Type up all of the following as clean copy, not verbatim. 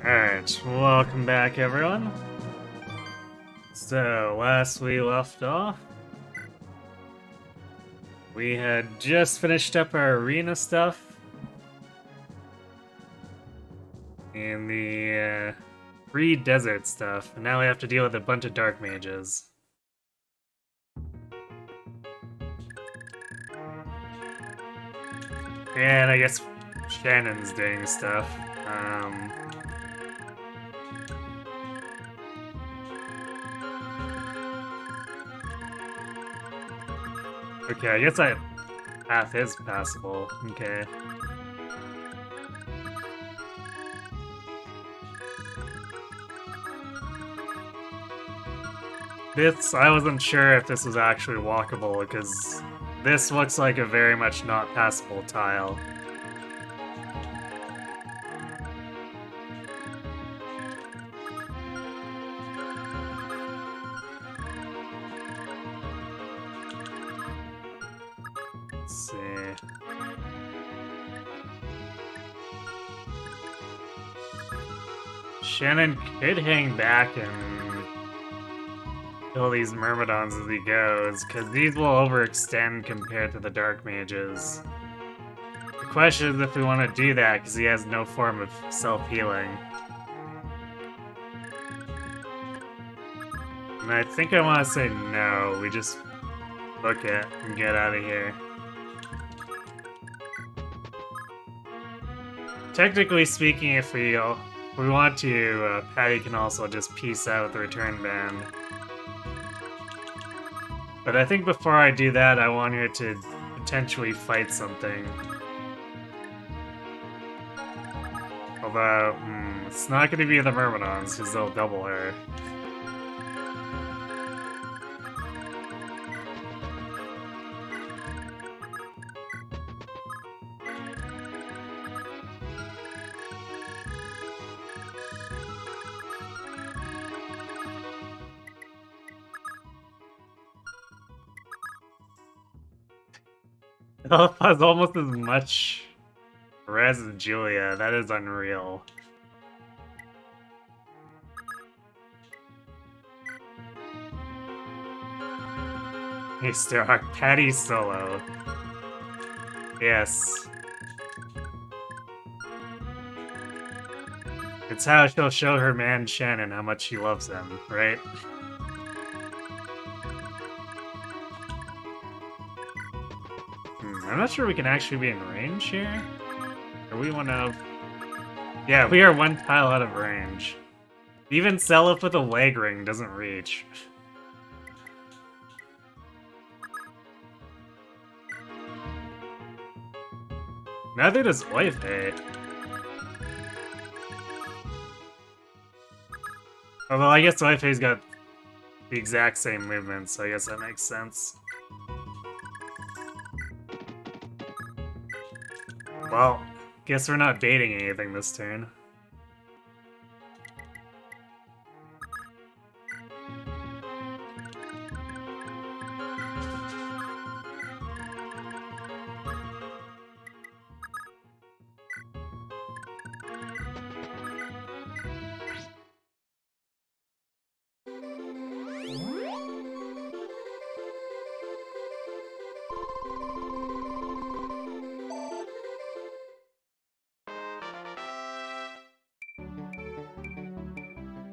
Alright, welcome back everyone. So, last we left off, we had just finished up our arena stuff. And the free desert stuff, and now we have to deal with a bunch of dark mages. And I guess Shannon's doing stuff. Okay, I guess half is passable. Okay. I wasn't sure if this was actually walkable, because this looks like a very much not passable tile. Let's see. Shannon could hang back and kill these Myrmidons as he goes, because these will overextend compared to the Dark Mages. The question is if we want to do that, because he has no form of self-healing. And I think I want to say no, we just book it and get out of here. Technically speaking, if we want to, Patty can also just peace out with the return band. But I think before I do that, I want her to potentially fight something. Although, it's not going to be the Myrmidons, because they'll double her. Seliph has almost as much res as Julia. That is unreal. Hey, Starhawk, Patty solo. Yes. It's how she'll show her man Shannon how much she loves him, right? I'm not sure we can actually be in range here. Are we one of... Yeah, we are one tile out of range. Even Seliph with a leg ring doesn't reach. Neither does Oife. Although I guess Oife's got the exact same movement, so I guess that makes sense. Well, guess we're not baiting anything this turn.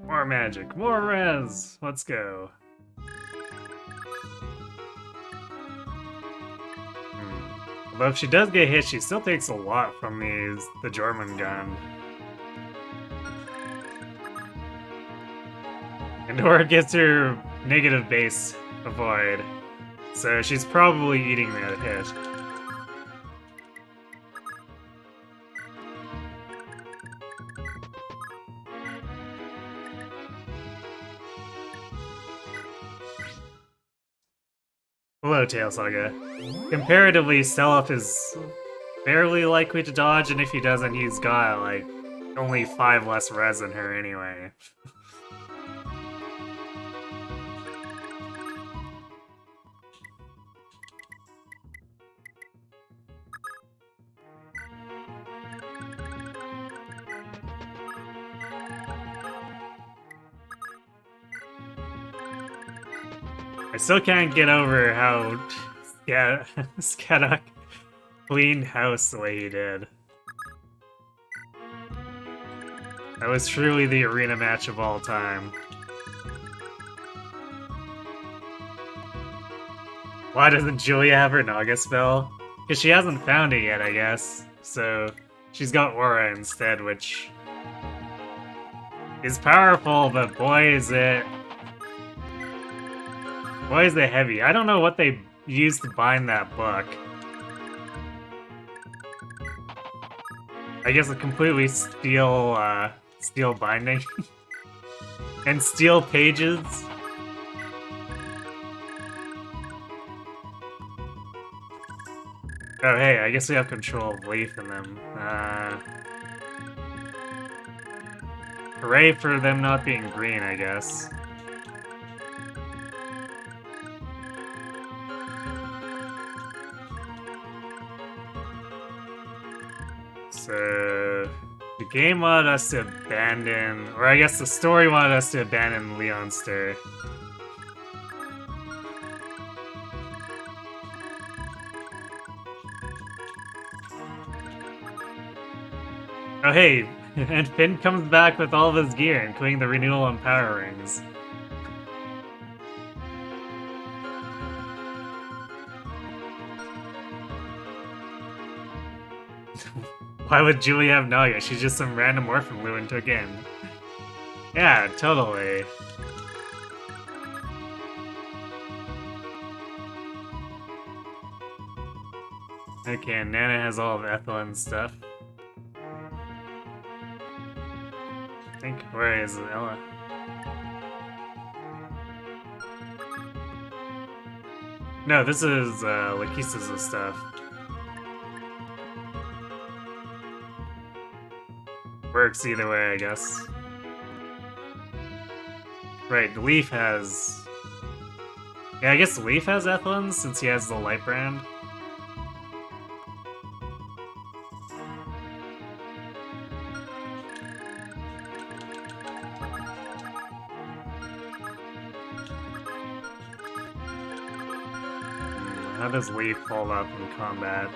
More magic, more res! Let's go. Although if she does get hit, she still takes a lot from the Jormungand. And Dora gets her negative base avoid, so she's probably eating that hit. Hello, Tail Saga. Comparatively, Seliph is barely likely to dodge, and if he doesn't, he's got, like, only 5 less res than her anyway. I still can't get over how Scadock cleaned house the way he did. That was truly the arena match of all time. Why doesn't Julia have her Naga spell? Because she hasn't found it yet, I guess. So she's got Aura instead, which is powerful, but boy is it heavy. I don't know what they used to bind that book. I guess a completely steel binding. And steel pages. Oh hey, I guess we have control of Leaf in them. Hooray for them not being green, I guess. So the game wanted us to abandon, or I guess the story wanted us to abandon Leonster. Oh hey, and Finn comes back with all of his gear, including the renewal and power rings. Why would Julie have Naga? She's just some random orphan Lewin took in. Yeah, totally. Okay, Nana has all of Ethelyn's stuff. I think, where is Ella? No, this is Lakisa's stuff. Works either way, I guess. Right, Leaf has... Yeah, I guess Leaf has Ethelyn's since he has the light brand. How does Leaf hold up in combat?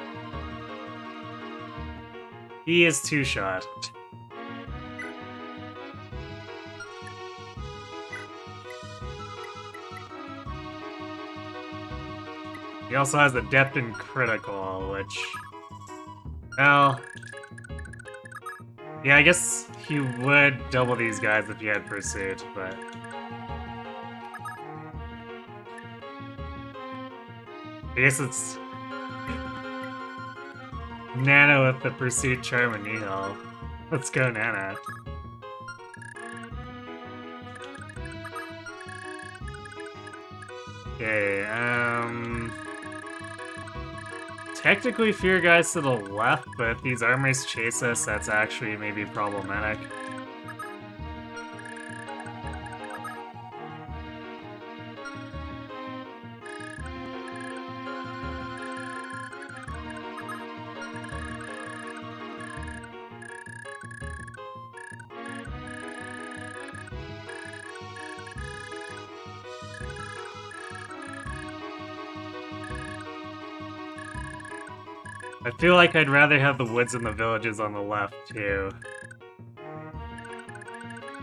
He is two-shot. He also has Adept and Critical, which... Well... Yeah, I guess he would double these guys if he had Pursuit, but... I guess it's... Nana with the Pursuit, Charm, and Nihil. Let's go, Nana. Okay, technically Fear Guy's to the left, but if these armors chase us, that's actually maybe problematic. I feel like I'd rather have the woods and the villages on the left, too.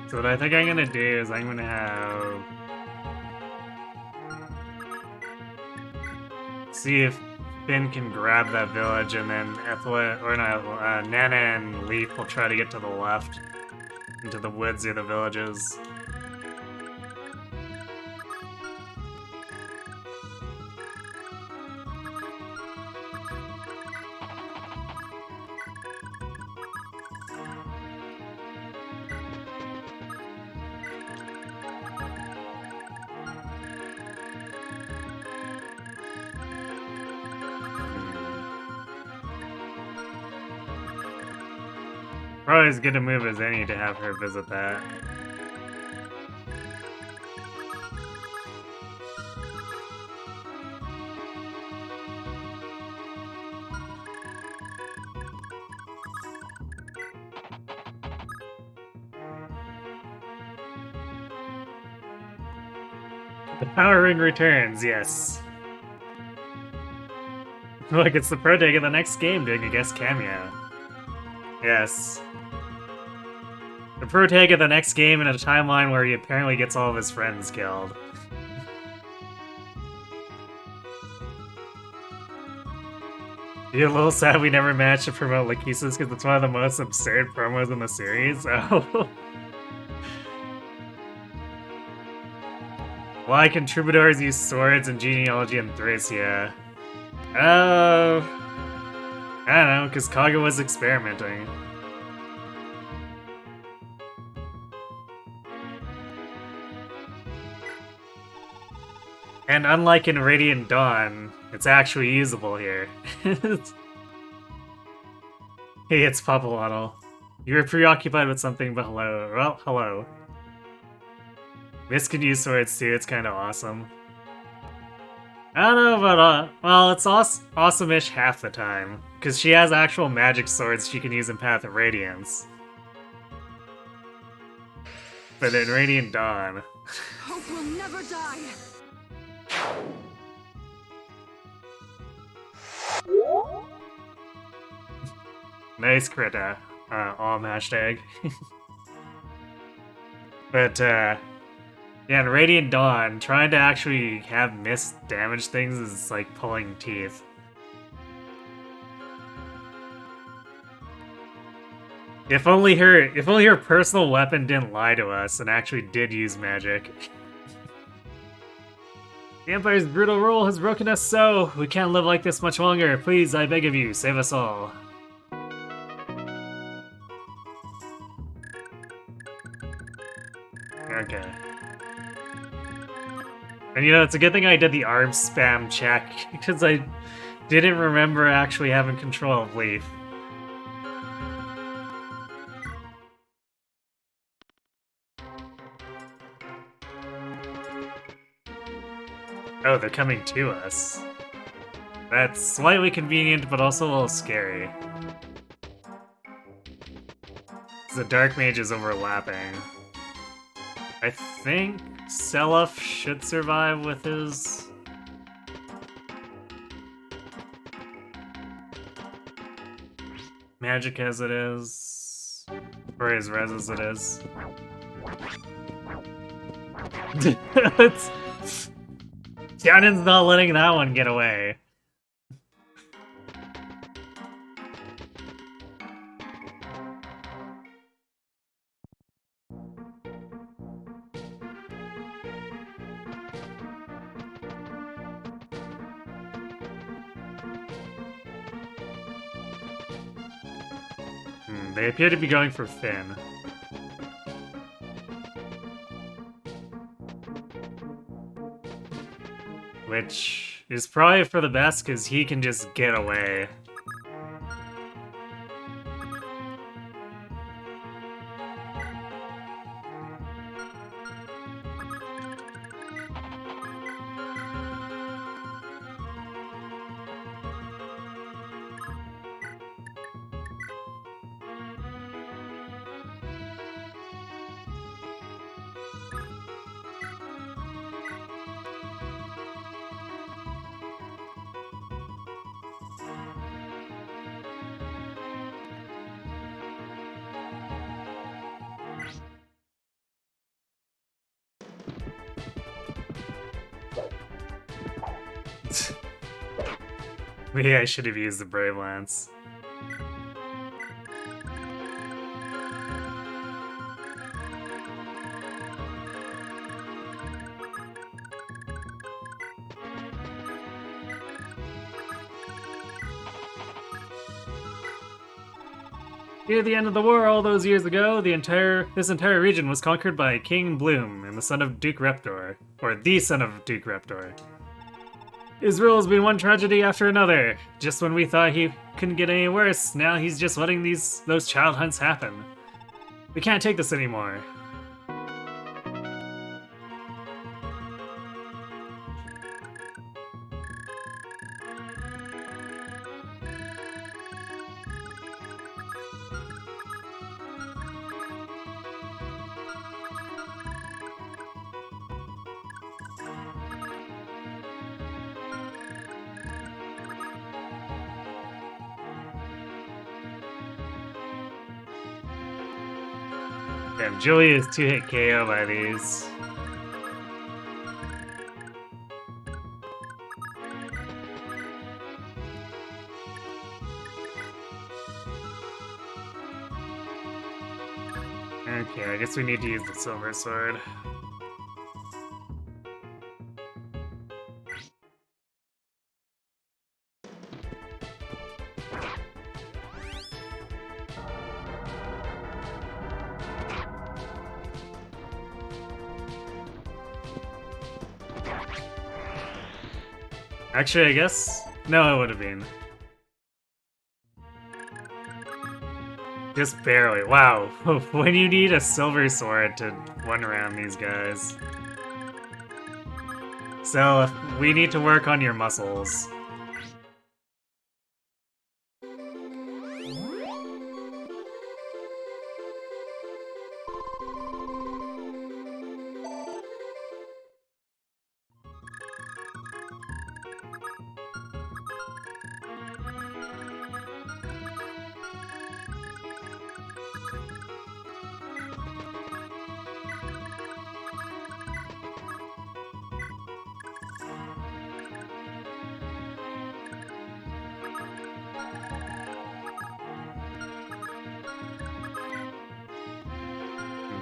So what I think I'm gonna do is I'm gonna have... See if Finn can grab that village, and then Nana and Leaf will try to get to the left. Into the woods or the villages. Probably as good a move as any to have her visit that. The power ring returns, yes. Look, it's the pro tag of the next game doing a guest cameo. Yes. The pro tag of the next game in a timeline where he apparently gets all of his friends killed. You're a little sad we never managed to promote Lachesis because it's one of the most absurd promos in the series. Oh. Why can troubadours use swords in Genealogy and Thracia? I don't know, because Kaga was experimenting. And unlike in Radiant Dawn, it's actually usable here. Hey, it's Papalotl. You were preoccupied with something, but hello. Well, hello. Miss can use swords too, it's kinda awesome. I don't know about, well, it's awesome-ish half the time, because she has actual magic swords she can use in Path of Radiance. But in Radiant Dawn... Hope will never die! Nice crit, hashtag. But, yeah, in Radiant Dawn, trying to actually have Mist damage things is like pulling teeth. If only her personal weapon didn't lie to us and actually did use magic. The Empire's brutal rule has broken us so! We can't live like this much longer. Please, I beg of you, save us all. Okay. And you know, it's a good thing I did the arm spam check, because I didn't remember actually having control of Leaf. Oh, they're coming to us. That's slightly convenient, but also a little scary. The Dark Mage is overlapping. I think Seliph should survive with his... magic as it is. Or his res as it is. Shannon's not letting that one get away. They appear to be going for Finn. Which is probably for the best, because he can just get away. Maybe I should have used the Brave Lance. Near the end of the war all those years ago, this entire region was conquered by King Bloom and the son of Duke Reptor. Or the son of Duke Reptor. His rule has been one tragedy after another. Just when we thought he couldn't get any worse, now he's just letting those child hunts happen. We can't take this anymore. Damn, Julie is 2-hit KO by these. Okay, I guess we need to use the silver sword. Actually, I guess... No, it would have been. Just barely. Wow. When you need a silver sword to one-round these guys. So, we need to work on your muscles.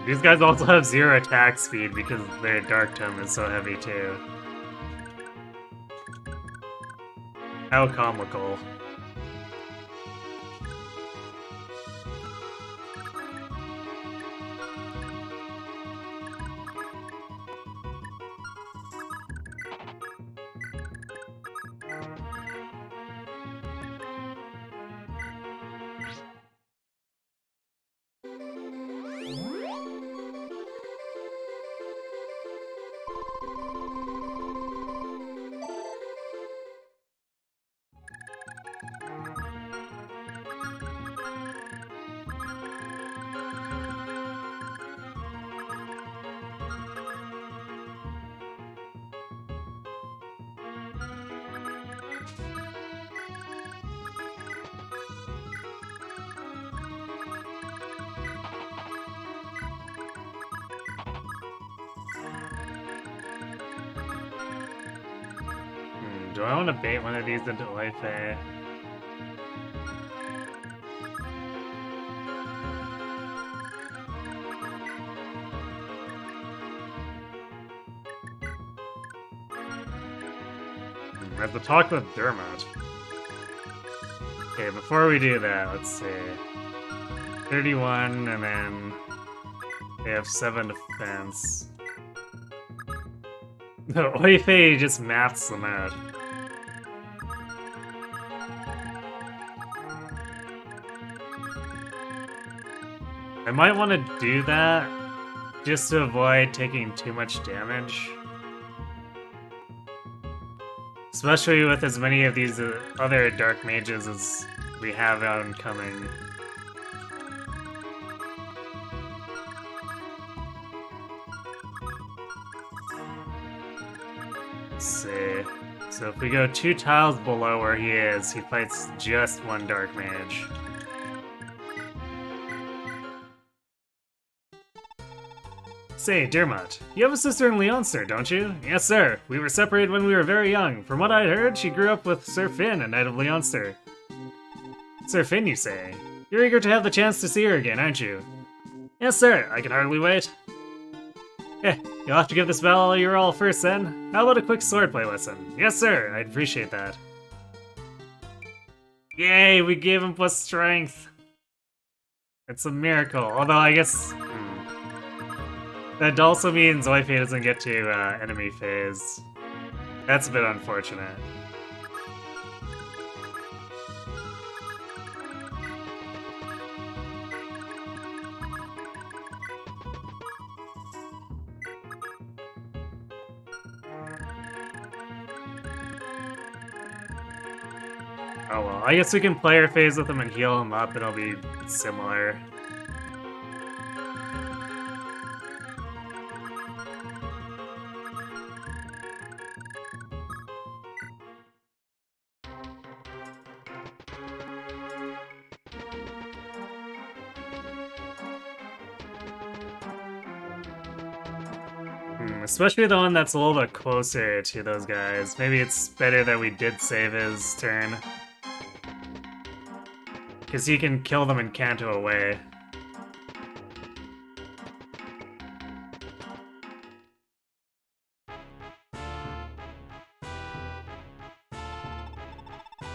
These guys also have 0 attack speed because their Dark Tome is so heavy too. How comical. Do I want to bait one of these into Wi-Fi? I have to talk with Dermot. Okay, before we do that, let's see. 31, and then they have 7 defense. The Wi-Fi just maths them out. I might want to do that just to avoid taking too much damage. Especially with as many of these other Dark Mages as we have oncoming. Let's see. So if we go 2 tiles below where he is, he fights just 1 Dark Mage. Say, Dermot, you have a sister in Leonster, don't you? Yes, sir. We were separated when we were very young. From what I heard, she grew up with Sir Finn, a knight of Leonster. Sir Finn, you say? You're eager to have the chance to see her again, aren't you? Yes, sir. I can hardly wait. You'll have to give this battle your all first, then. How about a quick swordplay lesson? Yes, sir. I'd appreciate that. Yay, we gave him plus strength. It's a miracle. Although, I guess... that also means Wi-Fi doesn't get to enemy phase. That's a bit unfortunate. Oh well, I guess we can player phase with him and heal him up, it'll be similar. Especially the one that's a little bit closer to those guys. Maybe it's better that we did save his turn. Because he can kill them in Kanto away.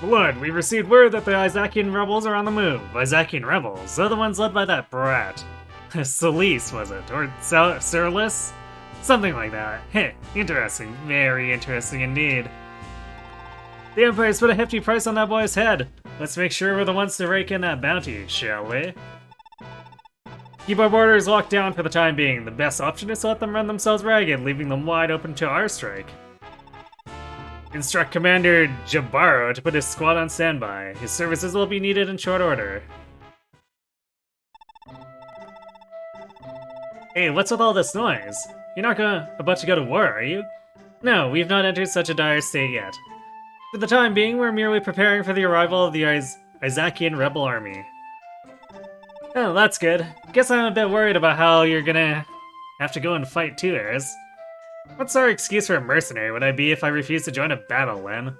Lord, we've received word that the Isaacian rebels are on the move. Isaacian rebels? They're the ones led by that brat. Seliph, was it? Or Seliph? Something like that. Heh, interesting. Very interesting indeed. The Empire's put a hefty price on that boy's head. Let's make sure we're the ones to rake in that bounty, shall we? Keep our borders locked down for the time being. The best option is to let them run themselves ragged, leaving them wide open to our strike. Instruct Commander Jabaro to put his squad on standby. His services will be needed in short order. Hey, what's with all this noise? You're not about to go to war, are you? No, we've not entered such a dire state yet. For the time being, we're merely preparing for the arrival of the Isaacian rebel army. Oh, that's good. Guess I'm a bit worried about how you're gonna have to go and fight two heirs. What's our excuse for a mercenary would I be if I refuse to join a battle, Len?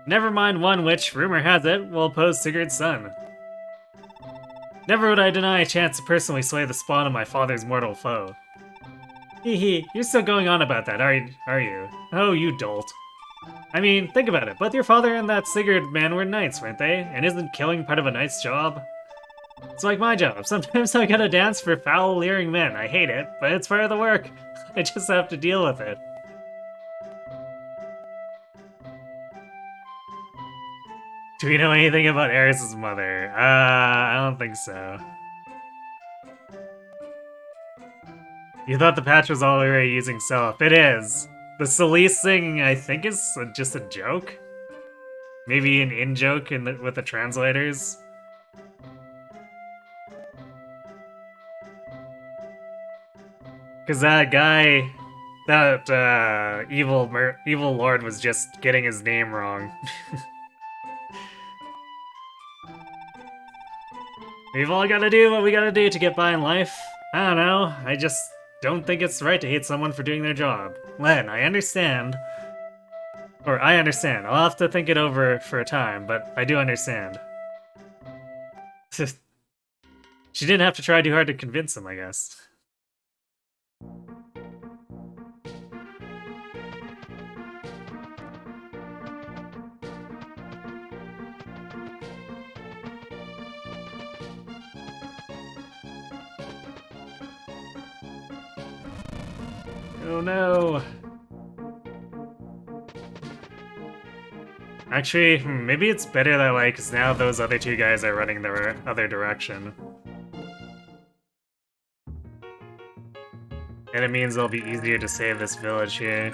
Never mind one which, rumor has it, will oppose Sigurd's son. Never would I deny a chance to personally slay the spawn of my father's mortal foe. Hee, you're still going on about that, are you? Oh, you dolt. I mean, think about it, both your father and that Sigurd man were knights, weren't they? And isn't killing part of a knight's job? It's like my job. Sometimes I gotta dance for foul, leering men. I hate it, but it's part of the work. I just have to deal with it. Do we know anything about Eris's mother? I don't think so. You thought the patch was already using Seliph. It is. The Seliph thing, I think, is just a joke. Maybe an in-joke with the translators. Because that guy, that evil lord was just getting his name wrong. We've all gotta do what we gotta do to get by in life. I don't know, I just don't think it's right to hate someone for doing their job. Len, I understand. Or, I understand. I'll have to think it over for a time, but I do understand. She didn't have to try too hard to convince him, I guess. Oh no! Actually, maybe it's better that way, because now those other two guys are running the other direction. And it means it'll be easier to save this village here.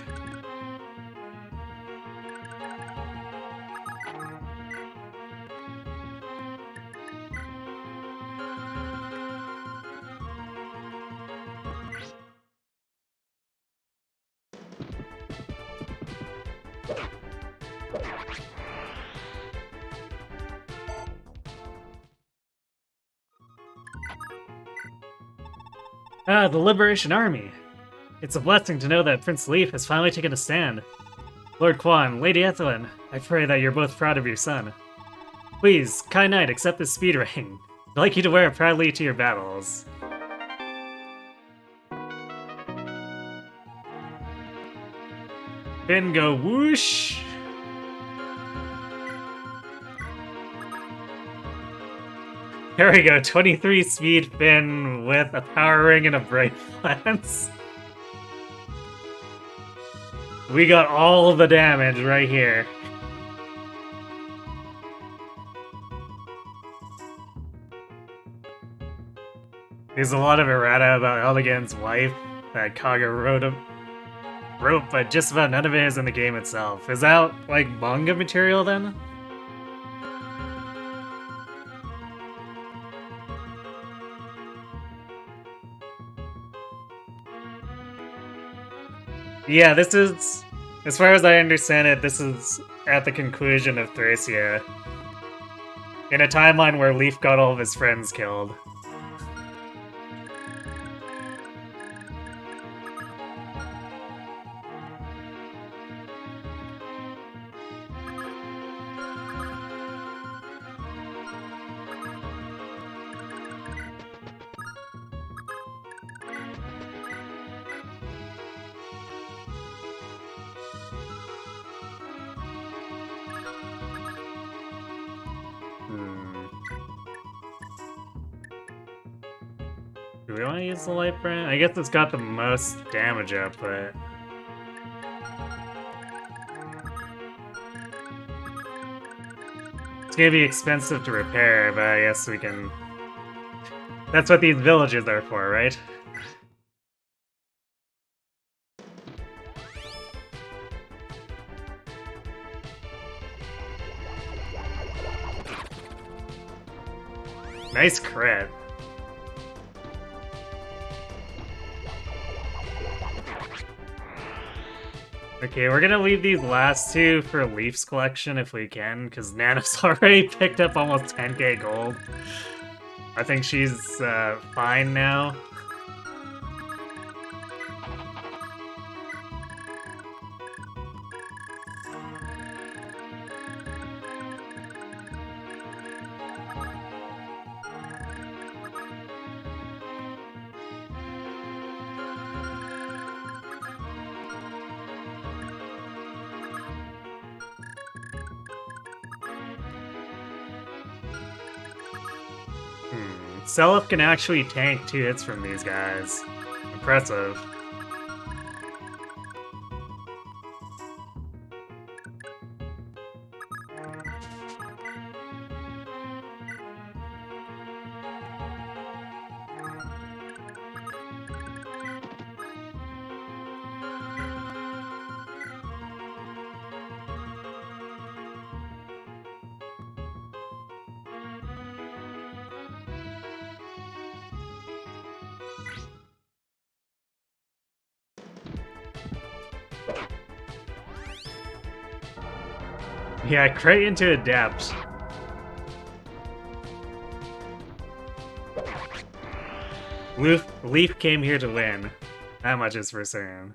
Ah, the Liberation Army! It's a blessing to know that Prince Seliph has finally taken a stand. Lord Quan, Lady Ethelyn, I pray that you're both proud of your son. Please, kind knight, accept this speed ring. I'd like you to wear it proudly to your battles. Then go whoosh! There we go, 23 speed Finn with a power ring and a bright lance. We got all of the damage right here. There's a lot of errata about Eldigan's wife that Kaga wrote, but just about none of it is in the game itself. Is that, like, manga material then? Yeah, this is, as far as I understand it, this is at the conclusion of Thracia. In a timeline where Leaf got all of his friends killed. Do we want to use the light brand? I guess it's got the most damage up, but... It's gonna be expensive to repair, but I guess we can... That's what these villages are for, right? Nice crit. Okay, we're gonna leave these last two for Leaf's collection if we can, because Nana's already picked up almost 10k gold. I think she's fine now. Seliph can actually tank 2 hits from these guys. Impressive. Yeah, crit into Adept. Leaf came here to win. That much is for certain.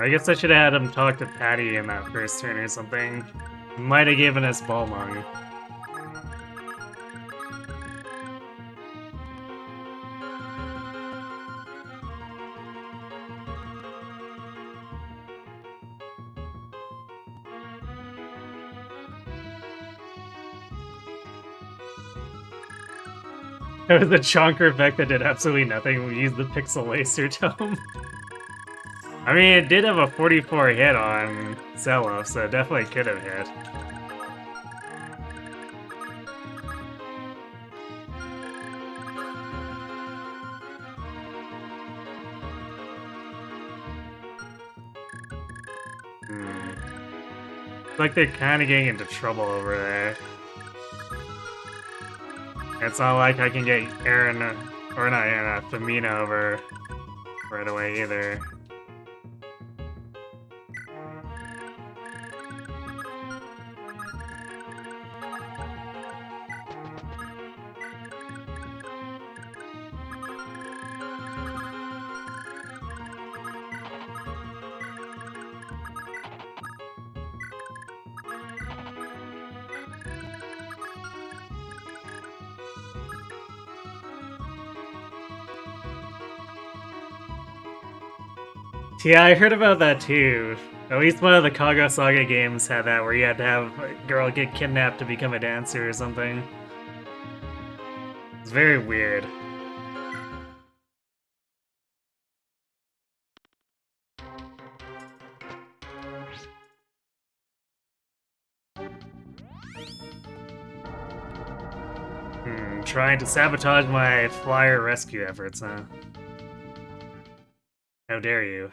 I guess I should have had him talk to Patty in that first turn or something. Might have given us Balmung. It was the Chonker effect that did absolutely nothing. We used the Pixel Laser Tome. I mean, it did have a 44 hit on Seliph, so it definitely could have hit. It's like they're kind of getting into trouble over there. It's not like I can get Aaron, or not Aaron, Femina over right away either. Yeah, I heard about that too. At least one of the Kaga Saga games had that, where you had to have a girl get kidnapped to become a dancer or something. It's very weird. Trying to sabotage my flyer rescue efforts, huh? How dare you?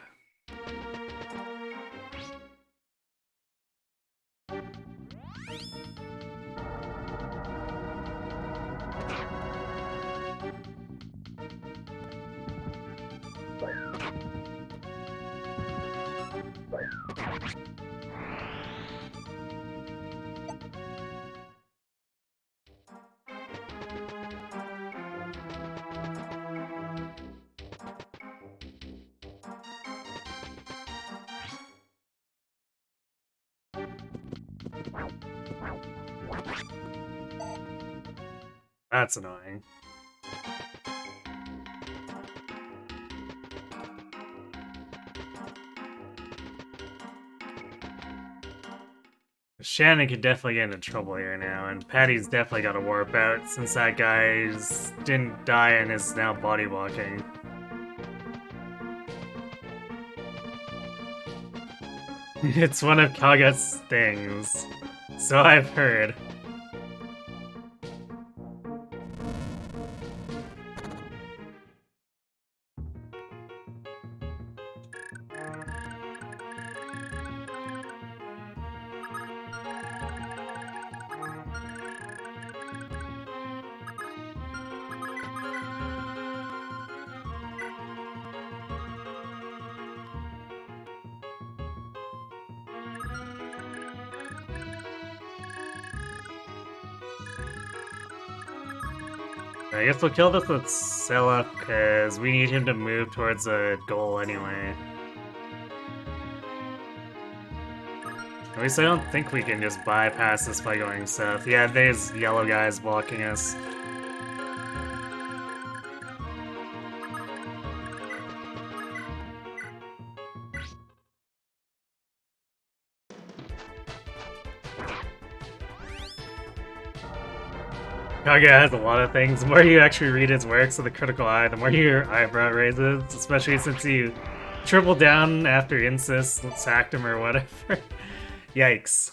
That's annoying. Shannon could definitely get into trouble here now, and Patty's definitely got to warp out since that guy didn't die and is now body walking. It's one of Kaga's things, so I've heard. I guess we'll kill this with Seliph, because we need him to move towards a goal anyway. At least I don't think we can just bypass this by going south. Yeah, there's yellow guys blocking us. Kaga has a lot of things. The more you actually read his works of the critical eye, the more your eyebrow raises, especially since you triple down after Insist, sacked him or whatever. Yikes.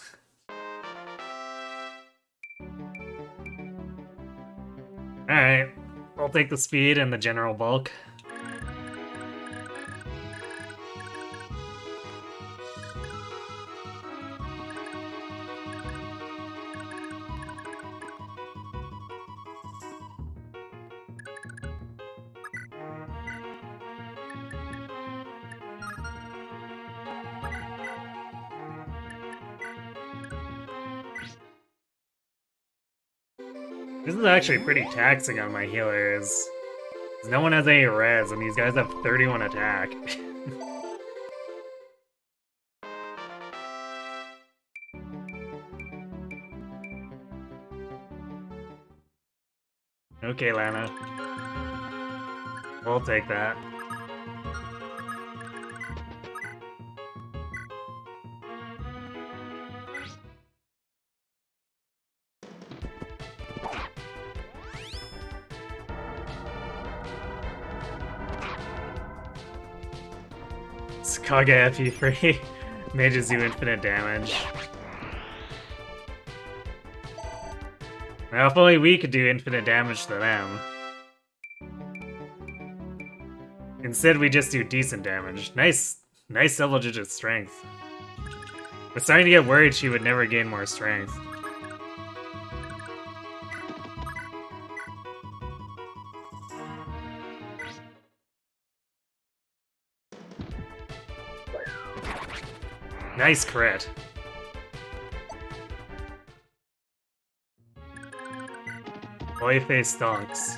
Alright, I'll take the speed and the general bulk. This is actually pretty taxing on my healers. No one has any res, and these guys have 31 attack. Okay, Lana. We'll take that. Kaga FE free. Mages do infinite damage. Now, if only we could do infinite damage to them. Instead, we just do decent damage. Nice double-digit strength. I'm starting to get worried she would never gain more strength. Nice crit. Boy face stonks.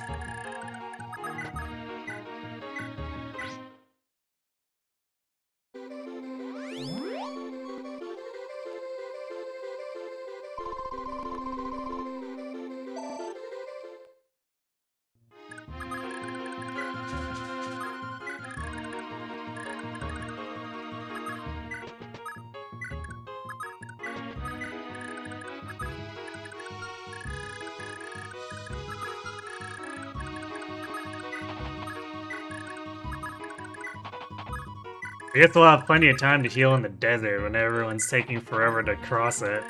I guess we'll have plenty of time to heal in the desert when everyone's taking forever to cross it.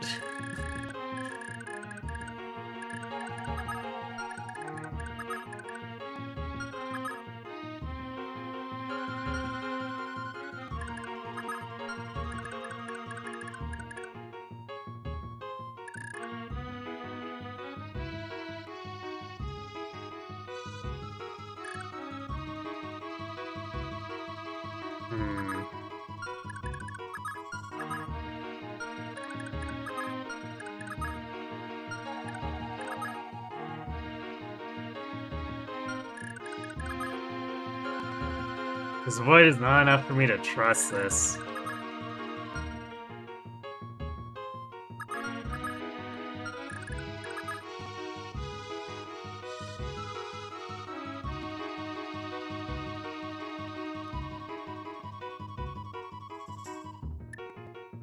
This void is not enough for me to trust this.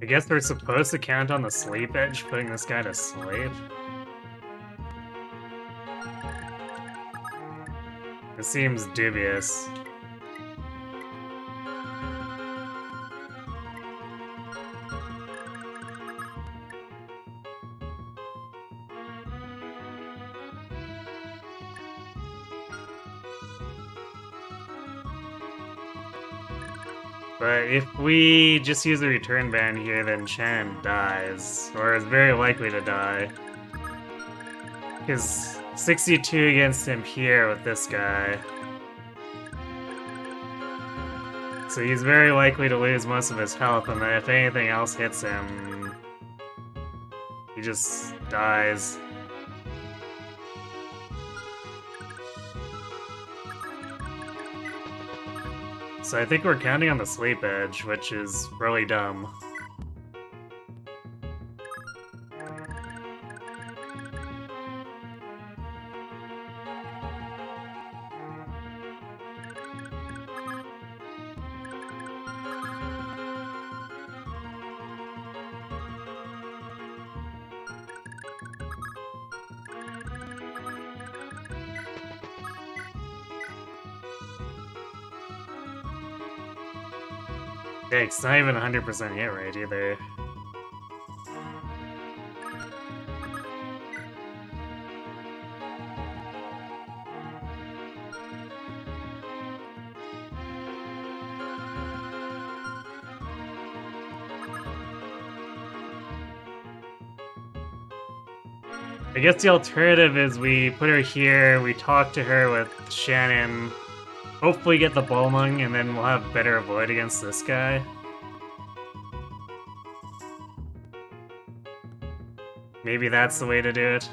I guess we're supposed to count on the sleep edge, putting this guy to sleep. It seems dubious. But if we just use the return band here, then Shan dies, or is very likely to die. Because 62 against him here with this guy. So he's very likely to lose most of his health, and then if anything else hits him, he just dies. So I think we're counting on the sleep edge, which is really dumb. Yeah, it's not even 100% hit rate either. I guess the alternative is we put her here, we talk to her with Shannon, hopefully get the Bulmung, and then we'll have better avoid against this guy. Maybe that's the way to do it.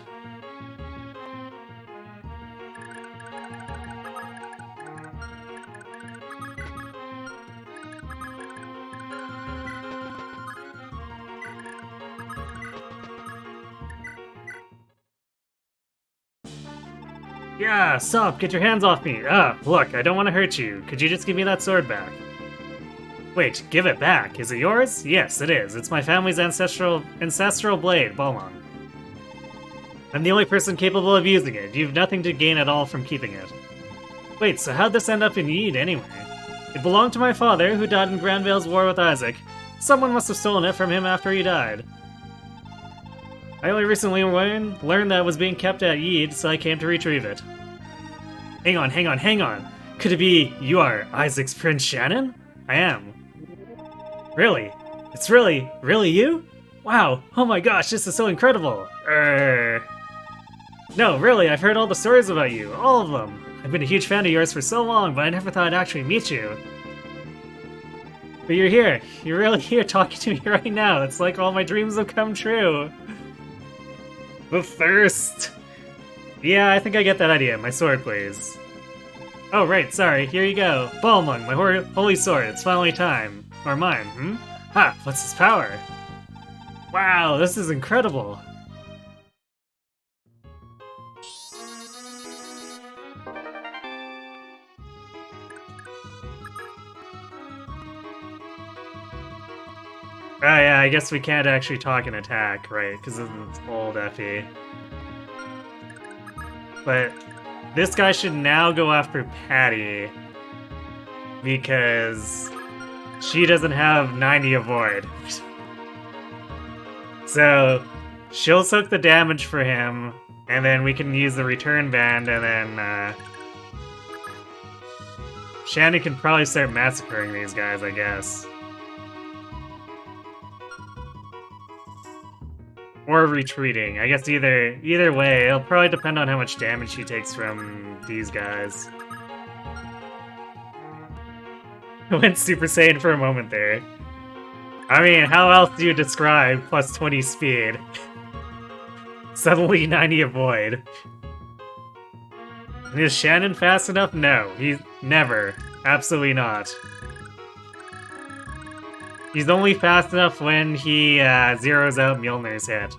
Yeah, stop! Get your hands off me! Ah, look, I don't want to hurt you. Could you just give me that sword back? Wait, give it back. Is it yours? Yes, it is. It's my family's ancestral blade, Balmung. I'm the only person capable of using it. You've nothing to gain at all from keeping it. Wait, so how'd this end up in Yd anyway? It belonged to my father, who died in Granvale's war with Isaac. Someone must have stolen it from him after he died. I only recently learned that it was being kept at Yd, so I came to retrieve it. Hang on. Could it be you are Isaac's Prince Shannon? I am. Really? It's really you? Wow, oh my gosh, this is so incredible. No, really, I've heard all the stories about you, all of them. I've been a huge fan of yours for so long, but I never thought I'd actually meet you. But you're here. You're really here talking to me right now. It's like all my dreams have come true. The thirst. Yeah, I think I get that idea. My sword, please. Oh, right, sorry. Here you go. Balmung, my holy sword. It's finally time. Or mine, hmm? Ha, what's his power? Wow, this is incredible. Oh yeah, I guess we can't actually talk and attack, right? Because it's old FE. But this guy should now go after Patty because she doesn't have 90 avoid. So she'll soak the damage for him, and then we can use the return band, and then Shannon can probably start massacring these guys, I guess. Or retreating. I guess either way, it'll probably depend on how much damage she takes from these guys. I went Super Saiyan for a moment there. I mean, how else do you describe plus 20 speed? Suddenly 90 avoid. Is Shannon fast enough? No, he's never. Absolutely not. He's only fast enough when he zeroes out Mjolnir's hit.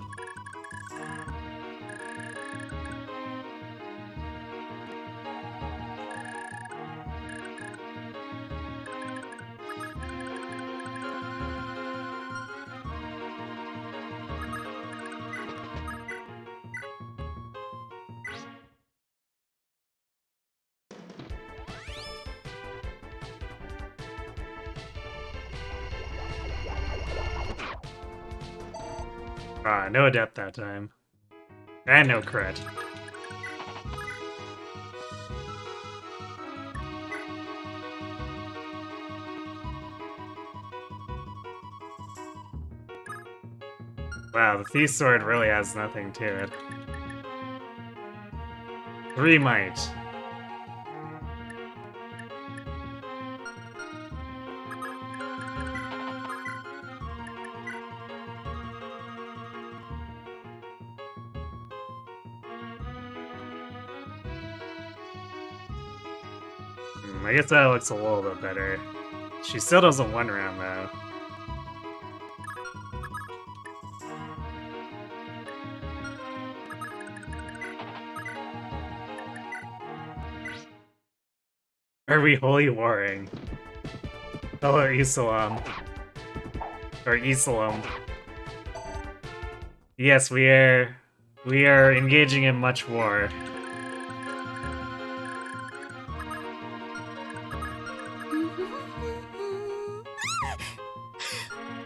Ah, no adept that time. And no crit. Wow, the Thief Sword really has nothing to it. 3 might. I guess that looks a little bit better. She still doesn't one round though. Are we holy warring? Hello, Isalam. Or Isalam. Yes, we are engaging in much war.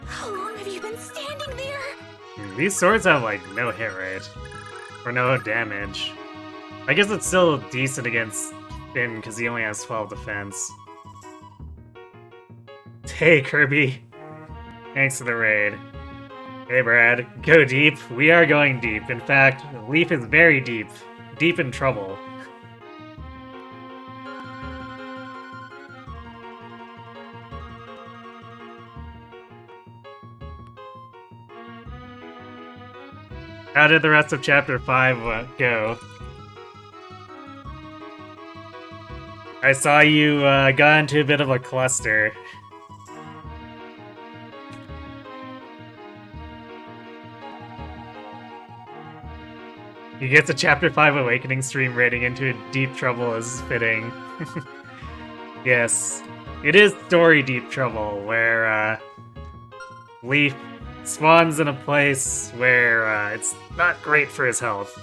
How long have you been standing there? These swords have like no hit rate. Or no damage. I guess it's still decent against Finn because he only has 12 defense. Hey Kirby. Thanks for the raid. Hey Brad, go deep. We are going deep. In fact, Leaf is very deep. Deep in trouble. How did the rest of Chapter 5 go? I saw you got into a bit of a cluster. You get the Chapter 5 Awakening stream rating into deep trouble is fitting. Yes. It is story deep trouble, where Leaf spawns in a place where it's not great for his health.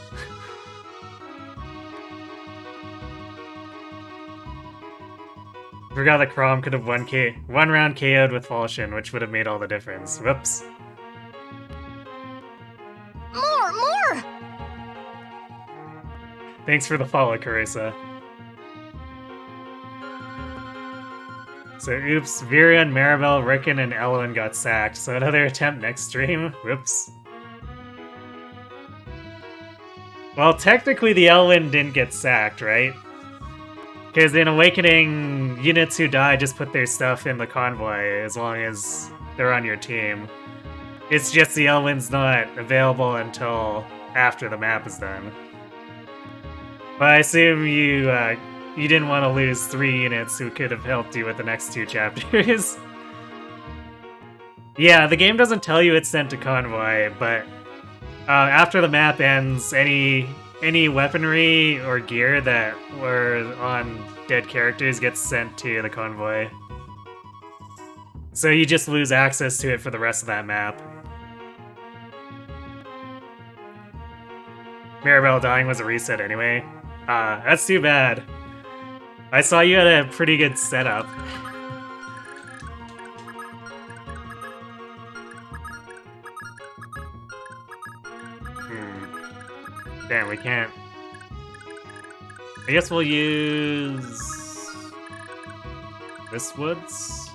Forgot that Chrom could have one round KO'd with Falchion, which would have made all the difference. Whoops. More! Thanks for the follow, Carissa. So oops, Virion, Maribel, Rickon, and Elwyn got sacked, so another attempt next stream? Whoops. Well, technically the Elwyn didn't get sacked, right? Because in Awakening, units who die just put their stuff in the convoy as long as they're on your team. It's just the Elwyn's not available until after the map is done. But I assume you didn't want to lose 3 units who could have helped you with the next 2 chapters. Yeah, the game doesn't tell you it's sent to convoy, but after the map ends, any weaponry or gear that were on dead characters gets sent to the convoy. So you just lose access to it for the rest of that map. Maribel dying was a reset anyway. That's too bad. I saw you had a pretty good setup. Damn, we can't. I guess we'll use this woods.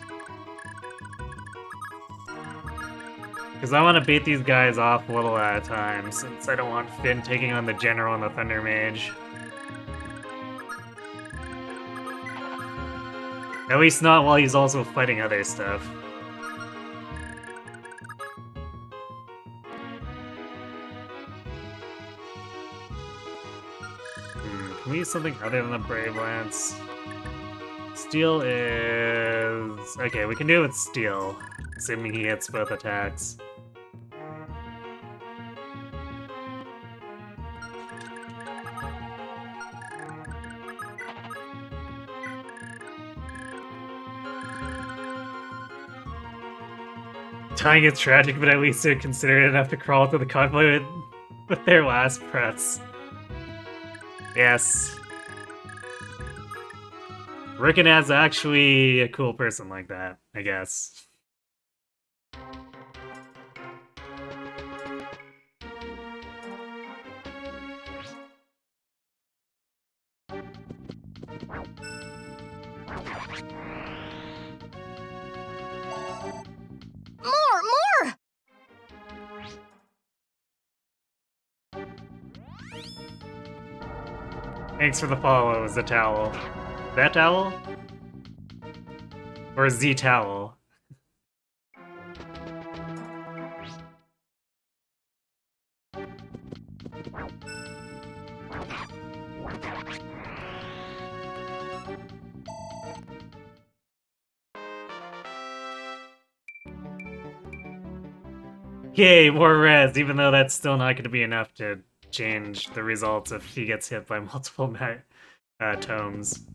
Because I want to beat these guys off a little at a time, since I don't want Finn taking on the General and the Thunder Mage. At least not while he's also fighting other stuff. Can we use something other than the Brave Lance? Steel is... Okay, we can do it with Steel, assuming he hits both attacks. Dying is tragic, but at least they're considerate enough to crawl to the convoy with their last breaths. Yes. Rickon is actually a cool person like that, I guess. More! Thanks for the follow, Zetowel. That towel? Or Z-Towel? Yay, more res, even though that's still not going to be enough to change the results if he gets hit by multiple tomes.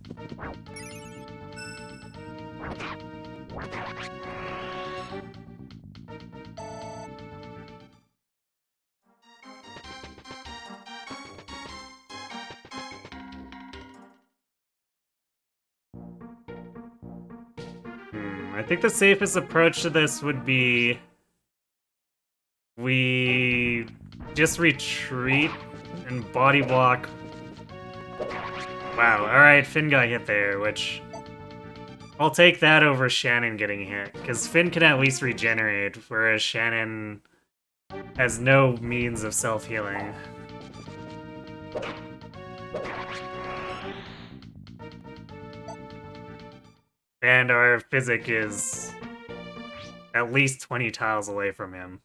I think the safest approach to this would be we just retreat and body block. Wow, alright, Finn got hit there, which I'll take that over Shannon getting hit, because Finn can at least regenerate, whereas Shannon has no means of self-healing. And our Physic is at least 20 tiles away from him.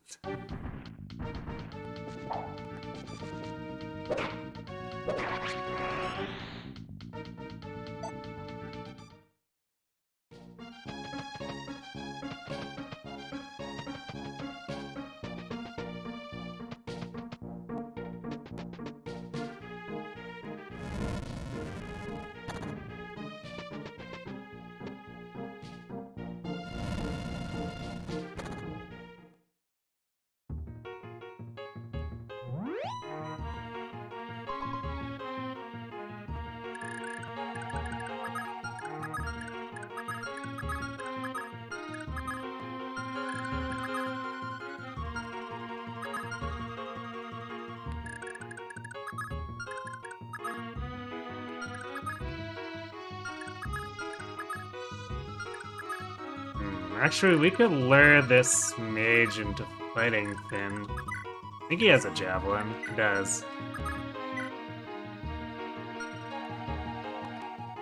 Actually, we could lure this mage into fighting Finn. I think he has a javelin. He does.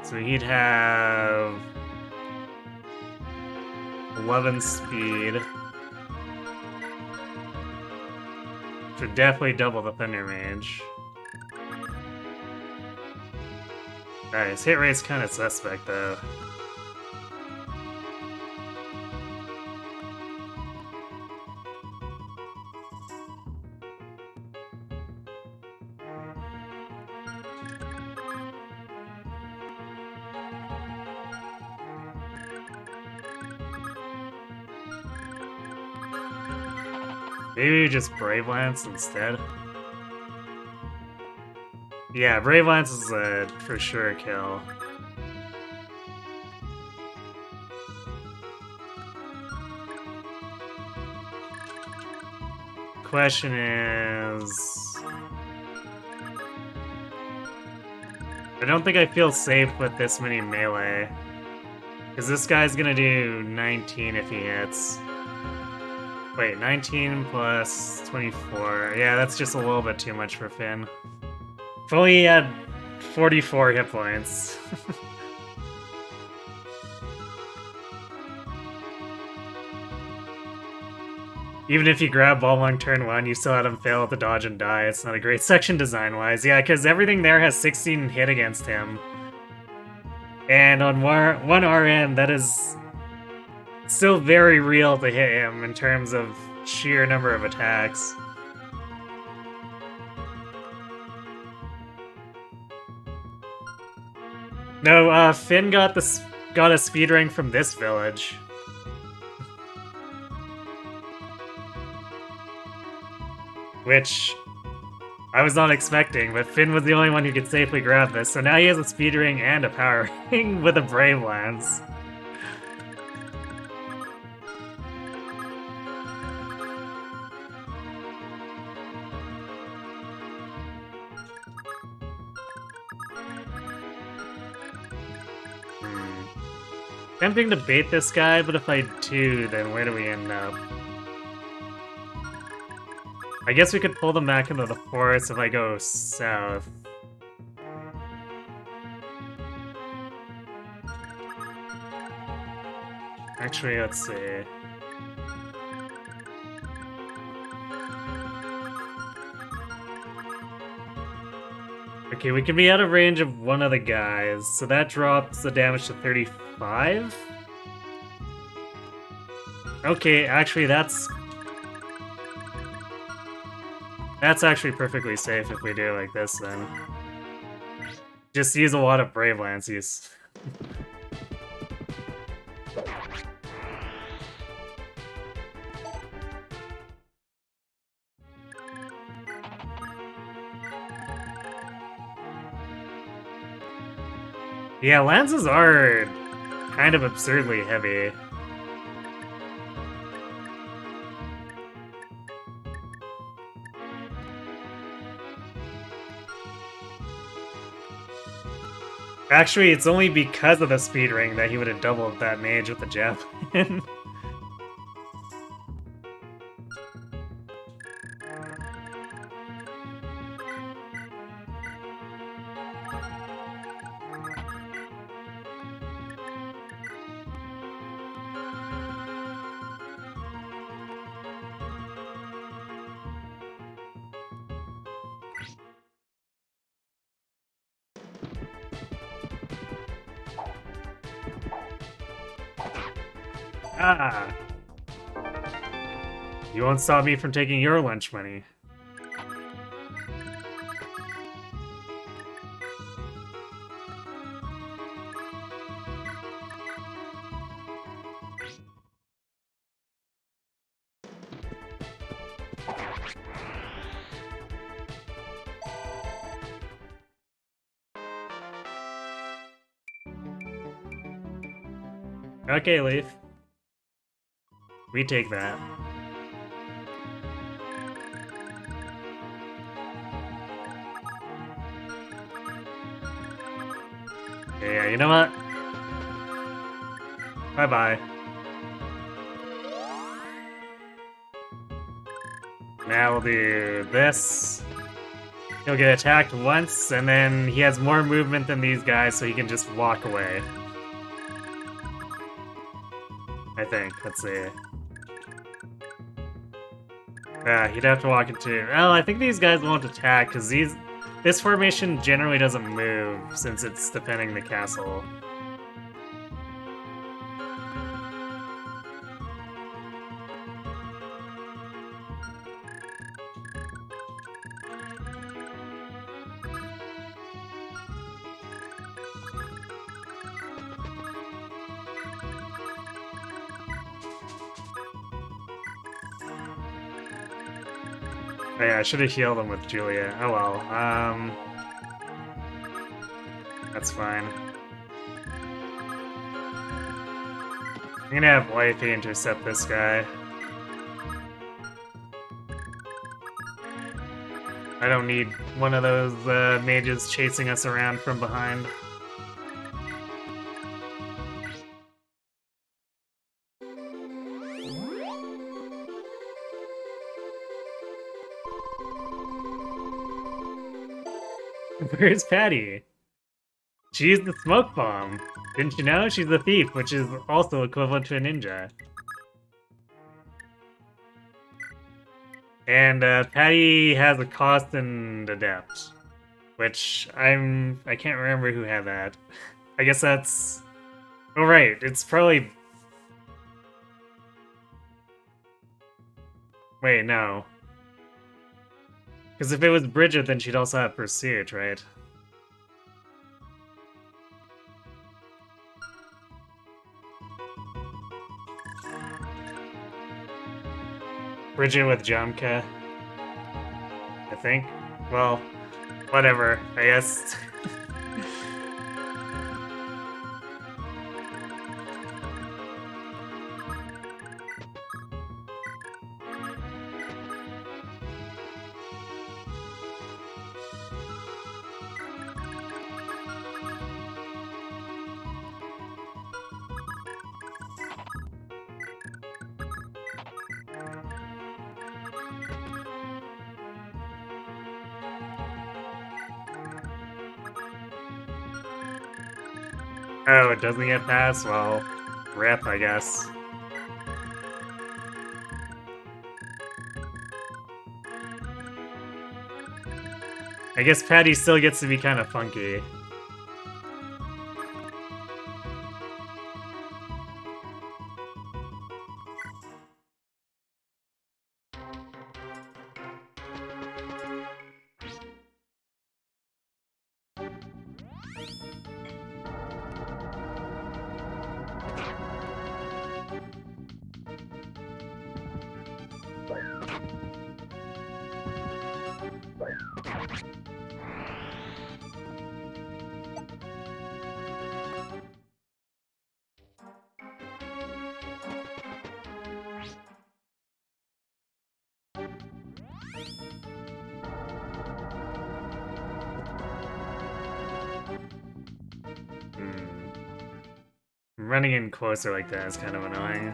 So he'd have 11 speed. Should definitely double the Thunder Mage. Alright, his hit rate's kind of suspect though. Maybe just Brave Lance instead. Yeah, Brave Lance is a for sure kill. Question is... I don't think I feel safe with this many melee. Because this guy's gonna do 19 if he hits. Wait, 19 plus 24. Yeah, that's just a little bit too much for Finn. If only he had 44 hit points. Even if you grab Balmung turn 1, you still had him fail at the dodge and die. It's not a great section design-wise. Yeah, because everything there has 16 hit against him. And on one RN, that is still very real to hit him in terms of sheer number of attacks. No, Finn got a speed rank from this village. Which I was not expecting, but Finn was the only one who could safely grab this, so now he has a speed ring and a power ring with a Brave Lance. Tempting to bait this guy, but if I do, then where do we end up? I guess we could pull them back into the forest if I go south. Actually, let's see. Okay, we can be out of range of one of the guys, so that drops the damage to 35? Okay, actually that's actually perfectly safe if we do it like this, then. Just use a lot of Brave Lance use. Yeah, lances are kind of absurdly heavy. Actually, it's only because of the speed ring that he would have doubled that mage with the javelin. Ah! You won't stop me from taking your lunch money. Okay, Leaf. We take that. Yeah, you know what? Bye-bye. Now we'll do this. He'll get attacked once, and then he has more movement than these guys, so he can just walk away. I think. Let's see. Yeah, he'd have to walk into... Well, I think these guys won't attack, because this formation generally doesn't move, since it's defending the castle. Oh, yeah, I should have healed him with Julia. Oh well. That's fine. I'm gonna have Wifey intercept this guy. I don't need one of those mages chasing us around from behind. Where's Patty? She's the smoke bomb. Didn't you know? She's a thief, which is also equivalent to a ninja. And Patty has a cost and adept, which I can't remember who had that. I guess that's... Oh right, it's probably... Wait, no. Because if it was Bridget, then she'd also have Pursuit, right? Bridget with Jamka, I think. Well, whatever, I guess. Oh, it doesn't get past? Well, rip, I guess. I guess Patty still gets to be kind of funky. Running in closer like that is kind of annoying.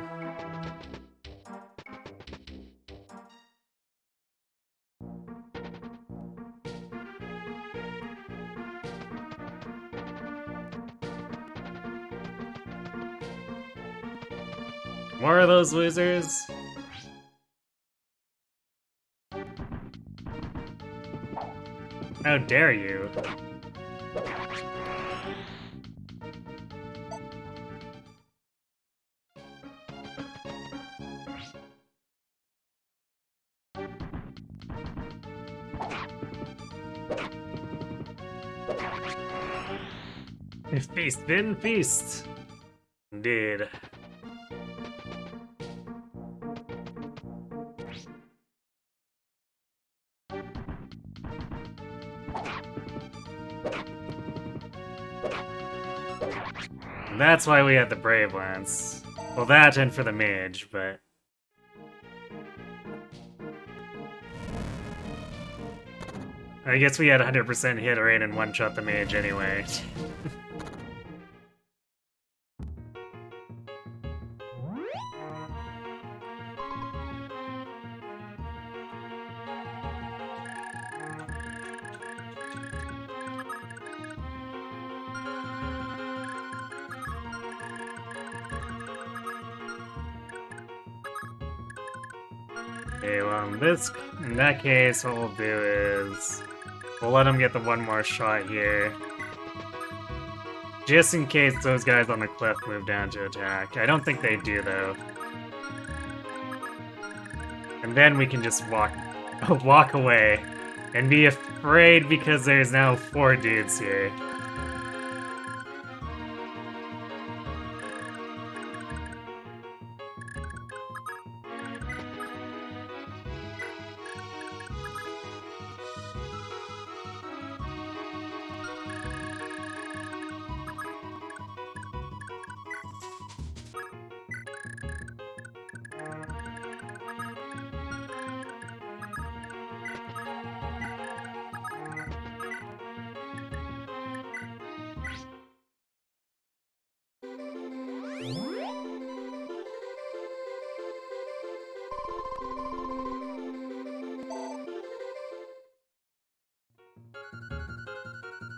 More of those losers? How dare you? Feast, then feast. Indeed. And that's why we had the Brave Lance. Well, that and for the mage, but... I guess we had 100% hit rate and one-shot the mage anyway. Okay, well, in that case, what we'll do is we'll let him get the one more shot here. Just in case those guys on the cliff move down to attack. I don't think they do, though. And then we can just walk away and be afraid because there's now 4 dudes here.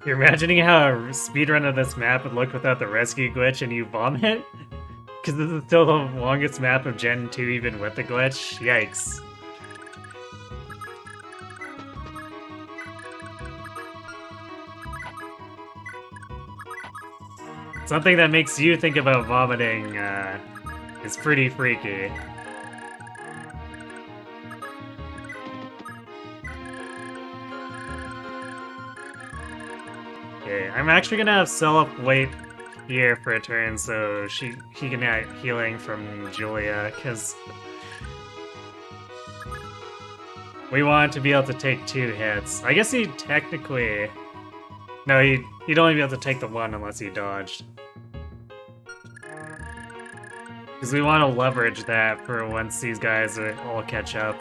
You're imagining how a speedrun of this map would look without the rescue glitch and you vomit? Because this is still the longest map of Gen 2 even with the glitch? Yikes. Something that makes you think about vomiting is pretty freaky. Okay, I'm actually gonna have Seliph wait here for a turn so he can get healing from Julia, because we want to be able to take 2 hits. I guess he technically... No, he'd only be able to take the 1 unless he dodged. Because we want to leverage that for once these guys all catch up.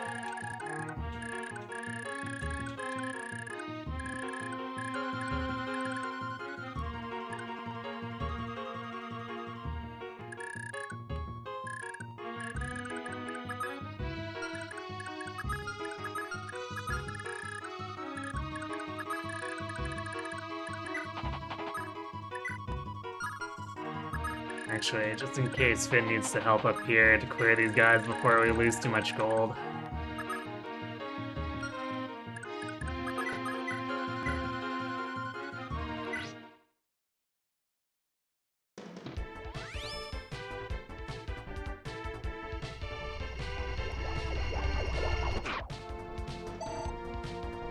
Actually, just in case Finn needs to help up here to clear these guys before we lose too much gold.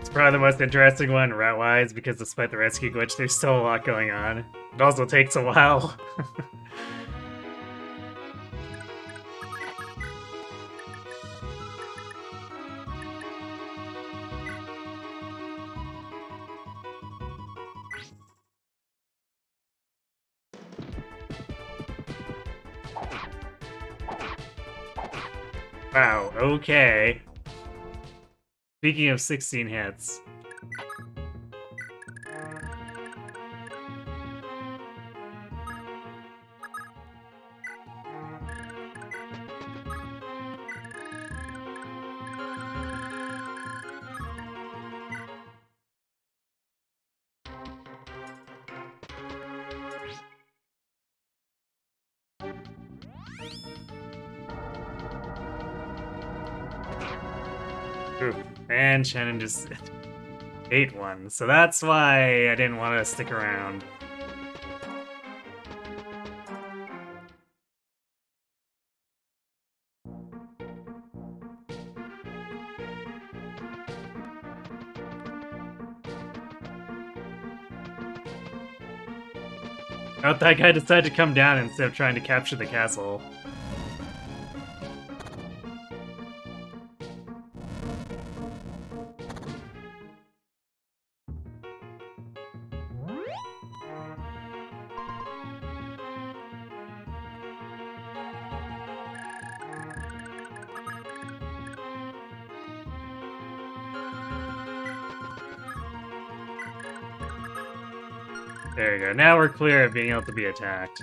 It's probably the most interesting one route-wise, because despite the rescue glitch, there's still a lot going on. It also takes a while. Wow, okay. Speaking of 16 hits. Ooh, and Shannon just ate one, so that's why I didn't want to stick around. Oh, that guy decided to come down instead of trying to capture the castle. There you go. Now we're clear of being able to be attacked.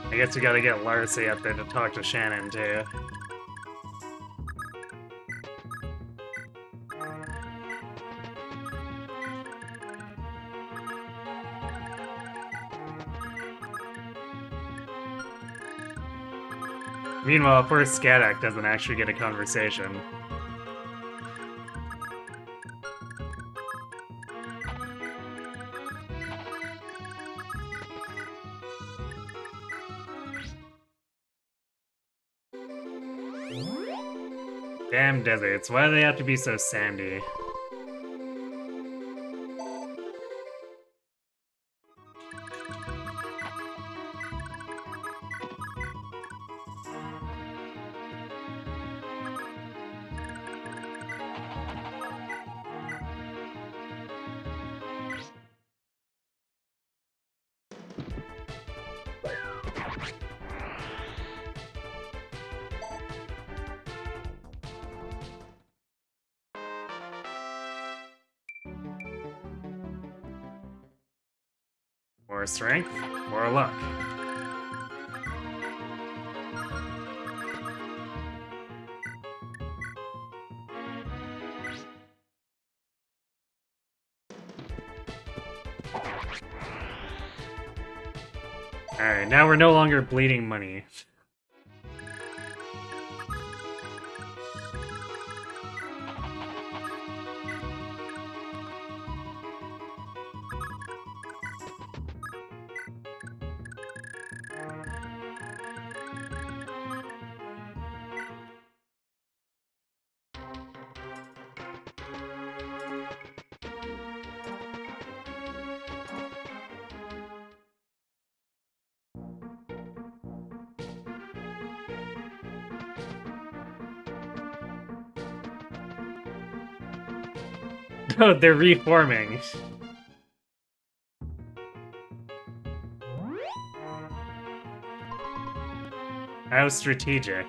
I guess we gotta get Larcy up there to talk to Shannon, too. Meanwhile, poor Scadak doesn't actually get a conversation. Damn deserts, why do they have to be so sandy? More strength, more luck. Alright, now we're no longer bleeding money. Oh, they're reforming. How strategic.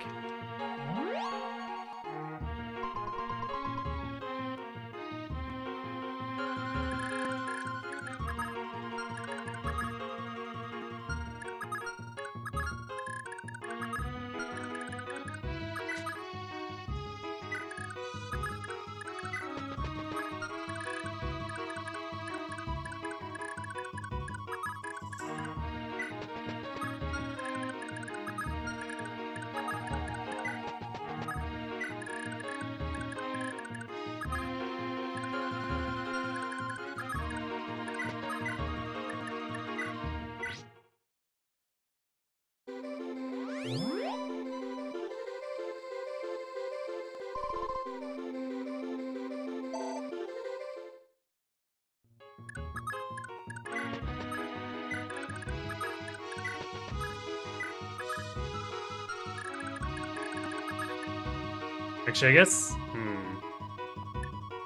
Actually, I guess,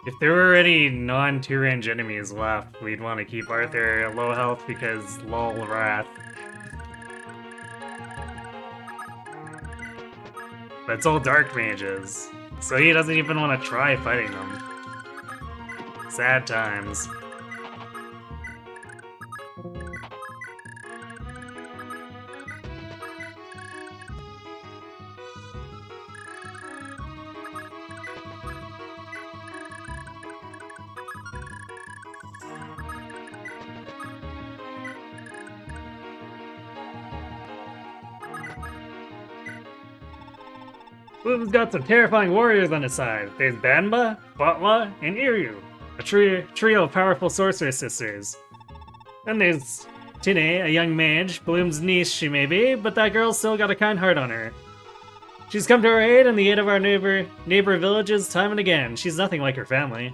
if there were any non-2-range enemies left, we'd want to keep Arthur at low health because lol wrath. But it's all dark mages, so he doesn't even want to try fighting them. Sad times. Bloom's got some terrifying warriors on his side. There's Banba, Batwa, and Iryu, a trio of powerful sorceress sisters. Then there's Tine, a young mage, Bloom's niece she may be, but that girl's still got a kind heart on her. She's come to our aid and the aid of our neighbor villages time and again. She's nothing like her family.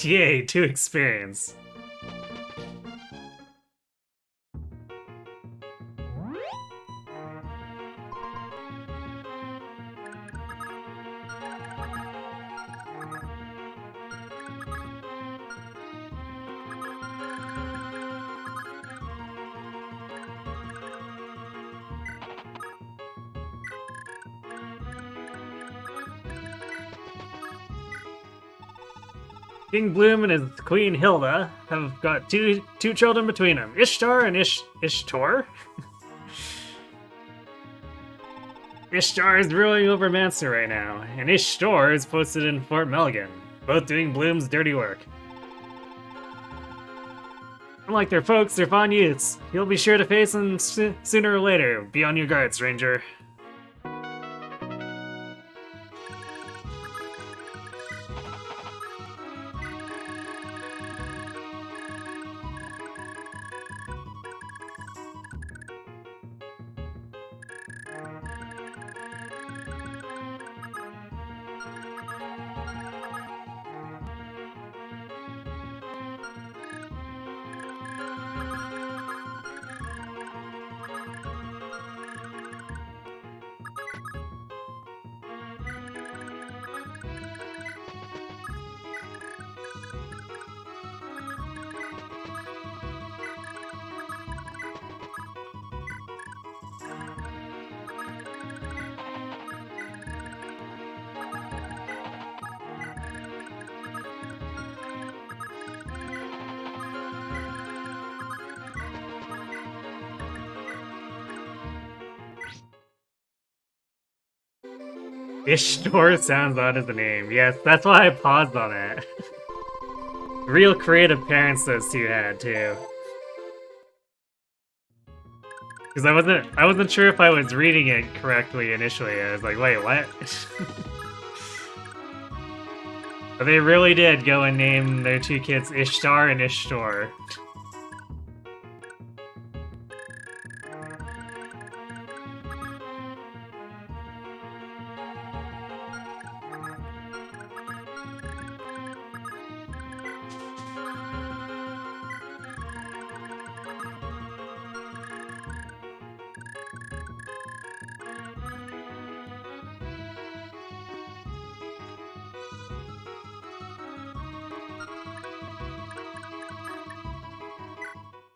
Yay, 2 experience. King Bloom and his queen Hilda have got two children between them, Ishtar and Ishtor. Ishtar is ruling over Manster right now, and Ishtar is posted in Fort Melgan, both doing Bloom's dirty work. Unlike their folks, they're fine youths. You'll be sure to face them sooner or later. Be on your guards, Ranger. Ishtar sounds odd as a name. Yes, that's why I paused on it. Real creative parents those two had too. Because I wasn't sure if I was reading it correctly initially. I was like, wait, what? But they really did go and name their 2 kids Ishtar and Ishtar.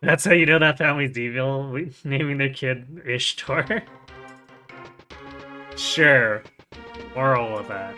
That's how you know that family's evil, naming their kid Ishtar? Sure. Moral of that.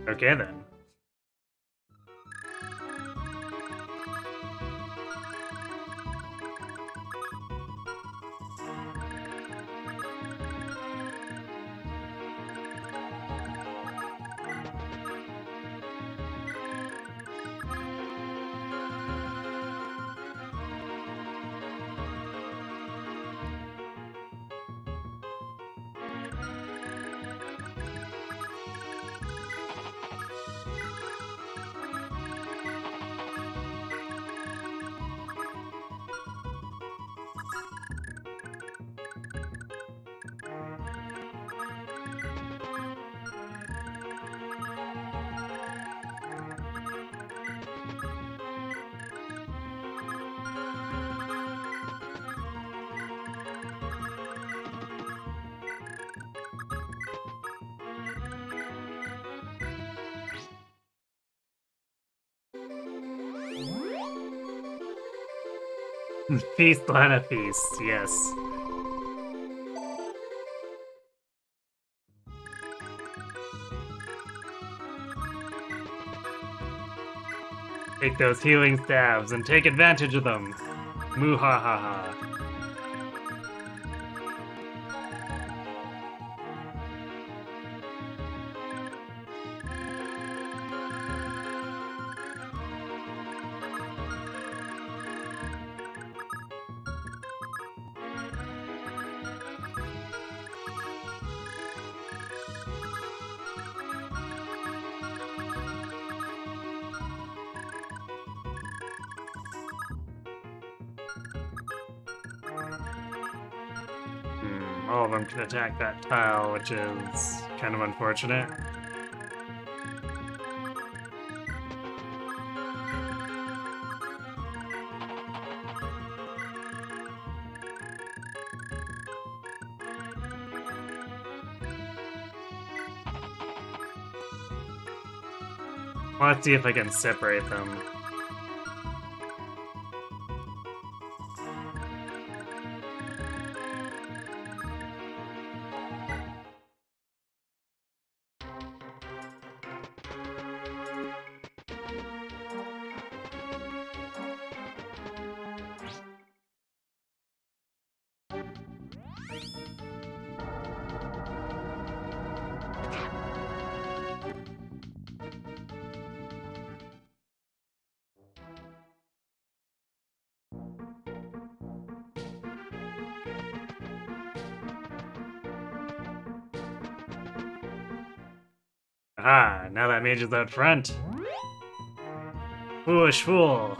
Okay then. Feast, Lana, feast, yes. Take those healing stabs and take advantage of them. Moo ha ha ha. All of them can attack that tile, which is kind of unfortunate. Let's see if I can separate them. Ah, now that mage is out front. Foolish fool.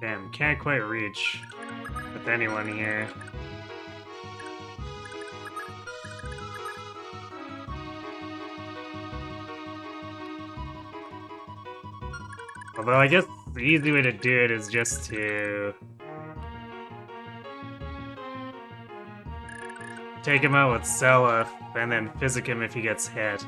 Damn, can't quite reach with anyone here. Although I guess the easy way to do it is just to take him out with Seliph and then physic him if he gets hit.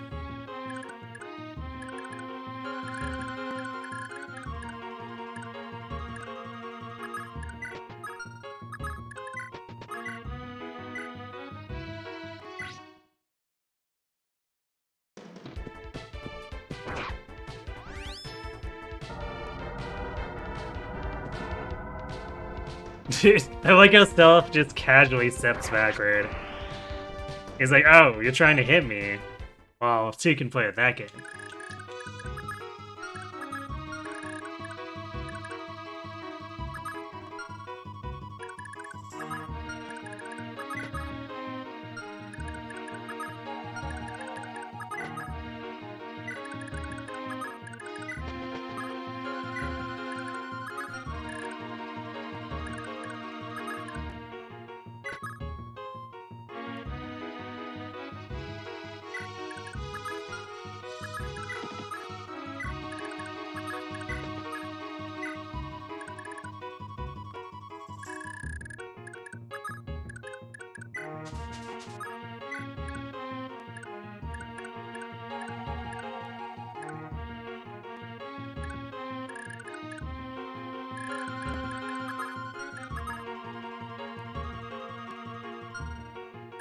Dude, I like how Seliph just casually steps backward. He's like, oh, you're trying to hit me. Well, so you can play at that game.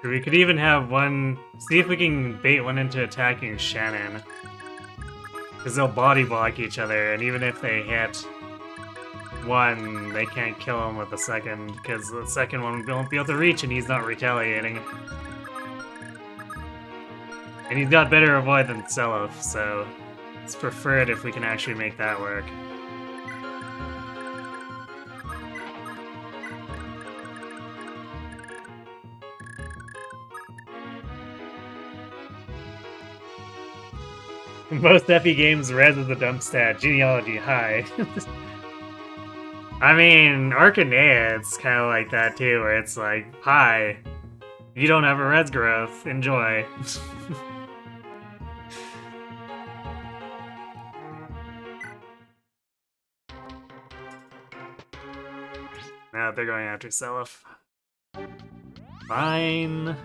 We could even have one... See if we can bait one into attacking Shannon. Because they'll body block each other, and even if they hit one, they can't kill him with the second, because the second one won't be able to reach and he's not retaliating. And he's got better avoid than Seliph, so it's preferred if we can actually make that work. Most FE games, res is a dump stat. Genealogy, high. I mean, Arcanea, it's kind of like that too, where it's like, hi, you don't have a res growth, enjoy. Now they're going after Seliph. Fine.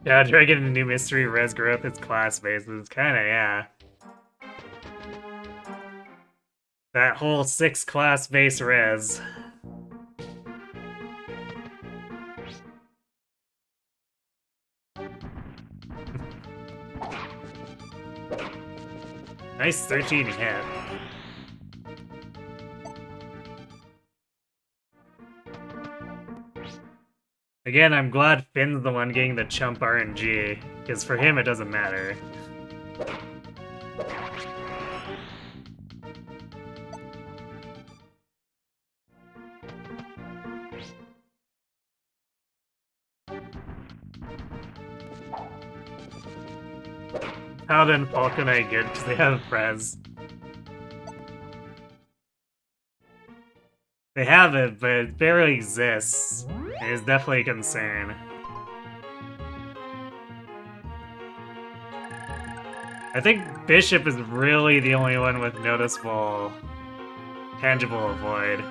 Yeah, try getting a new mystery res growth, it's class bases. Kinda, yeah. That whole 6 class base res. Nice 13 hit. Again, I'm glad Finn's the one getting the chump RNG, because for him it doesn't matter. Paladin and Falconite good because they have Prez. They have it, but it barely exists. It is definitely a concern. I think Bishop is really the only one with noticeable, tangible avoid.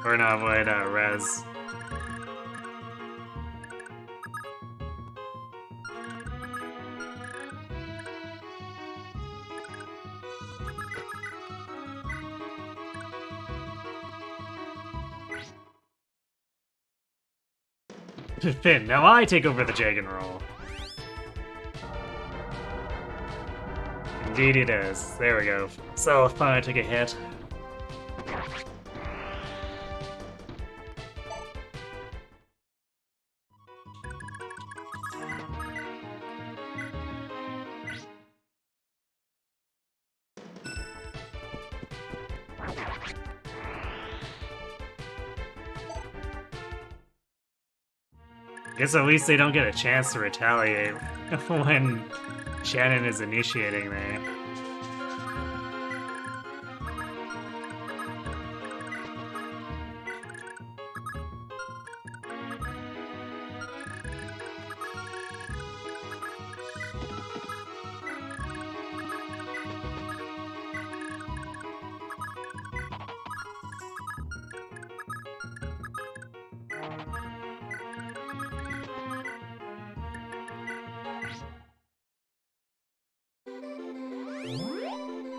Or not avoid, res. Finn, now I take over the Jagan role. Indeed it is. There we go. So, finally took a hit. Guess at least they don't get a chance to retaliate when Shannon is initiating there.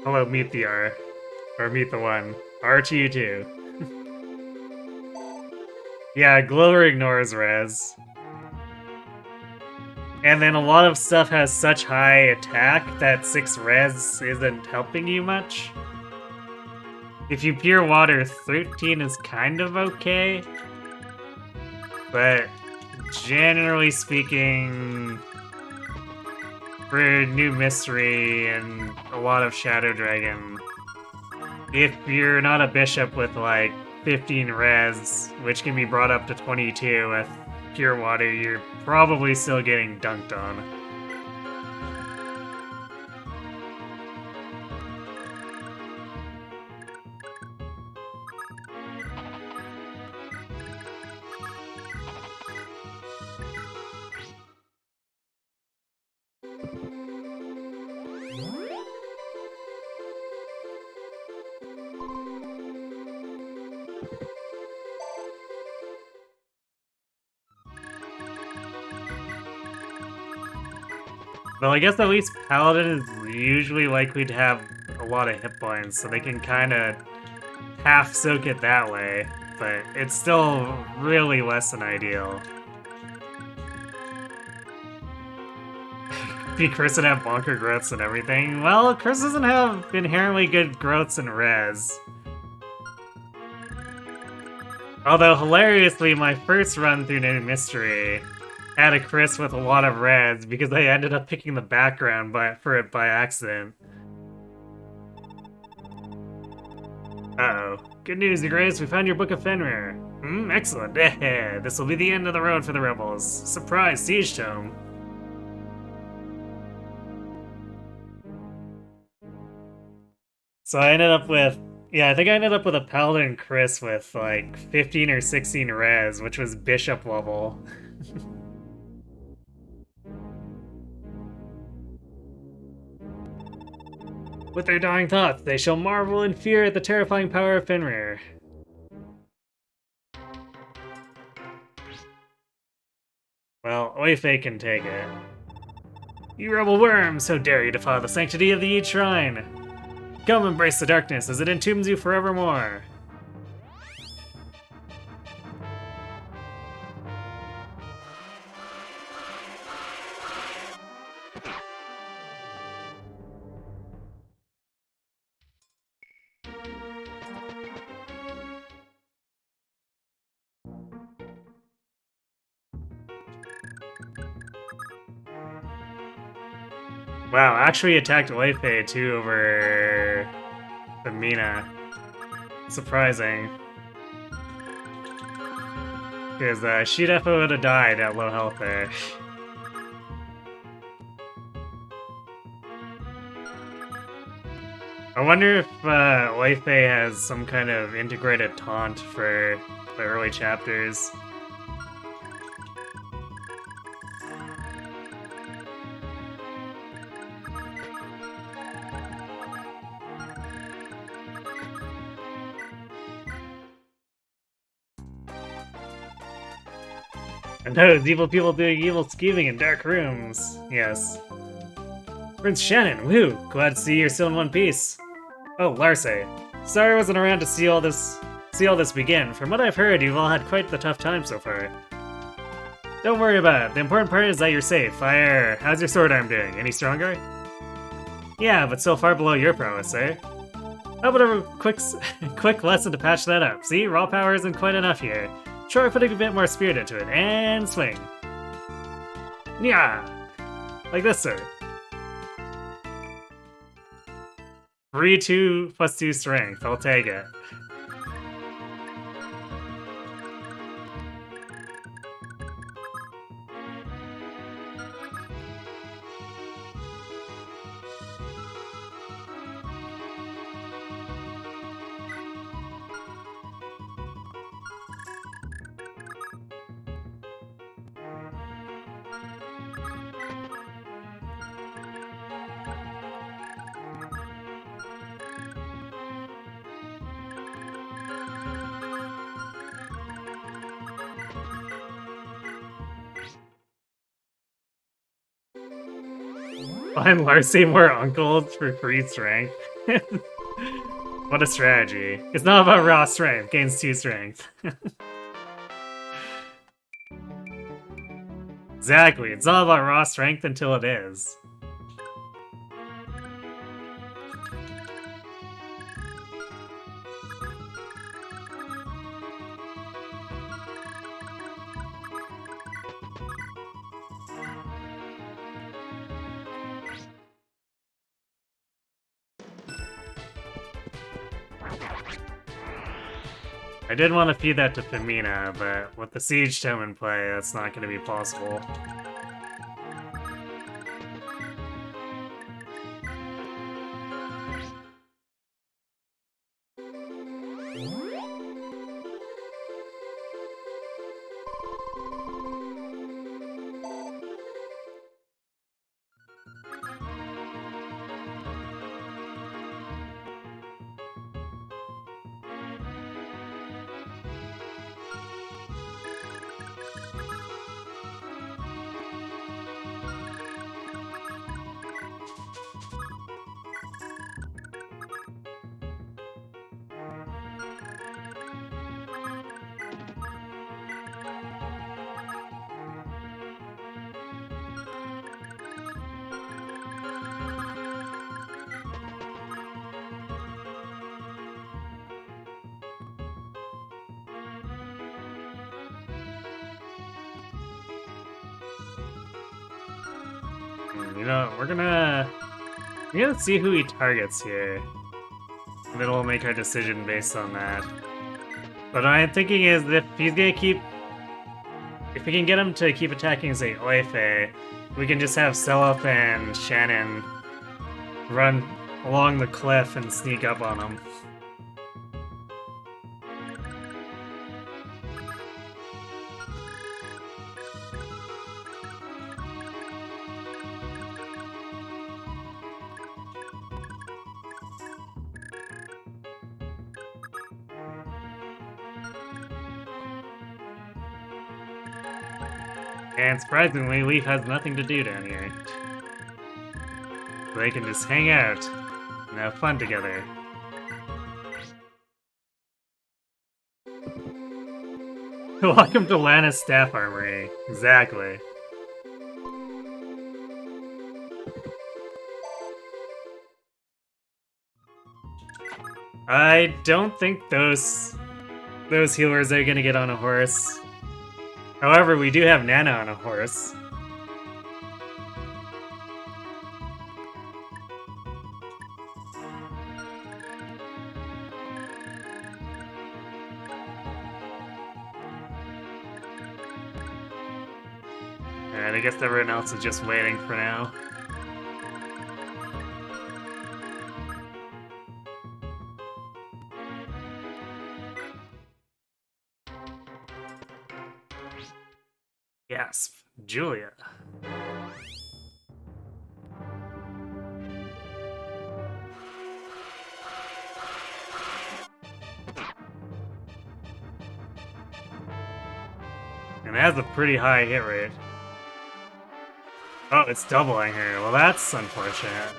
Hello, meet the R. Or meet the one. R to you too. Yeah, Glover ignores res. And then a lot of stuff has such high attack that 6 res isn't helping you much. If you pure water, 13 is kind of okay. But generally speaking, for new mystery and a lot of Shadow Dragon, if you're not a bishop with like 15 res, which can be brought up to 22 with pure water, you're probably still getting dunked on. Well, I guess at least Paladin is usually likely to have a lot of hit points, so they can kind of half soak it that way, but it's still really less than ideal. Be Chris and have bonker growths and everything. Well, Chris doesn't have inherently good growths in res. Although, hilariously, my first run through New Mystery had a Chris with a lot of res because I ended up picking the background for it by accident. Uh-oh. Good news, Your Grace, we found your Book of Fenrir. Excellent. This will be the end of the road for the rebels. Surprise, Siege Tome. So I ended up with, I think I ended up with a Paladin Chris with like 15 or 16 res, which was Bishop level. With their dying thoughts, they shall marvel in fear at the terrifying power of Fenrir. Well, Oife can take it. You rebel worms, how dare you defile the sanctity of the Eat Shrine! Come embrace the darkness as it entombs you forevermore! Wow, actually attacked Oife too over the Mina. Surprising. Because she definitely would have died at low health there. I wonder if Oife has some kind of integrated taunt for the early chapters. And those evil people doing evil scheming in dark rooms. Yes. Prince Shannon, woo! Glad to see you're still in one piece. Oh, Larce. Sorry I wasn't around to see all this begin. From what I've heard, you've all had quite the tough time so far. Don't worry about it. The important part is that you're safe. How's your sword arm doing? Any stronger? Yeah, but still far below your prowess, eh? How about a quick lesson to patch that up? See, raw power isn't quite enough here. Try putting a bit more spirit into it, and swing. Yeah, like this, sir. 3-2 plus 2 strength. I'll take it. Find Larcy more uncles for free strength. What a strategy. It's not about raw strength, gains 2 strength. Exactly, it's not about raw strength until it is. I did want to feed that to Femina, but with the Siege Tome in play, that's not going to be possible. You know, we're gonna see who he targets here. And then we'll make our decision based on that. But what I'm thinking is if he's gonna keep... If we can get him to keep attacking, say, Oife, we can just have Seliph and Shannon run along the cliff and sneak up on him. And surprisingly, Leaf has nothing to do down here. So they can just hang out and have fun together. Welcome to Lana's Staff Armory. Exactly. I don't think those healers are gonna get on a horse. However, we do have Nana on a horse. And I guess everyone else is just waiting for now. Yes, Julia. And it has a pretty high hit rate. Oh, it's doubling here. Well, that's unfortunate.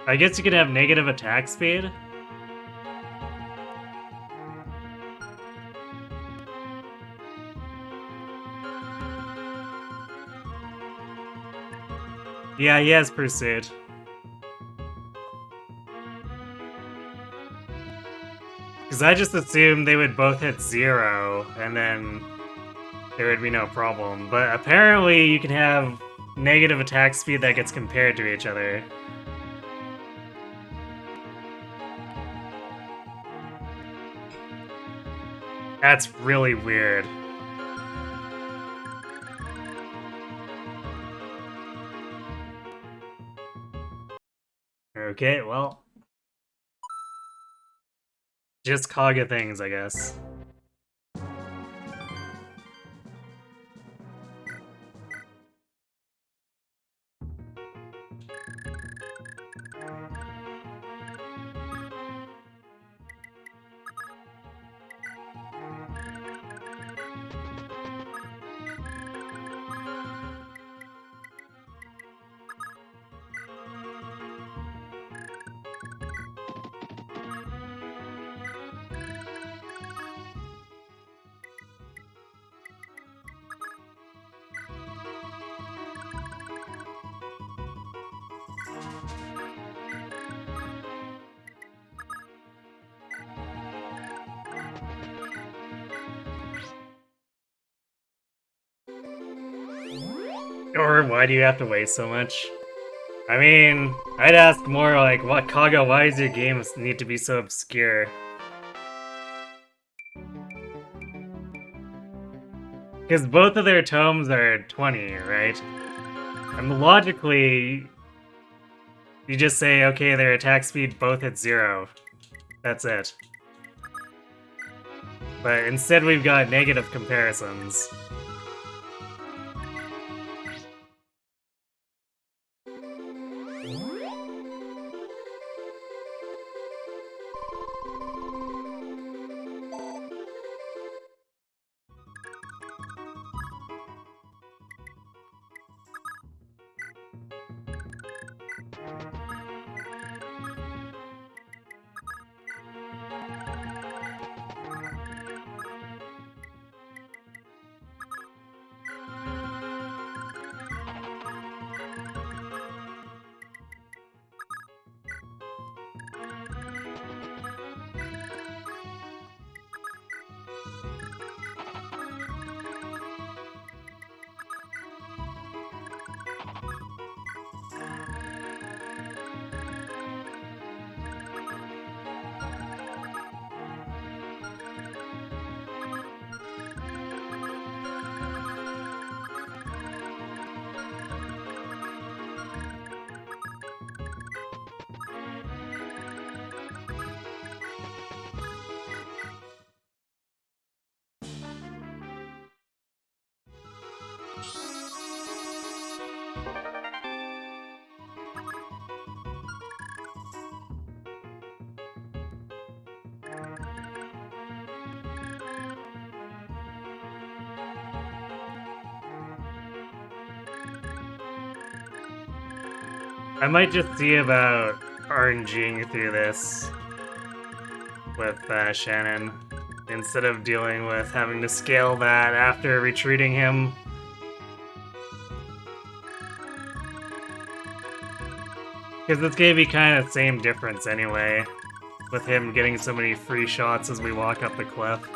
I guess you could have negative attack speed. Yeah, he has Pursuit. Because I just assumed they would both hit 0, and then there would be no problem. But apparently you can have negative attack speed that gets compared to each other. That's really weird. Okay, well. Just Kaga things, I guess. Or why do you have to waste so much? I mean, I'd ask more like, what Kaga, why does your games need to be so obscure? Because both of their tomes are 20, right? And logically, you just say, okay, their attack speed both hit 0. That's it. But instead we've got negative comparisons. I might just see about RNGing through this with Shannon instead of dealing with having to scale that after retreating him. Because it's gonna be kind of the same difference anyway, with him getting so many free shots as we walk up the cliff.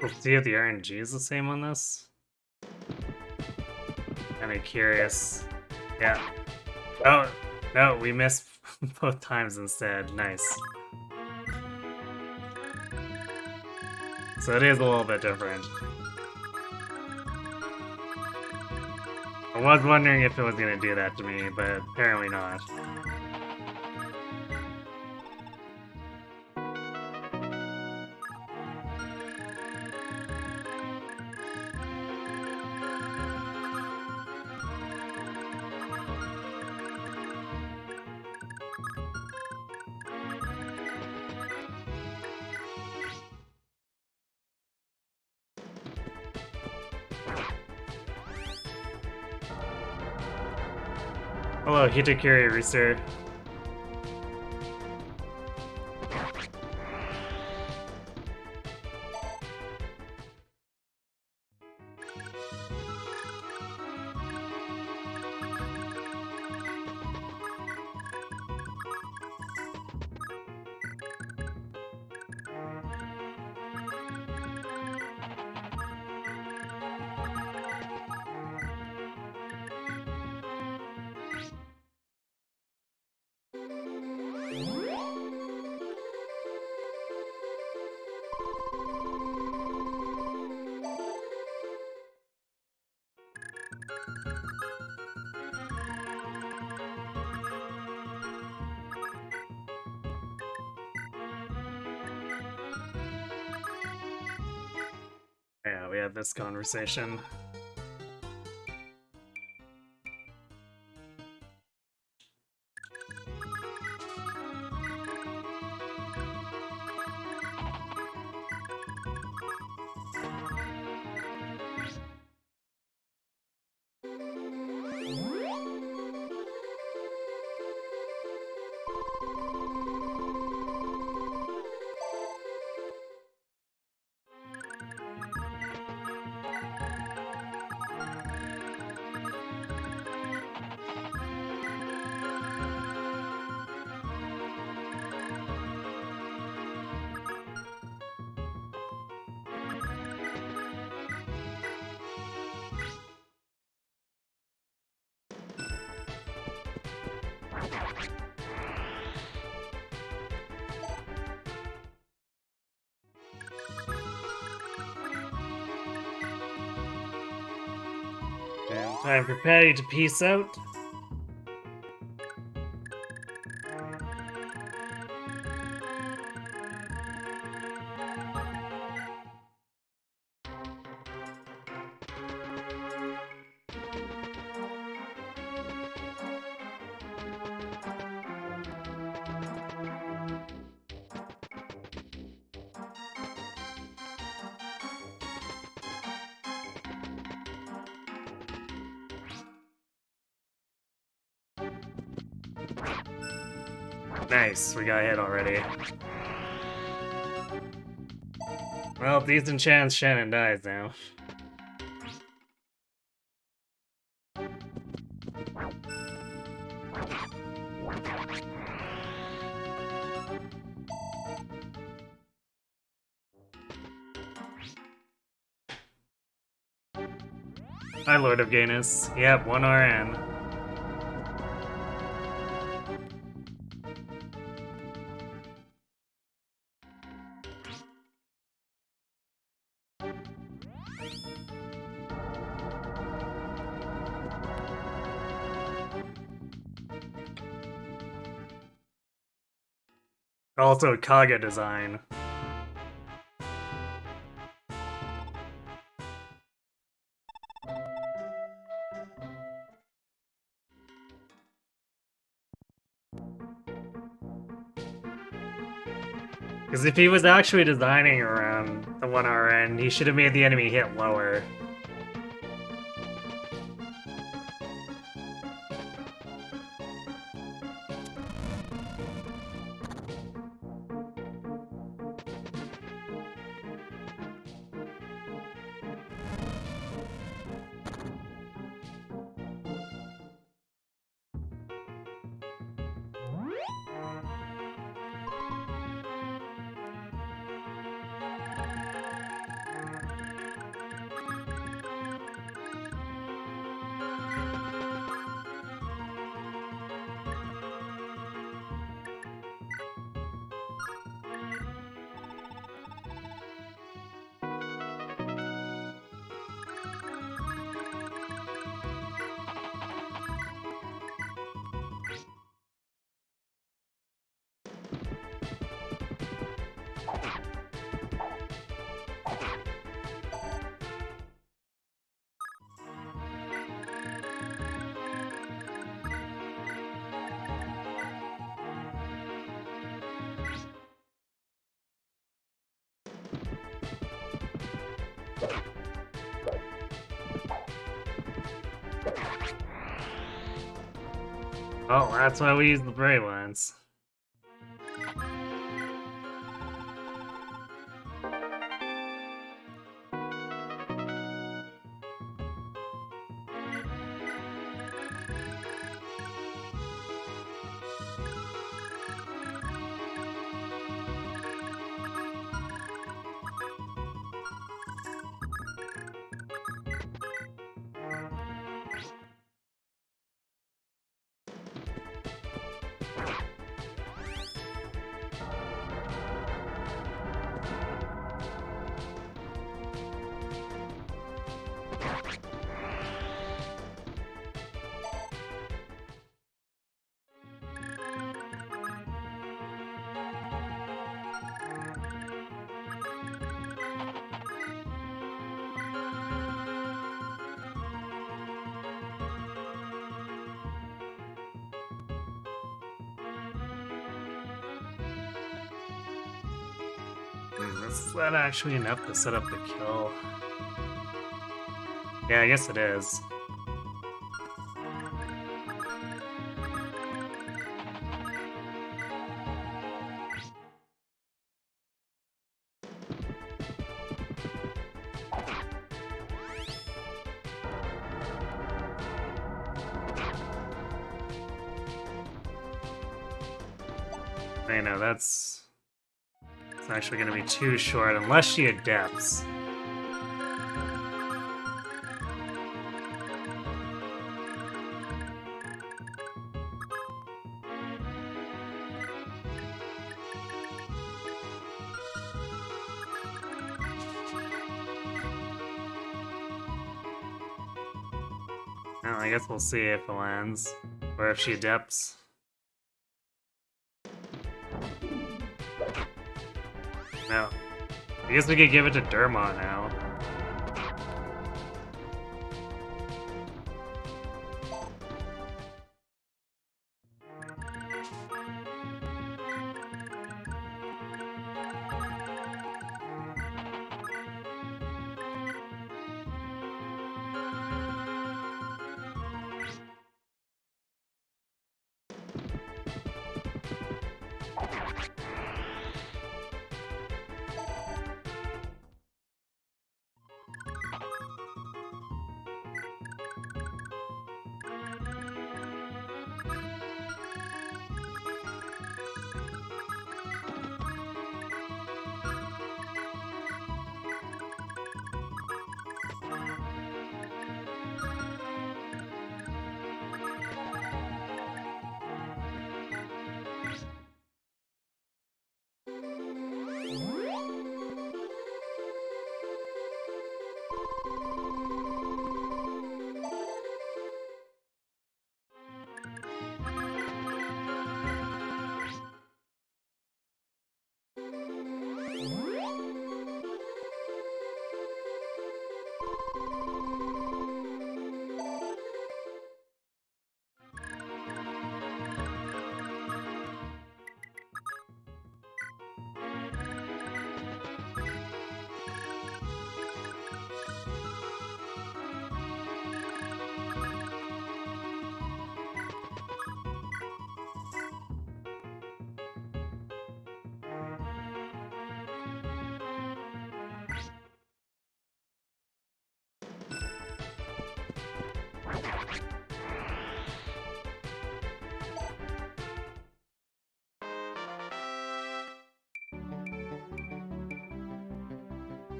We'll see if the RNG is the same on this. I'm curious. Yeah. Oh, no, we missed both times instead. Nice. So it is a little bit different. I was wondering if it was going to do that to me, but apparently not. Hello, Hitakiri Rooster. Yeah, we had this conversation. Time for Patty to peace out. Nice, we got hit already. Well, decent chance Shannon dies now. Hi, Lord of Gayness. Yep, 1 RN. Also, Kaga design. Because if he was actually designing around the 1 RN, he should have made the enemy hit lower. Oh, that's why we use the brave ones. Is that actually enough to set up the kill? Yeah, I guess it is. I know, that's... It's actually going to be too short unless she adapts. Well, I guess we'll see if it lands. Or if she dips. No. I guess we could give it to Derma now.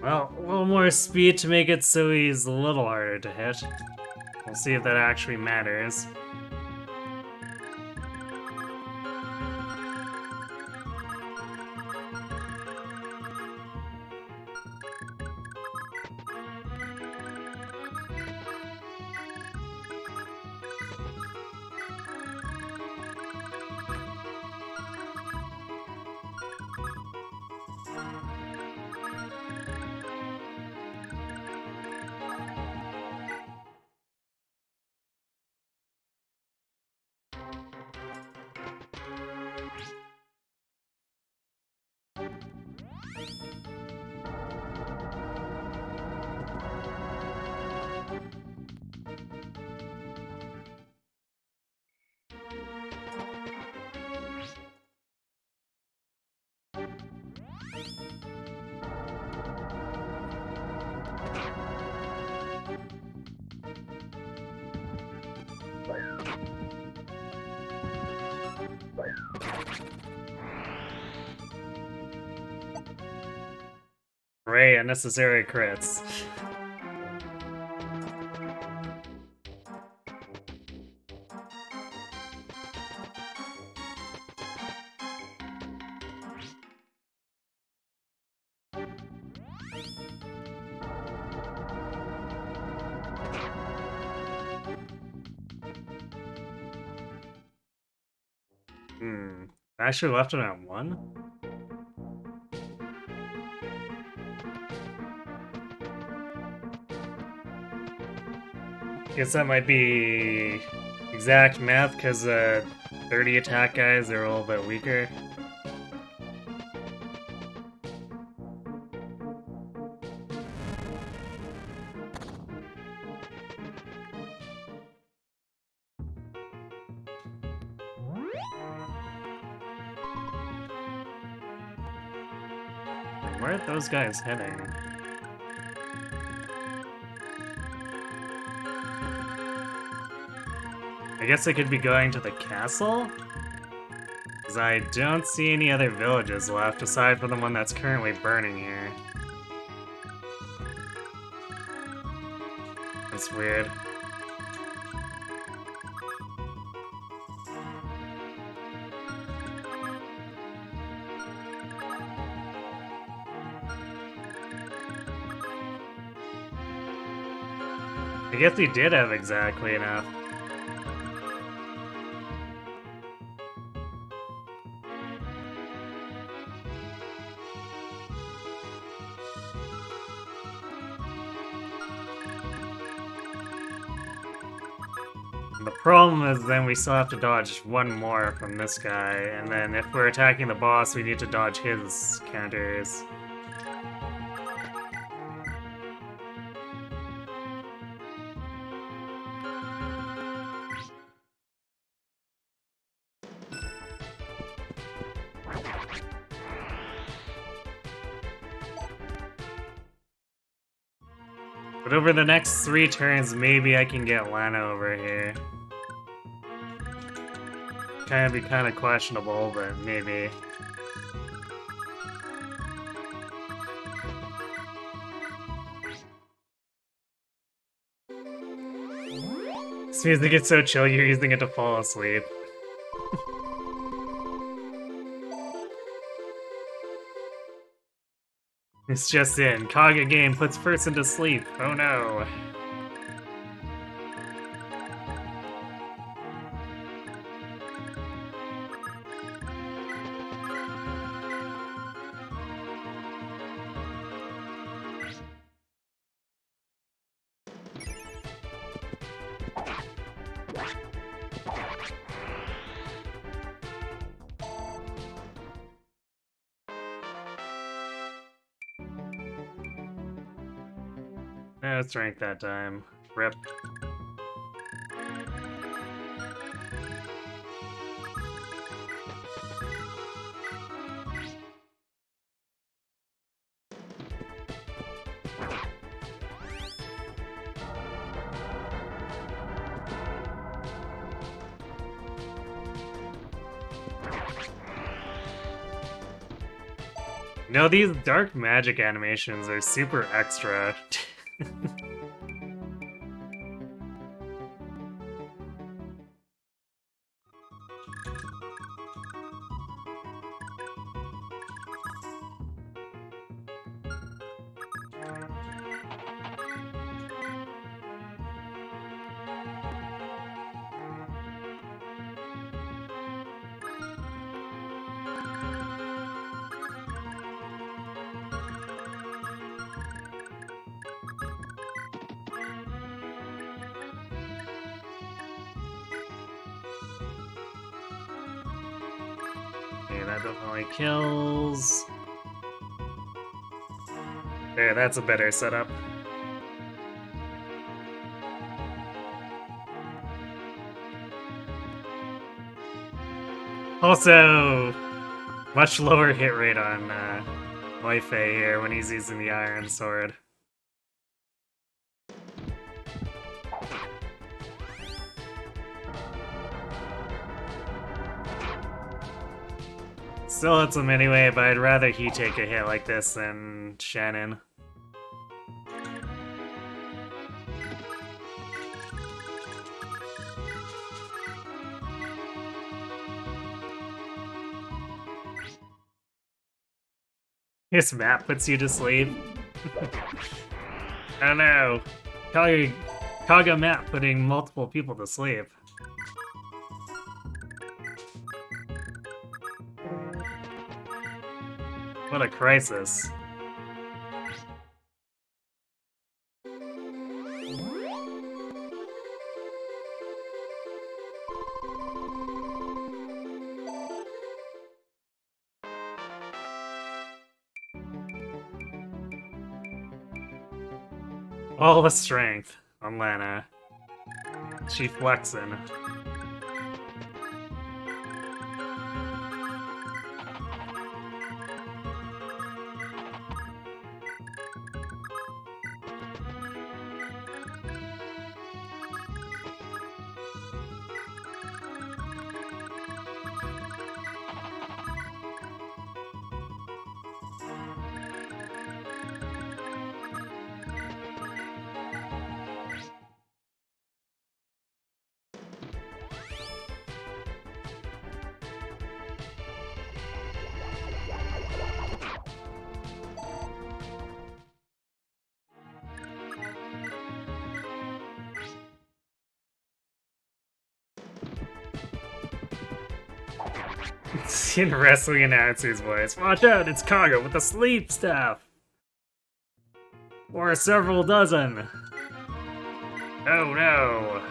Well, a little more speed to make it so he's a little harder to hit. We'll see if that actually matters. Great, unnecessary crits. I actually left it at 1? Guess that might be exact math, because 30 attack guys are a little bit weaker. Where are those guys heading? I guess I could be going to the castle? Because I don't see any other villages left aside from the one that's currently burning here. That's weird. I guess he did have exactly enough. The problem is then we still have to dodge one more from this guy, and then if we're attacking the boss, we need to dodge his counters. But over the next 3 turns, maybe I can get Lana over here. Be kind of questionable, but maybe. This music gets so chill, you're using it to fall asleep. It's just in. Kaga game puts person to sleep. Oh no. No strength that time. Rip. No, these dark magic animations are super extra. Okay, that definitely kills. There, that's a better setup. Also, much lower hit rate on Moifei here when he's using the Iron Sword. Still hits him anyway, but I'd rather he take a hit like this than Shannon. This map puts you to sleep. I don't know. Kaga map putting multiple people to sleep. What a crisis. All the strength on Lana. She flexing. In wrestling announcer's voice. Watch out, it's Kaga with the sleep staff! Or several dozen. Oh no!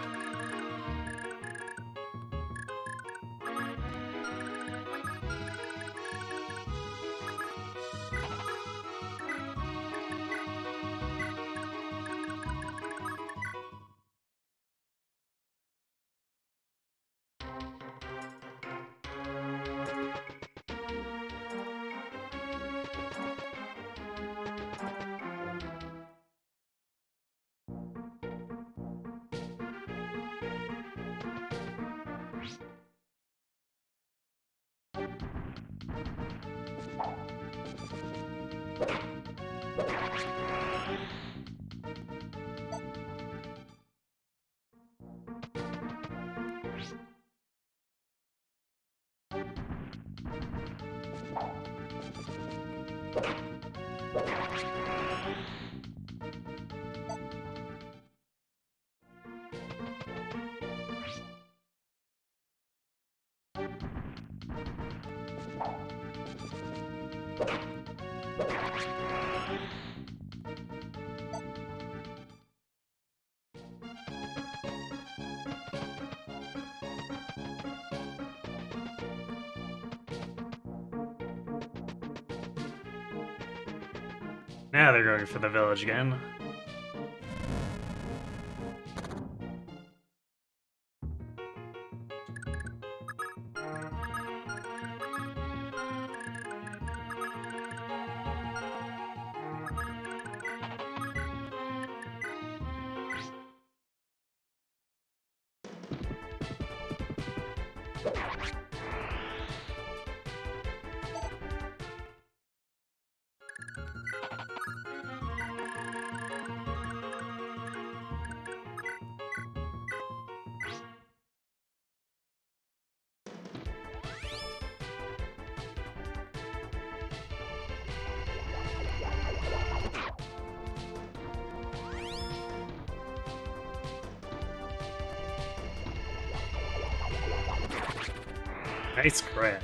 Now they're going for the village again. Nice crit.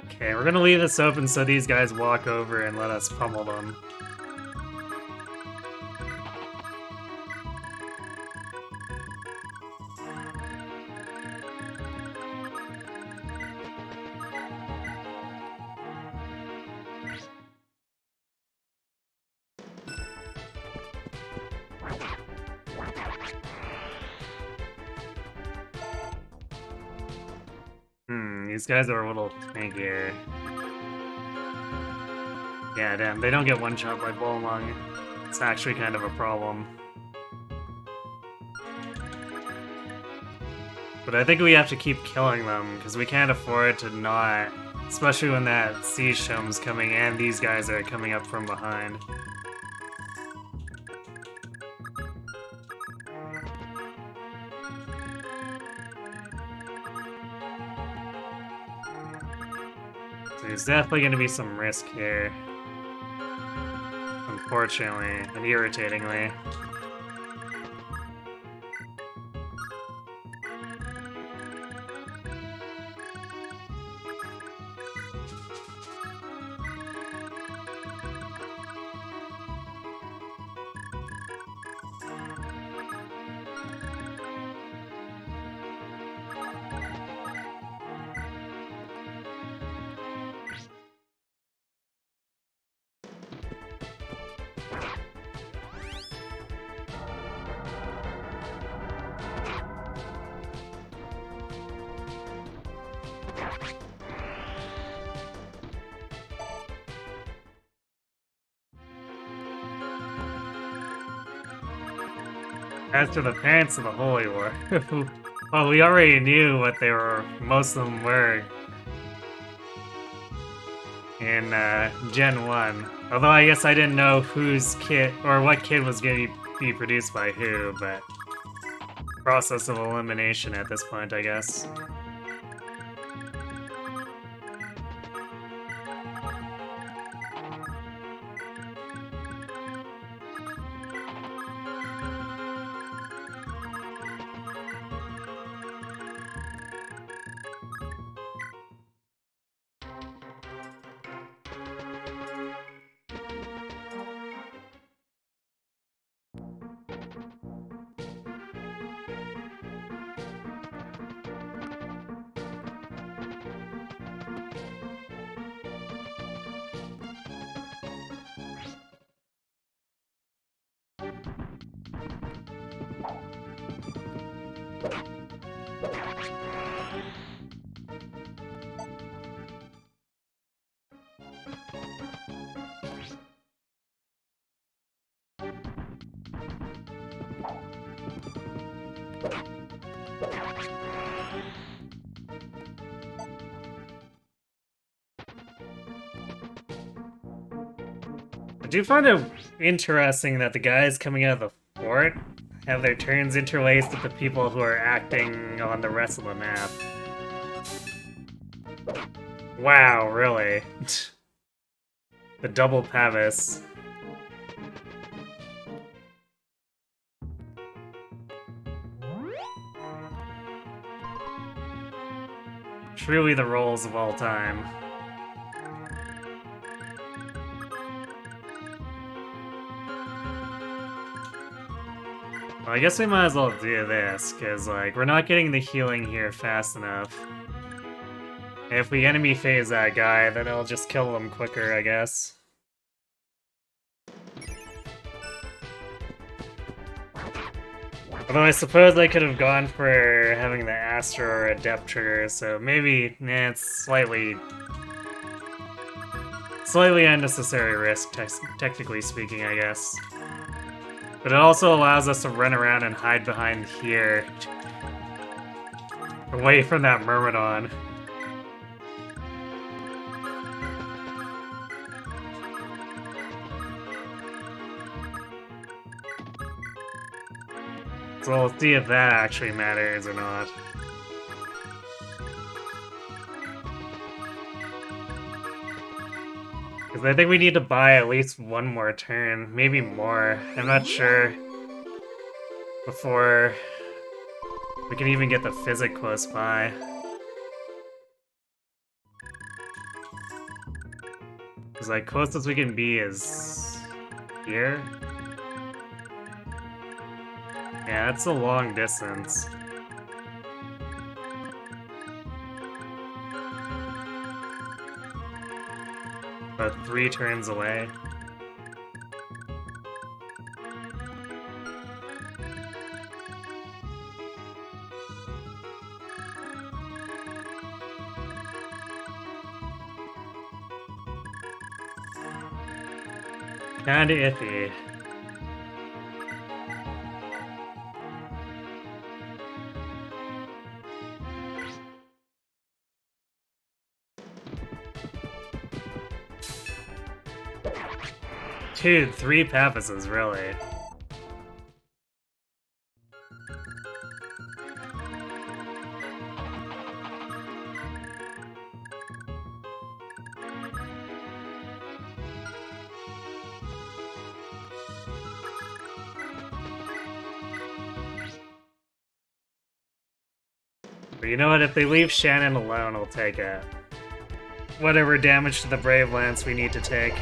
Okay, we're gonna leave this open so these guys walk over and let us pummel them. These guys are a little tankier. Yeah, damn, they don't get one-shot by Bullmung. It's actually kind of a problem. But I think we have to keep killing them, because we can't afford to not, especially when that Siege Shome's coming and these guys are coming up from behind. There's definitely going to be some risk here. Unfortunately, and irritatingly. As to the parents of the Holy War, well, we already knew what they were, most of them were in Gen 1. Although I guess I didn't know whose kid, or what kid was going to be produced by who, but process of elimination at this point, I guess. I do find it interesting that the guys coming out of the fort have their turns interlaced with the people who are acting on the rest of the map. Wow, really? The double Pavis. Truly the roles of all time. Well, I guess we might as well do this, because, like, we're not getting the healing here fast enough. If we enemy phase that guy, then it'll just kill him quicker, I guess. Although I suppose I could have gone for having the Astro or a depth trigger, so maybe, nah, it's slightly unnecessary risk, technically speaking, I guess. But it also allows us to run around and hide behind here. Away from that Myrmidon. So we'll see if that actually matters or not. Because I think we need to buy at least one more turn, maybe more. I'm not sure. Before we can even get the physic close by. Because like closest we can be is here. Yeah, that's a long distance. About 3 turns away. Kinda iffy. Dude, 3 Pavises, really. But you know what, if they leave Shannon alone, I'll take it. Whatever damage to the Brave Lance we need to take.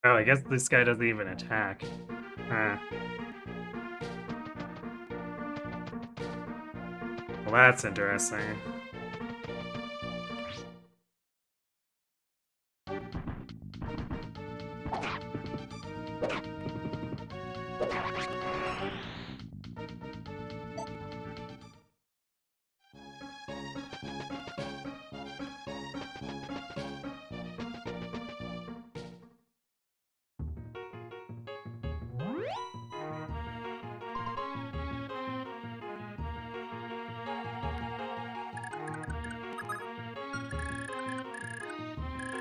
Oh, I guess this guy doesn't even attack. Huh. Well, that's interesting.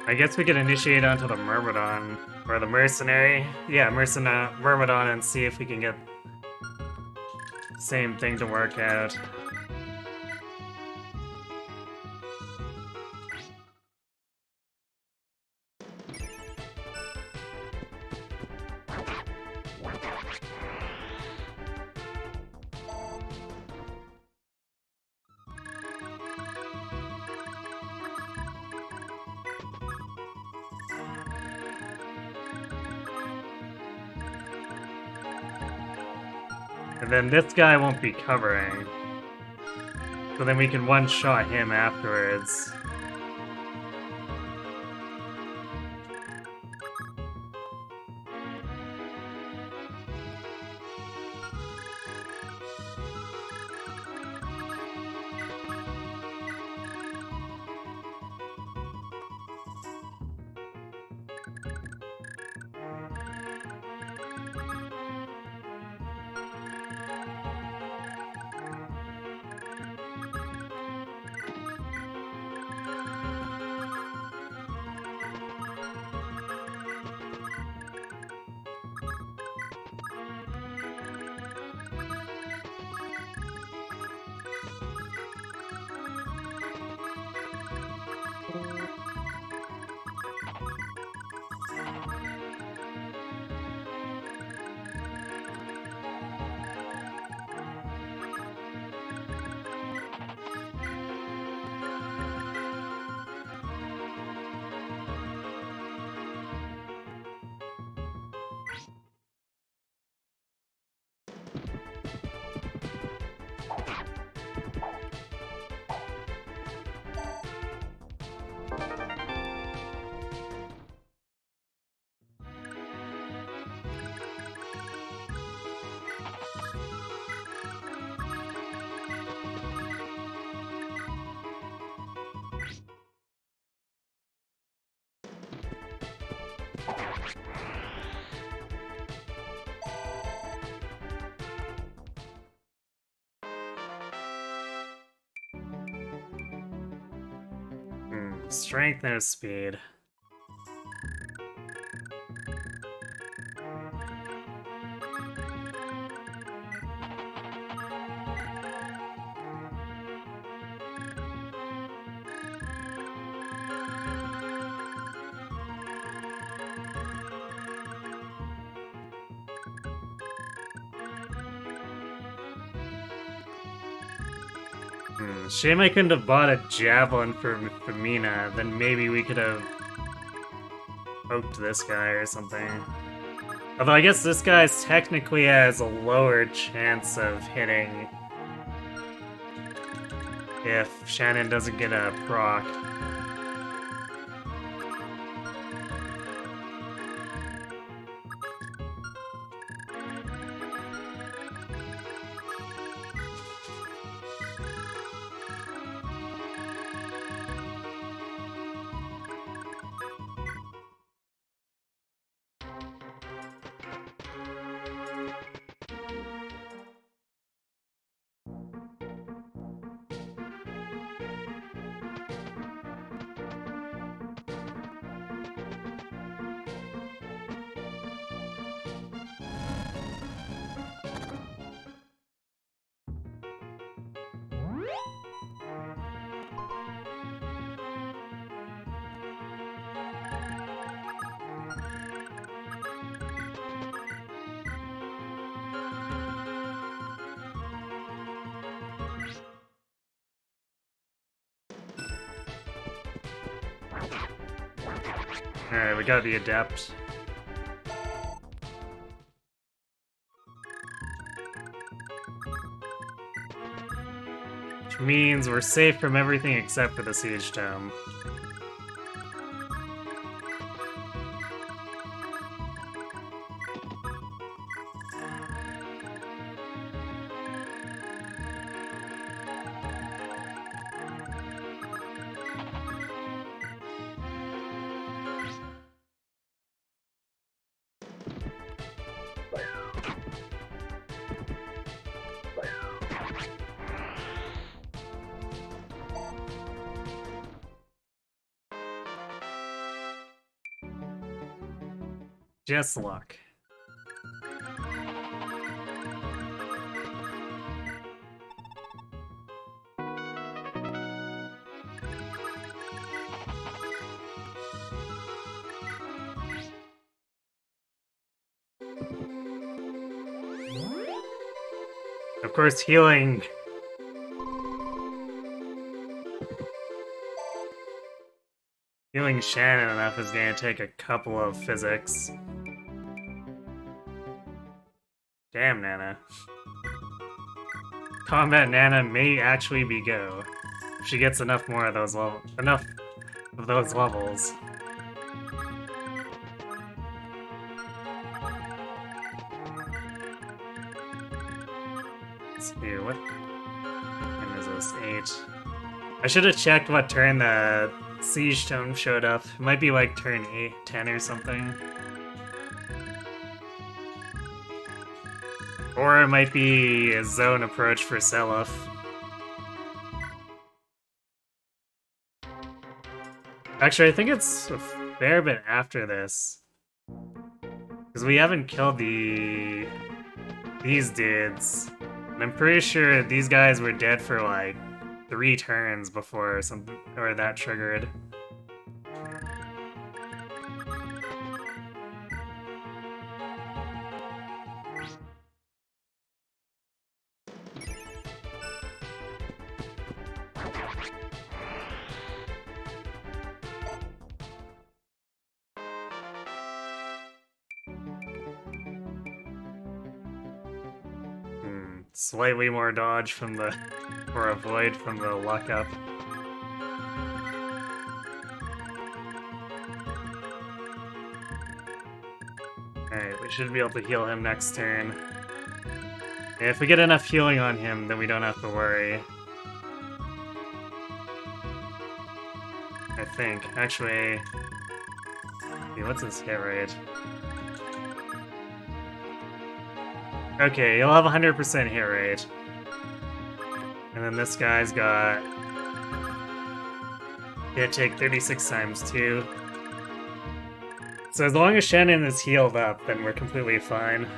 I guess we could initiate onto the Myrmidon, or the Mercenary. Yeah, Myrmidon, and see if we can get the same thing to work out. And then this guy won't be covering. So then we can one-shot him afterwards. Strength, no speed. Shame I couldn't have bought a javelin for Mina, then maybe we could have poked this guy or something. Although I guess this guy technically has a lower chance of hitting if Shannon doesn't get a proc. Alright, we got the adept. Which means we're safe from everything except for the siege tome. Just luck. Of course, healing Shannon enough is going to take a couple of physics. Damn, Nana. Combat Nana may actually be go. If she gets enough of those levels. Let's see, what time is this? 8. I should have checked what turn the Siege Tome showed up. It might be like turn 8, 10 or something. Or it might be a zone approach for Seliph. Actually, I think it's a fair bit after this. Because we haven't killed these dudes. And I'm pretty sure these guys were dead for like 3 turns before something or that triggered. Slightly more dodge from the, or avoid from the luck up. Alright, we should be able to heal him next turn. And if we get enough healing on him, then we don't have to worry. I think. Actually... see, what's his hit rate? Okay, he'll have 100% hit rate. And then this guy's got... hit take 36 times 2. So as long as Shannon is healed up, then we're completely fine.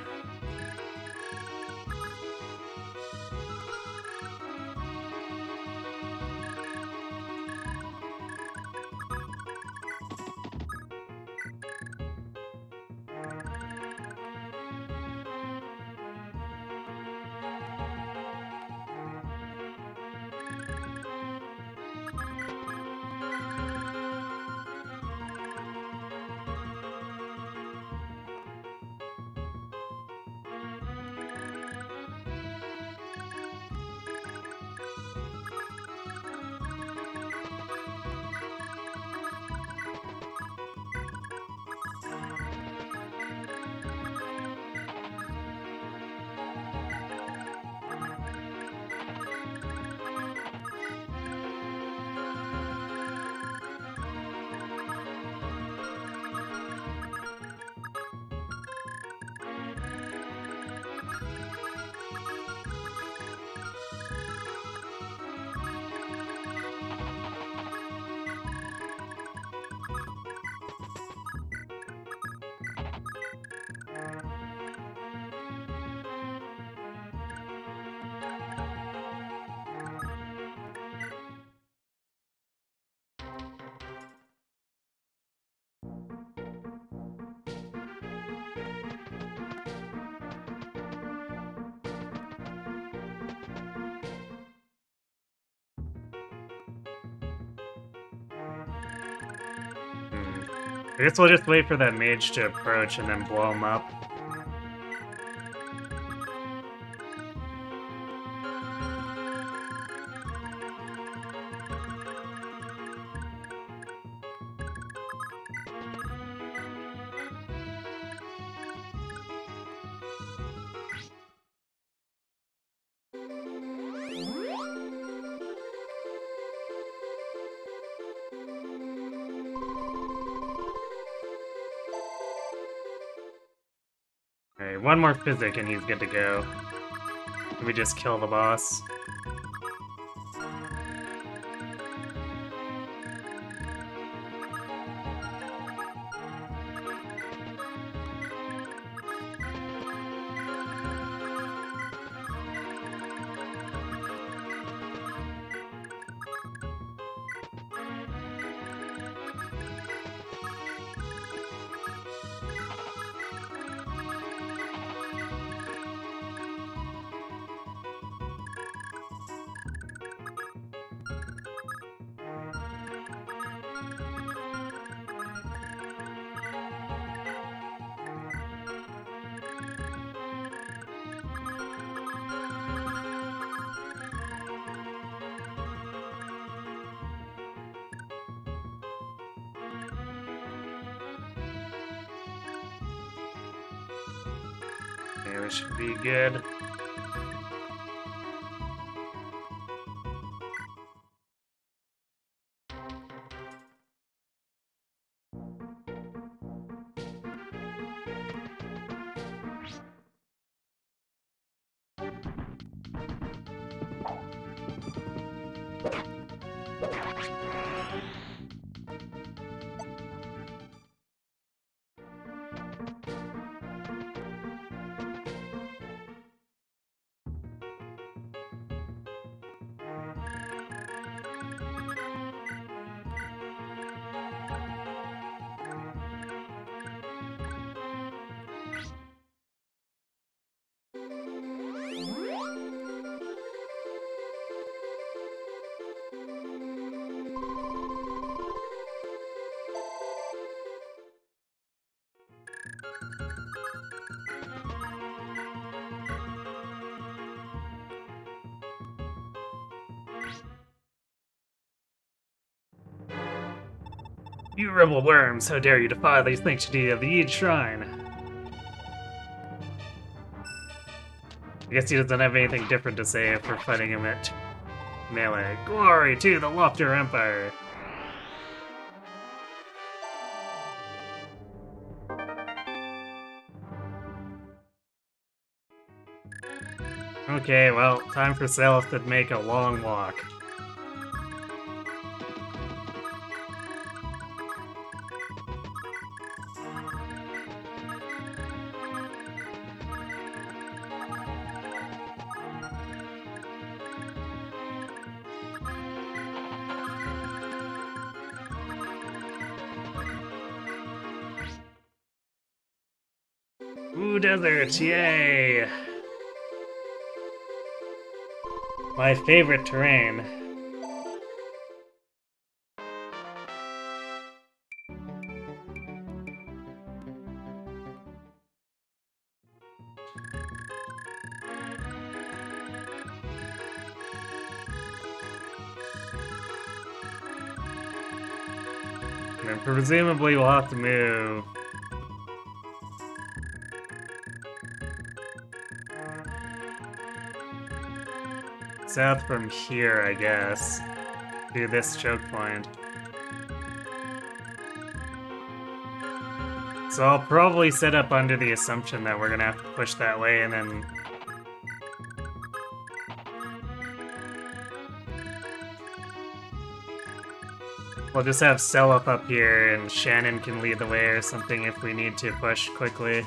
I guess we'll just wait for that mage to approach and then blow him up. Alright, one more physic and he's good to go. We just kill the boss. Yeah, we should be good. You rebel worms, how dare you defy the sanctity of the Eid Shrine? I guess he doesn't have anything different to say if we're fighting him at melee. Glory to the Lofter Empire! Okay, well, time for Seliph to make a long walk. Ooh, desert, yay! My favorite terrain. And presumably we'll have to move south from here, I guess, to this choke point. So I'll probably set up under the assumption that we're gonna have to push that way and then we'll just have Seliph up here and Shannon can lead the way or something if we need to push quickly.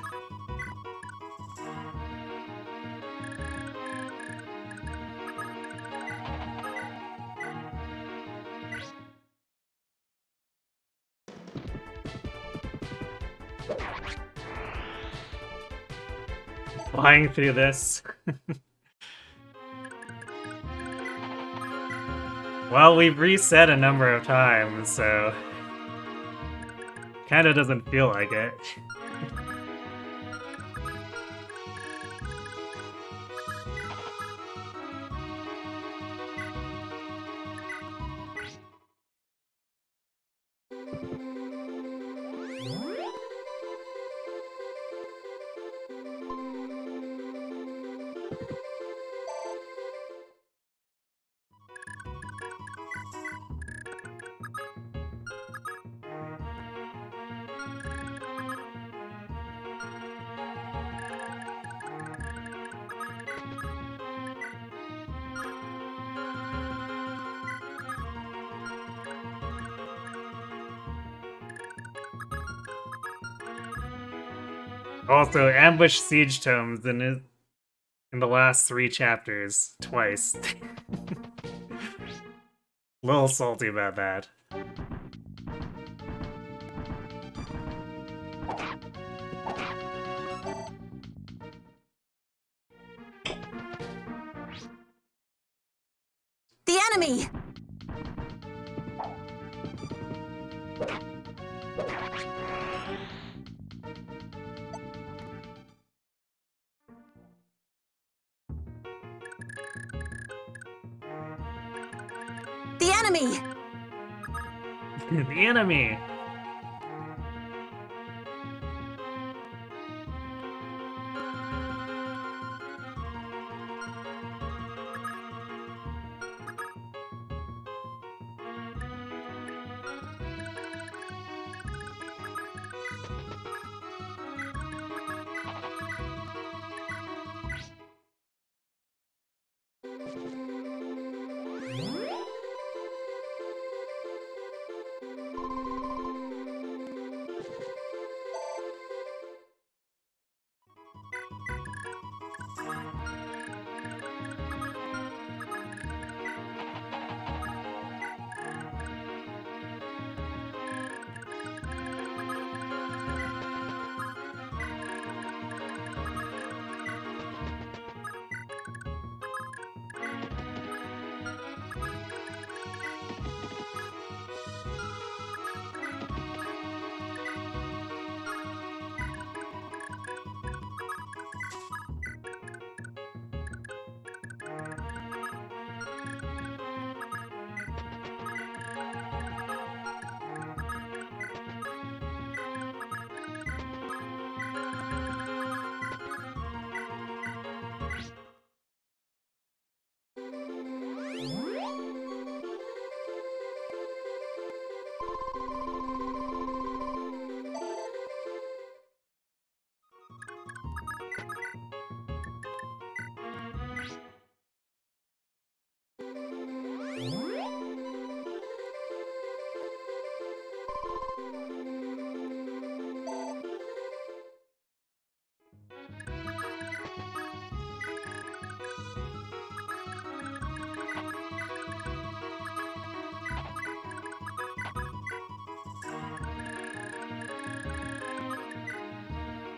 Flying through this. Well, we've reset a number of times, so kinda doesn't feel like it. Also, ambush siege tomes in the last 3 chapters, twice. Little salty about that. The enemy! The enemy! The enemy!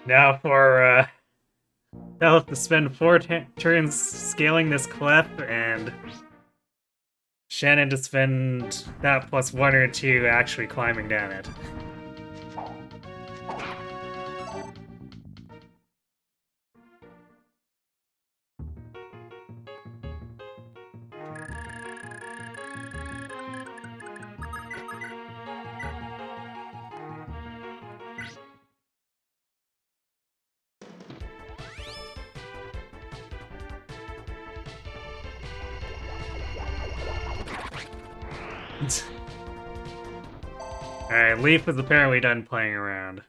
Now I'll have to spend 4 turns scaling this cliff, and Shannon to spend that plus 1 or 2 actually climbing down it. Alright, Leaf is apparently done playing around.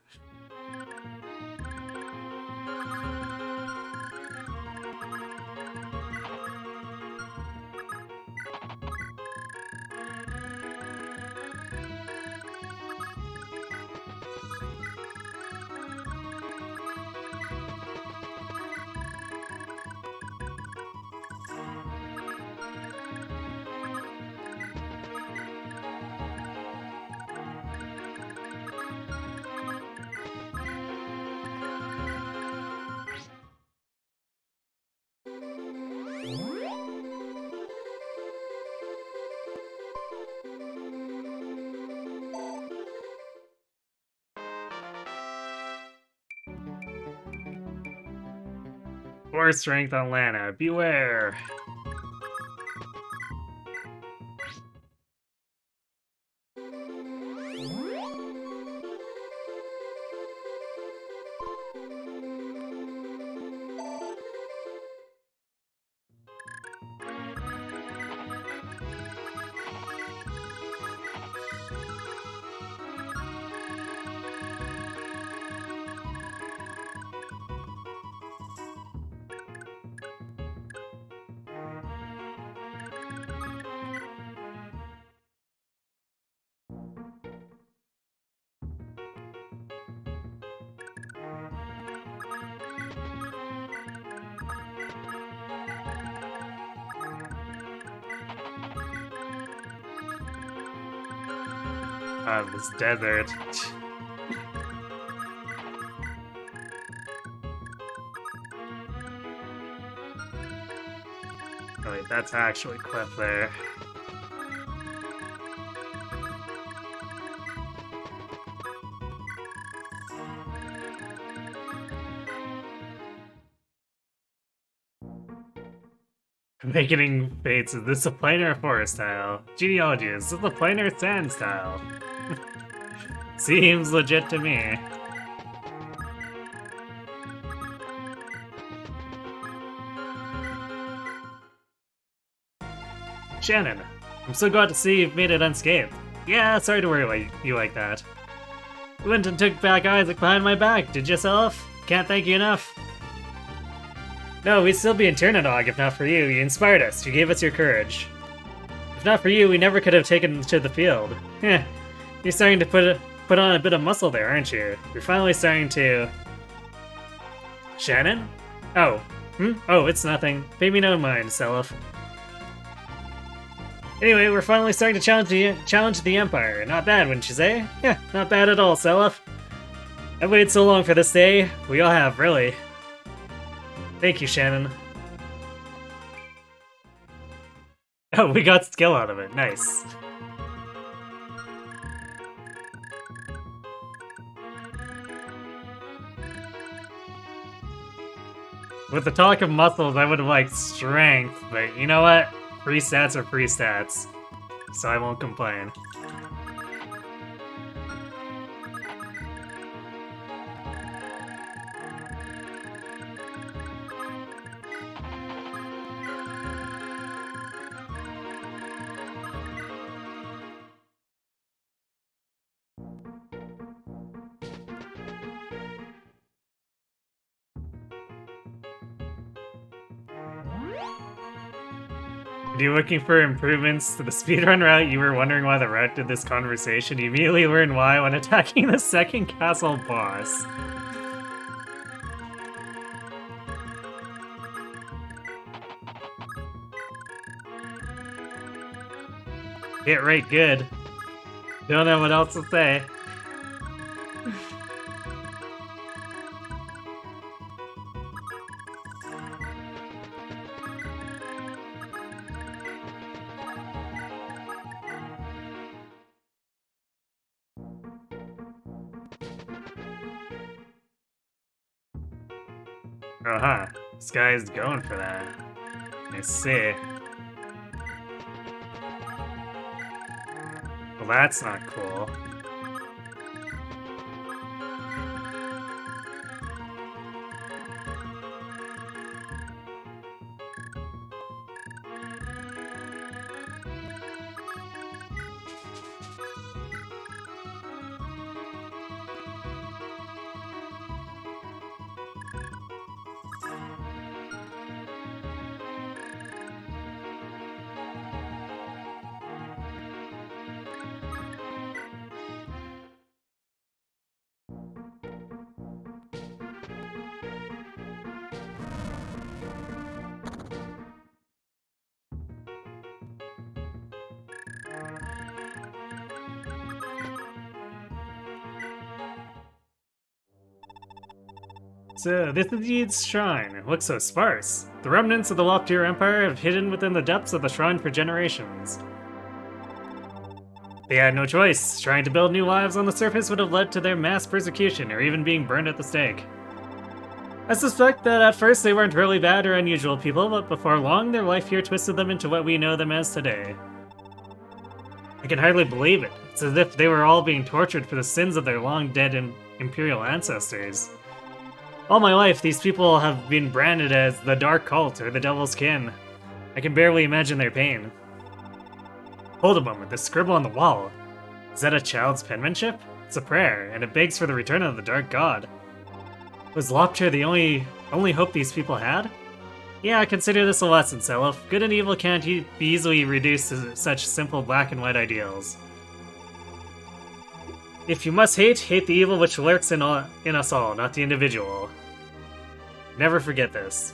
Or strength on Lana, beware! This desert. Oh wait, that's actually cliff there. Awakening Fates, is this a planar or forest style? Genealogy, is this a planar or sand style? Seems legit to me. Shannon, I'm so glad to see you've made it unscathed. Yeah, sorry to worry you like that. You went and took back Isaac behind my back, did you, Seliph? Can't thank you enough. No, we'd still be in Turninog if not for you. You inspired us. You gave us your courage. If not for you, we never could have taken to the field. Heh. You're starting to put on a bit of muscle there, aren't you? You're finally starting to... Shannon? Oh. Oh, it's nothing. Pay me no mind, Seliph. Anyway, we're finally starting to challenge the Empire. Not bad, wouldn't you say? Yeah, not bad at all, Seliph. I've waited so long for this day. We all have, really. Thank you, Shannon. Oh, we got skill out of it. Nice. With the talk of muscles, I would have liked strength, but you know what? Free stats are free stats, so I won't complain. If you're looking for improvements to the speedrun route, you were wondering why the route did this conversation, you immediately learn why when attacking the second castle boss. Hit right good. Don't know what else to say. Uh-huh. This guy's going for that. I see. Well, that's not cool. So, this is Yeed's shrine. It looks so sparse. The remnants of the Loftier Empire have hidden within the depths of the shrine for generations. They had no choice. Trying to build new lives on the surface would have led to their mass persecution or even being burned at the stake. I suspect that at first they weren't really bad or unusual people, but before long their life here twisted them into what we know them as today. I can hardly believe it. It's as if they were all being tortured for the sins of their long-dead imperial ancestors. All my life, these people have been branded as the Dark Cult or the Devil's Kin. I can barely imagine their pain. Hold a moment, the scribble on the wall. Is that a child's penmanship? It's a prayer, and it begs for the return of the Dark God. Was Lopter the only hope these people had? Yeah, consider this a lesson, Seliph. Good and evil can't be easily reduced to such simple black and white ideals. If you must hate, hate the evil which lurks in us all, not the individual. Never forget this.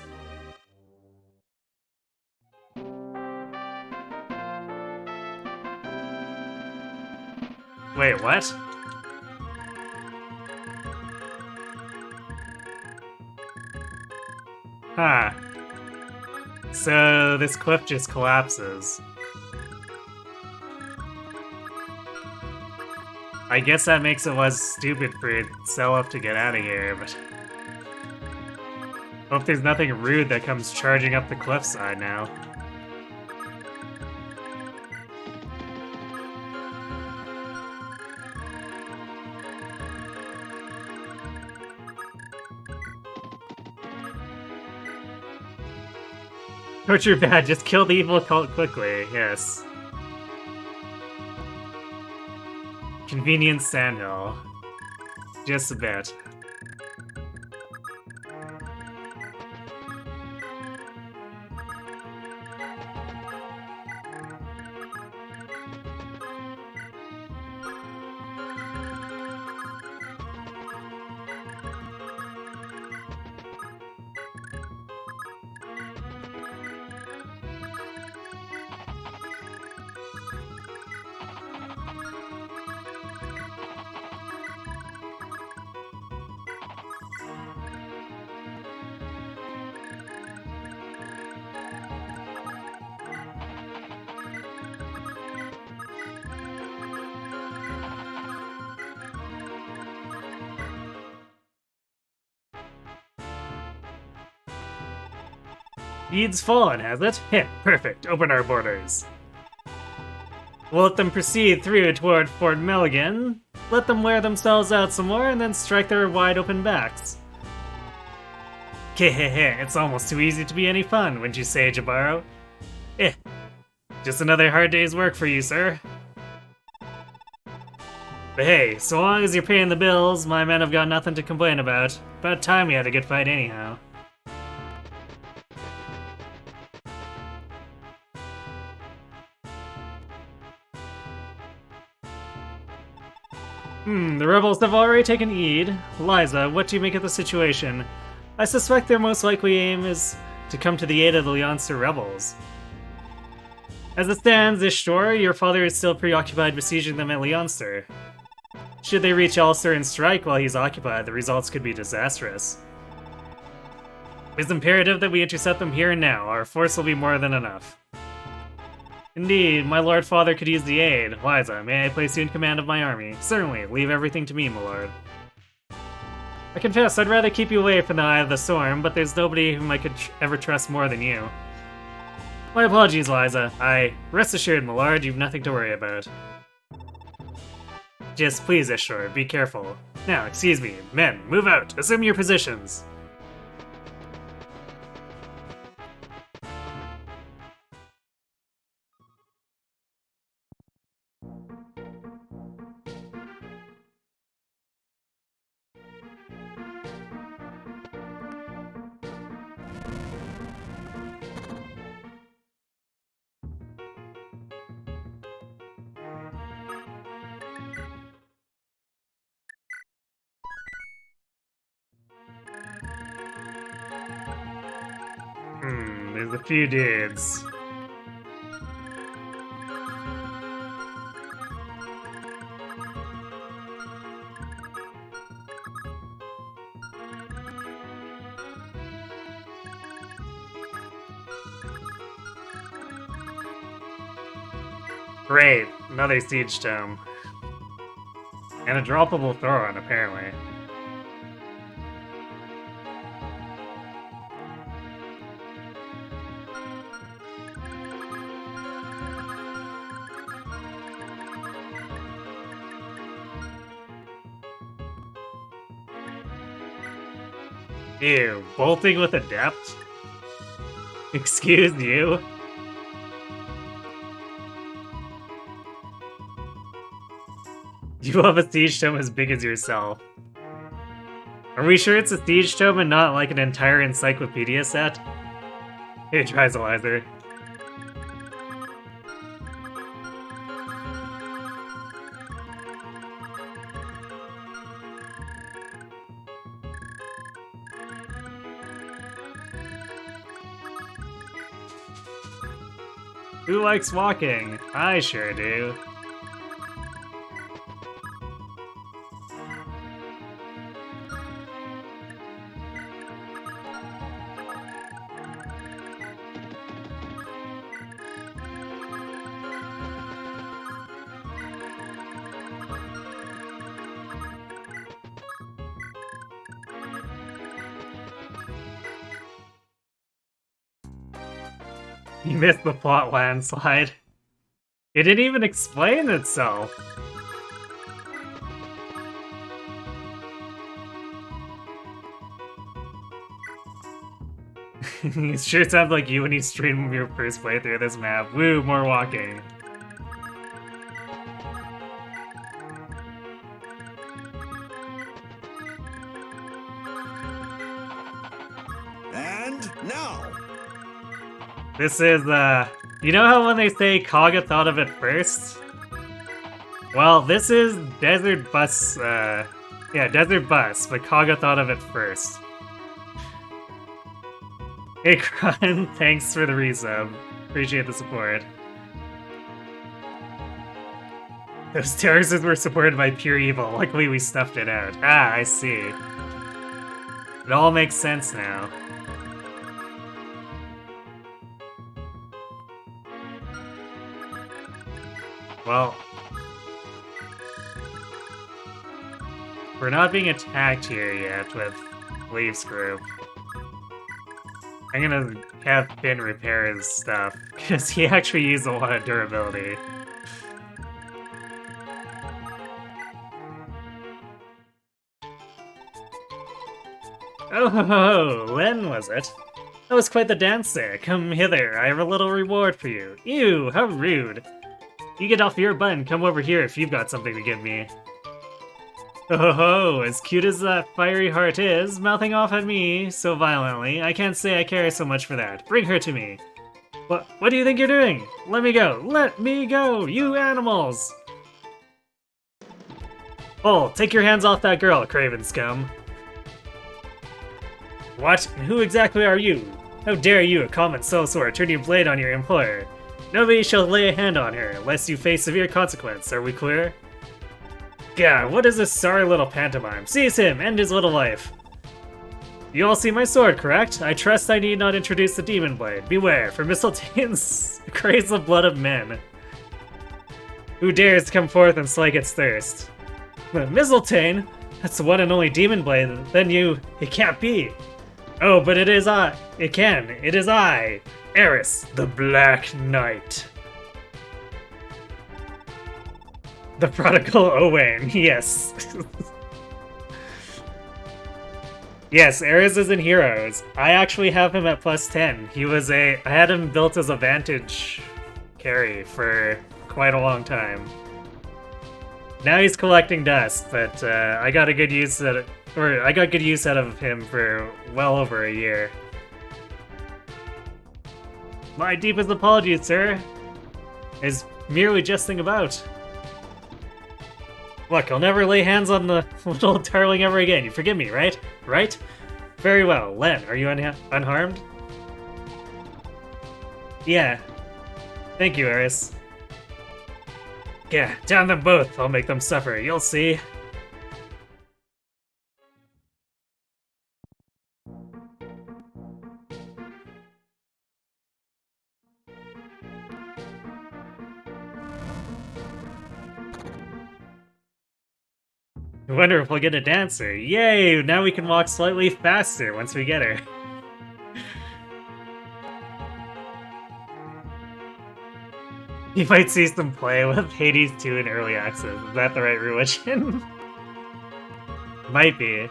Wait, what? Huh. So this cliff just collapses. I guess that makes it less stupid for Seliph to get out of here, but... Hope there's nothing rude that comes charging up the cliffside now. Torture bad, just kill the evil cult quickly, yes. Convenient sandhill. Just a bit. Bede's fallen, has it? Heh, perfect. Open our borders. We'll let them proceed through toward Fort Milligan, let them wear themselves out some more, and then strike their wide-open backs. Hehehe, it's almost too easy to be any fun, wouldn't you say, Jabaro? Eh, just another hard day's work for you, sir. But hey, so long as you're paying the bills, my men have got nothing to complain about. About time we had a good fight anyhow. The rebels have already taken Eid. Liza, what do you make of the situation? I suspect their most likely aim is to come to the aid of the Leonster rebels. As it stands, Ishtor, your father is still preoccupied besieging them at Leonster. Should they reach Ulster and strike while he's occupied, the results could be disastrous. It's imperative that we intercept them here and now. Our force will be more than enough. Indeed, my lord father could use the aid. Liza, may I place you in command of my army? Certainly, leave everything to me, my lord. I confess, I'd rather keep you away from the eye of the storm, but there's nobody whom I could ever trust more than you. My apologies, Liza. Rest assured, my lord, you've nothing to worry about. Just please, Ishtor, be careful. Now, excuse me, men, move out. Assume your positions. There's a few dudes. Great, another siege tome. And a droppable Thoron, apparently. Ew, bolting with adept? Excuse you? You have a siege tome as big as yourself. Are we sure it's a siege tome and not like an entire encyclopedia set? Here, Trizalizer. Who likes walking? I sure do. You missed the plot landslide. It didn't even explain itself. It sure sounds like you when you stream your first playthrough of this map. Woo, more walking. And now! This is, you know how when they say Kaga thought of it first? Well, this is Desert Bus, Desert Bus, but Kaga thought of it first. Hey, Kron, thanks for the resub. Appreciate the support. Those terraces were supported by pure evil. Luckily, we stuffed it out. Ah, I see. It all makes sense now. Well, we're not being attacked here yet with Leaf's group. I'm gonna have Finn repair his stuff, because he actually used a lot of durability. Oh ho ho, Len was it? That was quite the dance there. Come hither, I have a little reward for you. Ew, how rude. You get off your butt and come over here if you've got something to give me. Oh ho ho, as cute as that fiery heart is, mouthing off at me so violently, I can't say I care so much for that. Bring her to me. What do you think you're doing? Let me go! Let me go, you animals! Oh, take your hands off that girl, craven scum. What? Who exactly are you? How dare you, a common sellsword, turn your blade on your employer? Nobody shall lay a hand on her, lest you face severe consequence, are we clear? God, what is this sorry little pantomime? Seize him! End his little life! You all see my sword, correct? I trust I need not introduce the demon blade. Beware, for Mistletoe's craves the blood of men. Who dares to come forth and slake its thirst? Mistletoe? That's the one and only demon blade, then it can't be. Oh, but it is I. It can. It is I, Eris, the Black Knight. The prodigal Owain, yes. Yes, Eris is in Heroes. I actually have him at +10. I had him built as a Vantage carry for quite a long time. Now he's collecting dust, but I got good use out of him for well over a year. My deepest apologies, sir. Is merely jesting about. Look, I'll never lay hands on the little darling ever again. You forgive me, right? Right? Very well. Len, are you unharmed? Yeah. Thank you, Eris. Yeah, down them both. I'll make them suffer. You'll see. I wonder if we'll get a dancer. Yay! Now we can walk slightly faster once we get her. You might see some play with Hades 2 in early access. Is that the right religion? Might be.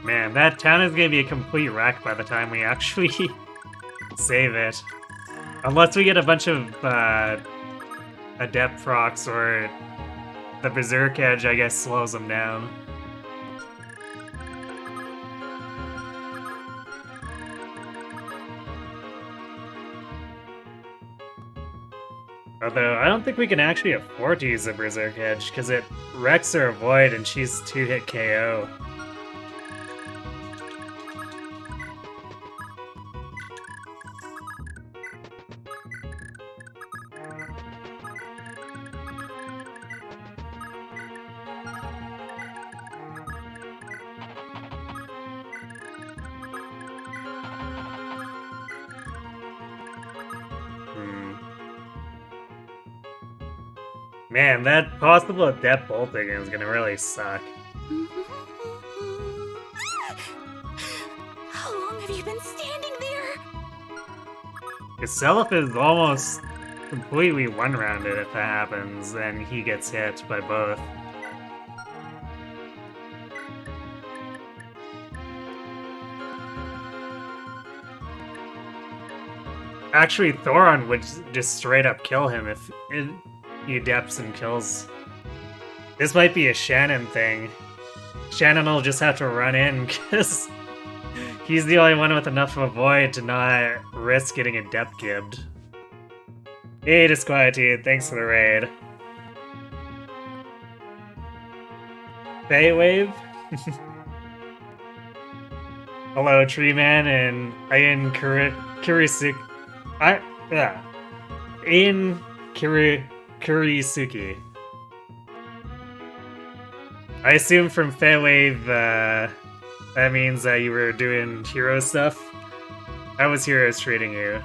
Man, that town is gonna be a complete wreck by the time we actually save it. Unless we get a bunch of Adept procs, or the Berserk Edge, I guess, slows them down. Although, I don't think we can actually afford to use the Berserk Edge, because it wrecks her Void and she's 2-hit KO. Man, that possible Adept bolting is gonna really suck. How long have you been standing there? Because Seliph is almost completely one-rounded if that happens, and he gets hit by both. Actually, Thoron would just straight up kill him if he adepts and kills. This might be a Shannon thing. Shannon will just have to run in, because he's the only one with enough of a void to not risk getting adept gibbed. Hey, Disquietude, thanks for the raid. Wave. Hello, Tree Man, and Ian Kurisuki. Ian Kurisuki. I assume from Wave, that means that you were doing hero stuff. How was Heroes treating you?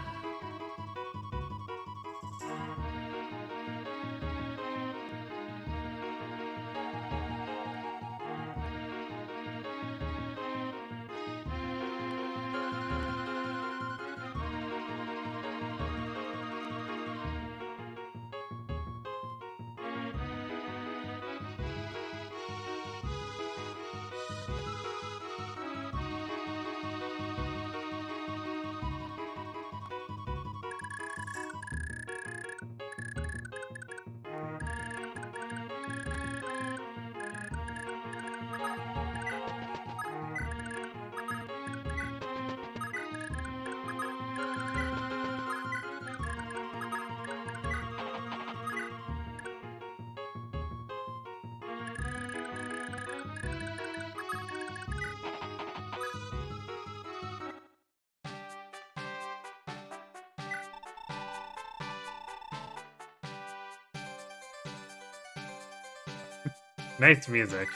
Nice music.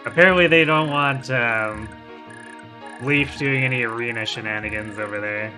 Apparently they don't want Leaf doing any arena shenanigans over there.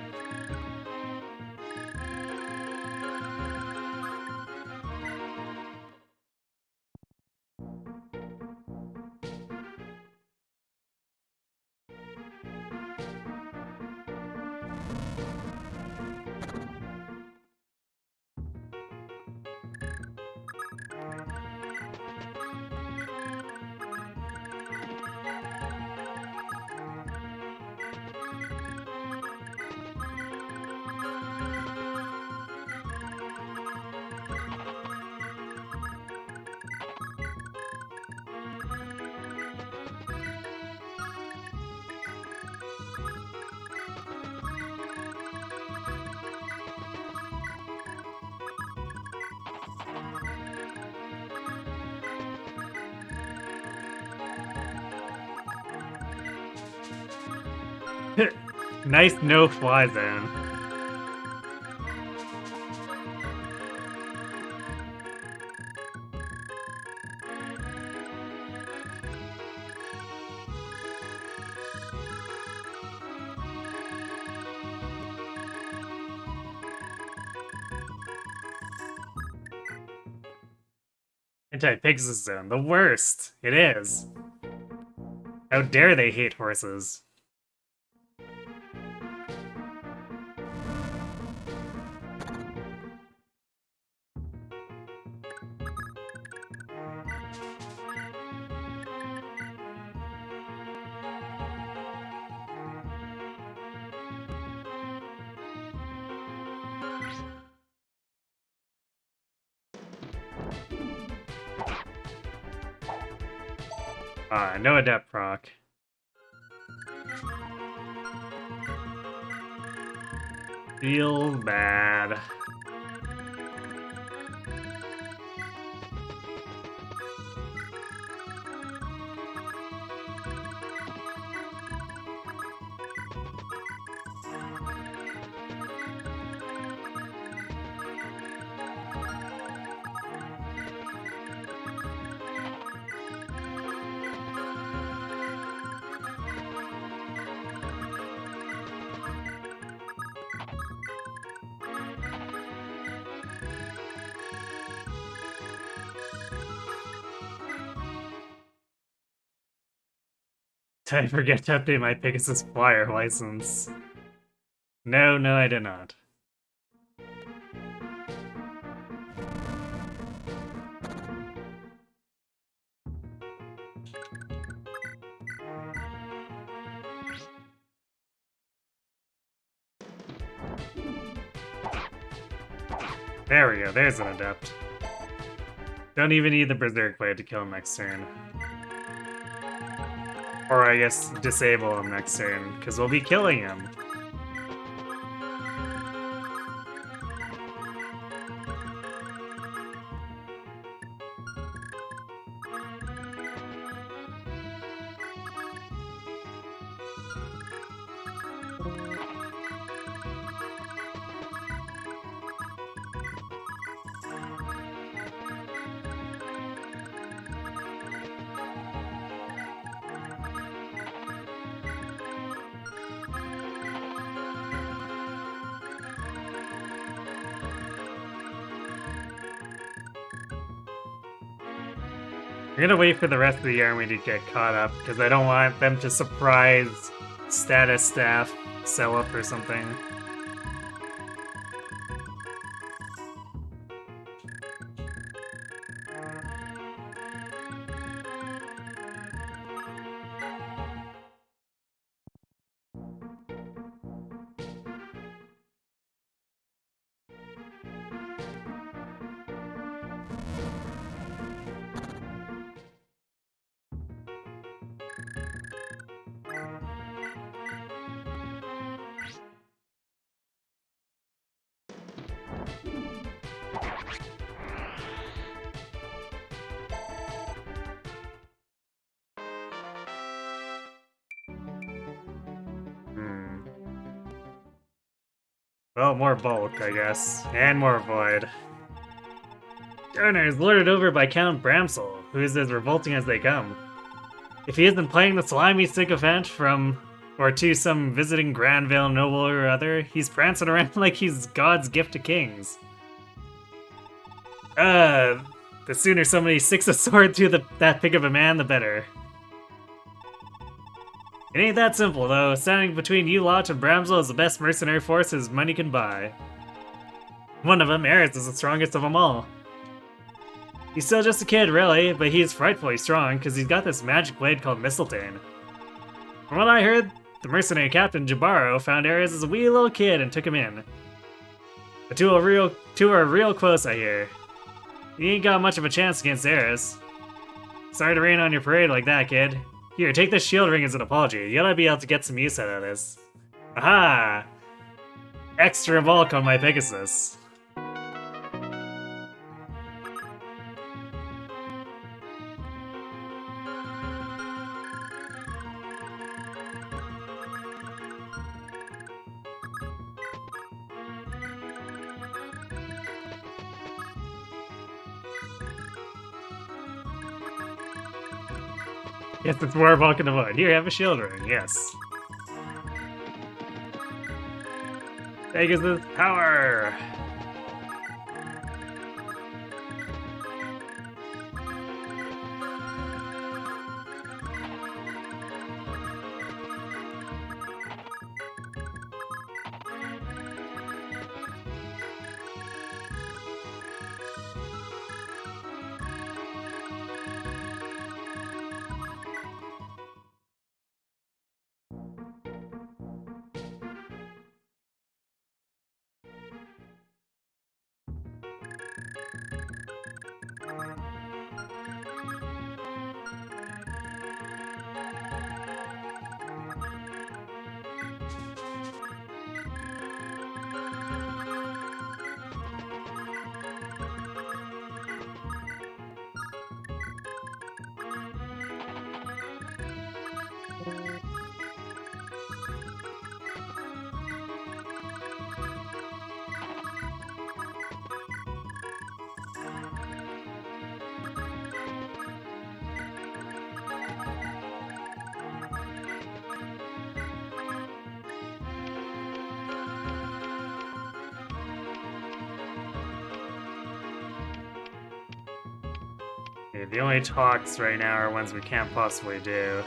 Nice no-fly zone. Anti-Pegasus zone, the worst. It is. How dare they hate horses? No adept proc. Feels bad. Did I forget to update my Pegasus Flyer license? No, I did not. There we go, there's an adept. Don't even need the Berserk Blade to kill him next turn. Or I guess disable him next turn, because we'll be killing him. I'm gonna wait for the rest of the army to get caught up, because I don't want them to surprise status staff Seliph or something. Well, more bulk, I guess. And more void. Donor is lorded over by Count Bramsel, who is as revolting as they come. If he isn't playing the slimy sycophant from or to some visiting Granville noble or other, he's prancing around like he's God's gift to kings. The sooner somebody sticks a sword through that pig of a man, the better. It ain't that simple, though. Standing between you lot and Bramsel is the best mercenary force his money can buy. One of them, Eris, is the strongest of them all. He's still just a kid, really, but he's frightfully strong because he's got this magic blade called Mistletoe. From what I heard, the mercenary captain, Jabaro, found Ares as a wee little kid and took him in. The two are real close, I hear. You ain't got much of a chance against Ares. Sorry to rain on your parade like that, kid. Here, take this shield ring as an apology. You ought to be able to get some use out of this. Aha! Extra bulk on my Pegasus. Yes, it's more bulk in the void. Here, have a shield ring, yes. Pegasus power! Okay, the only talks right now are ones we can't possibly do.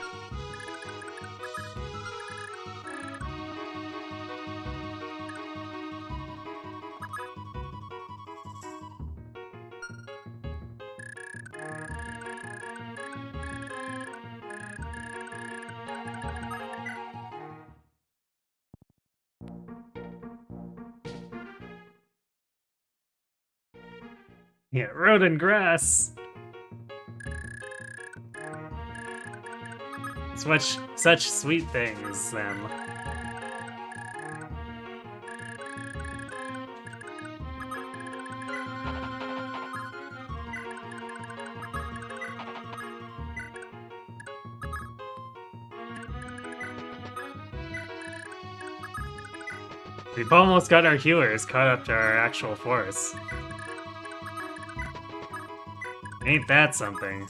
Yeah, road and grass! Such sweet things, them. We've almost got our healers caught up to our actual force. Ain't that something?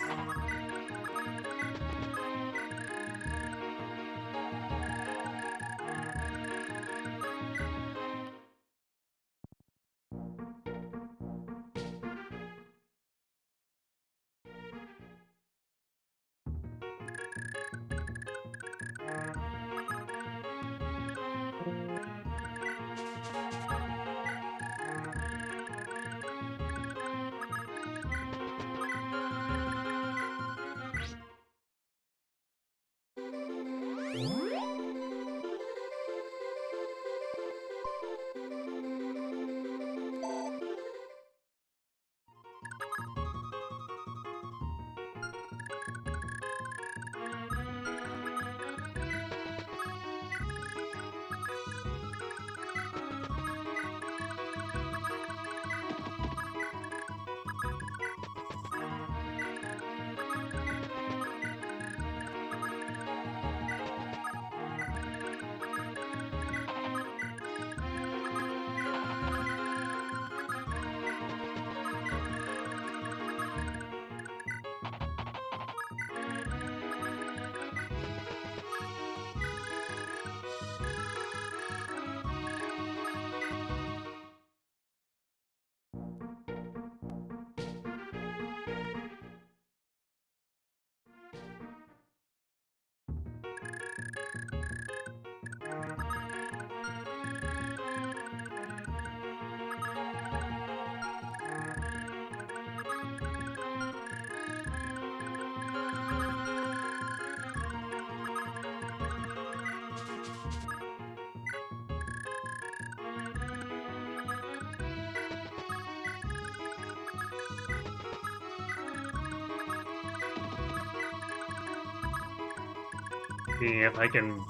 Seeing if I can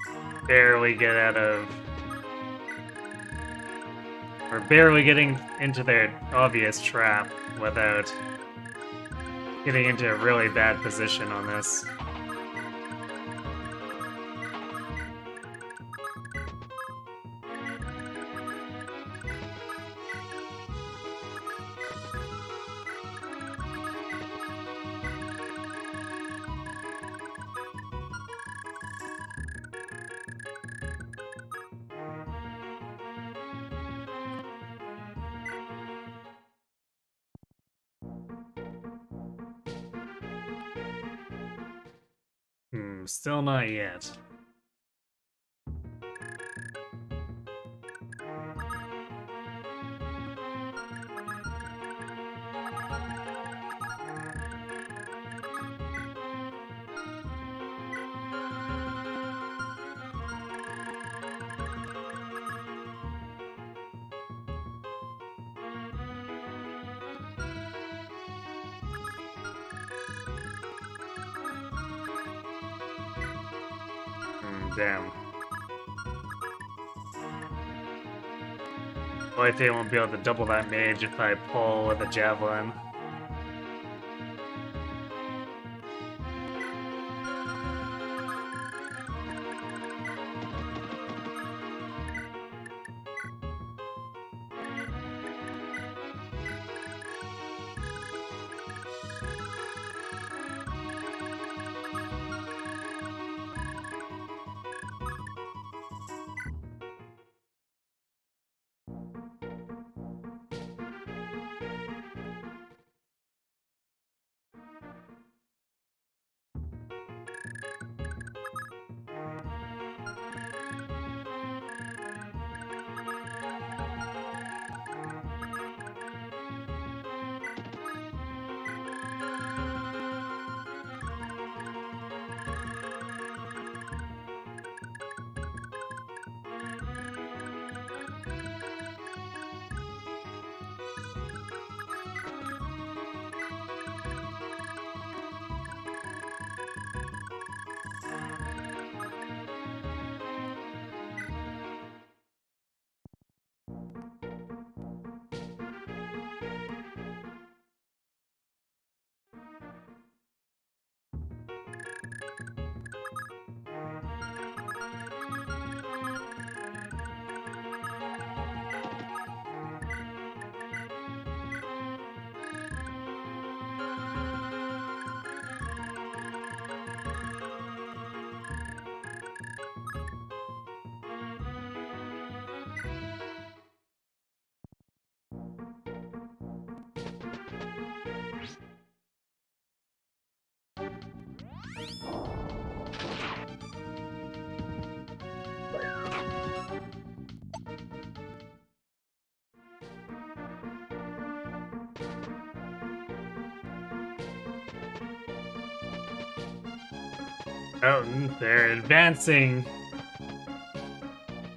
barely get out of... Or barely getting into their obvious trap without getting into a really bad position on this. Still not yet. Damn. Well, I think I won't be able to double that mage if I pull with a javelin. Oh, they're advancing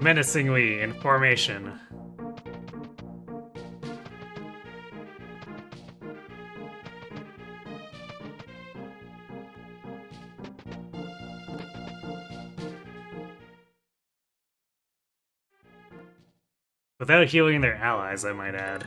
menacingly in formation. Without healing their allies, I might add.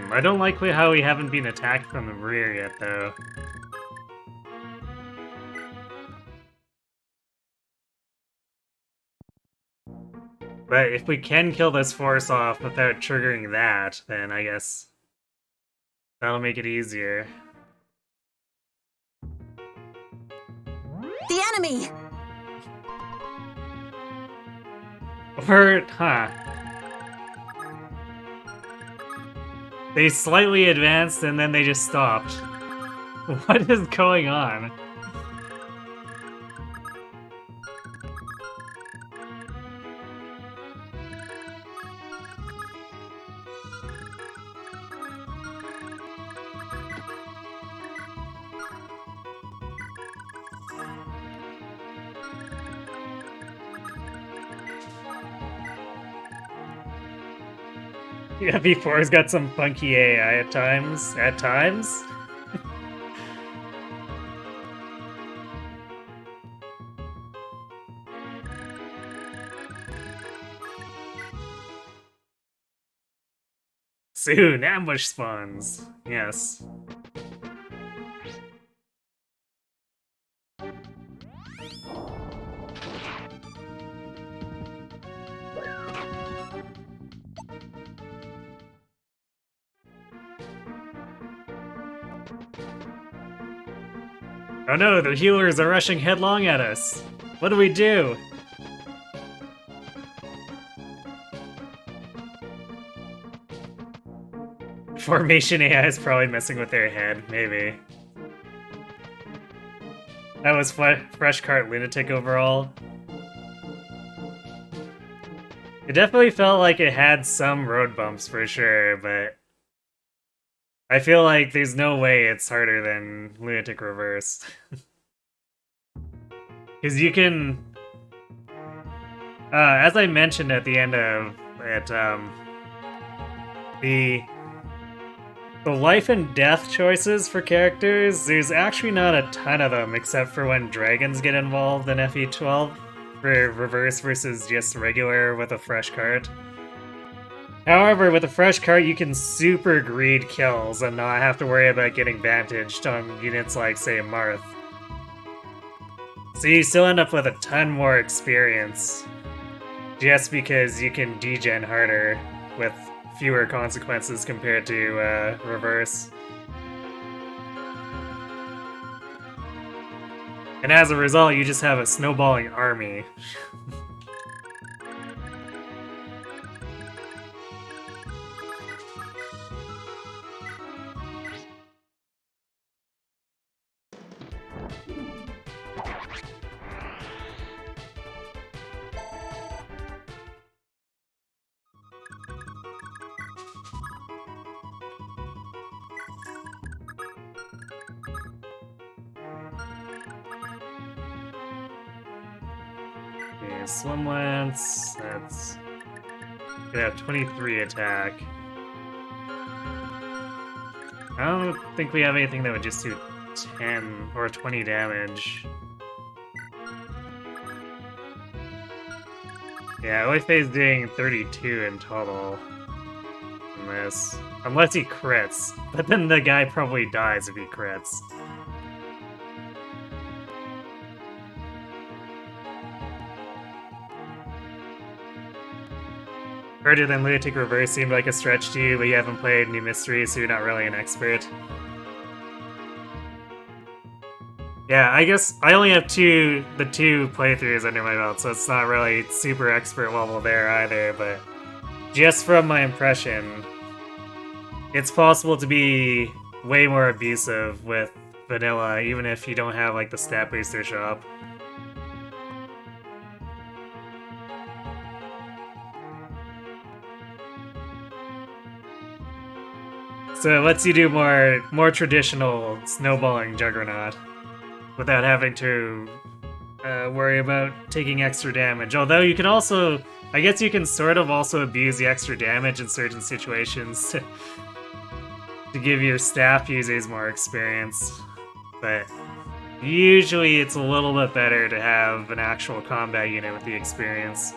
I don't like how we haven't been attacked from the rear yet, though. But if we can kill this force off without triggering that, then I guess that'll make it easier. The enemy! Or, huh. They slightly advanced and then they just stopped. What is going on? Yeah, B4's got some funky AI at times. At times? Soon, ambush spawns. Yes. Oh no, the healers are rushing headlong at us. What do we do? Formation AI is probably messing with their head, maybe. That was Fresh Cart Lunatic overall. It definitely felt like it had some road bumps for sure, but I feel like there's no way it's harder than Lunatic Reverse. Because you can... as I mentioned at the end of it, the life and death choices for characters, there's actually not a ton of them, except for when dragons get involved in FE12, for reverse versus just regular with a fresh cart. However, with a fresh cart, you can super greed kills and not have to worry about getting vantaged on units like, say, Marth. So you still end up with a ton more experience, just because you can degen harder with fewer consequences compared to reverse. And as a result, you just have a snowballing army. Okay, Swim Lance, that's gonna have 23 attack. I don't think we have anything that would just do 10 or 20 damage. Yeah, Oifei's doing 32 in total from this. Unless he crits. But then the guy probably dies if he crits. Harder than Lunatic Reverse seemed like a stretch to you, but you haven't played New Mysteries, so you're not really an expert. Yeah, I guess I only have the two playthroughs under my belt, so it's not really super expert level there either, but just from my impression, it's possible to be way more abusive with vanilla, even if you don't have like the stat booster shop. So it lets you do more traditional snowballing Juggernaut without having to worry about taking extra damage. Although you can also, I guess you can sort of also abuse the extra damage in certain situations to give your staff users more experience. But usually it's a little bit better to have an actual combat unit with the experience.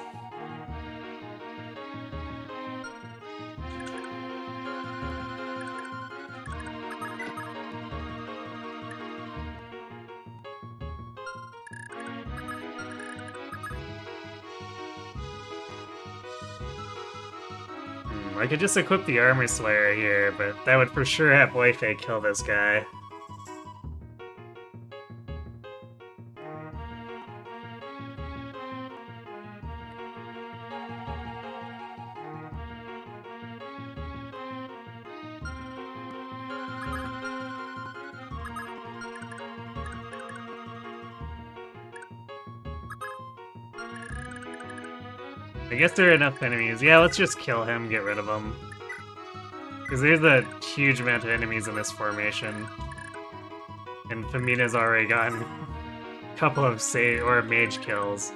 I could just equip the Armor Slayer here, but that would for sure have Wei-Fei kill this guy. I guess there are enough enemies. Yeah, let's just kill him, get rid of him. Because there's a huge amount of enemies in this formation. And Famina's already gotten a couple of mage kills.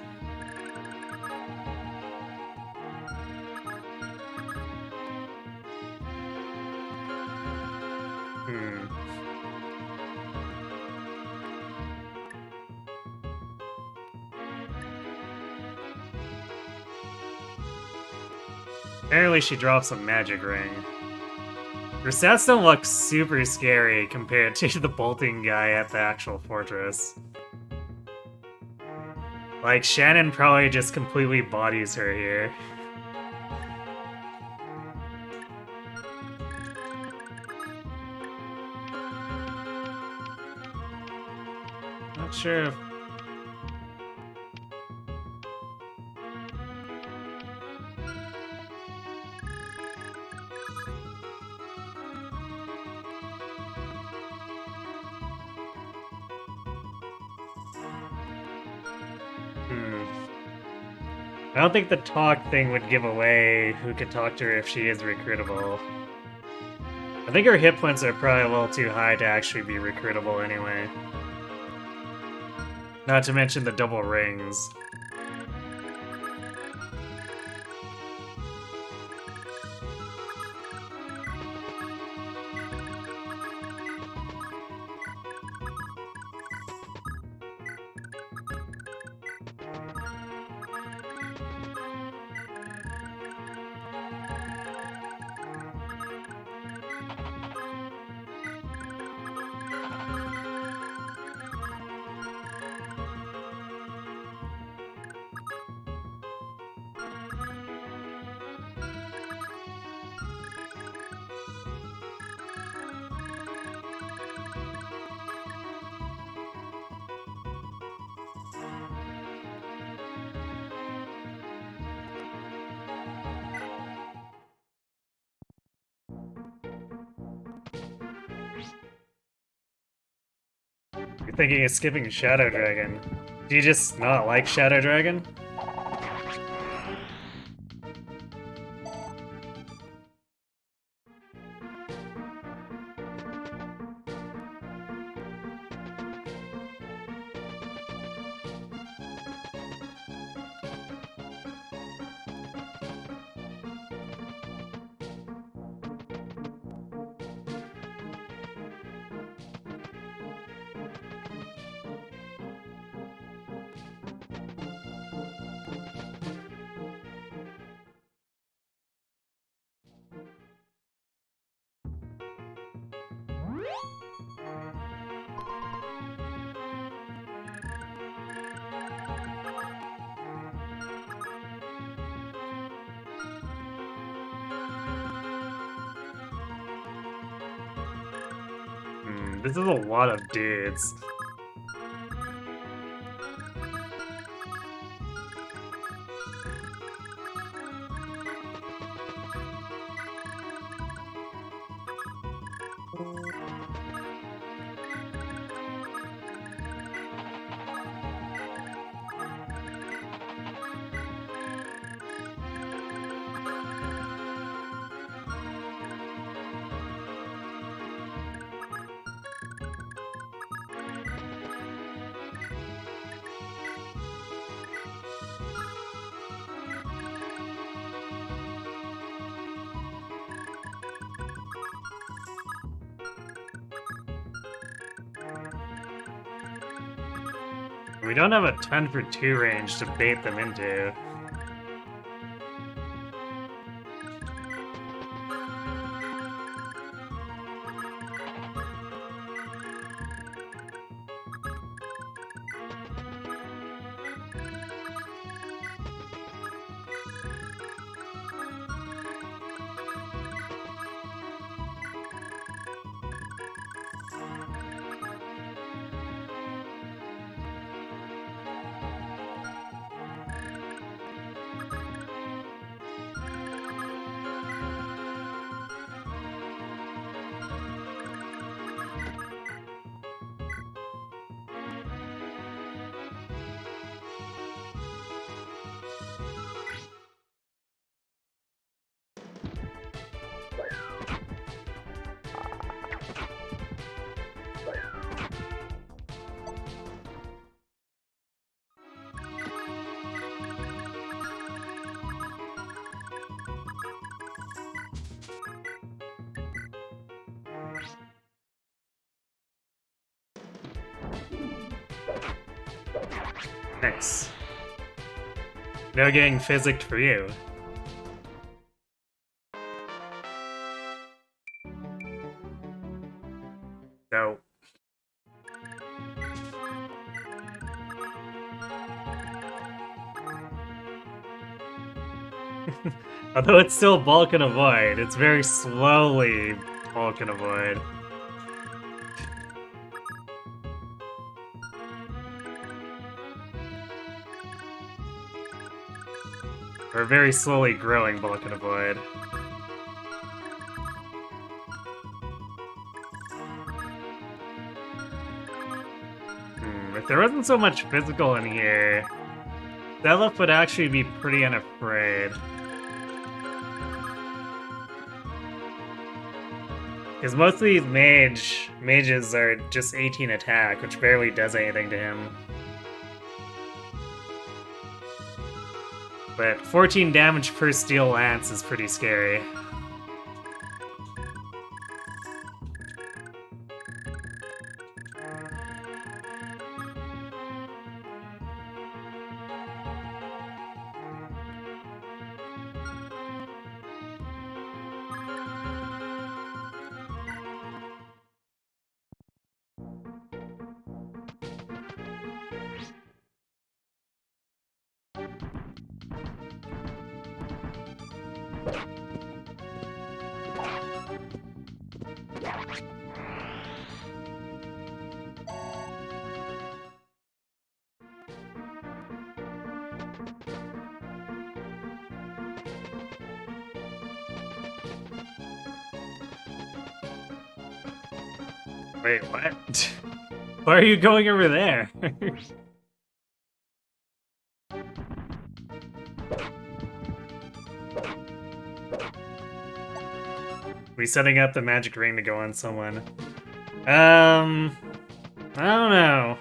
Apparently she drops a magic ring. Her stats don't look super scary compared to the bolting guy at the actual fortress. Like, Shannon probably just completely bodies her here. Not sure if... I don't think the talk thing would give away who could talk to her if she is recruitable. I think her hit points are probably a little too high to actually be recruitable anyway. Not to mention the double rings. You're thinking of skipping Shadow Dragon. Do you just not like Shadow Dragon? This is a lot of dudes. We don't have a ton for 2 range to bait them into. Nice. No getting physicked for you. No. Although it's still bulk and avoid, it's very slowly bulk and avoid. Or very slowly growing bulk and avoid. If there wasn't so much physical in here, Seliph would actually be pretty unafraid. Because most of these mages are just 18 attack, which barely does anything to him. But 14 damage per steel lance is pretty scary. Wait, what? Why are you going over there? We setting up the magic ring to go on someone. I don't know.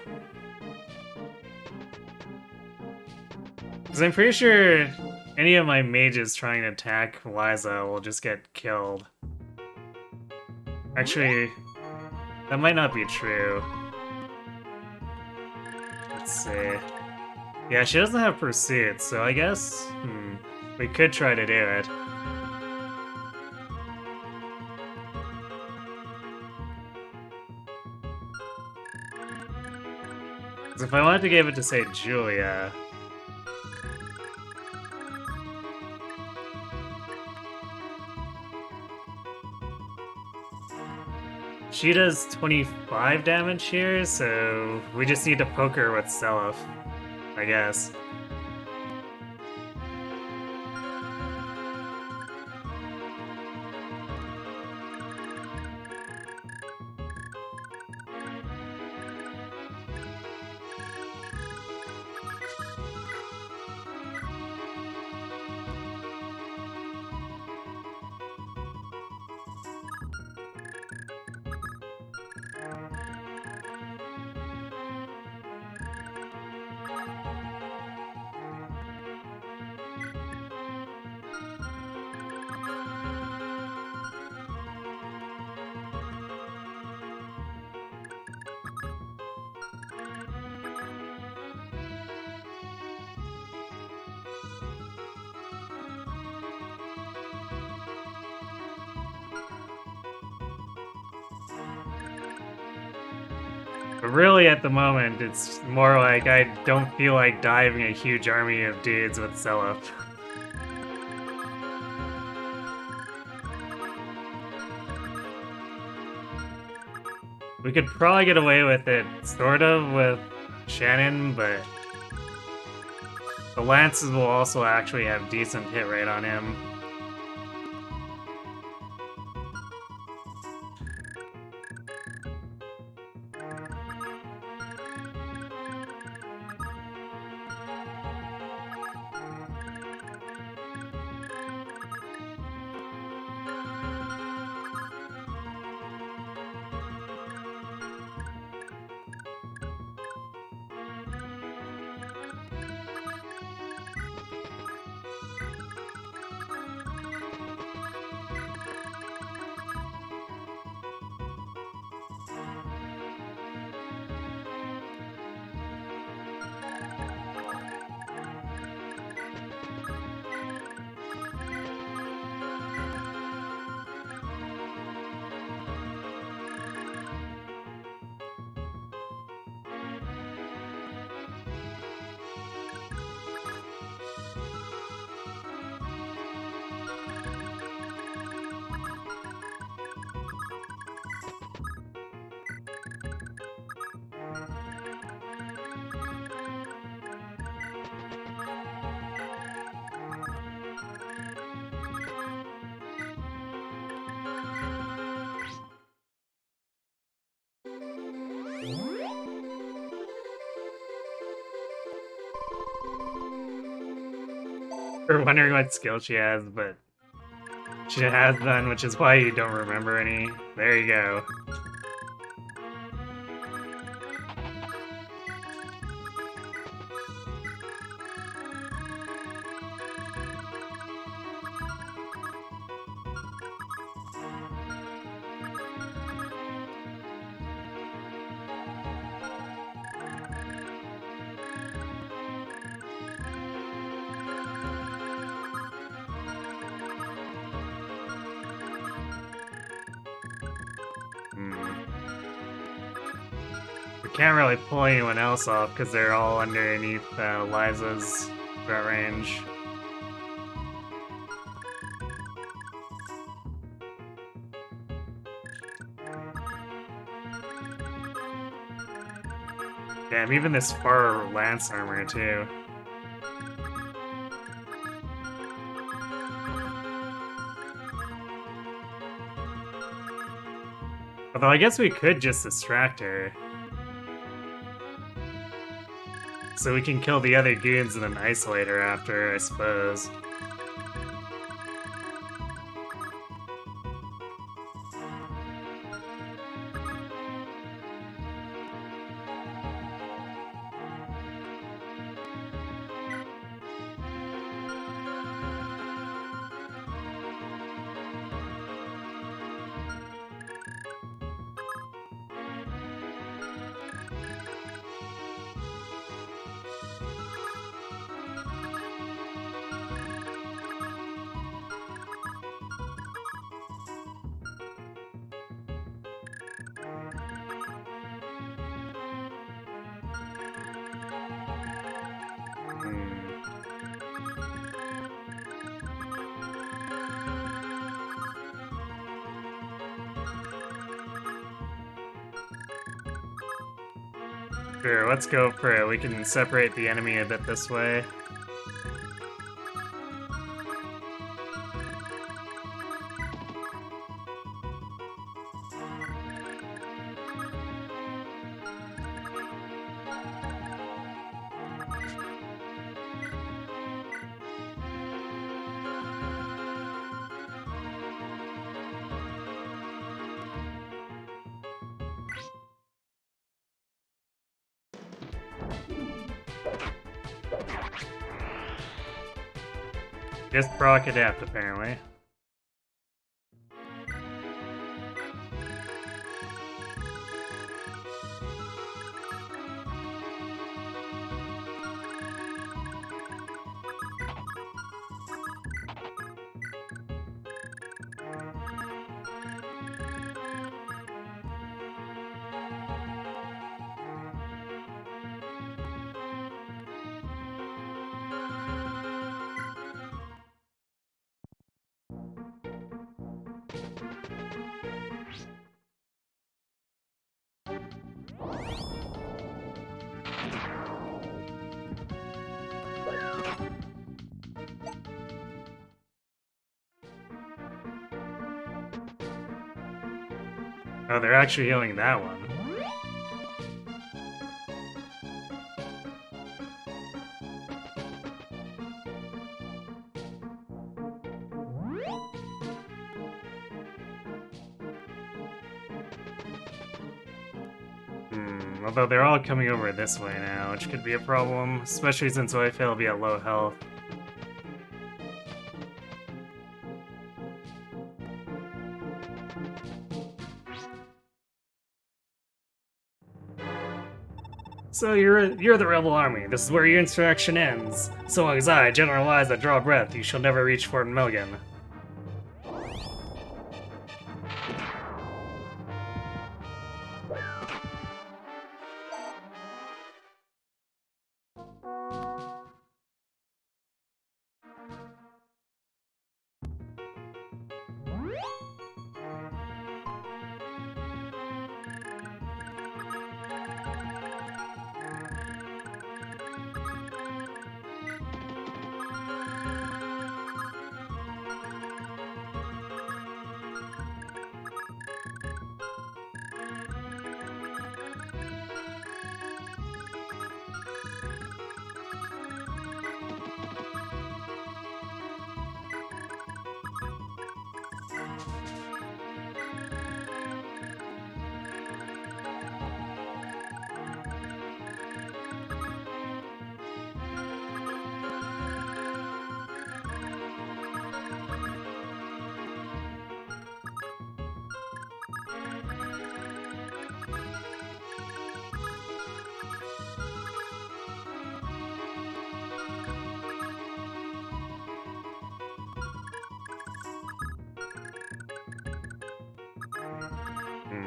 Because I'm pretty sure any of my mages trying to attack Liza will just get killed. Actually, that might not be true. Let's see. Yeah, she doesn't have pursuit, so I guess, we could try to do it. Because if I wanted to give it to, say, Julia... She does 25 damage here, so we just need to poke her with Seliph, I guess. But really, at the moment, it's more like I don't feel like diving a huge army of dudes with Seliph. We could probably get away with it, sort of, with Shannon, but the lances will also actually have decent hit rate on him. Or wondering what skill she has, but she has none, which is why you don't remember any. There you go. We can't really pull anyone else off because they're all underneath Liza's threat range. Damn, even this far lance armor too. Although I guess we could just distract her. So we can kill the other goons and then isolate her after, I suppose. Sure, let's go for it. We can separate the enemy a bit this way. Just proc adapt, apparently. Oh, they're actually healing that one. Although they're all coming over this way now, which could be a problem, especially since Wi-Fi will be at low health. So you're the rebel army. This is where your insurrection ends. So long as I, General Liza, draw breath, you shall never reach Fort Milligan.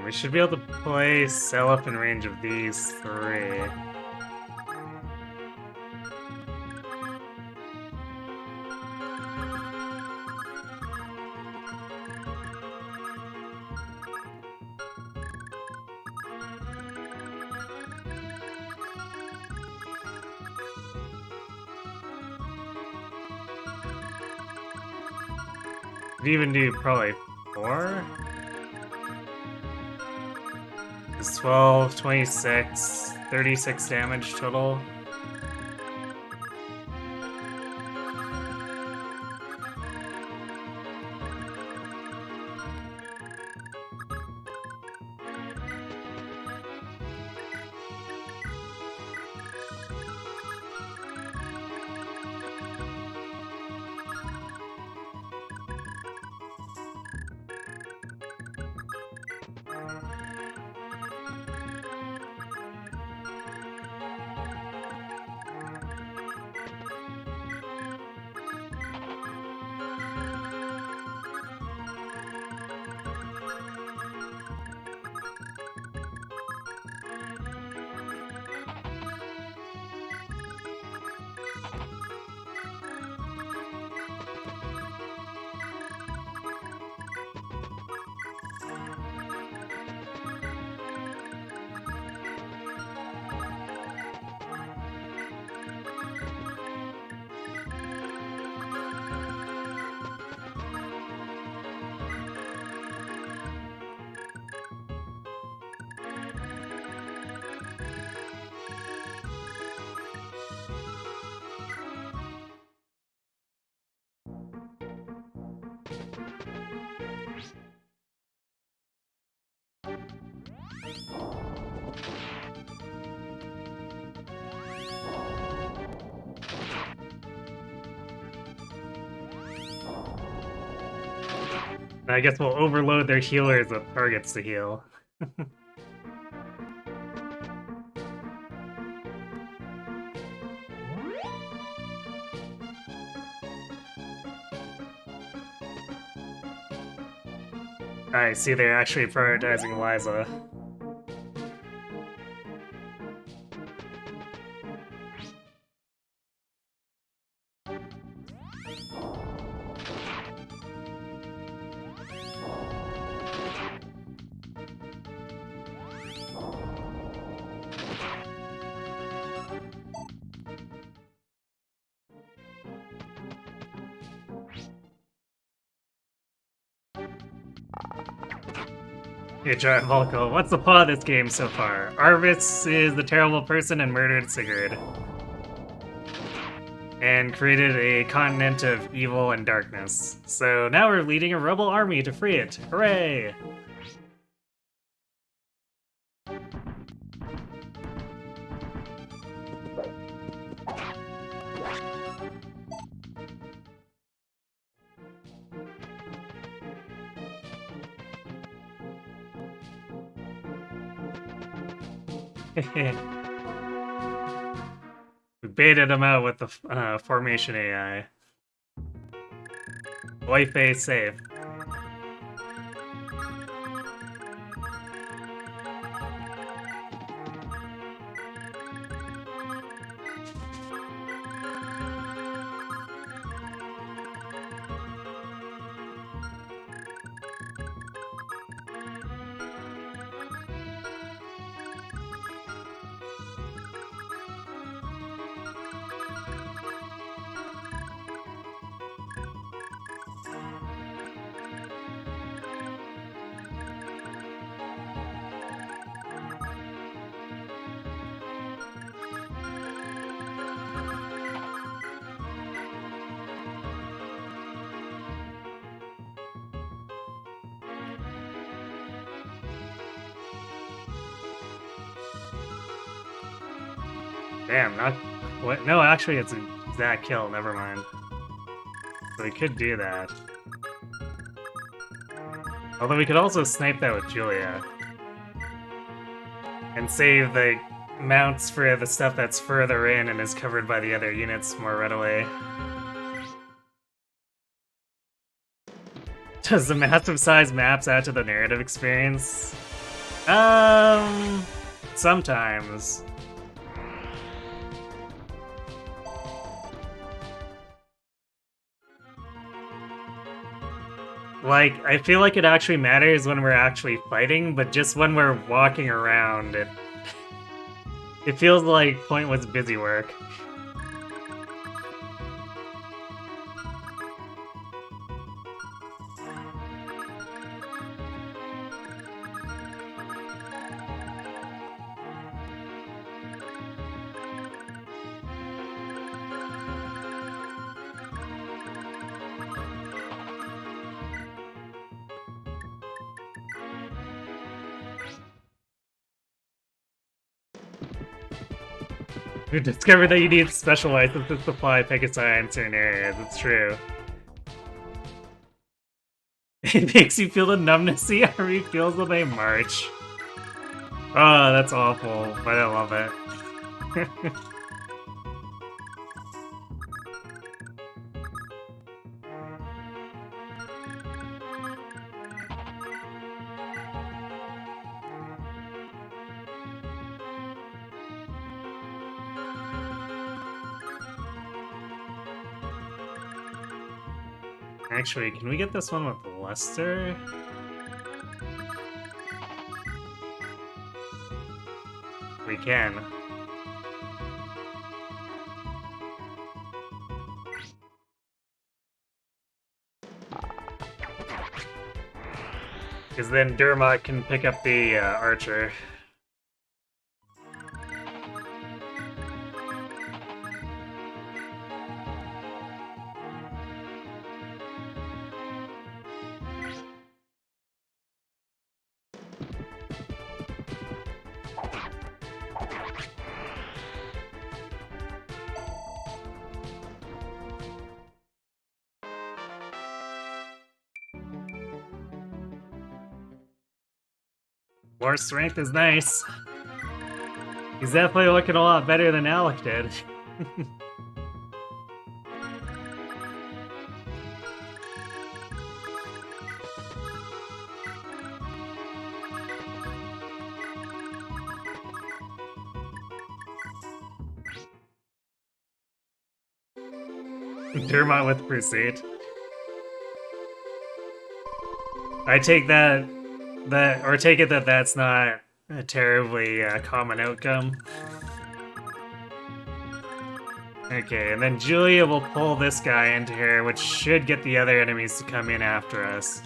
we should be able to play Seliph in range of these three. Could even do probably 4? It's 12, 26, 36 damage total. I guess we'll overload their healers with targets to heal. I see they're actually prioritizing Liza. Good job, Volko. What's the plot of this game so far? Arvis is the terrible person and murdered Sigurd. And created a continent of evil and darkness. So now we're leading a rebel army to free it. Hooray! We baited him out with the formation AI. White face safe. Damn, not... What? No, actually it's a exact kill, never mind. So we could do that. Although we could also snipe that with Julia. And save the mounts for the stuff that's further in and is covered by the other units more readily. Does the massive size maps add to the narrative experience? Sometimes. Like, I feel like it actually matters when we're actually fighting, but just when we're walking around, it feels like pointless busy work. You discovered that you need special licenses to fly Pegasi in certain areas. It's true. It makes you feel the numbness the army feels when they march. Oh, that's awful, but I love it. Actually, can we get this one with Lester? We can. Because then Dermot can pick up the archer. More strength is nice. He's definitely looking a lot better than Alec did. Dermot with Pursuit. I take take it that that's not a terribly common outcome. Okay, and then Julia will pull this guy into her, which should get the other enemies to come in after us.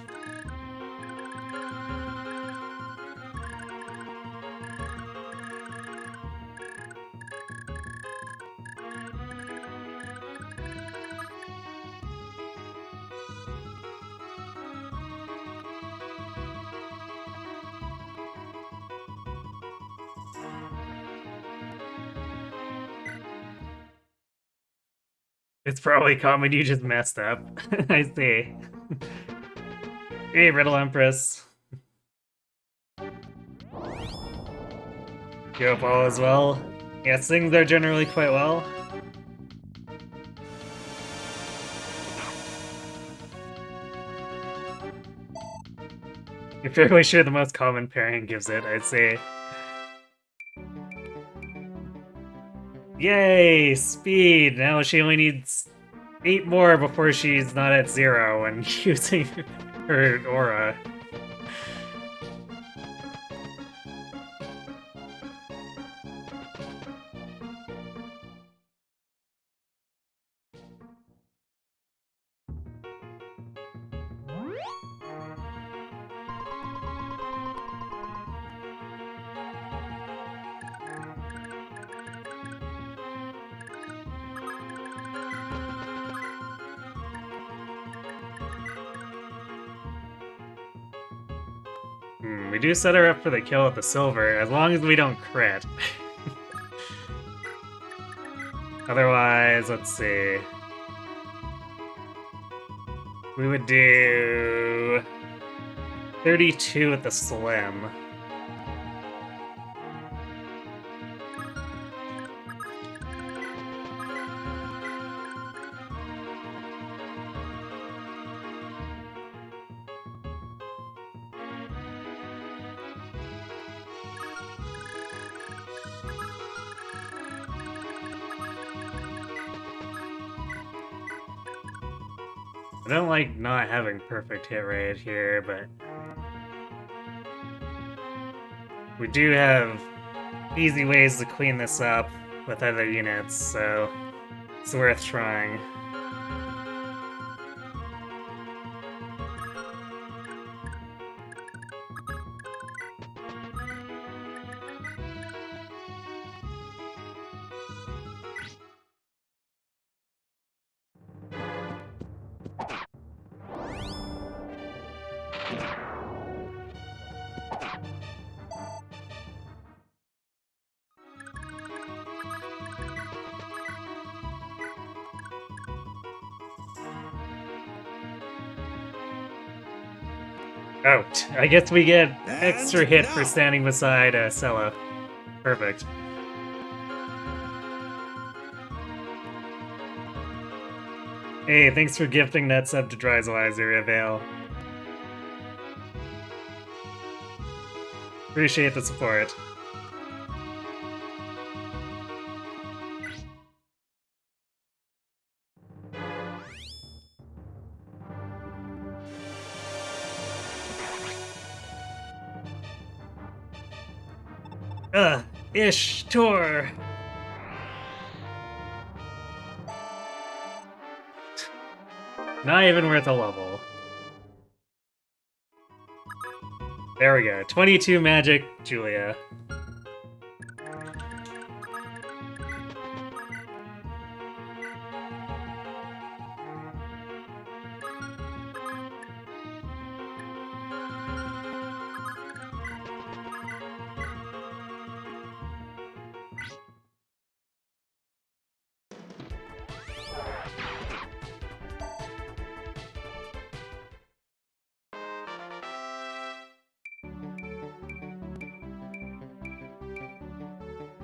It's probably common you just messed up. I see. Hey, Riddle Empress. You hope all is well? Yes, things are generally quite well. You're fairly sure the most common pairing gives it, I'd say. Yay! Speed! Now she only needs 8 more before she's not at 0 when using her aura. We do set her up for the kill with the silver, as long as we don't crit. Otherwise, let's see. We would do 32 with the slim. I don't like not having perfect hit rate here, but we do have easy ways to clean this up with other units, so it's worth trying. Oh, I guess we get extra hit for standing beside Seliph. Perfect. Hey, thanks for gifting that sub to Dryzalizer, Avail. Appreciate the support. Ugh, Ishtor! Not even worth a level. There we go. 22 magic, Julia.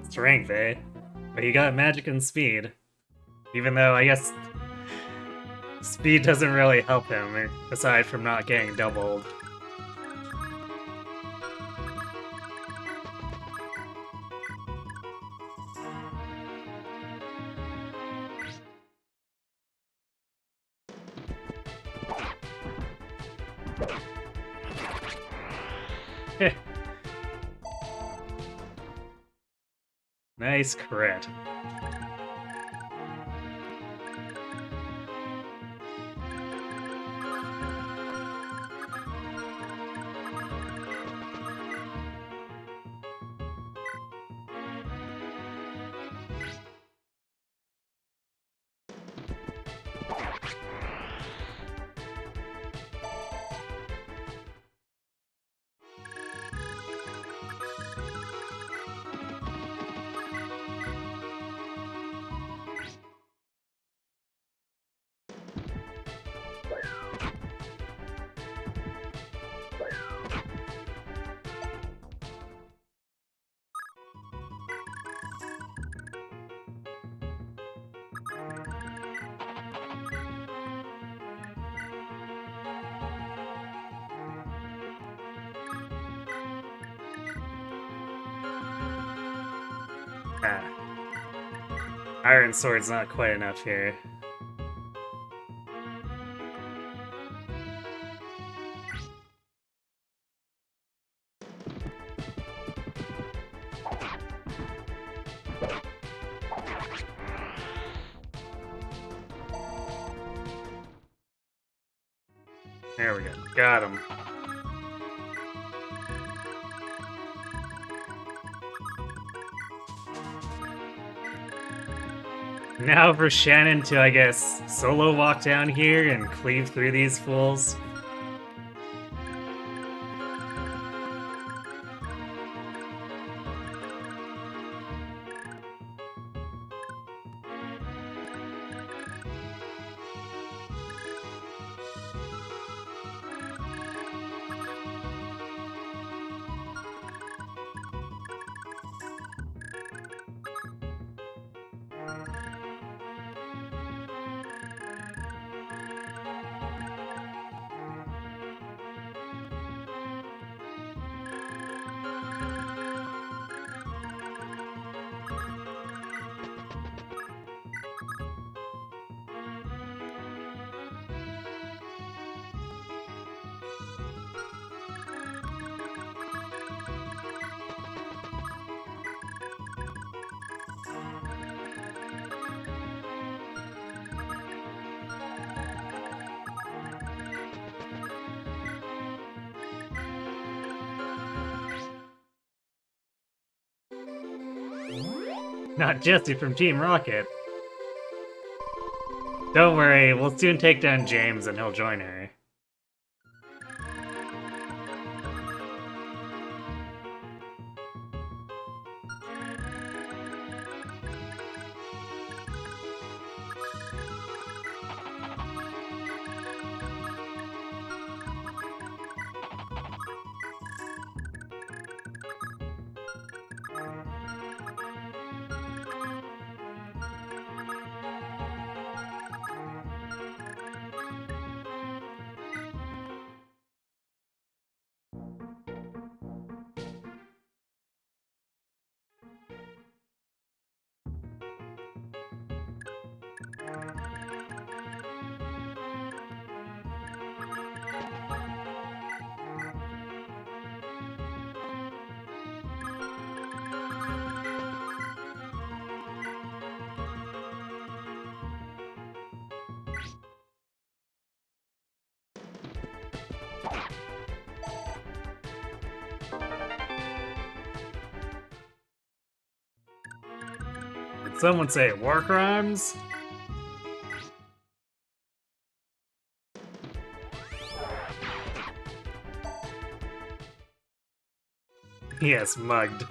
Strength, eh? But he got magic and speed. Even though, I guess, speed doesn't really help him, aside from not getting doubled. Nice crit. Ah. Iron Sword's not quite enough here. There we go. Got him. Now for Shannon to, I guess, solo walk down here and cleave through these fools. Not Jessie from Team Rocket. Don't worry, we'll soon take down James and he'll join her. Did someone say war crimes? Yes, mugged.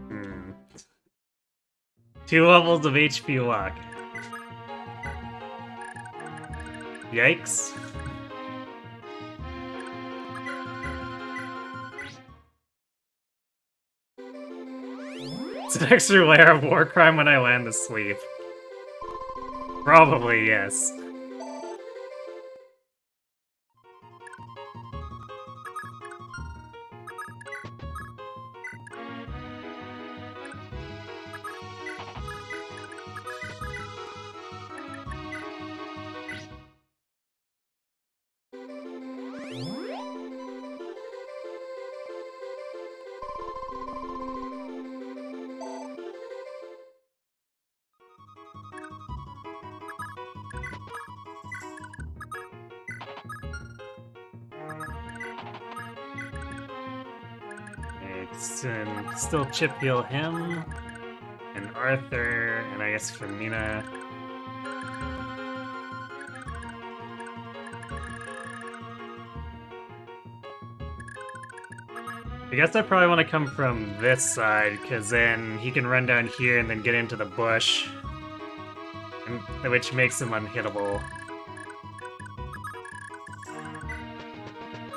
Hmm. 2 levels of HP lock. Yikes. It's an extra layer of war crime when I land the sleep. Probably, yes. Still chip heal him, and Arthur, and I guess Femina. I guess I probably want to come from this side, because then he can run down here and then get into the bush, which makes him unhittable.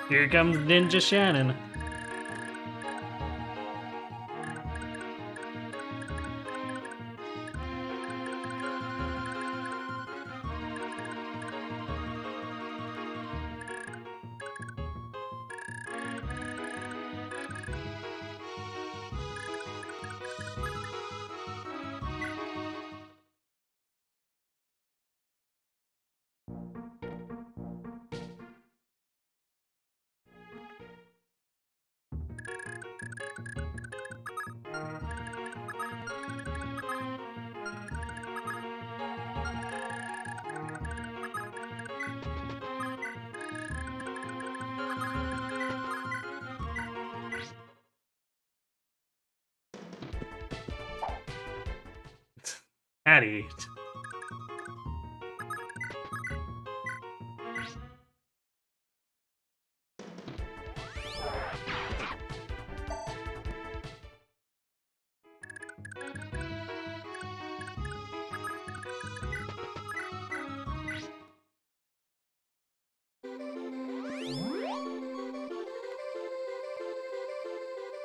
Here comes Ninja Shannon. Addie.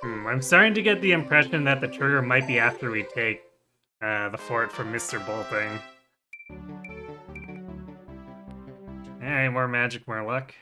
I'm starting to get the impression that the trigger might be after we take the fort from Mr. Bolting. Alright, more magic, more luck.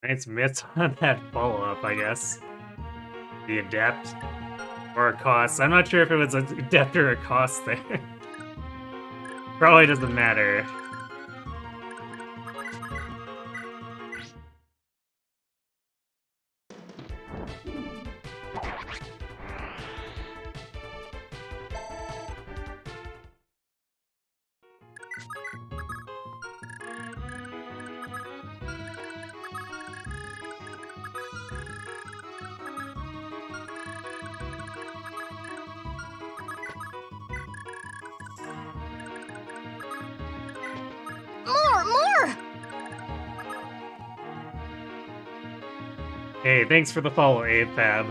Nice miss on that follow-up, I guess. The adept. Or a cost. I'm not sure if it was a adept or a cost there. Probably doesn't matter. More! Hey, thanks for the follow, Fab.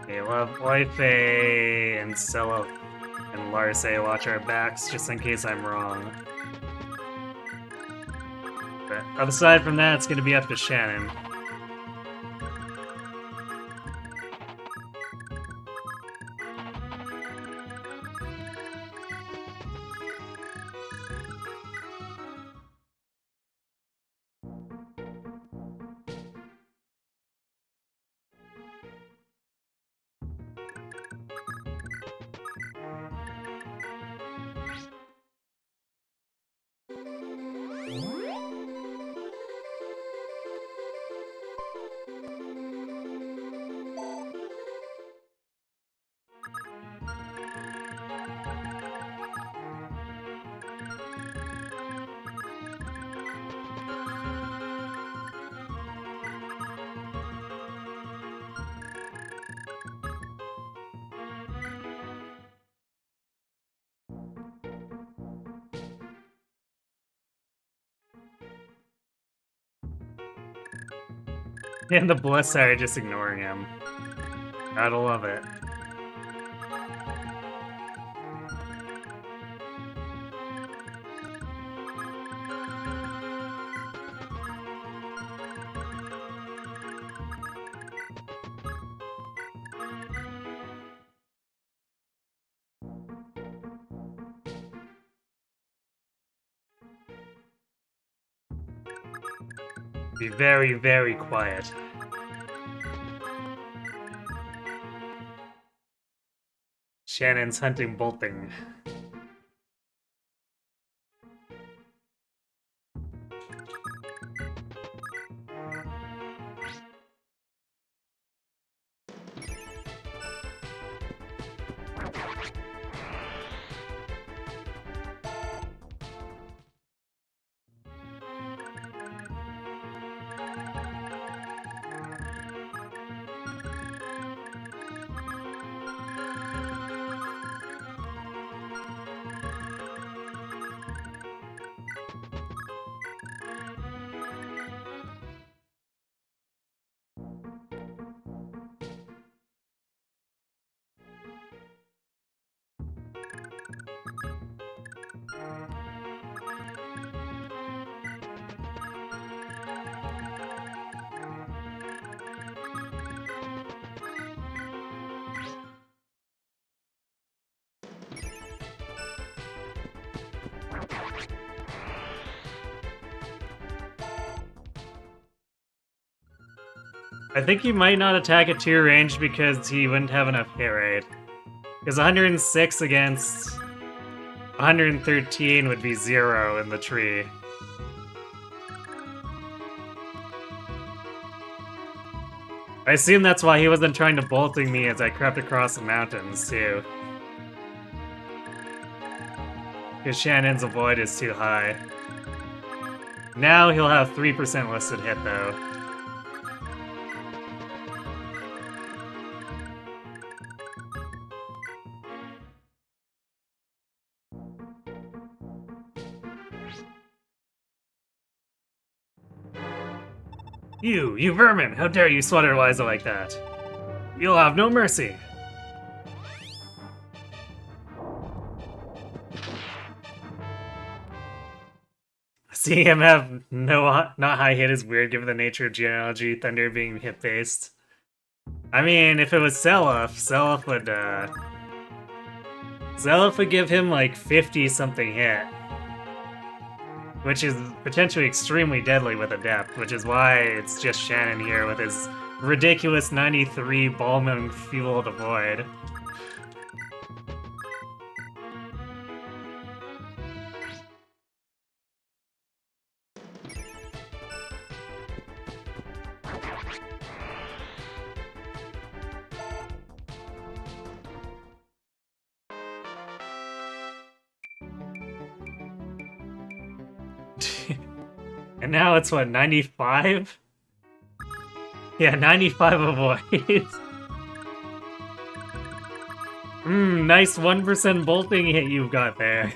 Okay, Life and Seliph and Larse watch our backs just in case I'm wrong. But aside from that, it's gonna be up to Shannon. And the Bliss are just ignoring him. Gotta love it. Be very, very quiet. Shannon's hunting bolting. I think he might not attack at tier range because he wouldn't have enough hit rate. Because 106 against 113 would be 0 in the tree. I assume that's why he wasn't trying to bolting me as I crept across the mountains, too. Because Shannon's avoid is too high. Now he'll have 3% listed hit though. You vermin! How dare you slaughter Liza like that? You'll have no mercy! Seeing him have not high hit is weird given the nature of Genealogy, Thunder being hit-based. I mean, if it was Seliph, Seliph would give him like 50-something hit. Which is potentially extremely deadly with Adept, which is why it's just Shannon here with his ridiculous 93 Ballman Fuel to Void. And now it's what, 95? Yeah, 95 avoids. Nice 1% bolting hit you've got there.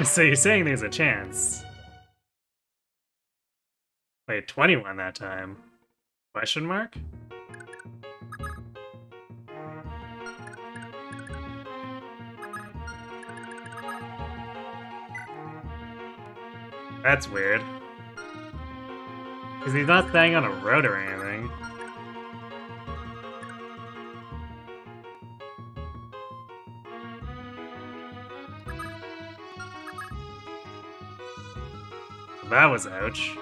So you're saying there's a chance? Wait, 21 that time? Question mark? That's weird. Because he's not staying on a road or anything. That was ouch.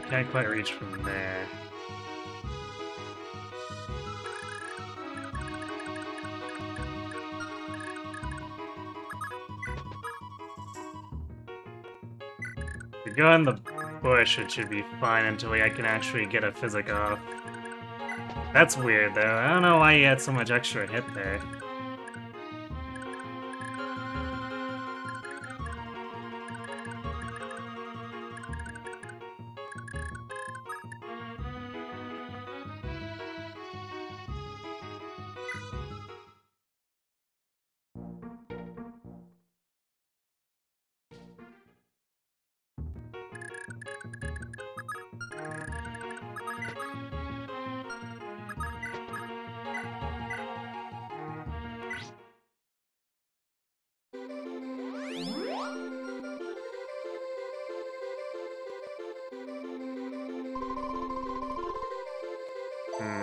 Can't quite reach from there. If you go in the bush, it should be fine until I can actually get a physic off. That's weird, though. I don't know why he had so much extra hit there.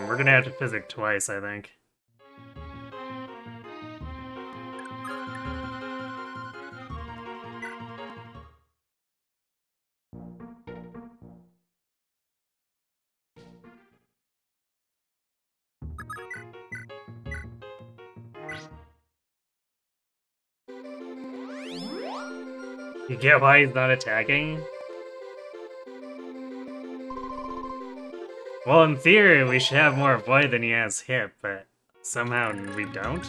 We're gonna have to physic twice, I think. You get why he's not attacking? Well, in theory, we should have more avoid than he has hit, but somehow we don't.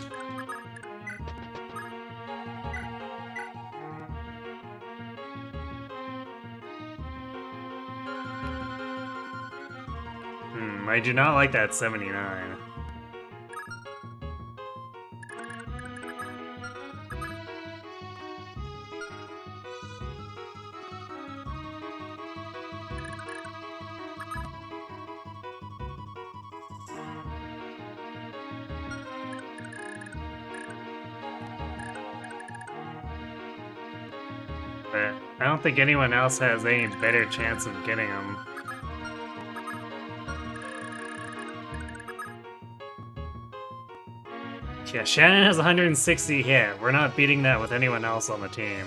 I do not like that 79. But I don't think anyone else has any better chance of getting them. Yeah, Shannon has 160 hit. We're not beating that with anyone else on the team.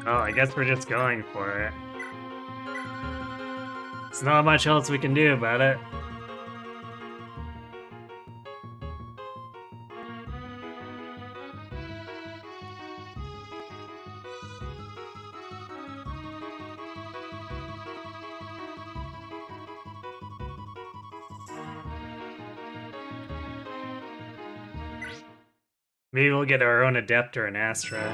Oh, I guess we're just going for it. There's not much else we can do about it. Maybe we'll get our own Adept or an Astra.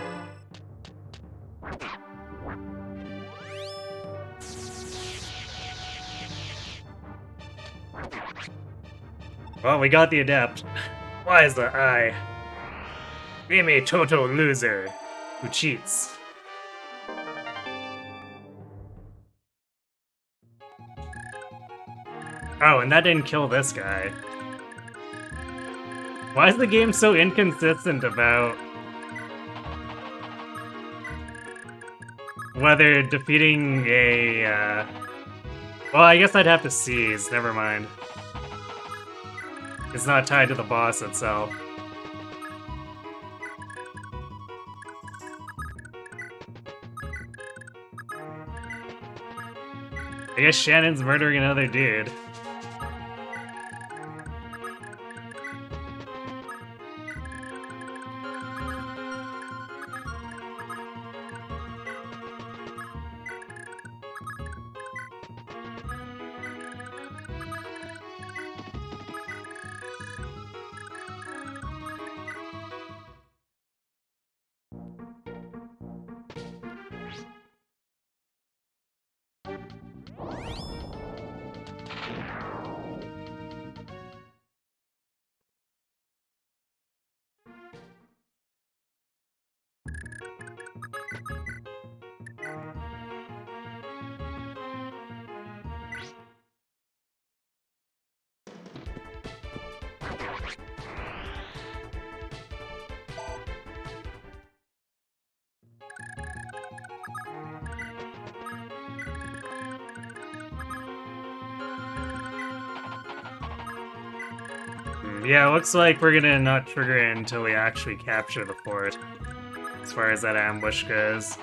Well, we got the Adept. Why is the I? I'm a total loser who cheats. Oh, and that didn't kill this guy. Why is the game so inconsistent about whether defeating a, well, I guess I'd have to seize, never mind. It's not tied to the boss itself. I guess Shannon's murdering another dude. Yeah, looks like we're gonna not trigger it until we actually capture the fort, as far as that ambush goes.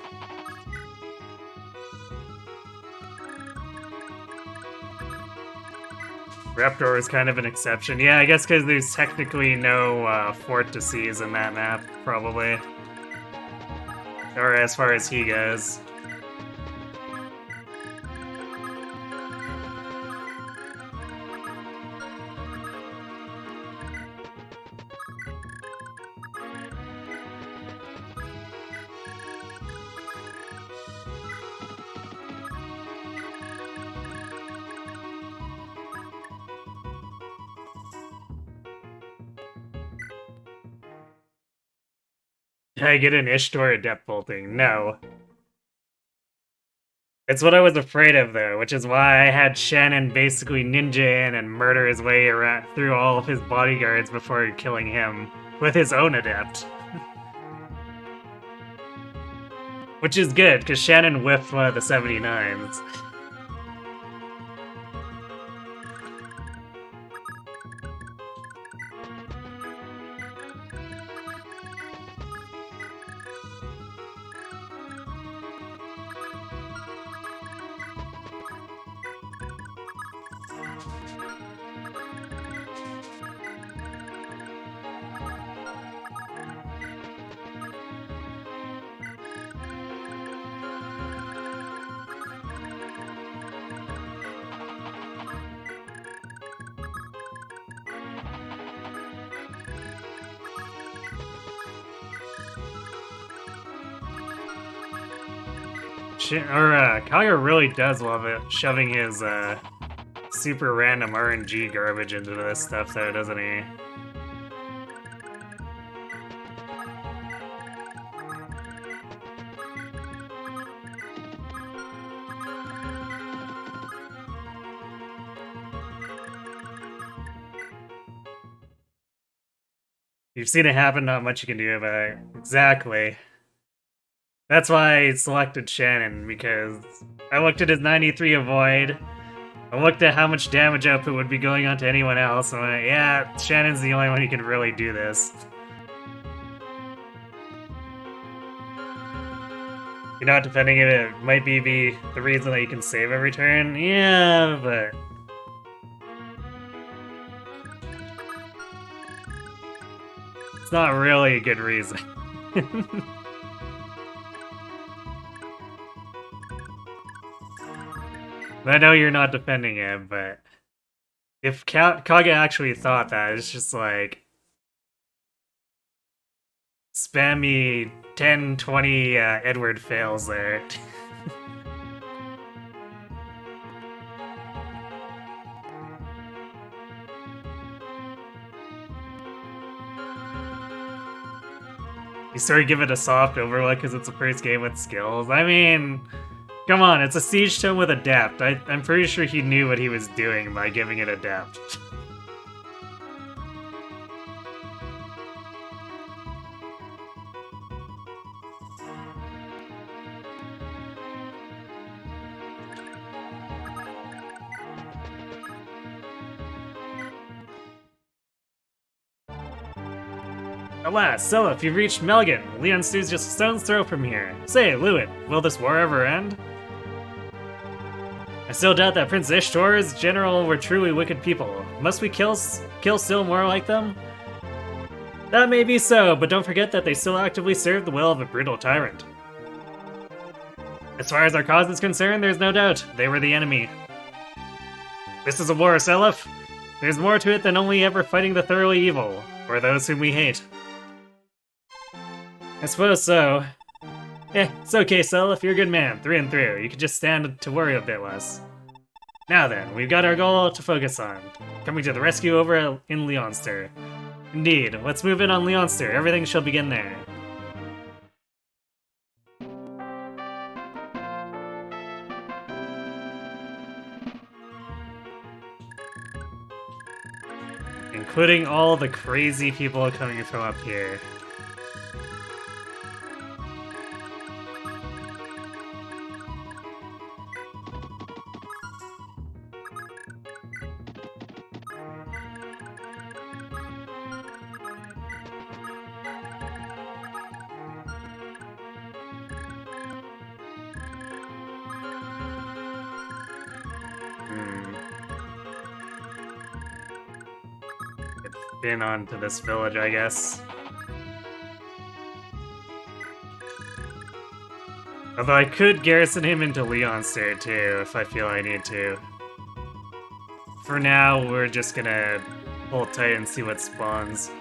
Raptor is kind of an exception. Yeah, I guess because there's technically no fort to seize in that map, probably. Or as far as he goes. Did I get an Ishtar Adept bolting? No. It's what I was afraid of, though, which is why I had Shannon basically ninja in and murder his way around through all of his bodyguards before killing him with his own Adept. Which is good, because Shannon whiffed one of the 79s. Kagura really does love it, shoving his super random RNG garbage into this stuff though, doesn't he? You've seen it happen, not much you can do about it. Exactly. That's why I selected Shannon, because I looked at his 93 avoid, I looked at how much damage output would be going on to anyone else, and I went, yeah, Shannon's the only one who can really do this. You're not defending it, it might be the reason that you can save every turn? Yeah, but... it's not really a good reason. I know you're not defending it, but... if Kage actually thought that, it's just like... spam me 10, 20 Edward fails there. You sort of give it a soft overlook because it's the first game with skills. I mean, come on, it's a Siege Tome with Adept. I'm pretty sure he knew what he was doing by giving it Adept. Alas, Seliph, you've reached Melgan. Leon Stu's just a stone's throw from here. Say, Lewin, will this war ever end? I still doubt that Prince Ishtor's general were truly wicked people. Must we kill still more like them? That may be so, but don't forget that they still actively serve the will of a brutal tyrant. As far as our cause is concerned, there's no doubt. They were the enemy. This is a war, Seliph. There's more to it than only ever fighting the thoroughly evil, or those whom we hate. I suppose so. It's okay, Seliph, you're a good man, through and through. You can just stand to worry a bit less. Now then, we've got our goal to focus on. Coming to the rescue over in Leonster. Indeed, let's move in on Leonster. Everything shall begin there. Including all the crazy people coming from up here. In onto this village, I guess. Although I could garrison him into Leonster too, if I feel I need to. For now, we're just gonna hold tight and see what spawns.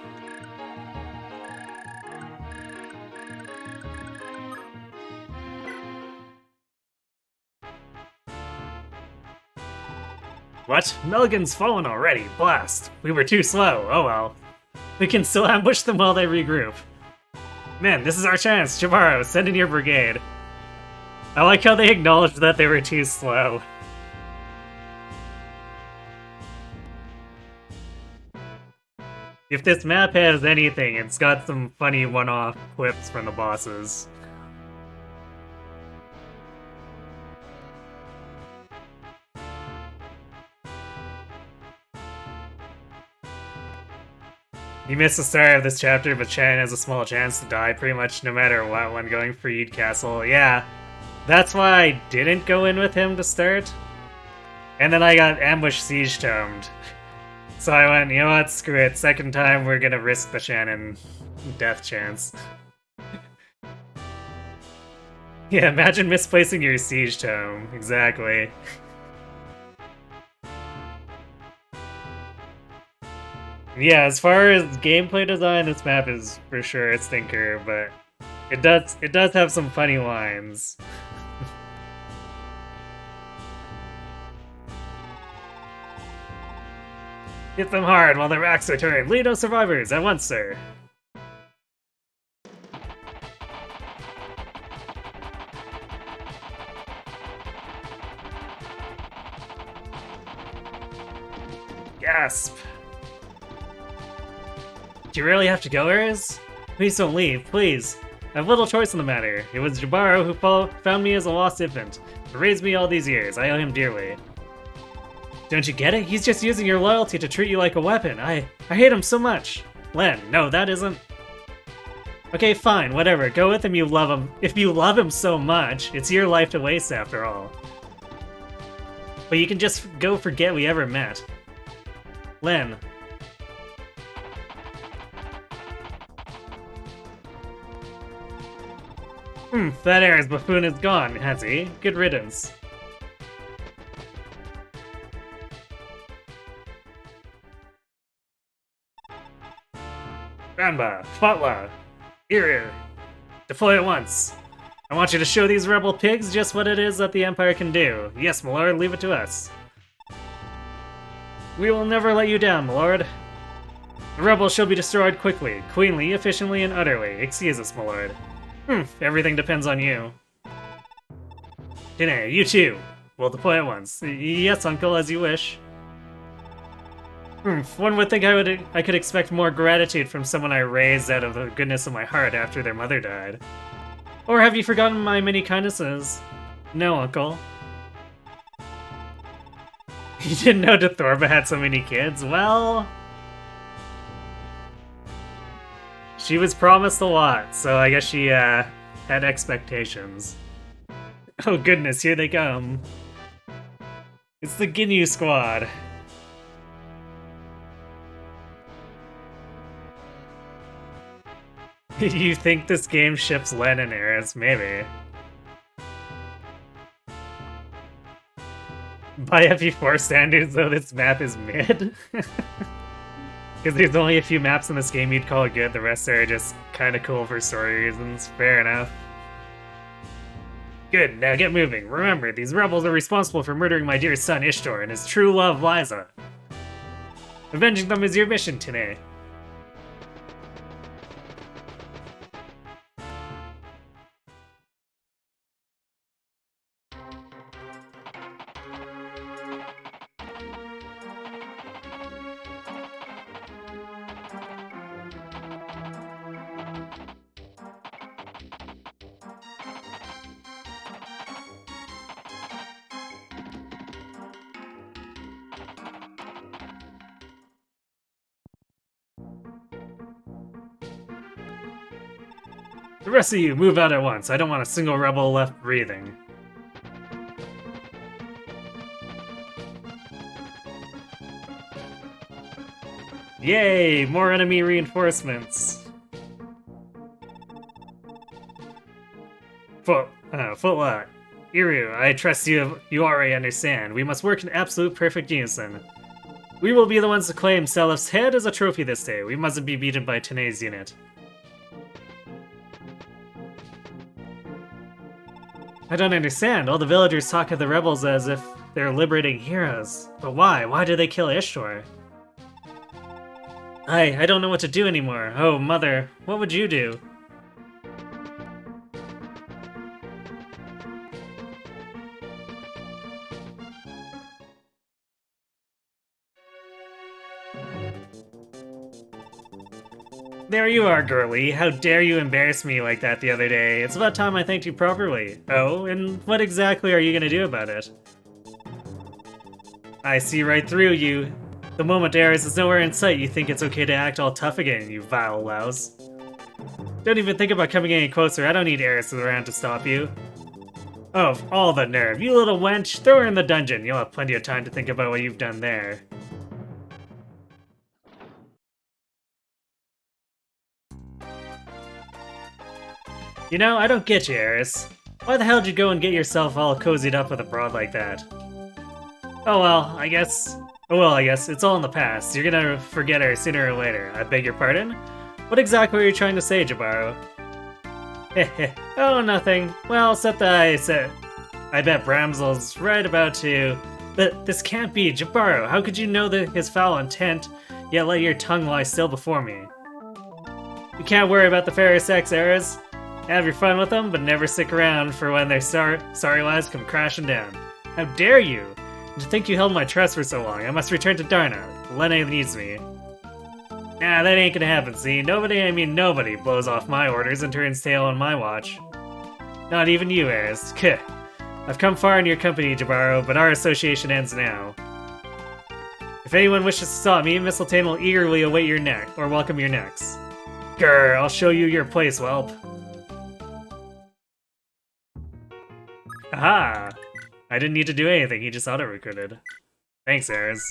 What? Melgan's fallen already, blast! We were too slow, oh well. We can still ambush them while they regroup. Man, this is our chance, Chivaro, send in your brigade. I like how they acknowledged that they were too slow. If this map has anything, it's got some funny one-off clips from the bosses. You missed the start of this chapter, but Shannon has a small chance to die pretty much no matter what when going for Yid Castle. Yeah, that's why I didn't go in with him to start. And then I got ambush siege tomed. So I went, you know what, screw it. Second time, we're gonna risk the Shannon death chance. Yeah, imagine misplacing your siege tome. Exactly. Yeah, as far as gameplay design, this map is for sure a stinker, but it does have some funny lines. Hit them hard while their backs are turned. Lead those survivors at once, sir. Gasp. Do you really have to go, Ares? Please don't leave, please. I have little choice in the matter. It was Jabaro who found me as a lost infant. He raised me all these years. I owe him dearly. Don't you get it? He's just using your loyalty to treat you like a weapon. I hate him so much. Len, no, that isn't... Okay, fine, whatever. Go with him, you love him. If you love him so much, it's your life to waste after all. But you can just go forget we ever met. Len. That Ares buffoon is gone, has he? Good riddance. Ramba, Fatla, Irir, deploy at once. I want you to show these rebel pigs just what it is that the Empire can do. Yes, my lord, leave it to us. We will never let you down, my lord. The rebels shall be destroyed quickly, queenly, efficiently, and utterly. Excuse us, my lord. Everything depends on you. Dene, you too. We'll deploy at once. Yes, uncle, as you wish. One would think I could expect more gratitude from someone I raised out of the goodness of my heart after their mother died. Or have you forgotten my many kindnesses? No, uncle. You didn't know Dethorba had so many kids? Well... she was promised a lot, so I guess she, had expectations. Oh goodness, here they come. It's the Ginyu Squad. You think this game ships Len and Ares? Maybe. By FE4 standards, though, this map is mid. Because there's only a few maps in this game you'd call it good, the rest are just kinda cool for story reasons. Fair enough. Good, now get moving. Remember, these rebels are responsible for murdering my dear son Ishtor and his true love, Liza. Avenging them is your mission today. The rest of you, move out at once. I don't want a single rebel left breathing. Yay! More enemy reinforcements! Footlock. Iru, I trust you already understand. We must work in absolute perfect unison. We will be the ones to claim Seliph's head as a trophy this day. We mustn't be beaten by Tene's unit. I don't understand. All the villagers talk of the rebels as if they're liberating heroes. But why? Why did they kill Ishtor? I don't know what to do anymore. Oh, mother, what would you do? There you are, girlie. How dare you embarrass me like that the other day? It's about time I thanked you properly. Oh, and what exactly are you gonna do about it? I see right through you. The moment Ares is nowhere in sight, you think it's okay to act all tough again, you vile louse. Don't even think about coming any closer. I don't need Ares around to stop you. Oh, all the nerve. You little wench. Throw her in the dungeon. You'll have plenty of time to think about what you've done there. You know, I don't get you, Ares. Why the hell did you go and get yourself all cozied up with a broad like that? Oh well, I guess it's all in the past. You're gonna forget her sooner or later. I beg your pardon? What exactly are you trying to say, Jabaro? Heh oh, nothing. Well, except that I bet Bramzel's right about to But this can't be, Jabaro. How could you know his foul intent, yet let your tongue lie still before me? You can't worry about the fairy sex errors. Have your fun with them, but never stick around for when their sorry lives come crashing down. How dare you! And to think you held my trust for so long, I must return to Darna. Lene needs me. Nah, that ain't gonna happen, see? Nobody, I mean nobody, blows off my orders and turns tail on my watch. Not even you, Eris. Kuh. I've come far in your company, Jabaro, but our association ends now. If anyone wishes to stop me, Mistletoe will eagerly await your neck, or welcome your necks. Grr, I'll show you your place, whelp. Aha! I didn't need to do anything, he just auto-recruited. Thanks, Eris.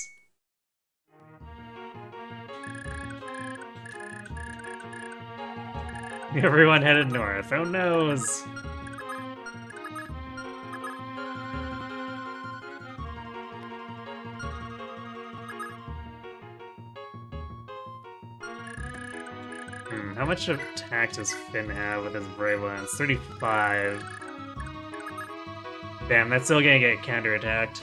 Everyone headed north. Oh noes! How much attack does Finn have with his Brave Lance? 35. Damn, that's still gonna get counterattacked.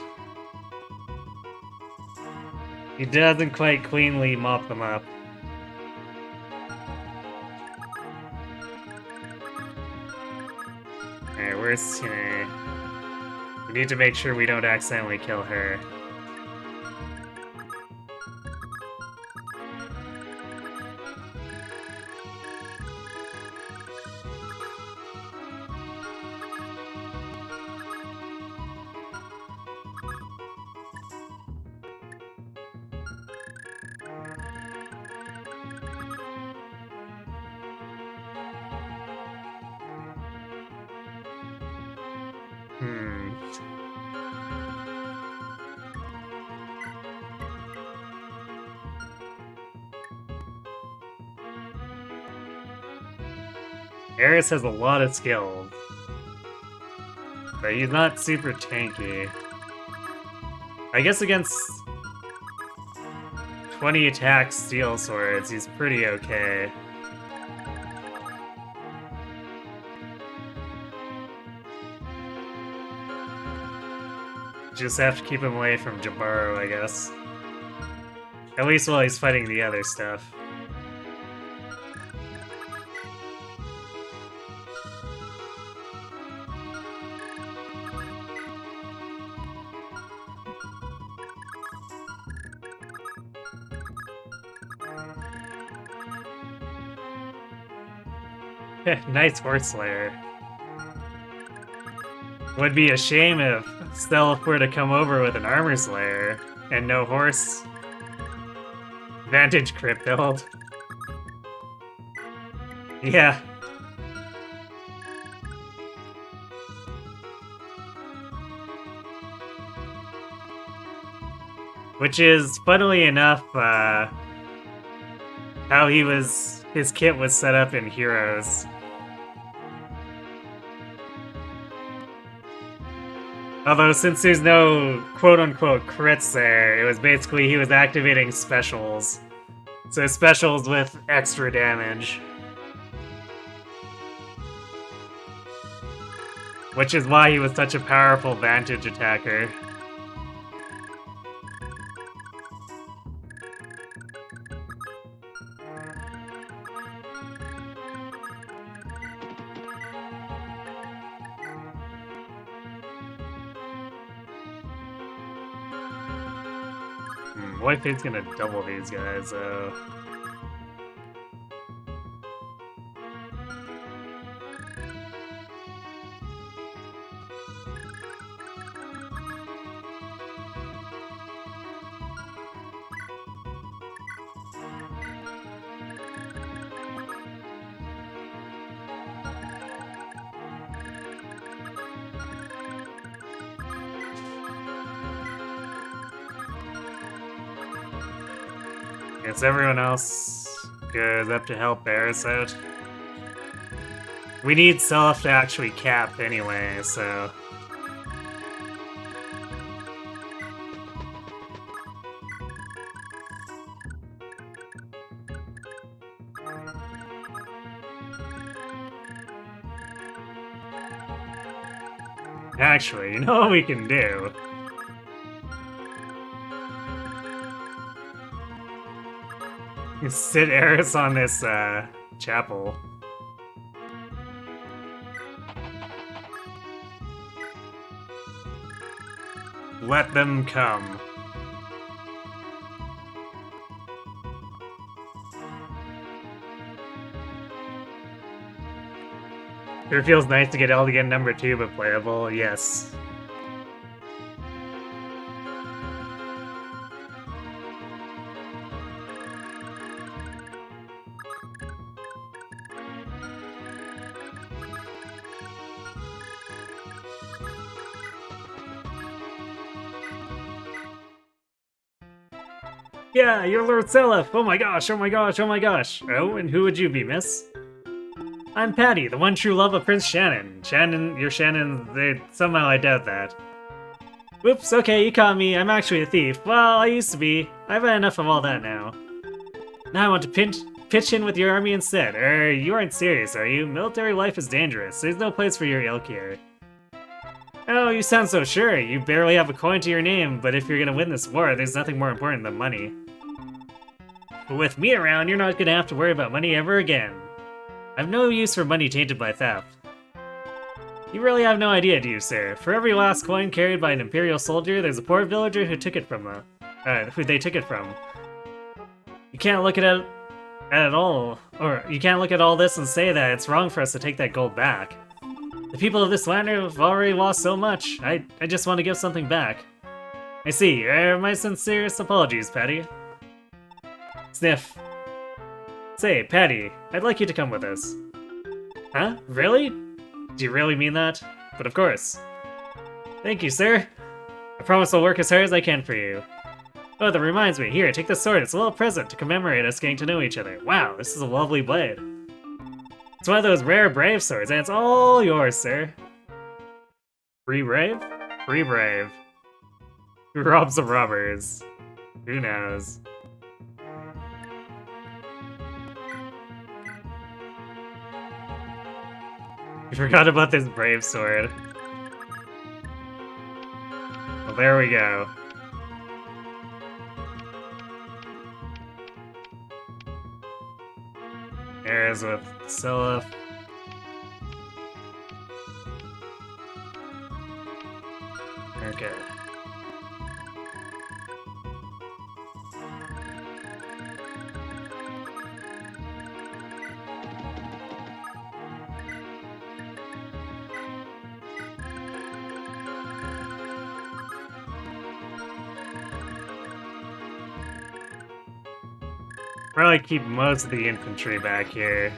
He doesn't quite cleanly mop them up. Alright, where's Tine? We need to make sure we don't accidentally kill her. Eris has a lot of skills, but he's not super tanky. I guess against 20 attack steel swords, he's pretty okay. Just have to keep him away from Jabaro, I guess. At least while he's fighting the other stuff. Nice horse slayer. Would be a shame if Seliph were to come over with an armor slayer and no horse. Vantage crit build. Yeah. Which is, funnily enough, how his kit was set up in Heroes. Although, since there's no quote-unquote crits there, it was basically he was activating specials. So specials with extra damage. Which is why he was such a powerful Vantage attacker. What if he's gonna double these guys, though? Guess everyone else goes up to help Eris out. We need Seliph to actually cap anyway, so... Actually, you know what we can do? Sit Eris on this chapel. Let them come. It feels nice to get Elegant number 2 but playable, yes. Yeah, you're Lord Seliph! Oh my gosh, oh my gosh, oh my gosh! Oh, and who would you be, miss? I'm Patty, the one true love of Prince Shannon. Shannon, you're Shannon, somehow I doubt that. Whoops, okay, you caught me, I'm actually a thief. Well, I used to be. I've had enough of all that now. Now I want to pitch in with your army instead. You aren't serious, are you? Military life is dangerous. There's no place for your ilk here. Oh, you sound so sure. You barely have a coin to your name, but if you're gonna win this war, there's nothing more important than money. But with me around, you're not gonna have to worry about money ever again. I've no use for money tainted by theft. You really have no idea, do you, sir? For every last coin carried by an Imperial soldier, there's a poor villager who took it from who they took it from. You can't look at it all, or you can't look at all this and say that it's wrong for us to take that gold back. The people of this land have already lost so much. I just want to give something back. I see. My sincerest apologies, Patty. Sniff. Say, Patty, I'd like you to come with us. Huh? Really? Do you really mean that? But of course. Thank you, sir. I promise I'll work as hard as I can for you. Oh, that reminds me. Here, take this sword. It's a little present to commemorate us getting to know each other. Wow, this is a lovely blade. It's one of those rare brave swords, and it's all yours, sir. Free brave? Free brave. Who robs the robbers? Who knows? I forgot about this brave sword. Well, there we go. There's with Seliph. Okay. Probably keep most of the infantry back here.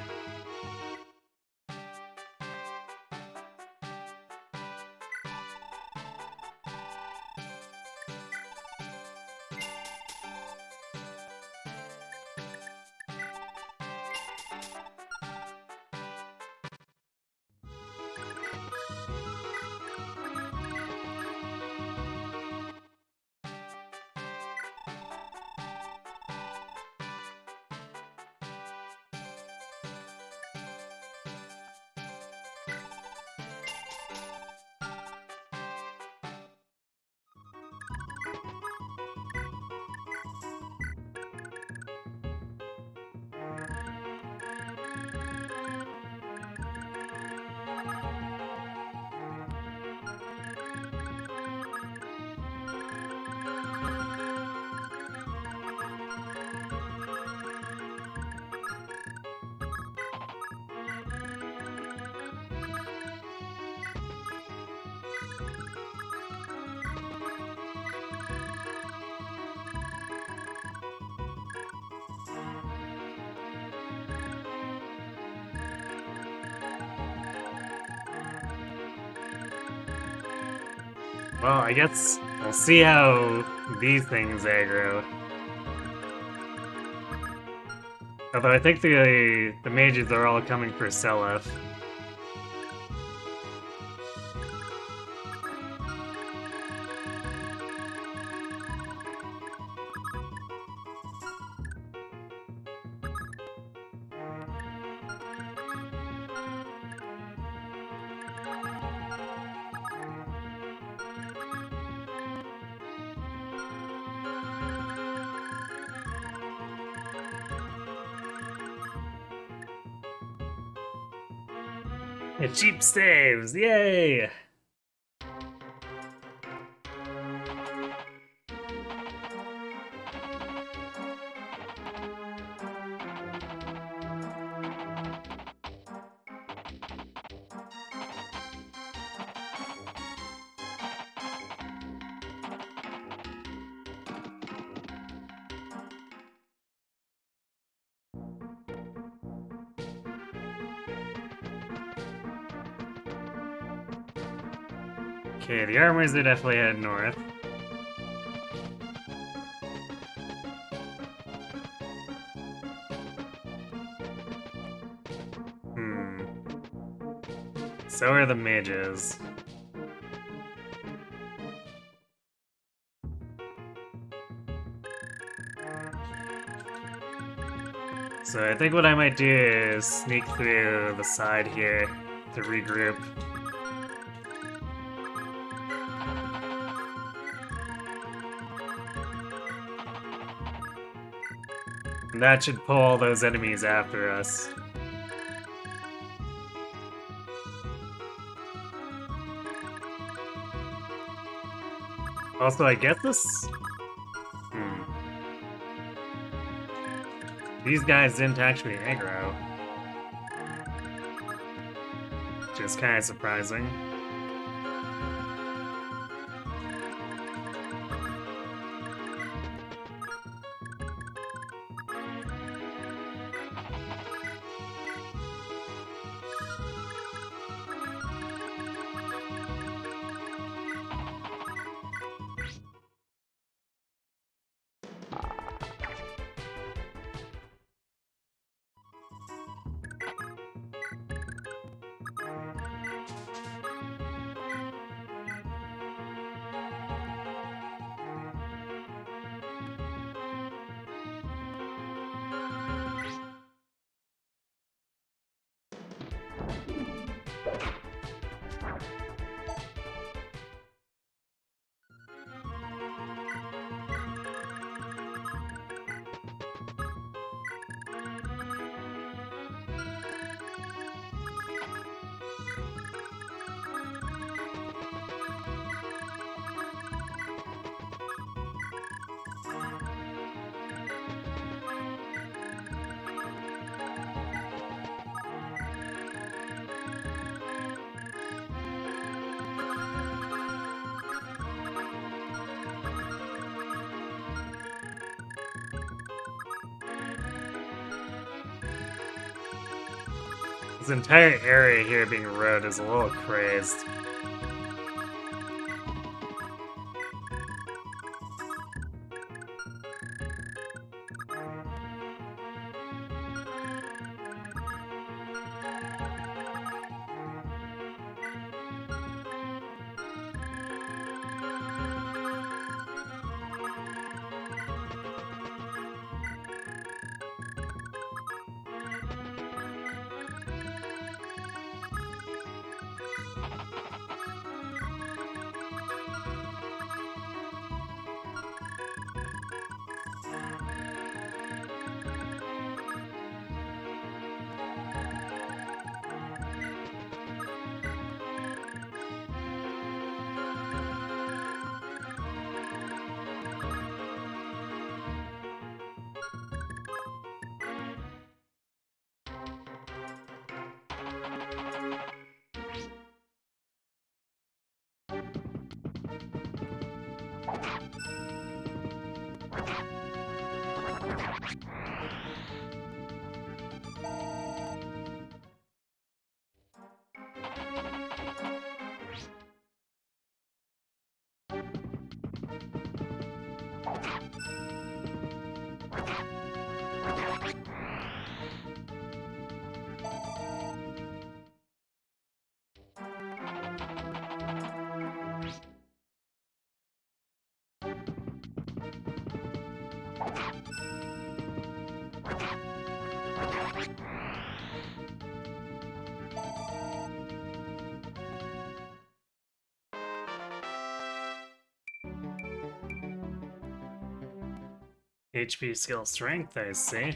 Well, I guess we'll see how these things aggro. Although I think the mages are all coming for Seliph. Cheap saves, yay! Okay, the armors are definitely headed north. So are the mages. So I think what I might do is sneak through the side here to regroup. And that should pull all those enemies after us. Also, I guess this... These guys didn't actually aggro. Which is kind of surprising. This entire area here being rode is a little crazed. HP skill strength, I see.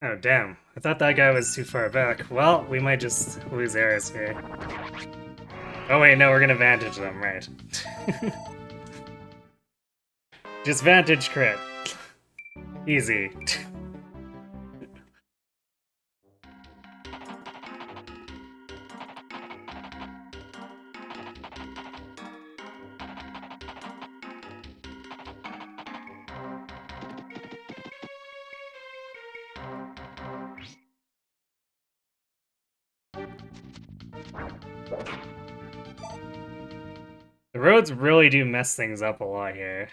Oh, damn. I thought that guy was too far back. Well, we might just lose arrows here. Oh wait, no, we're gonna vantage them, right. Just vantage crit. Easy. The roads really do mess things up a lot here.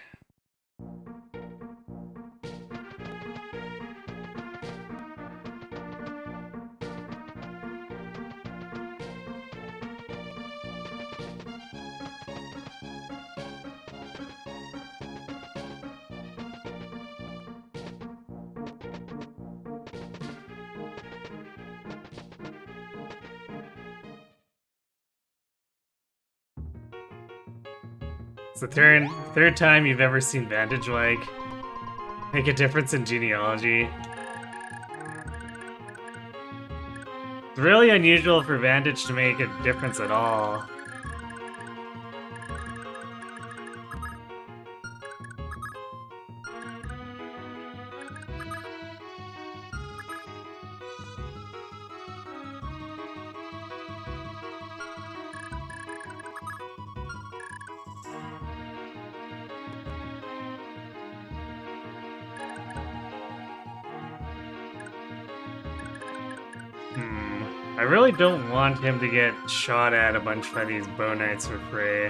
It's the third time you've ever seen Vantage like make a difference in genealogy. It's really unusual for Vantage to make a difference at all. I really don't want him to get shot at a bunch by these bow knights for free.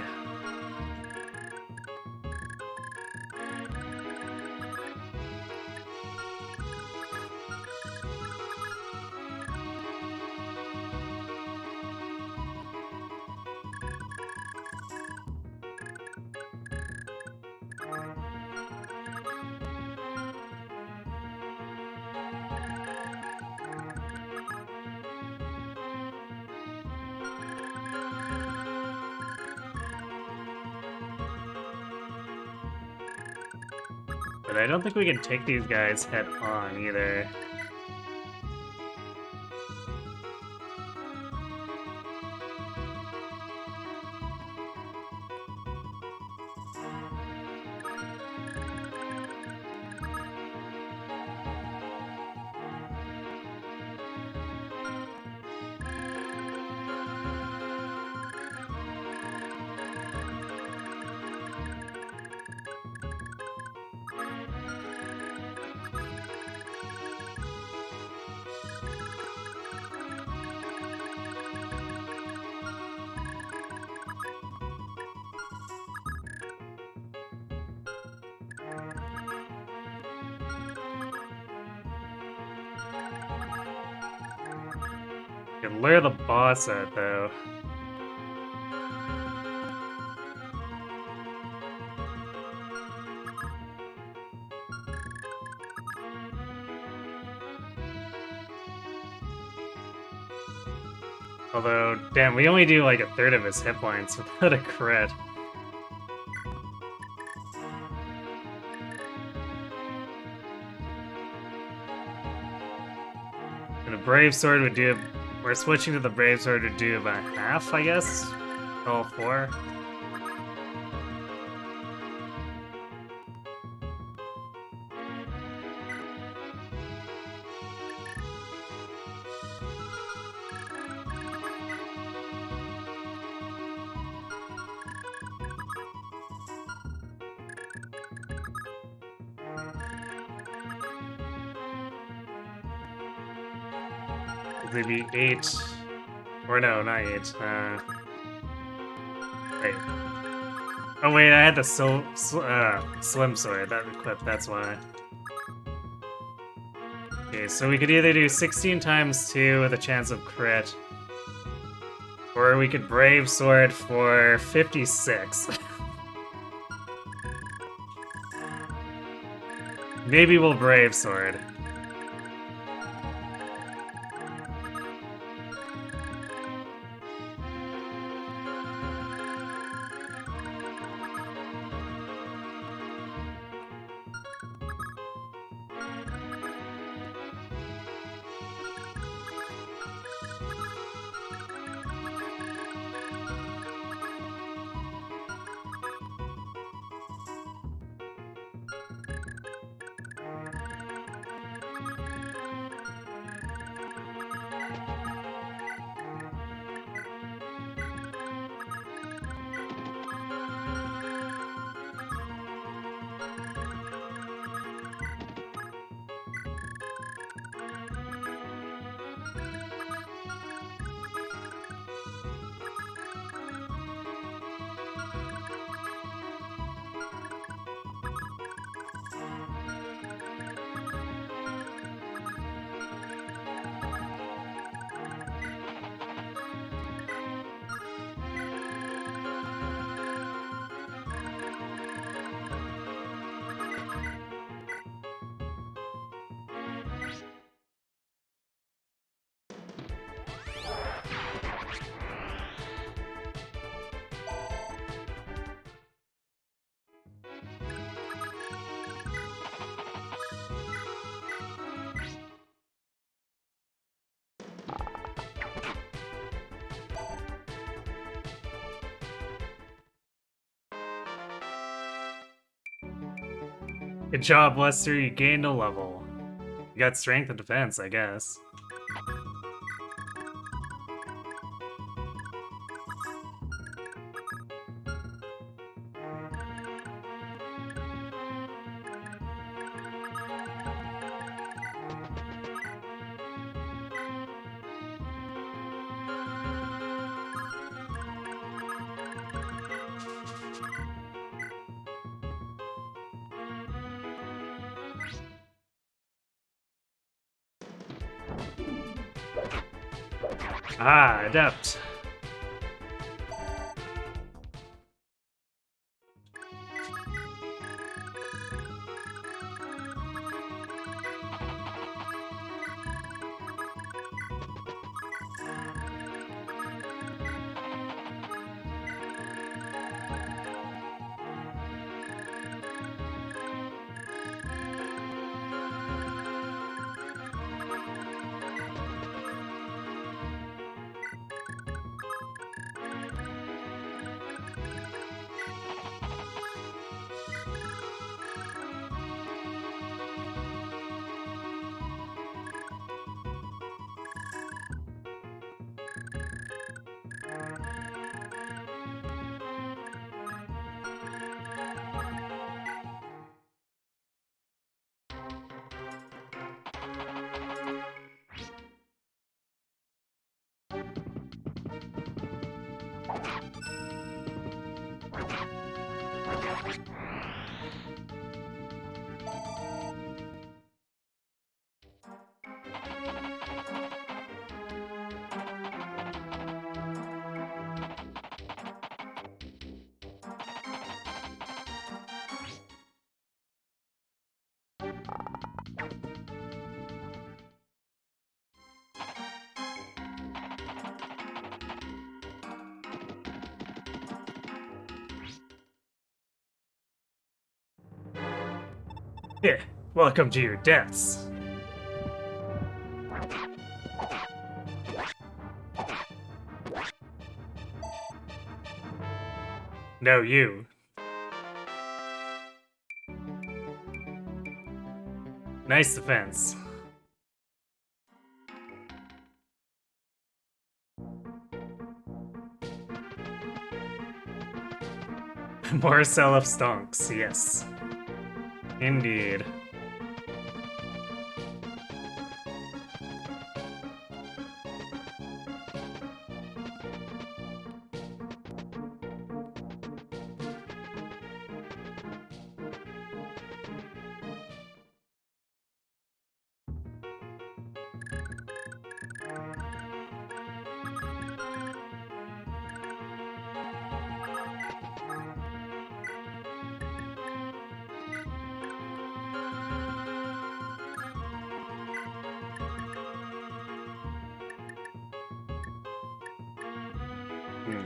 But I don't think we can take these guys head on either. Can lure the boss out though. Although, damn, we only do like a third of his hit points without a crit. And a Brave Sword would do... We're switching to the Brave Sword to do about half, I guess? All four? Maybe 8, or no, not 8. Wait. Oh wait, I had the slim sword that equipped. That's why. Okay, so we could either do 16 times 2 with a chance of crit, or we could brave sword for 56. Maybe we'll brave sword. Good job, Lester. You gained a level. You got strength and defense, I guess. Ah, adept. Yeah, welcome to your deaths. No, you. Nice defense. More Seliph stonks, yes. Indeed.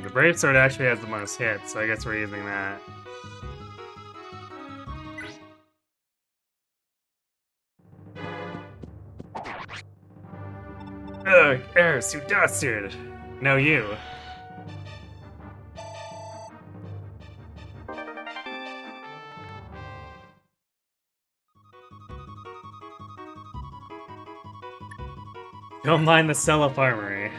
The Brave Sword actually has the most hits, so I guess we're using that. Ugh, Eris, you dastard! No, you. Don't mind the Seliph armory.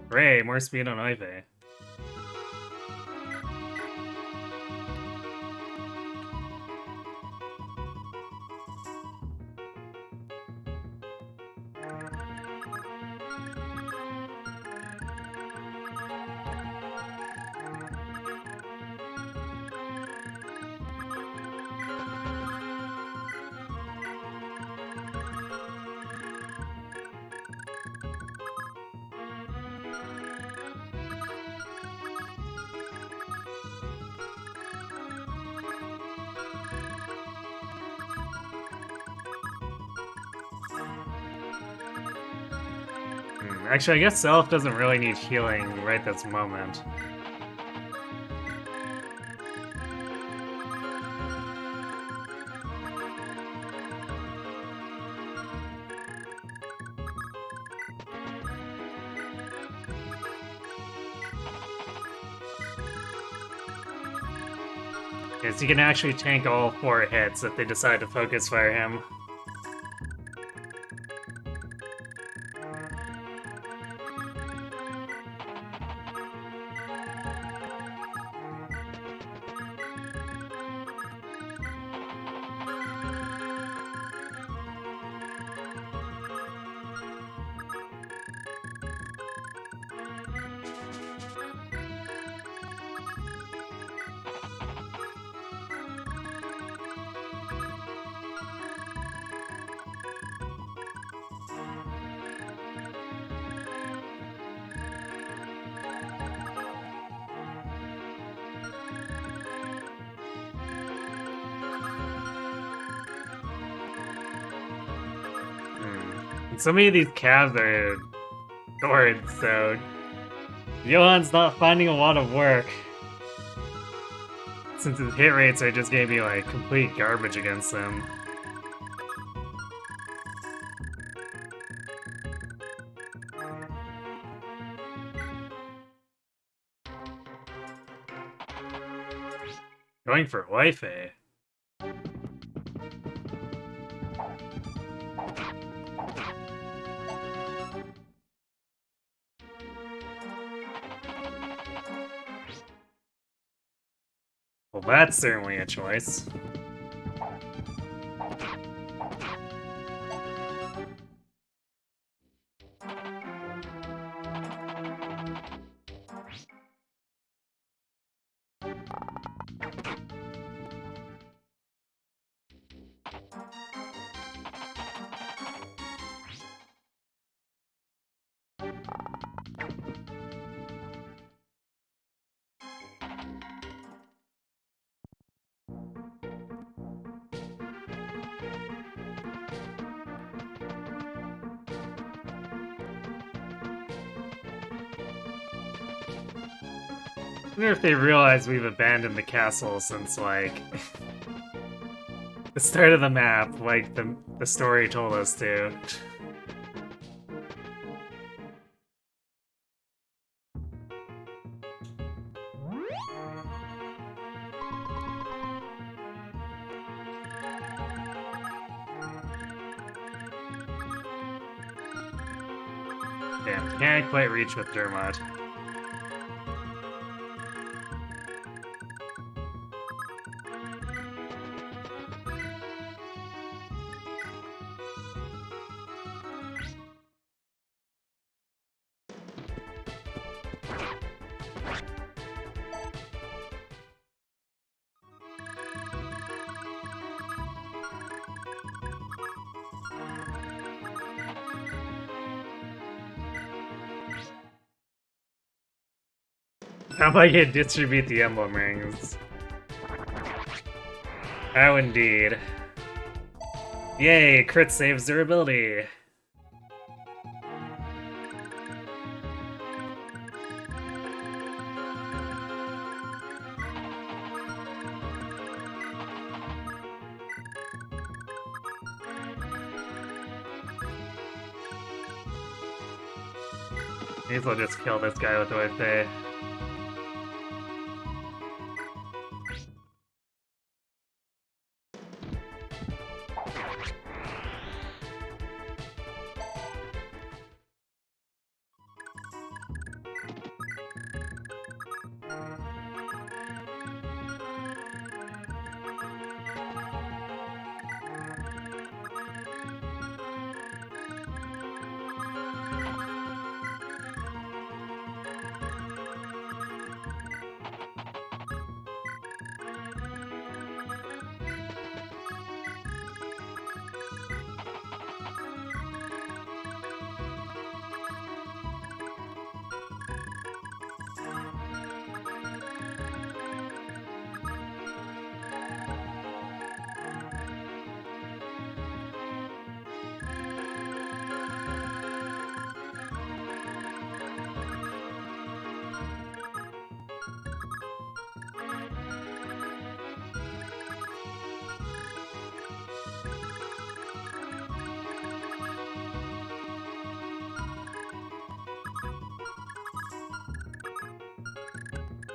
Hooray, more speed on Ivy. Actually, I guess Seliph doesn't really need healing right this moment. Because he can actually tank all 4 hits if they decide to focus fire him. So many of these calves are swords, so Johan's not finding a lot of work. Since his hit rates are just gonna be like complete garbage against them. Going for Wi-Fi. Well, that's certainly a choice. I wonder if they realize we've abandoned the castle since, like, the start of the map, like the story told us to. Damn, can't quite reach with Dermot. How about you distribute the emblem rings? Oh, indeed. Yay, crit saves durability. May as well just kill this guy with Wi-Fi.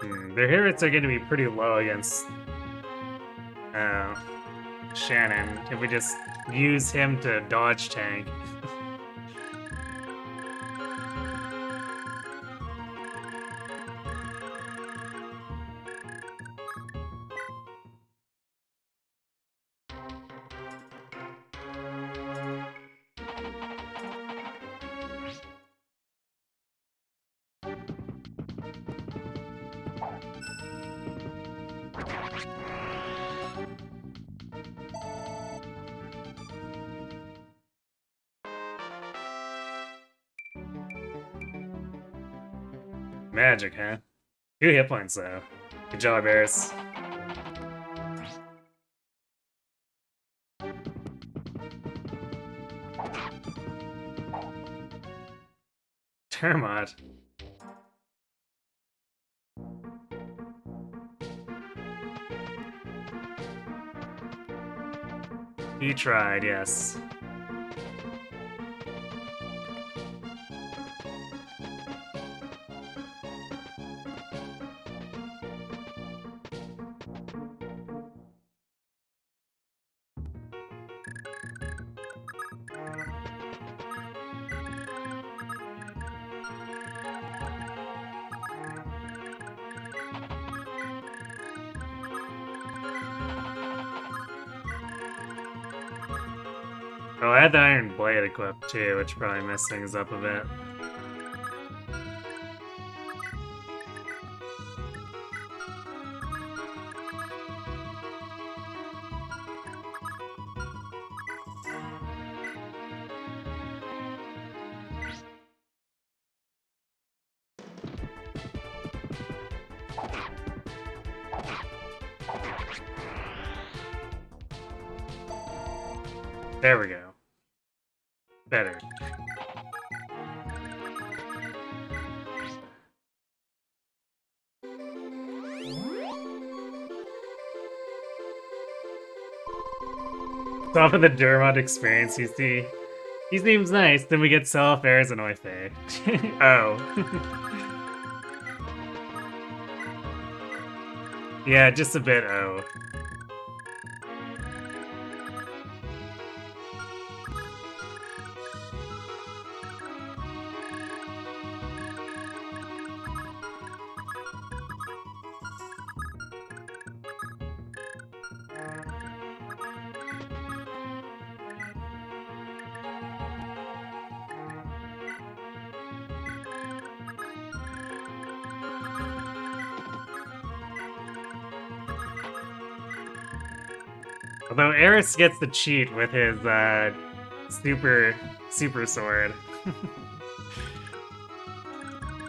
Their hit rates are going to be pretty low against Shannon if we just use him to dodge tank. Magic, huh? 2 hit points, though. Good job, Eris. Termot. He tried, yes. Oh, I had the Iron Blade equipped too, which probably messed things up a bit. There we go. Better. Top of the Dermot experience, you see. He seems nice, then we get Seliph, Eris, and Oife. Oh. Yeah, just a bit oh. Although Eris gets the cheat with his super sword.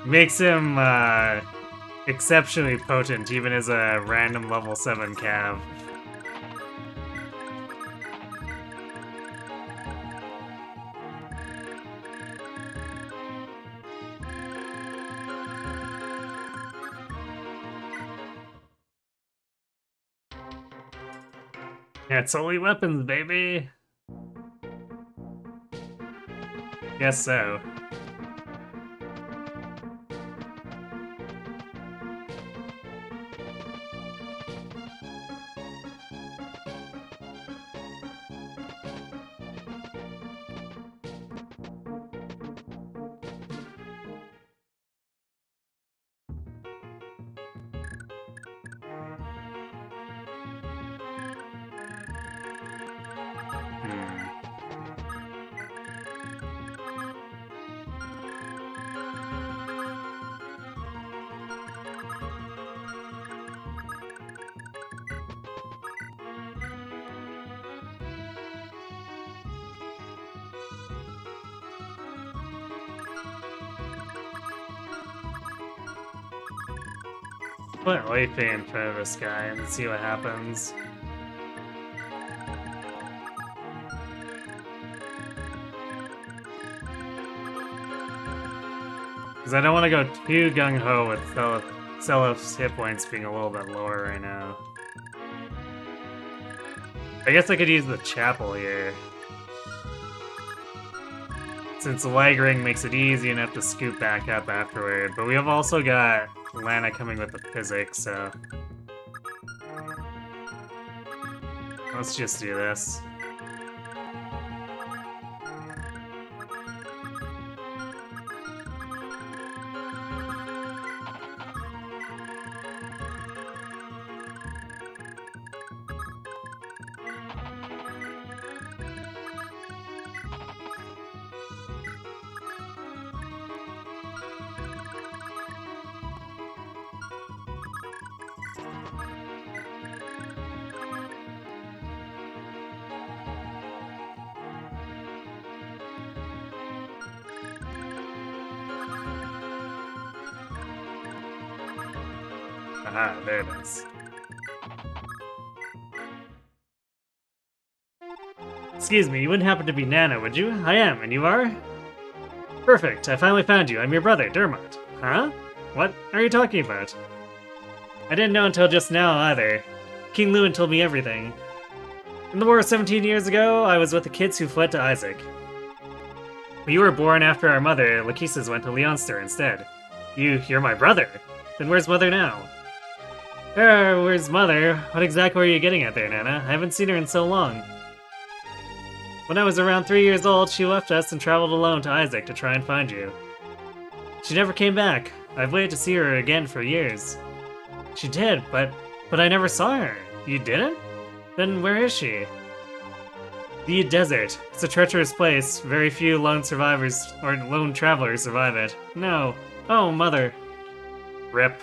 Makes him exceptionally potent even as a random level 7 cav. Yeah, it's only weapons, baby! Guess so. Put Oife in front of this guy and see what happens. Because I don't want to go too gung-ho with Seliph's hit points being a little bit lower right now. I guess I could use the chapel here. Since the lag ring makes it easy enough to scoop back up afterward, but we have also got Lana coming with the physics, so... Let's just do this. Aha, there it is. Excuse me, you wouldn't happen to be Nana, would you? I am, and you are? Perfect, I finally found you. I'm your brother, Dermot. Huh? What are you talking about? I didn't know until just now, either. King Lewin told me everything. In the war 17 years ago, I was with the kids who fled to Isaac. You were born after our mother, Lachesis, went to Leonster instead. You're my brother? Then where's Mother now? Where's Mother? What exactly are you getting at there, Nana? I haven't seen her in so long. When I was around 3 years old, she left us and traveled alone to Isaac to try and find you. She never came back. I've waited to see her again for years. She did, but I never saw her. You didn't? Then where is she? The desert. It's a treacherous place. Very few lone survivors or lone travelers survive it. No. Oh, Mother. Rip.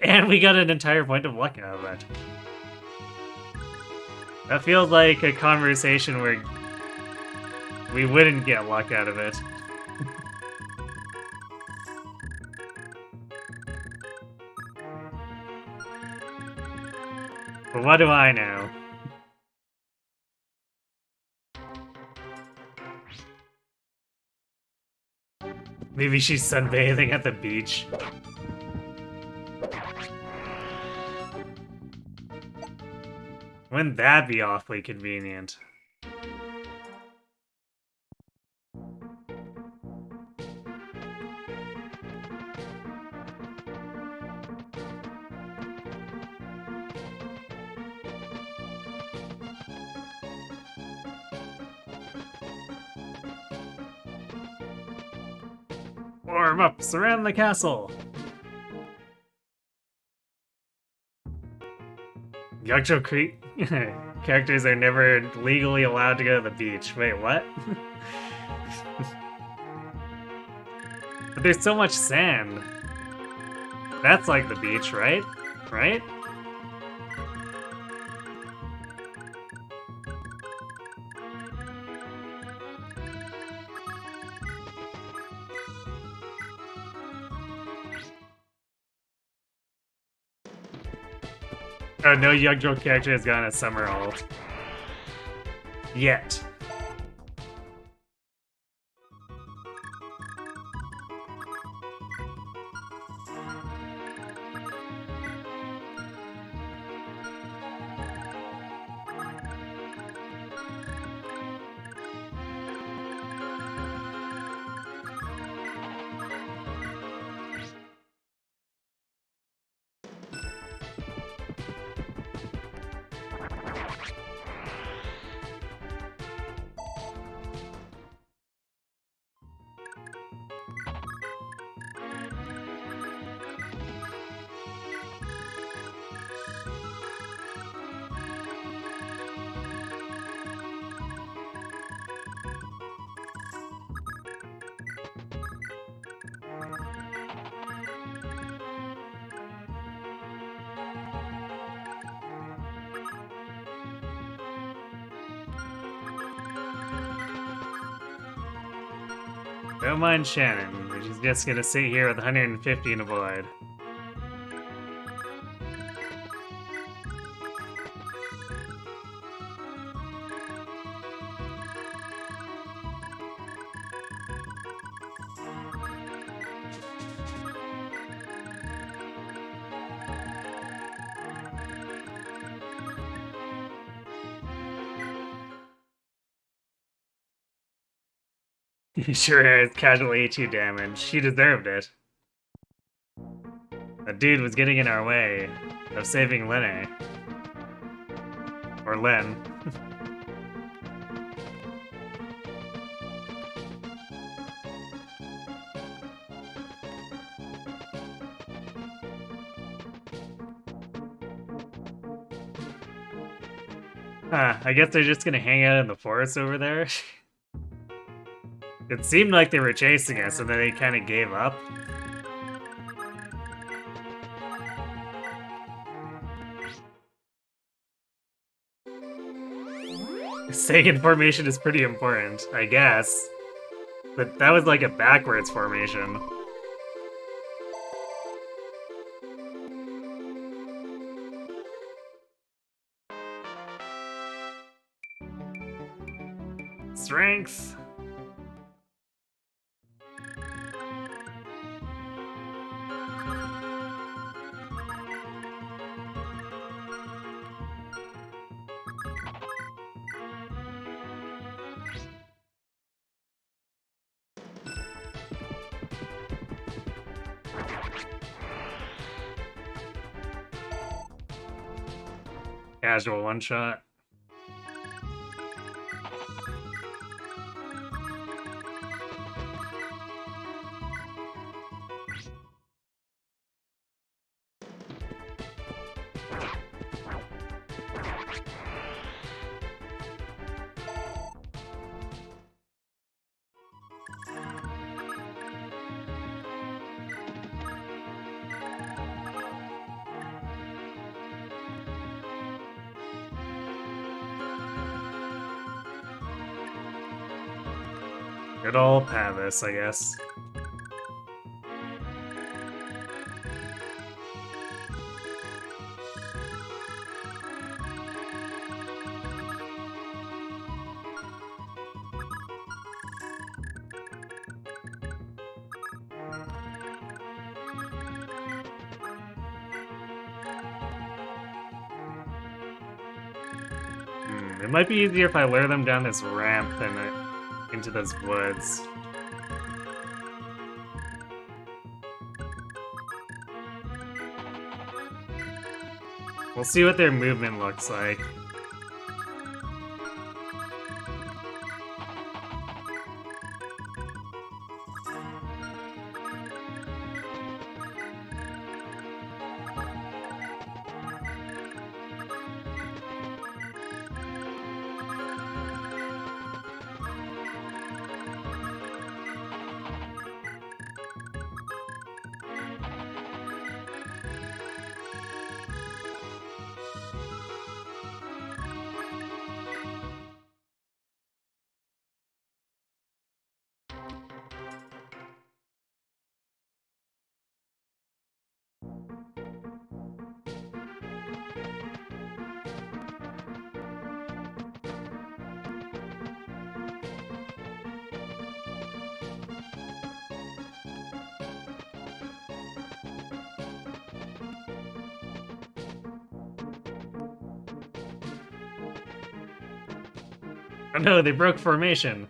And we got an entire point of luck out of it. That feels like a conversation where we wouldn't get luck out of it. But what do I know? Maybe she's sunbathing at the beach. Wouldn't that be awfully convenient? Warm up! Surround the castle! Yakucho Creek characters are never legally allowed to go to the beach. Wait, what? But there's so much sand. That's like the beach, right? Right? Oh, no young girl character has gotten a summer alt. Yet. Don't mind Shannon. She's just gonna sit here with 150 and avoid. He sure has casual HE damage. She deserved it. A dude was getting in our way of saving Lene. Or Len. I guess they're just gonna hang out in the forest over there. It seemed like they were chasing us, and then they kind of gave up. Staying in formation is pretty important, I guess. But that was like a backwards formation. Strength. Casual one-shot. Good old Pavis, I guess. It might be easier if I lure them down this ramp than into those woods. We'll see what their movement looks like. Oh no, they broke formation.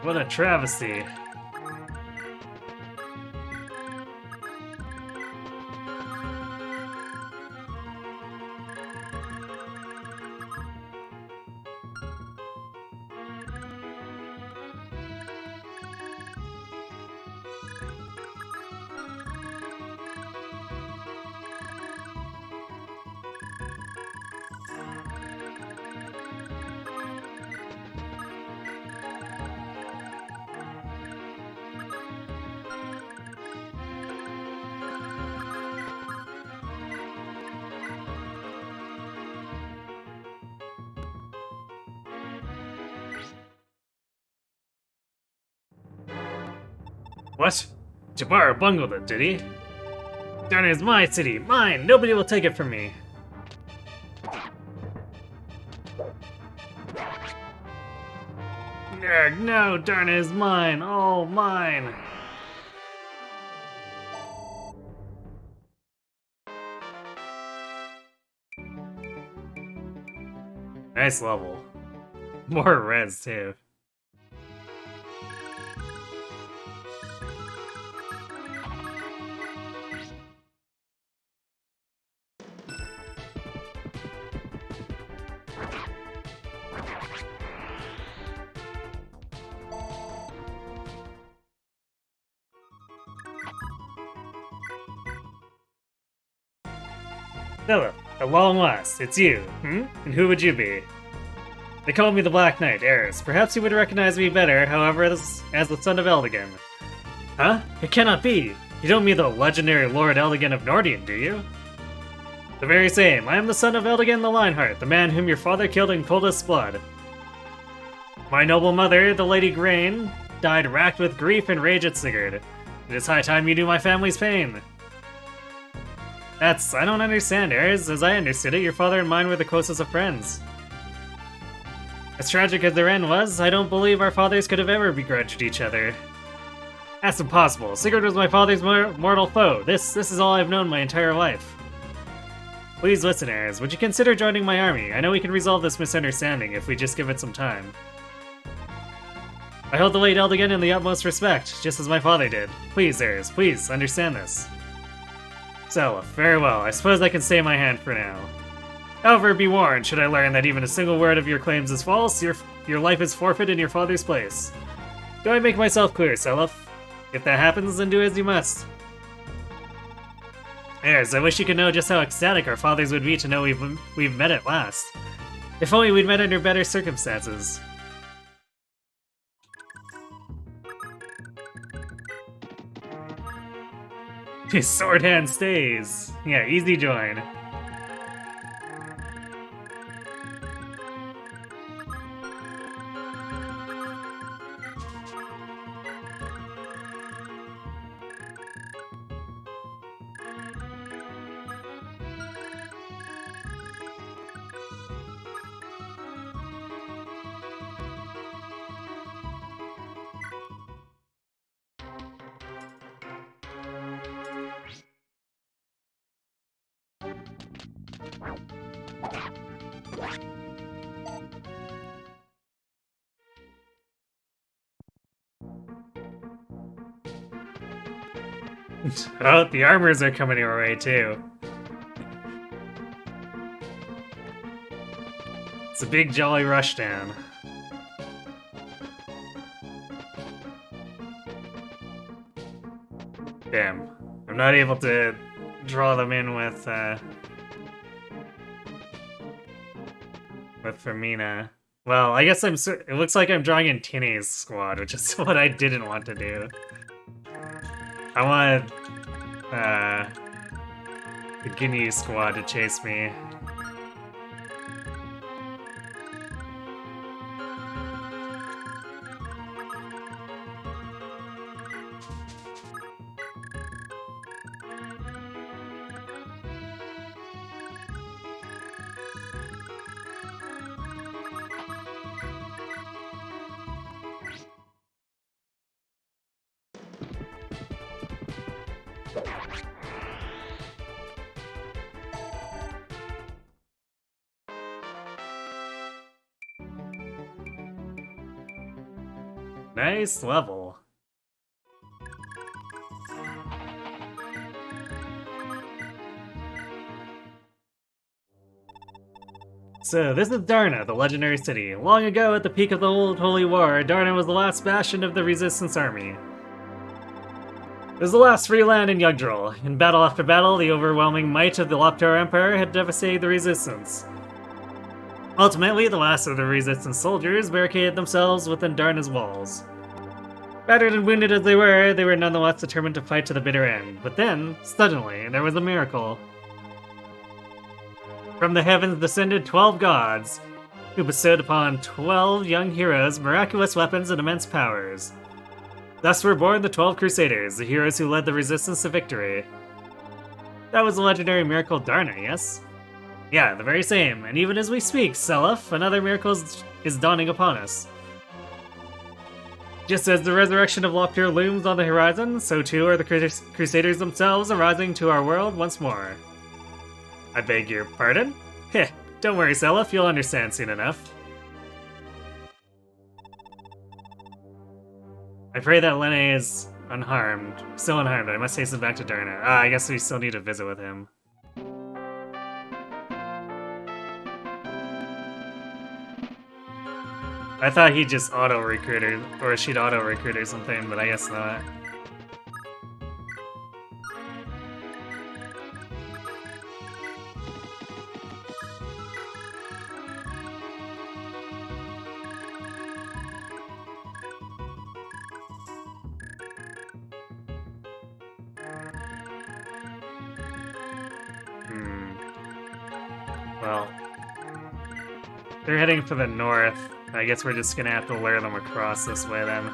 What a travesty. What? Jabbar bungled it, did he? Darn it, it's my city, mine! Nobody will take it from me! Nerg, no, darn it, it's mine! Oh, mine! Nice level. More res, too. Seliph, at long last, it's you, hmm? And who would you be? They call me the Black Knight, Eris. Perhaps you would recognize me better, however, as the son of Eldigan. Huh? It cannot be! You don't mean the legendary Lord Eldigan of Nordian, do you? The very same. I am the son of Eldigan the Lionheart, the man whom your father killed in coldest blood. My noble mother, the Lady Grain, died racked with grief and rage at Sigurd. It is high time you knew my family's pain. I don't understand, Eris. As I understood it, your father and mine were the closest of friends. As tragic as their end was, I don't believe our fathers could have ever begrudged each other. That's impossible. Sigurd was my father's mortal foe. This is all I've known my entire life. Please listen, Eris. Would you consider joining my army? I know we can resolve this misunderstanding if we just give it some time. I hold the late Eldigan in the utmost respect, just as my father did. Please, Eris, please, understand this. Seliph, very well. I suppose I can stay my hand for now. However, be warned, should I learn that even a single word of your claims is false, your life is forfeit in your father's place. Do I make myself clear, Seliph? If that happens, then do as you must. Eris, I wish you could know just how ecstatic our fathers would be to know we've met at last. If only we'd met under better circumstances. His sword hand stays. Yeah, easy join. Oh, the armors are coming your way too. It's a big jolly rushdown. Damn, I'm not able to draw them in with Fermina. Well, I guess it looks like I'm drawing in Tinny's squad, which is what I didn't want to do. I wanted the Ginyu squad to chase me. Nice level. So, this is Darna, the legendary city. Long ago, at the peak of the Old Holy War, Darna was the last bastion of the Resistance Army. It was the last free land in Yggdrasil. In battle after battle, the overwhelming might of the Loptar Empire had devastated the Resistance. Ultimately, the last of the Resistance soldiers barricaded themselves within Darna's walls. Battered and wounded as they were nonetheless determined to fight to the bitter end. But then, suddenly, there was a miracle. From the heavens descended 12 gods, who bestowed upon 12 young heroes miraculous weapons and immense powers. Thus were born the 12 Crusaders, the heroes who led the Resistance to victory. That was the legendary miracle Darna, yes? Yeah, the very same, and even as we speak, Seliph, another miracle is dawning upon us. Just as the resurrection of Loptir looms on the horizon, so too are the Crusaders themselves arising to our world once more. I beg your pardon? Heh, don't worry, Seliph, you'll understand soon enough. I pray that Lene is unharmed. Still unharmed. I must hasten back to Darna. Ah, I guess we still need to visit with him. I thought he'd just auto-recruit her, or she'd auto-recruit or something, but I guess not. Well, they're heading for the north. I guess we're just gonna have to lure them across this way then.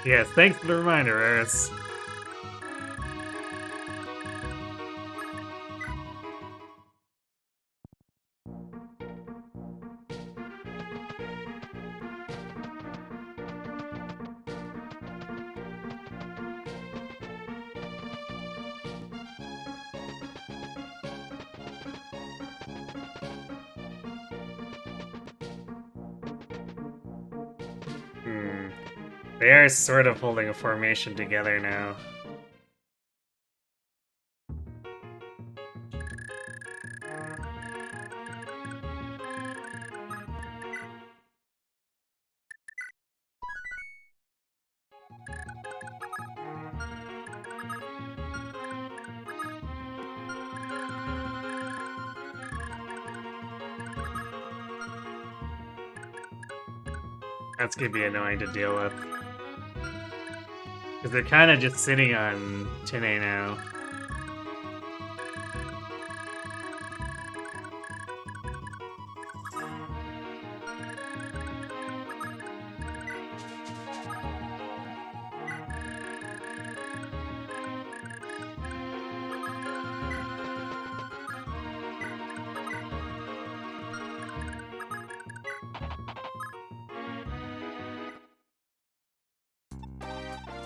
Yes, thanks for the reminder, Eris. They are sort of holding a formation together now. That's gonna be annoying to deal with. Because they're kind of just sitting on Tine now.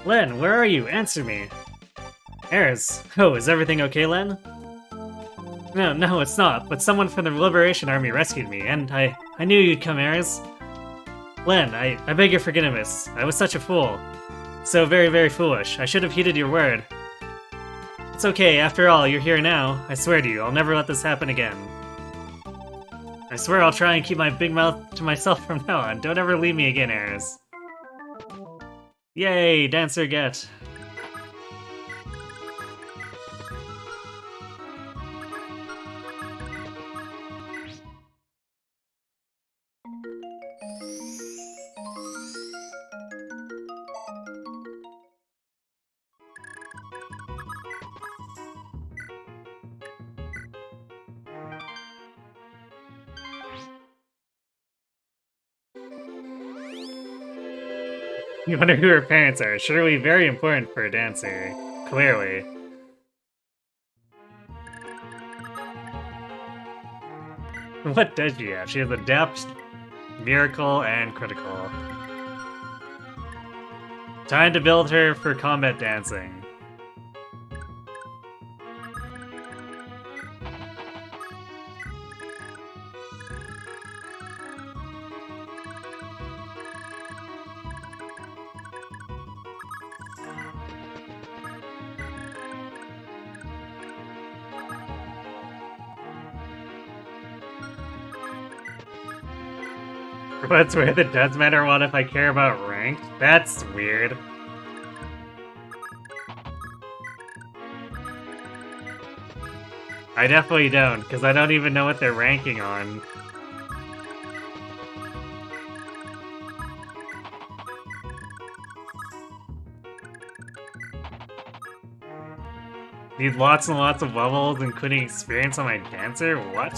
Len, where are you? Answer me. Eris. Oh, is everything okay, Len? No, it's not, but someone from the Liberation Army rescued me, and I knew you'd come, Eris. Len, I beg your forgiveness. I was such a fool. So very, very foolish. I should have heeded your word. It's okay, after all, you're here now. I swear to you, I'll never let this happen again. I swear I'll try and keep my big mouth to myself from now on. Don't ever leave me again, Eris. Yay, dancer get. You wonder who her parents are. Surely very important for a dancer. Clearly. What does she have? She has Adept, Miracle, and Critical. Time to build her for combat dancing. What's weird? It does matter what if I care about rank? That's weird. I definitely don't, because I don't even know what they're ranking on. Need lots and lots of levels, including experience on my dancer? What?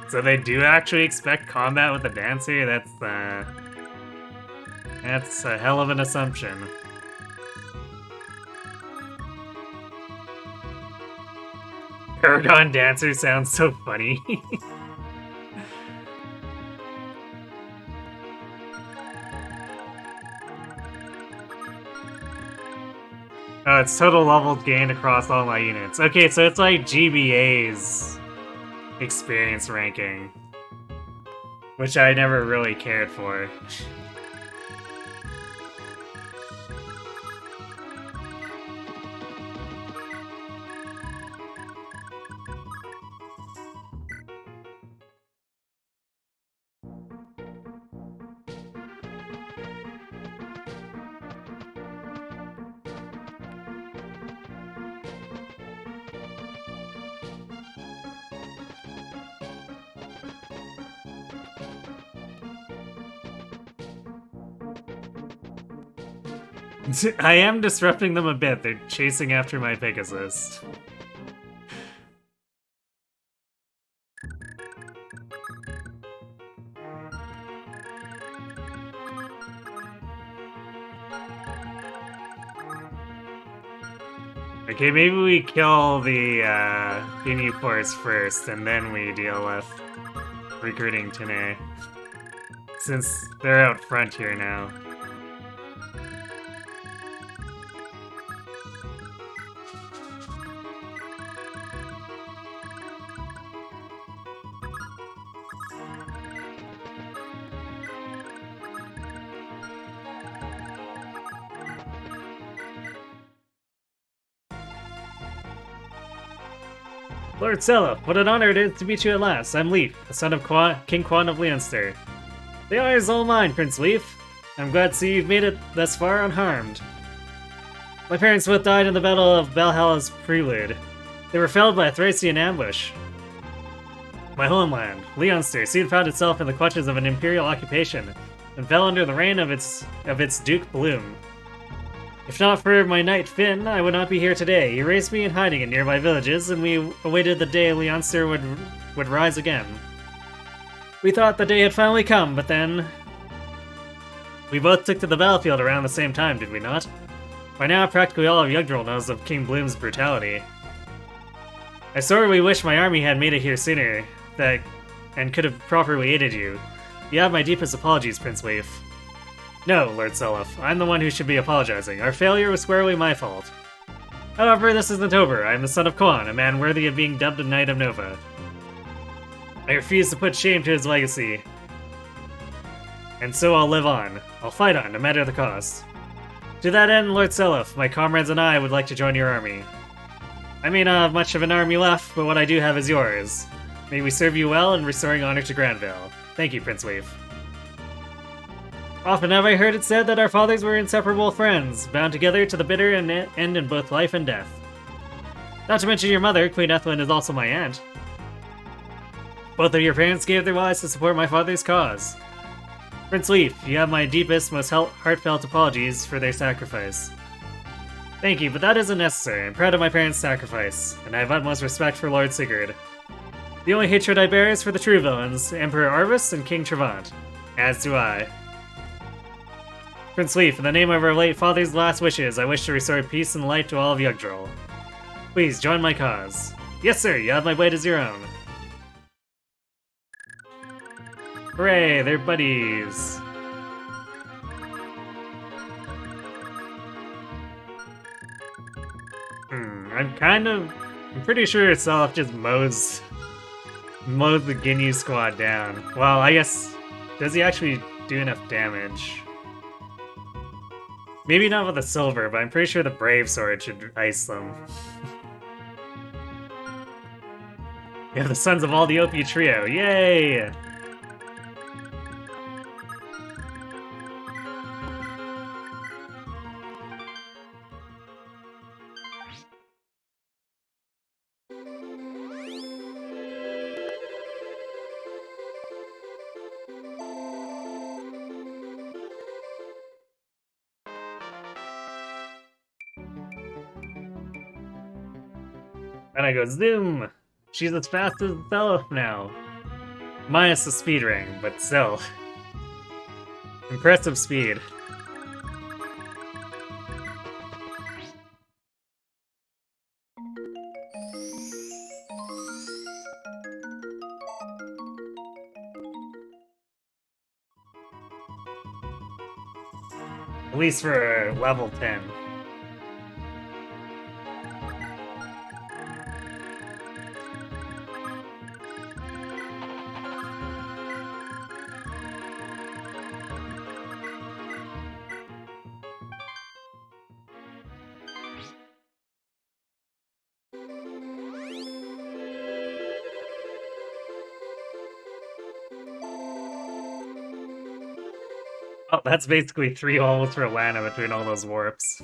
So they do actually expect combat with the dancer? That's a hell of an assumption. Paragon dancer sounds so funny. Oh, it's total levels gained across all my units. Okay, so it's like GBA's experience ranking, which I never really cared for. I am disrupting them a bit. They're chasing after my Pegasus. Okay, maybe we kill the Ginyu Force first, and then we deal with recruiting Tene. Since they're out front here now. Lord Seliph, what an honor it is to meet you at last. I'm Leaf, the son of King Quan of Leonster. The honor is all mine, Prince Leaf. I'm glad to see you've made it thus far unharmed. My parents both died in the Battle of Valhalla's Prelude. They were felled by a Thracian ambush. My homeland, Leonster, soon found itself in the clutches of an imperial occupation and fell under the reign of its Duke Bloom. If not for my knight Finn, I would not be here today. He raised me in hiding in nearby villages, and we awaited the day Leonster would rise again. We thought the day had finally come, but then... We both took to the battlefield around the same time, did we not? By now, practically all of Yggdrasil knows of King Bloom's brutality. I sorely wish my army had made it here sooner, and could have properly aided you. You have my deepest apologies, Prince Leaf. No, Lord Seliph, I'm the one who should be apologizing. Our failure was squarely my fault. However, this isn't over. I am the son of Quan, a man worthy of being dubbed a Knight of Nova. I refuse to put shame to his legacy. And so I'll live on. I'll fight on, no matter the cost. To that end, Lord Seliph, my comrades and I would like to join your army. I may not have much of an army left, but what I do have is yours. May we serve you well in restoring honor to Granville. Thank you, Prince Leaf. Often have I heard it said that our fathers were inseparable friends, bound together to the bitter end in both life and death. Not to mention your mother, Queen Ethelyn, is also my aunt. Both of your parents gave their lives to support my father's cause. Prince Leaf, you have my deepest, most heartfelt apologies for their sacrifice. Thank you, but that isn't necessary. I'm proud of my parents' sacrifice, and I have utmost respect for Lord Sigurd. The only hatred I bear is for the true villains, Emperor Arvis and King Trevant. As do I. Prince Leaf, in the name of our late father's last wishes, I wish to restore peace and light to all of Yggdrasil. Please, join my cause. Yes, sir, you have my blade as your own. Hooray, they're buddies. I'm pretty sure Seliph just mows the Ginyu squad down. Well, I guess, does he actually do enough damage? Maybe not with the silver, but I'm pretty sure the Brave Sword should ice them. We have the sons of all the OP trio, yay! And I go, zoom! She's as fast as Seliph now. Minus the speed ring, but still. Impressive speed. At least for level 10. Oh, that's basically 3 holes for Lana between all those warps.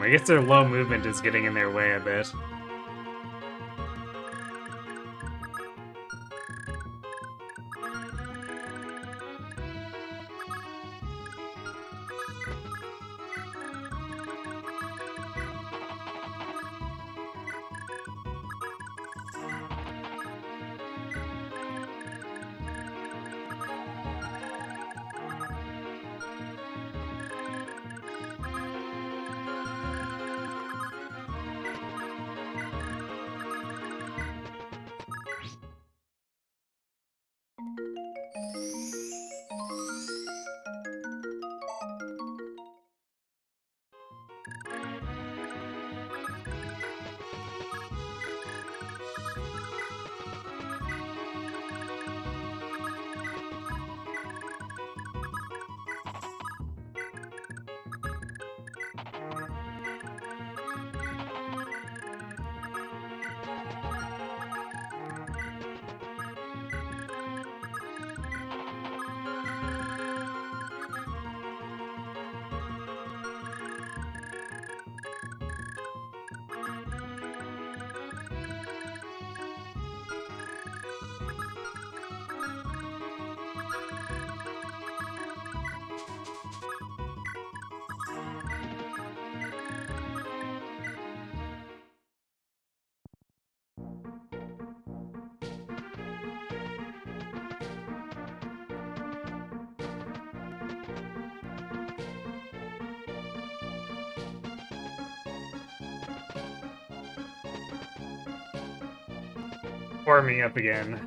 I guess their low movement is getting in their way a bit. Warming up again.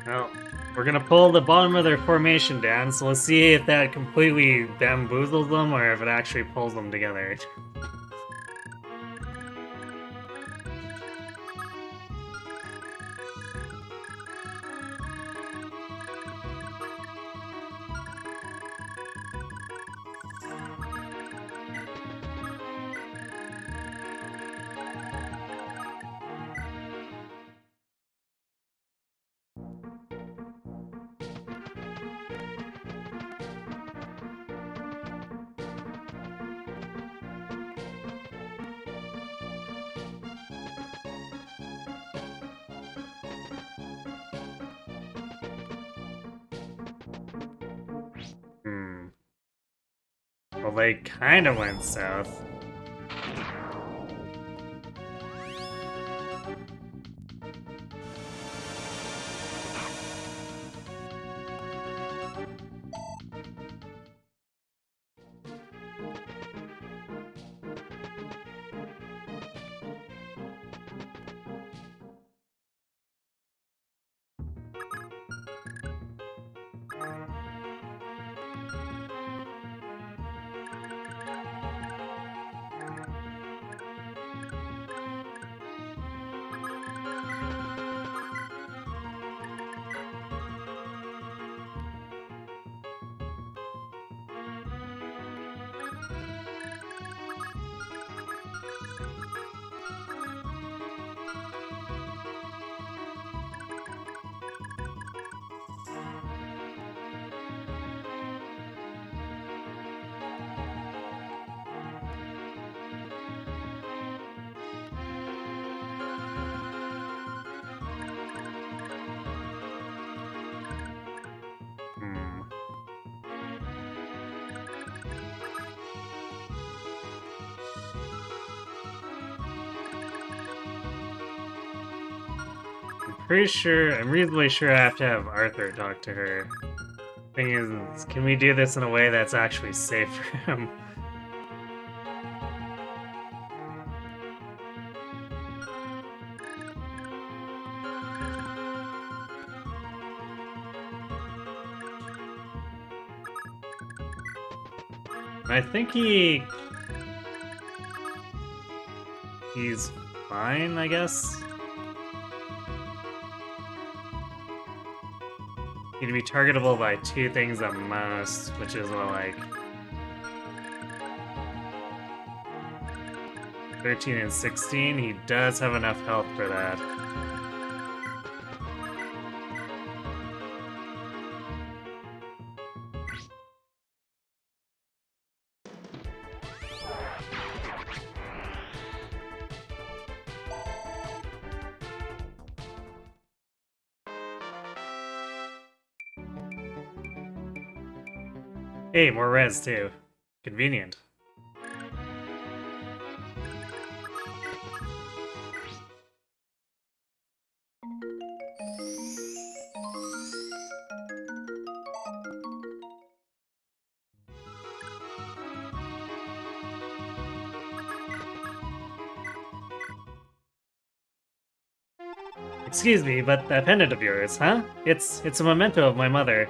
Well, we're gonna pull the bottom of their formation down, so let's see if that completely bamboozles them or if it actually pulls them together. Hmm. Well, they kinda went south. Hmm. I'm reasonably sure I have to have Arthur talk to her. Thing is, can we do this in a way that's actually safe for him? I think he's fine, I guess. He'd be targetable by 2 things at most, which is what, like 13 and 16. He does have enough health for that. Hey, more res too. Convenient. Excuse me, but that pendant of yours, huh? It's a memento of my mother.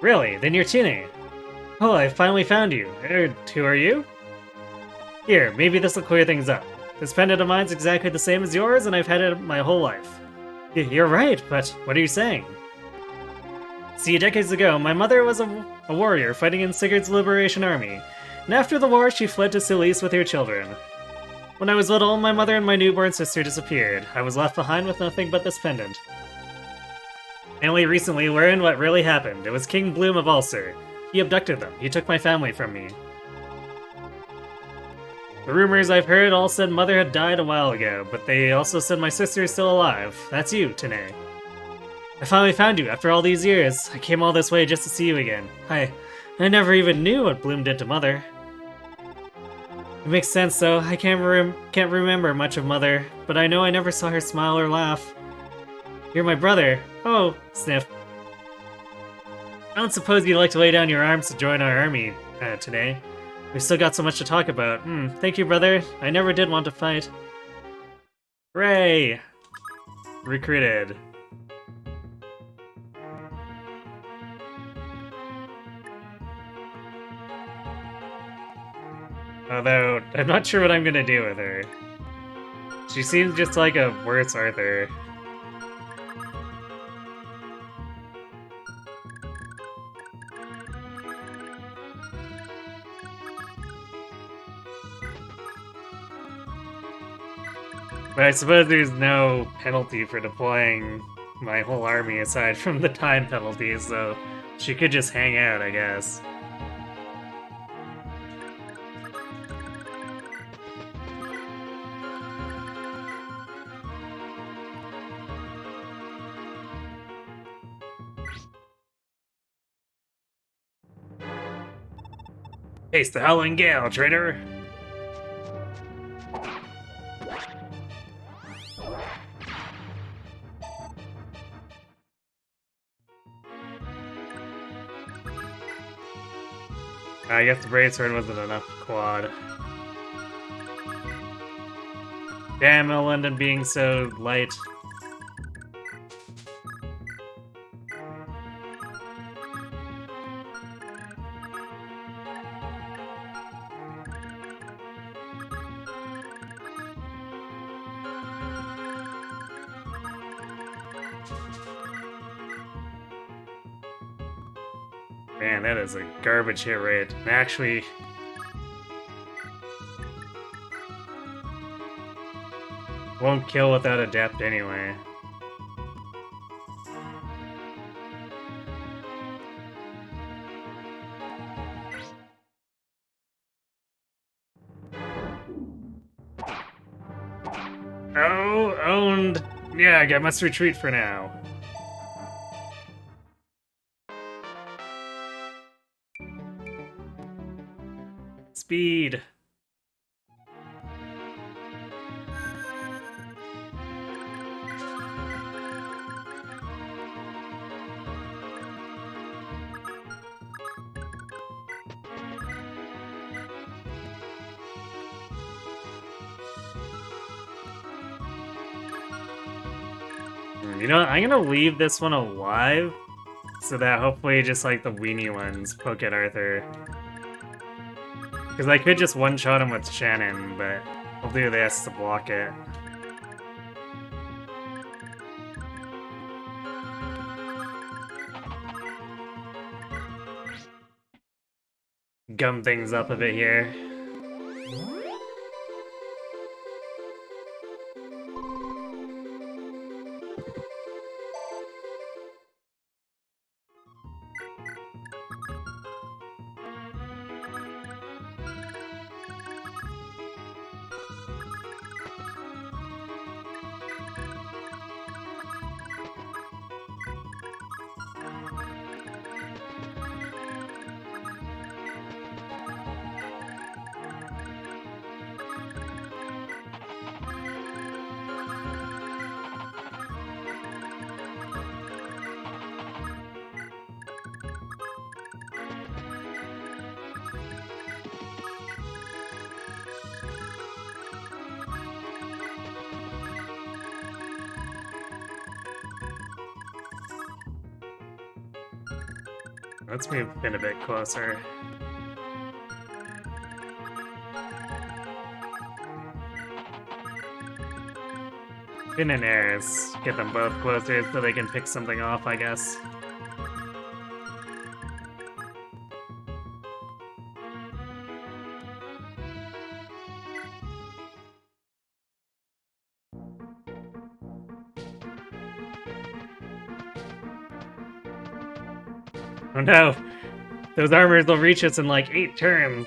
Really? Then you're Chine. Oh, I finally found you. Who are you? Here, maybe this'll clear things up. This pendant of mine's exactly the same as yours, and I've had it my whole life. You're right, but what are you saying? See, decades ago, my mother was a warrior fighting in Sigurd's Liberation Army, and after the war, she fled to Seliph with her children. When I was little, my mother and my newborn sister disappeared. I was left behind with nothing but this pendant. I only recently learned what really happened. It was King Bloom of Ulster. He abducted them. He took my family from me. The rumors I've heard all said Mother had died a while ago, but they also said my sister is still alive. That's you, Tanae. I finally found you after all these years. I came all this way just to see you again. I never even knew what Bloom did to Mother. It makes sense though. I can't remember much of Mother, but I know I never saw her smile or laugh. You're my brother. Oh, sniff. I don't suppose you'd like to lay down your arms to join our army today. We've still got so much to talk about. Thank you, brother. I never did want to fight. Hooray! Recruited. Although, I'm not sure what I'm gonna do with her. She seems just like a worse Arthur. But I suppose there's no penalty for deploying my whole army aside from the time penalty, so she could just hang out, I guess. Taste the howling gale, traitor! I guess the Braidsword wasn't enough quad. Damn, it'll end up being so light. Man, that is a garbage hit rate. And actually, won't kill without adept anyway. Oh, owned. Yeah, I must retreat for now. Speed. You know what? I'm gonna leave this one alive so that hopefully just like the weenie ones poke at Arthur. Because I could just one-shot him with Shannon, but I'll do this to block it. Gum things up a bit here. Let's move in a bit closer. Fin and airs. Get them both closer so they can pick something off, I guess. Oh no! Those armors will reach us in like 8 turns!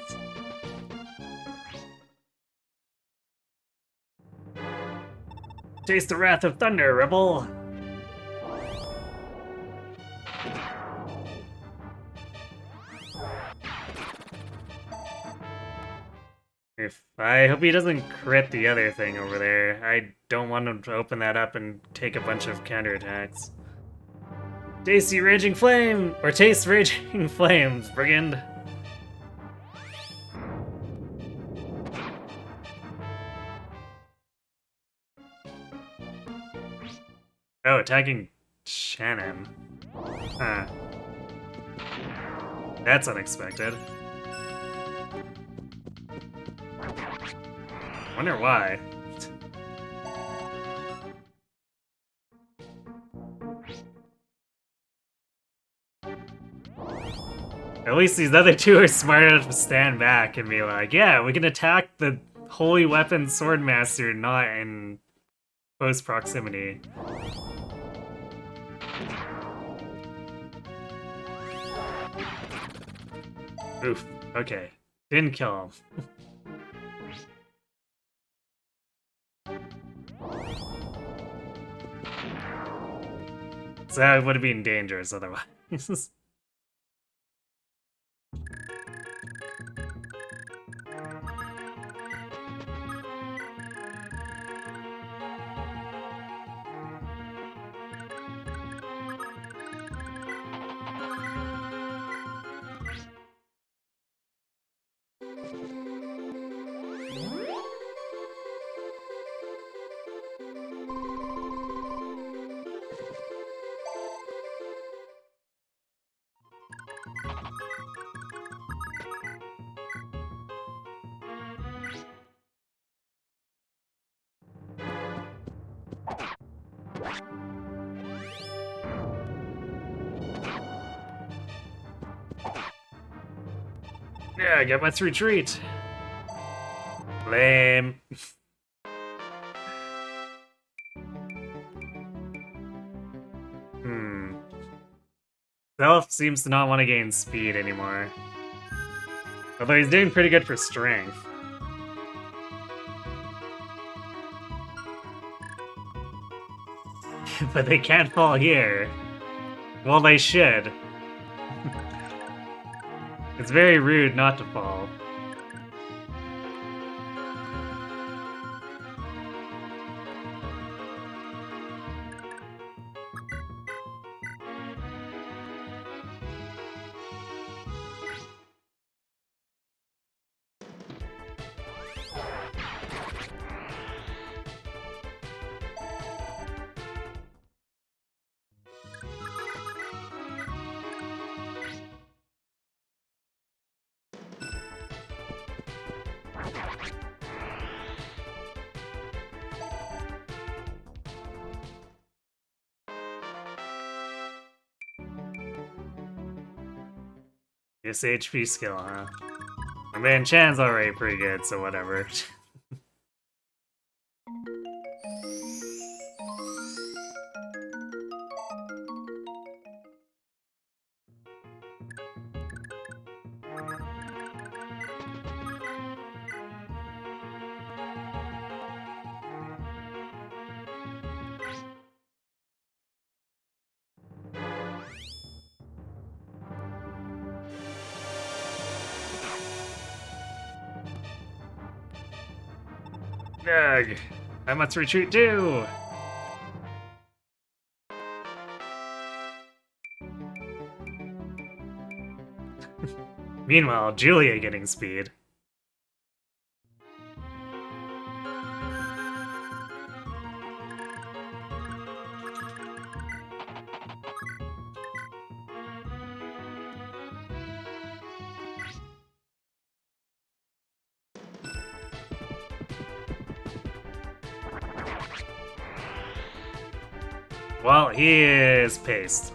Taste the wrath of thunder, rebel! I hope he doesn't crit the other thing over there. I don't want him to open that up and take a bunch of counterattacks. Tasty raging flame! Or taste raging flames, brigand! Oh, attacking Shannon. Huh. That's unexpected. Wonder why. At least these other two are smart enough to stand back and be like, yeah, we can attack the holy weapon swordmaster not in close proximity. Oof, okay. Didn't kill him. So that would have been dangerous otherwise. Yeah, I got my retreat. Lame. Seliph seems to not want to gain speed anymore. Although he's doing pretty good for strength. But they can't fall here. Well, they should. It's very rude not to fall. This HP skill, huh? I mean, Chan's already pretty good, so whatever. Ugh, I must retreat too! Meanwhile, Julia getting speed. Well, he is paced.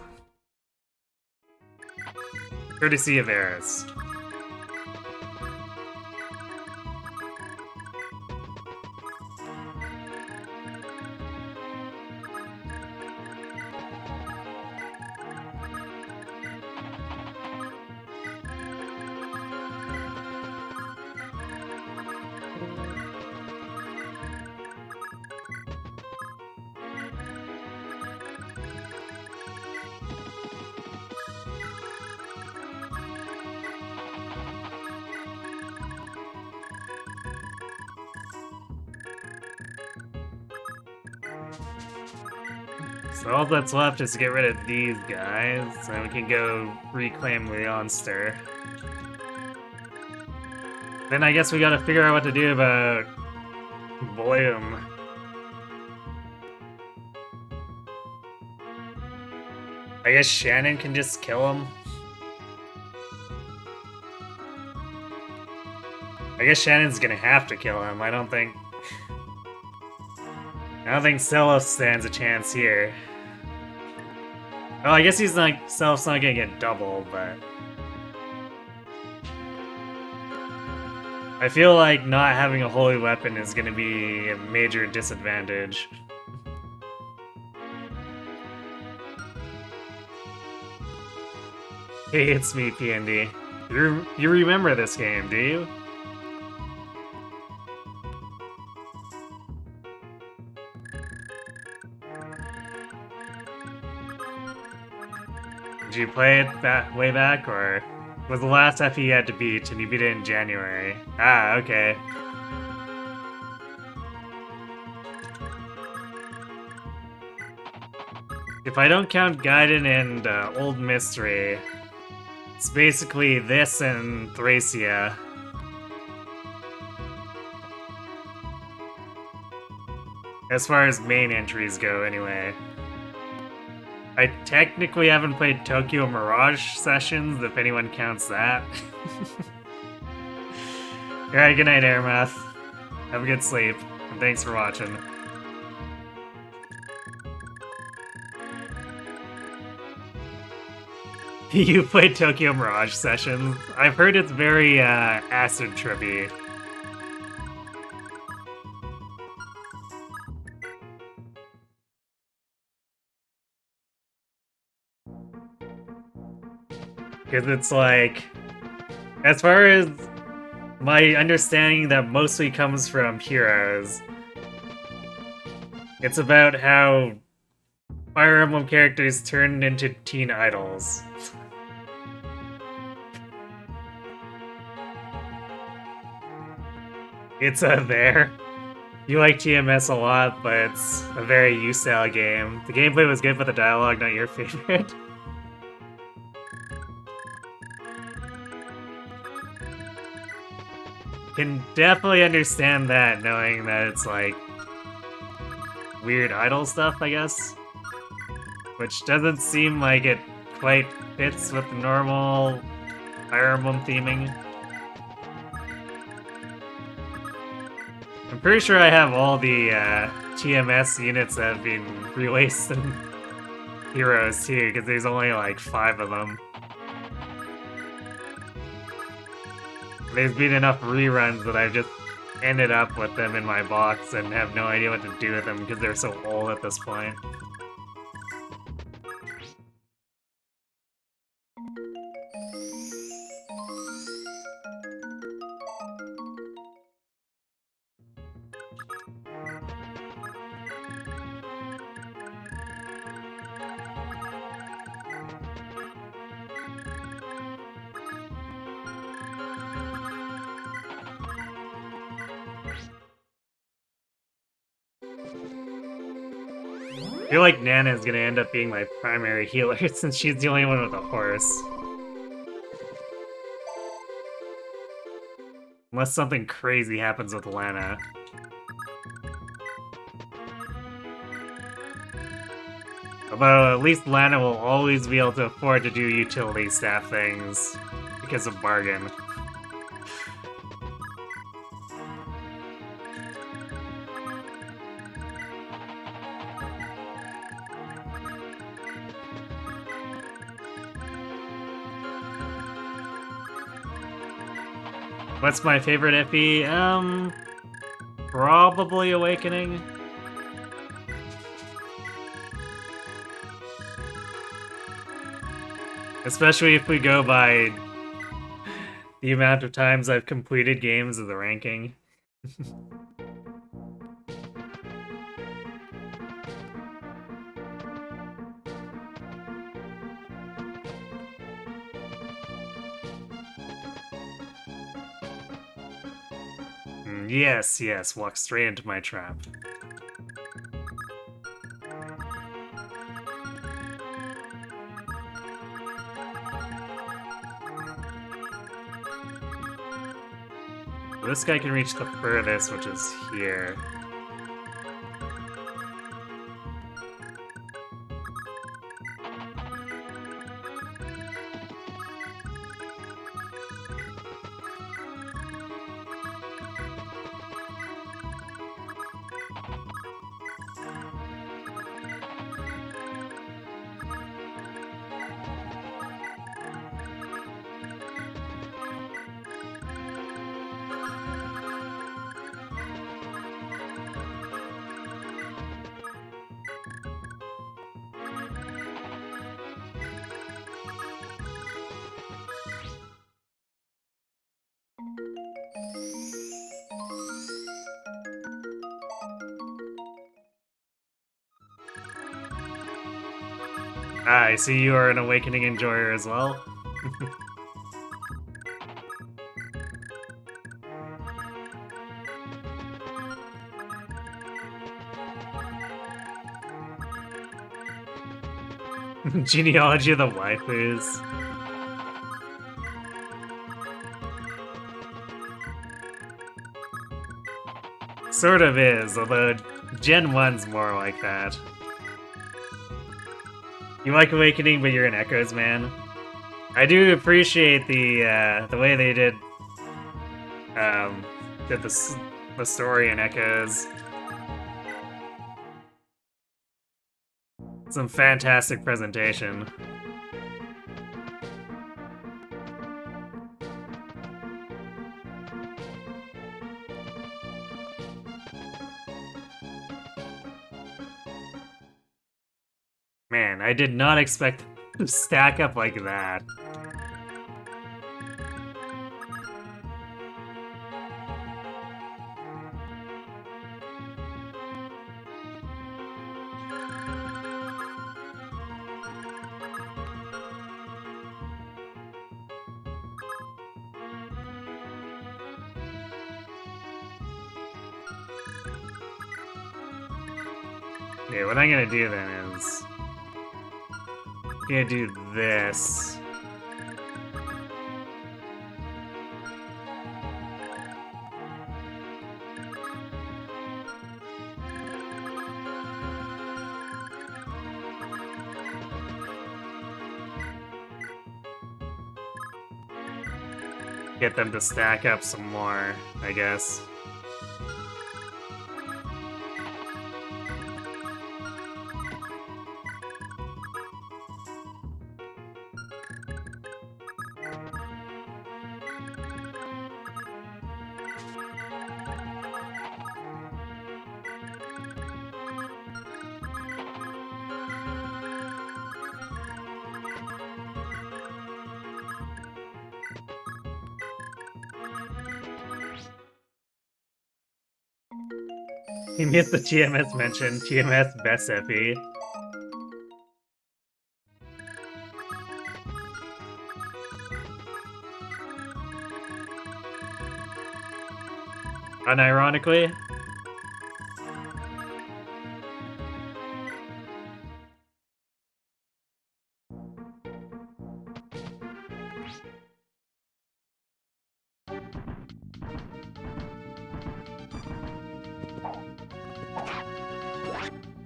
Courtesy of Eris. So all that's left is to get rid of these guys, and we can go reclaim Leonster. Then I guess we gotta figure out what to do about Bloom. I guess Shannon can just kill him. I guess Shannon's gonna have to kill him. I don't think I don't think Seliph stands a chance here. Well, I guess Seliph's not gonna get double, but... I feel like not having a holy weapon is gonna be a major disadvantage. Hey, it's me, PND. You remember this game, do you? Did you play it way back, or was the last FE you had to beat and you beat it in January? Ah, okay. If I don't count Gaiden and Old Mystery, it's basically this and Thracia. As far as main entries go, anyway. I technically haven't played Tokyo Mirage Sessions, if anyone counts that. Alright, good night, Airmath. Have a good sleep, and thanks for watching. You played Tokyo Mirage Sessions? I've heard it's very, acid trippy. Because it's like, as far as my understanding that mostly comes from Heroes, it's about how Fire Emblem characters turned into teen idols. It's there. You like TMS a lot, but it's a very you-style game. The gameplay was good, but the dialogue not your favorite. Can definitely understand that, knowing that it's like weird idol stuff, I guess. Which doesn't seem like it quite fits with the normal Fire Emblem theming. I'm pretty sure I have all the TMS units that have been released in Heroes too, because there's only like 5 of them. There's been enough reruns that I've just ended up with them in my box and have no idea what to do with them because they're so old at this point. I feel like Nana is gonna end up being my primary healer since she's the only one with a horse. Unless something crazy happens with Lana. Although, at least Lana will always be able to afford to do utility staff things because of bargain. What's my favorite FE? Probably Awakening. Especially if we go by the amount of times I've completed games of the ranking. Yes, walk straight into my trap. This guy can reach the furthest, which is here. Ah, I see you are an Awakening enjoyer as well. Genealogy of the waifus. Sort of is, although Gen 1's more like that. You like Awakening, but you're an Echoes man. I do appreciate the way they did the story in Echoes. Some fantastic presentation. Man, I did not expect to stack up like that. Okay, what I'm gonna do then is... I'm gonna do this. Get them to stack up some more, I guess. He missed the TMS mention. TMS best epi. Unironically.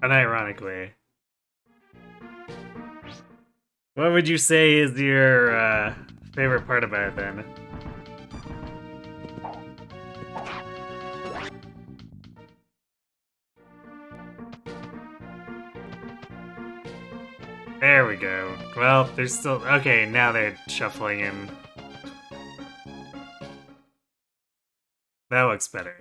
Unironically. What would you say is your favorite part about it then? There we go. Well, there's still... Okay, now they're shuffling in. That looks better.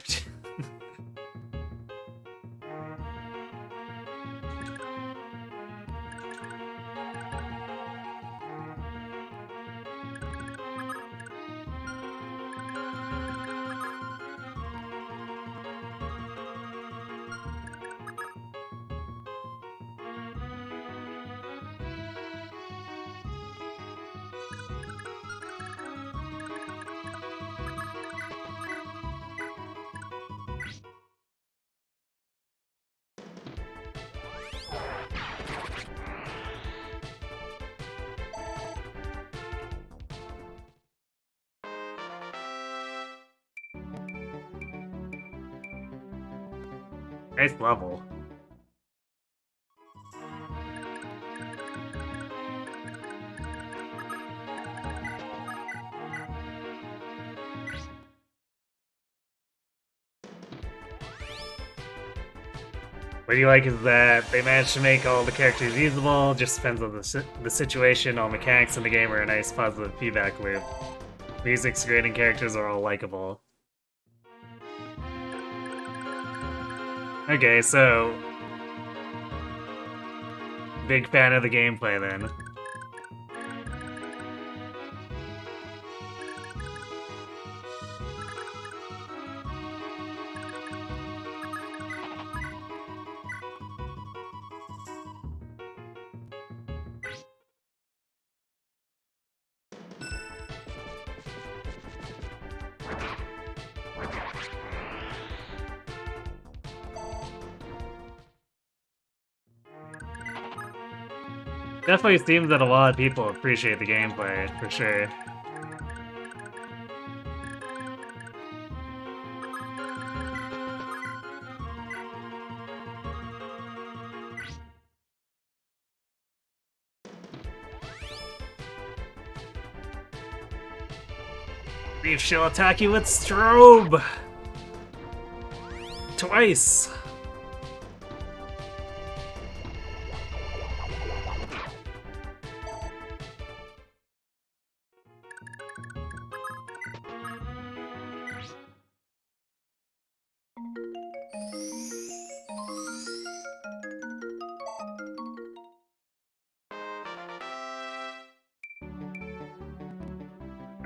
Nice level. What do you like is that they managed to make all the characters usable, just depends on the situation, all mechanics in the game are a nice positive feedback loop. Music's great and characters are all likable. Okay, so... Big fan of the gameplay then. Definitely seems that a lot of people appreciate the gameplay, for sure. Reef shall attack you with strobe! Twice!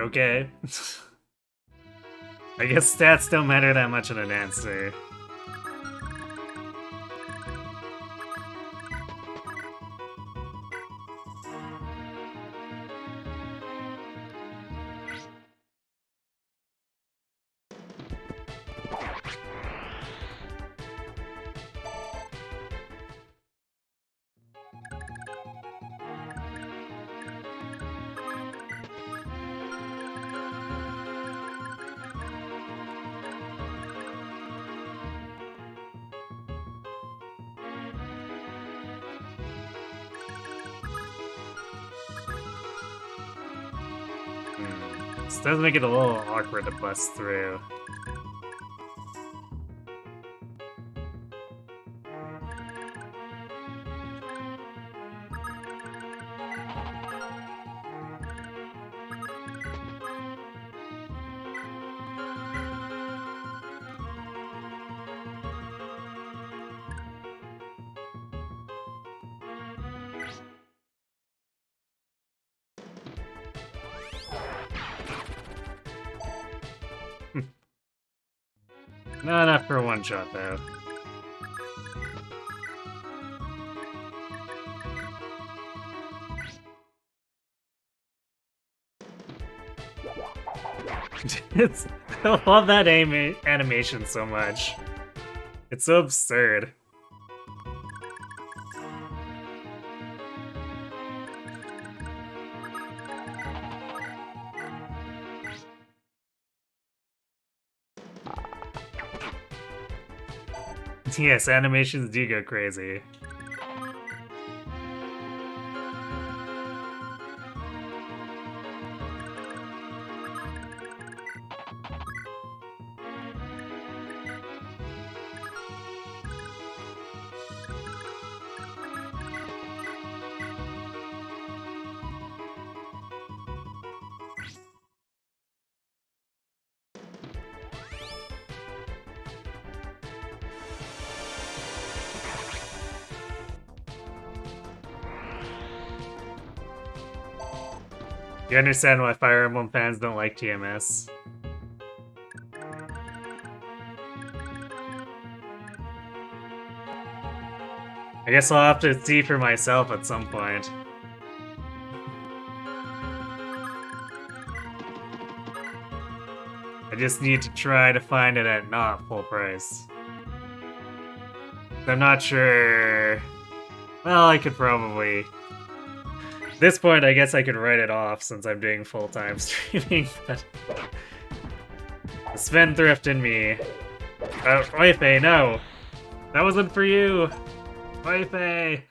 Okay. I guess stats don't matter that much in an answer. This does make it a little awkward to bust through. Not enough for a one-shot, though. I love that animation so much. It's so absurd. Yes, animations do go crazy. You understand why Fire Emblem fans don't like TMS. I guess I'll have to see for myself at some point. I just need to try to find it at not full price. I'm not sure... Well, I could probably... At this point, I guess I could write it off since I'm doing full-time streaming, but... The Spendthrift in me... Waife, no! That wasn't for you! Waife!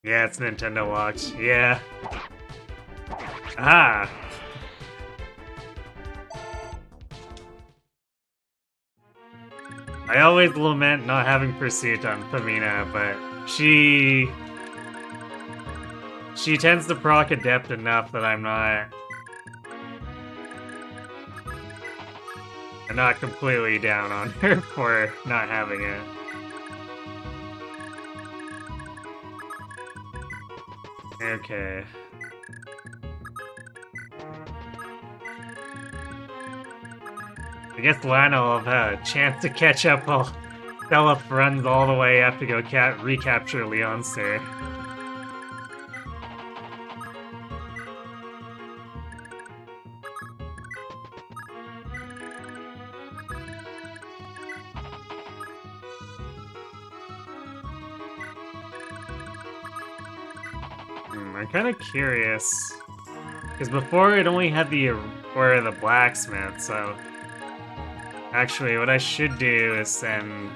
Yeah, it's Nintendo locked. Yeah. Ah! I always lament not having Pursuit on Pamina, but she tends to proc Adept enough that I'm not completely down on her for not having it. Okay. I guess Lana will have a chance to catch up while Seliph runs all the way up to go recapture Leonster. I'm kind of curious. Because before it only had the blacksmith, so... Actually, what I should do is send...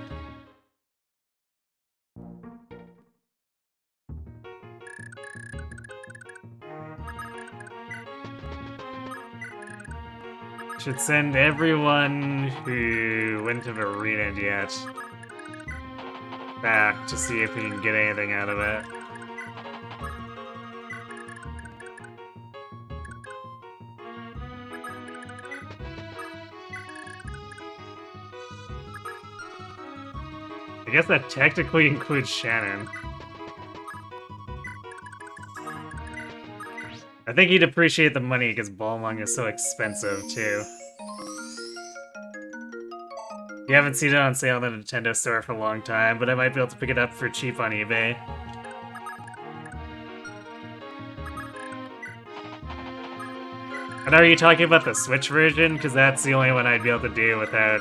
Should send everyone who wouldn't have arenaed yet back to see if we can get anything out of it. I guess that technically includes Shannon. I think he'd appreciate the money because Balmung is so expensive, too. You haven't seen it on sale in the Nintendo store for a long time, but I might be able to pick it up for cheap on eBay. And are you talking about the Switch version? Because that's the only one I'd be able to do without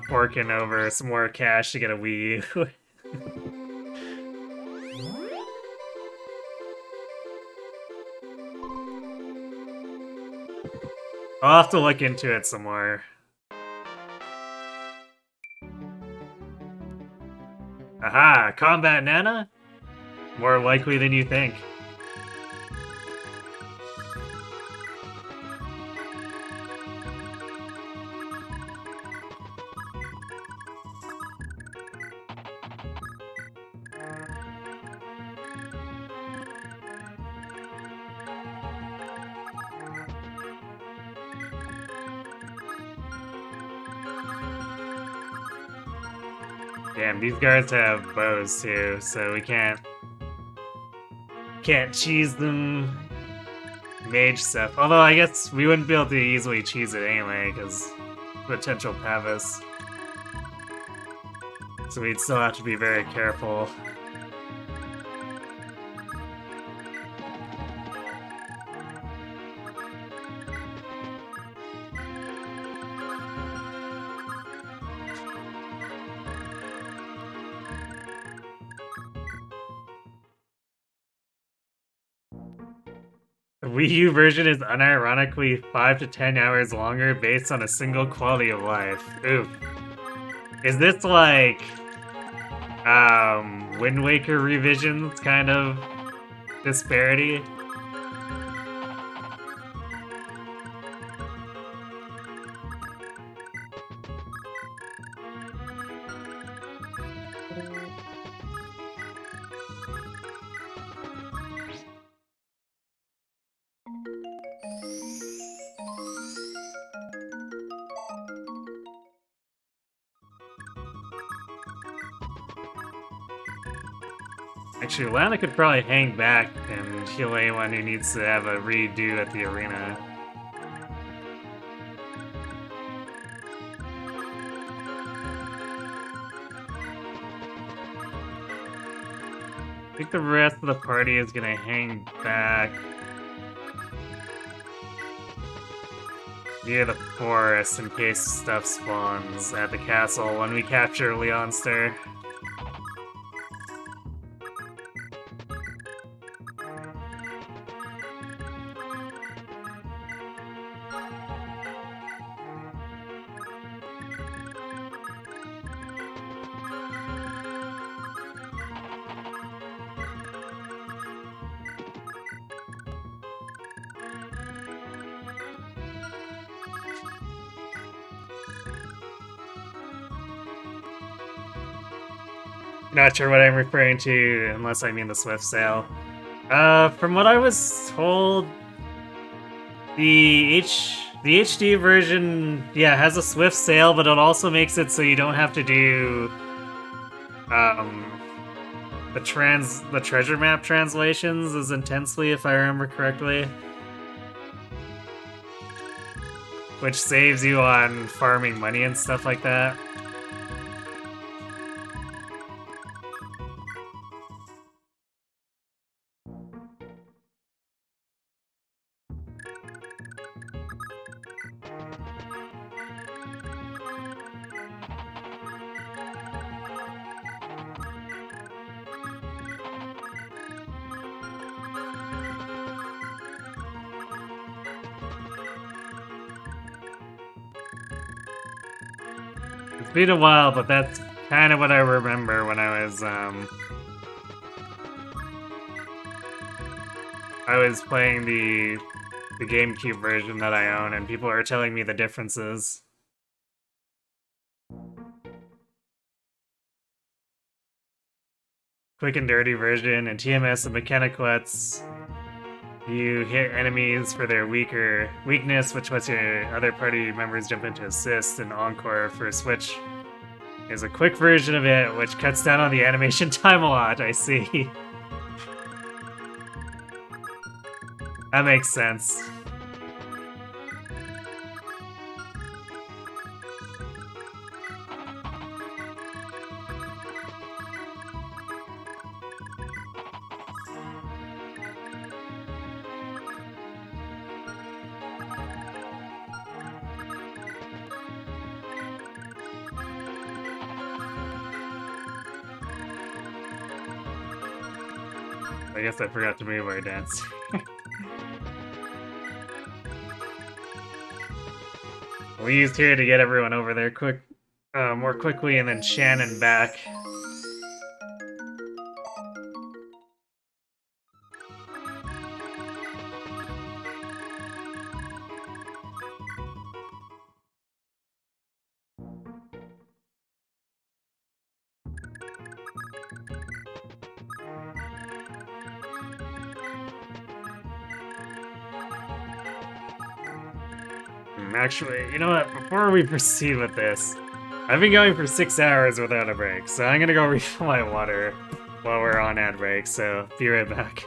forking over some more cash to get a Wii U. I'll have to look into it some more. Aha! Combat Nana? More likely than you think. Damn, these guards have bows too, so we can't cheese them. Mage stuff. Although I guess we wouldn't be able to easily cheese it anyway, because potential Pavis. So we'd still have to be very careful. The Wii U version is unironically 5 to 10 hours longer based on a single quality of life. Oof. Is this like Wind Waker revisions kind of disparity? Actually, Lana could probably hang back and heal anyone who needs to have a redo at the arena. I think the rest of the party is gonna hang back near the forest in case stuff spawns at the castle when we capture Leonster. Not sure what I'm referring to, unless I mean the Swift sale. From what I was told, the HD version, yeah, has a Swift sale, but it also makes it so you don't have to do the treasure map translations as intensely, if I remember correctly. Which saves you on farming money and stuff like that. It's been a while, but that's kind of what I remember when I was playing the GameCube version that I own, and people are telling me the differences. Quick and dirty version, and TMS and Mechaniquettes. You hit enemies for their weakness, which lets your other party members jump into assist, and Encore for Switch is a quick version of it, which cuts down on the animation time a lot, I see. That makes sense. I guess I forgot to move our dance. We used here to get everyone over there more quickly, and then Shannon back. Actually, you know what? Before we proceed with this, I've been going for 6 hours without a break, so I'm gonna go refill my water while we're on ad break, so be right back.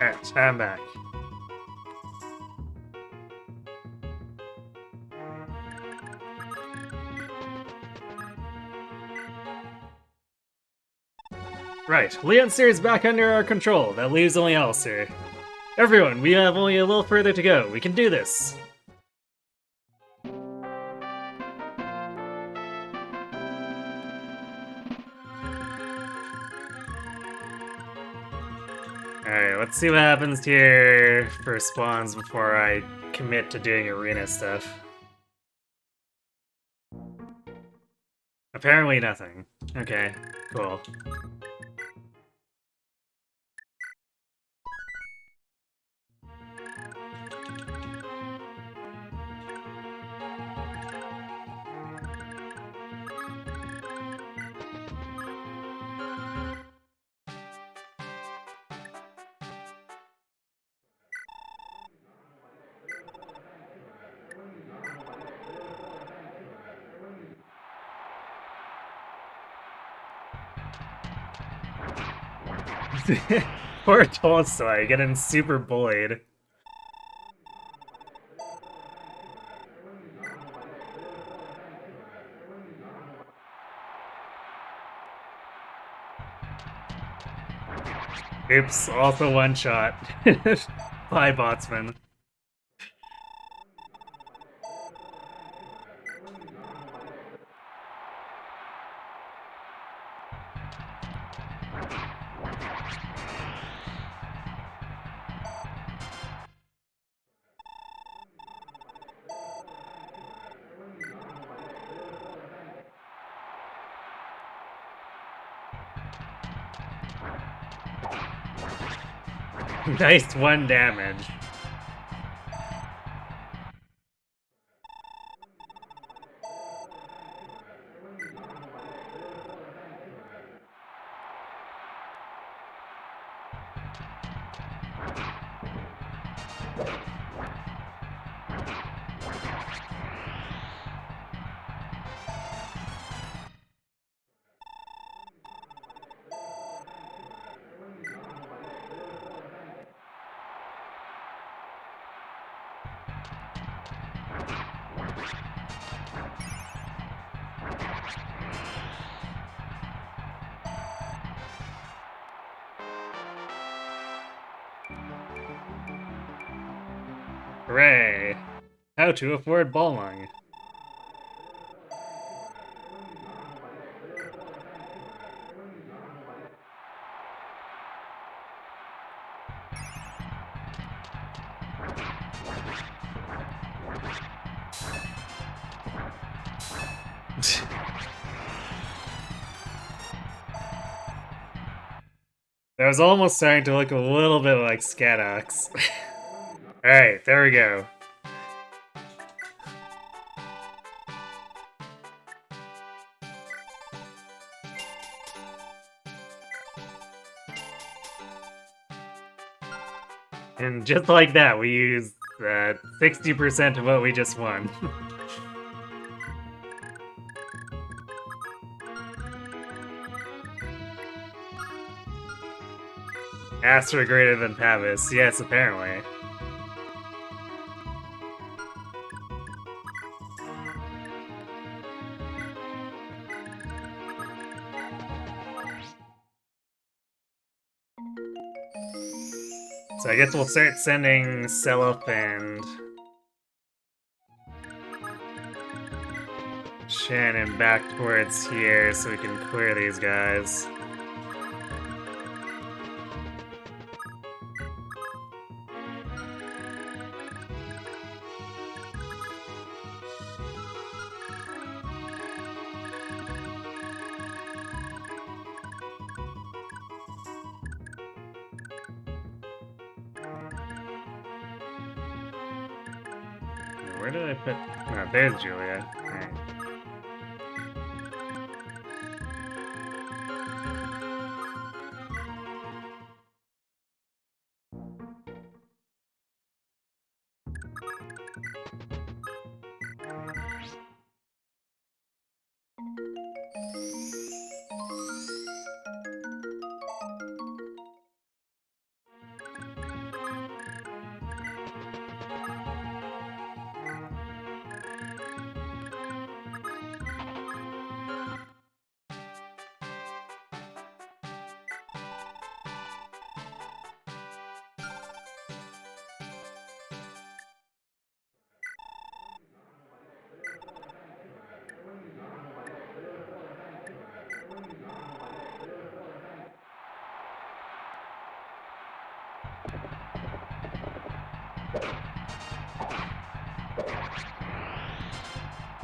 Alright, I'm back. Right, Leonster is back under our control. That leaves only Alistair. Everyone, we have only a little further to go. We can do this. Alright, let's see what happens here for spawns before I commit to doing arena stuff. Apparently nothing. Okay, cool. Poor Tolstoy getting super bullied. Oops, also one shot. Bye, Botsman. Nice one damage. Hooray! How to afford Balmung. That was almost starting to look a little bit like Scatox. Alright, there we go. And just like that, we used 60% of what we just won. Astra greater than Pavis, yes, apparently. So I guess we'll start sending Seliph and Shannon back towards here so we can clear these guys. Where did I put... Oh, there's Julia. Alright.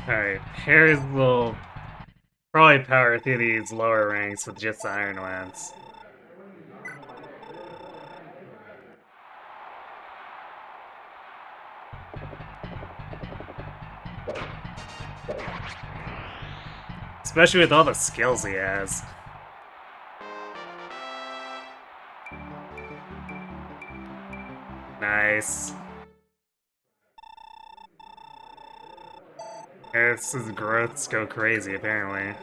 Alright, Harris will probably power through these lower ranks with just Iron Lance. Especially with all the skills he has. Nice. Harris's growths go crazy, apparently.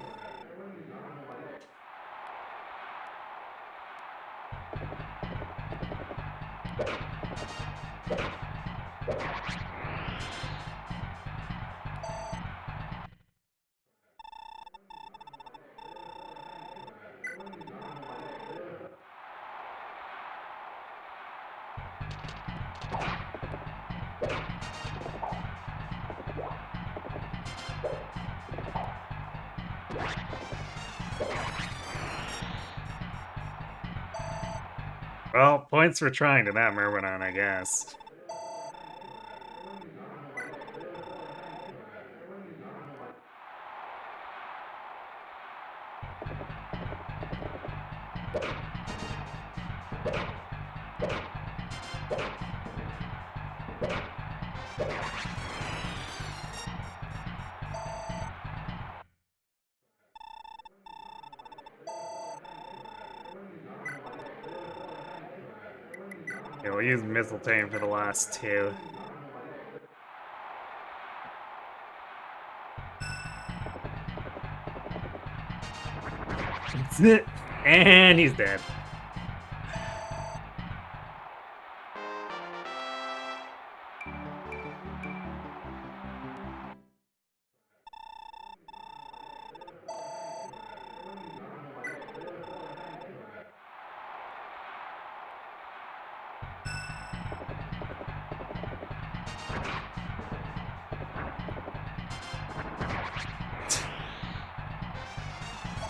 Well, points for trying to that Myrmidon, I guess. Yeah, we'll use Mistletoe for the last two. And he's dead.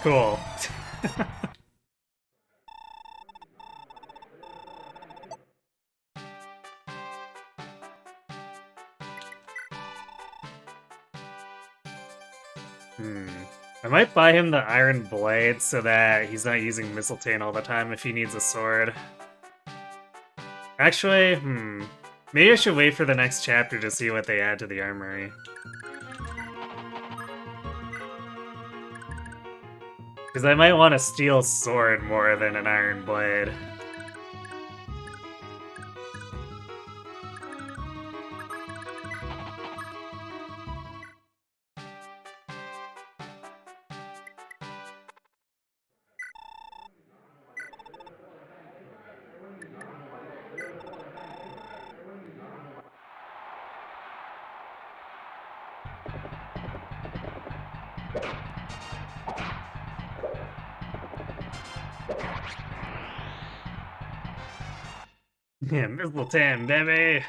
Cool. I might buy him the Iron Blade so that he's not using Mistletoe all the time if he needs a sword. Actually, maybe I should wait for the next chapter to see what they add to the armory. Because I might want a steel sword more than an Iron Blade. Yeah, Mistletoe, baby!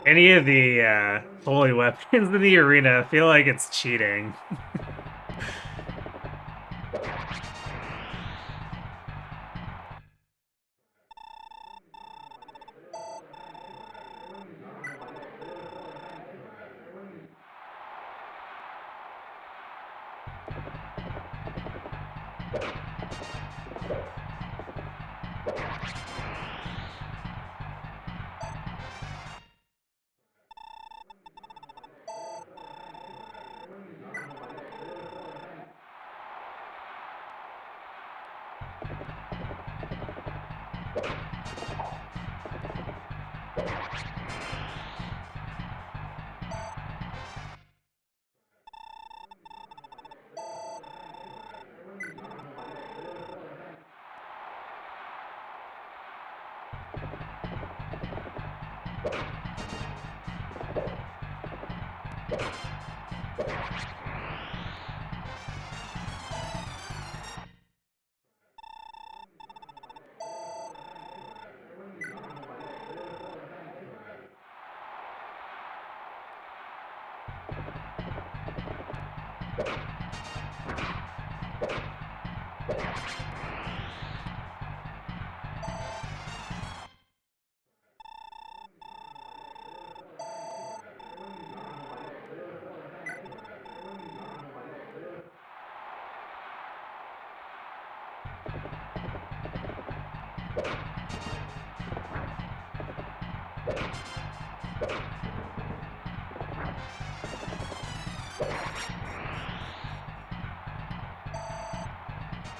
Any of the holy weapons in the arena, I feel like it's cheating.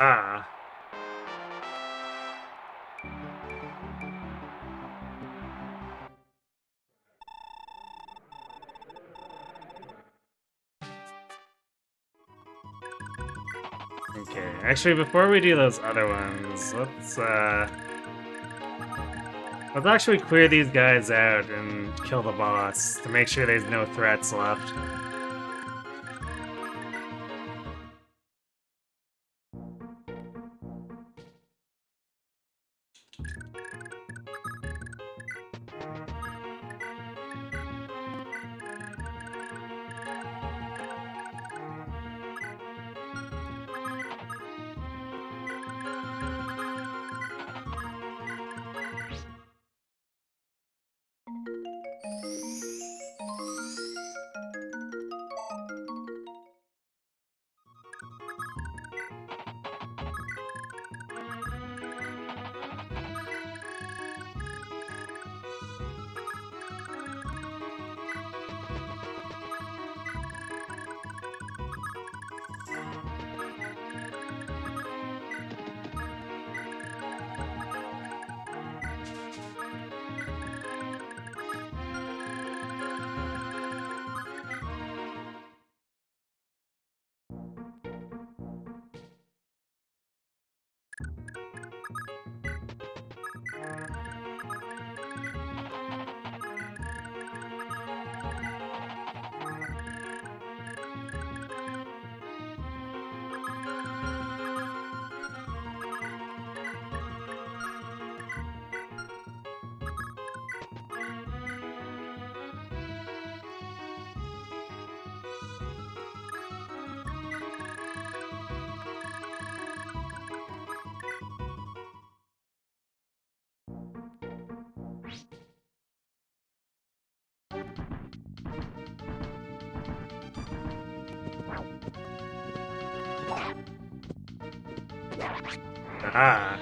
Ah. Okay, actually, before we do those other ones, let's actually clear these guys out and kill the boss to make sure there's no threats left. Ah.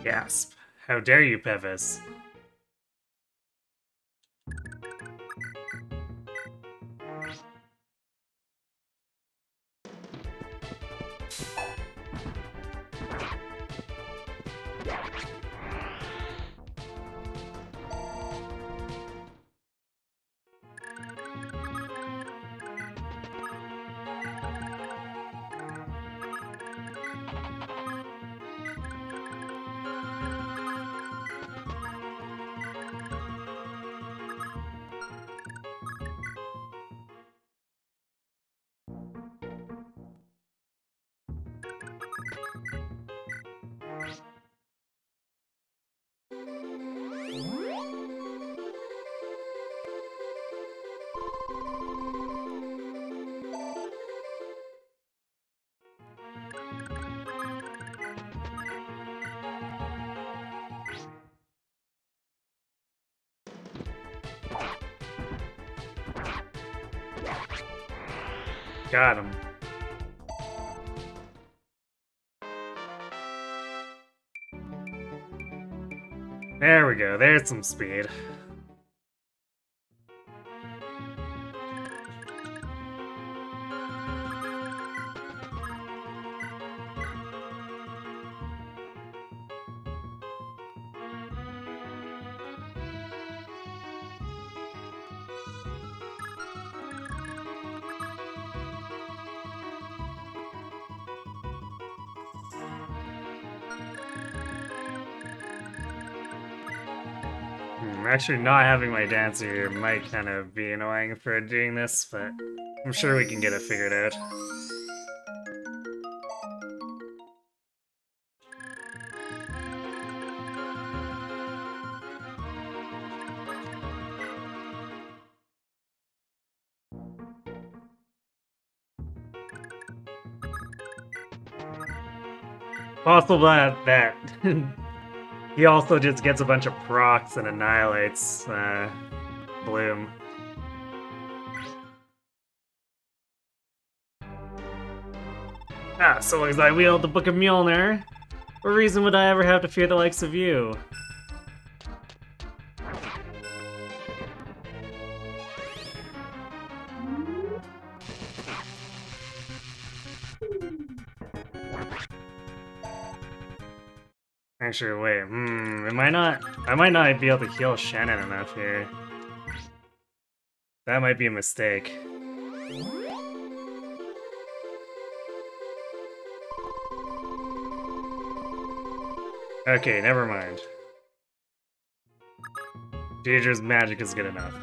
Gasp. How dare you, Pevis? Got him. There we go, there's some speed. Actually, not having my dancer here might kind of be annoying for doing this, but I'm sure we can get it figured out. Possible that he also just gets a bunch of procs and annihilates Bloom. Ah, so long as I wield the Book of Mjolnir, what reason would I ever have to fear the likes of you? Actually, wait, I might not be able to heal Shannon enough here. That might be a mistake. Okay, never mind. Deirdre's magic is good enough.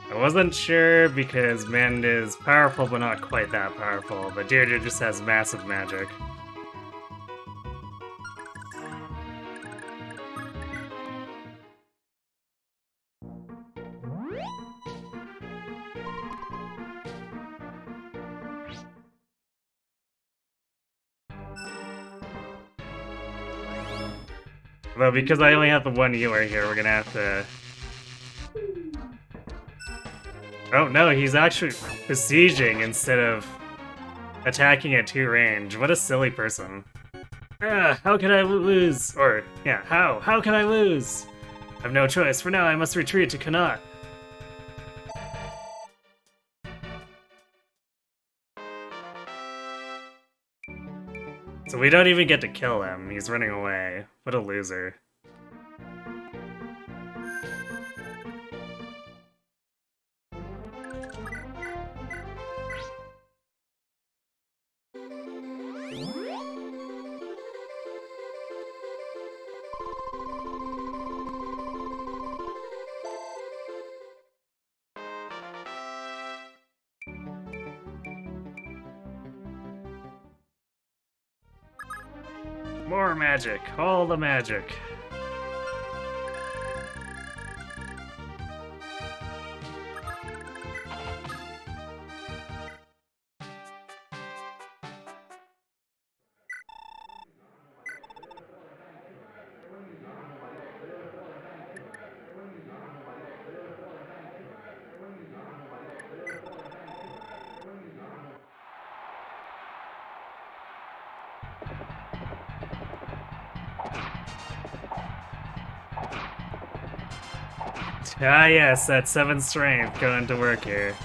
I wasn't sure because Mend is powerful but not quite that powerful, but Deirdre just has massive magic. Well, because I only have the one healer here, we're gonna have to... Oh no, he's actually besieging instead of attacking at 2 range. What a silly person. How can I lose? Or, yeah, how? How can I lose? I've no choice. For now, I must retreat to Connaught. So we don't even get to kill him. He's running away. What a loser. More magic. All the magic. Ah yes, that 7 strength going to work here.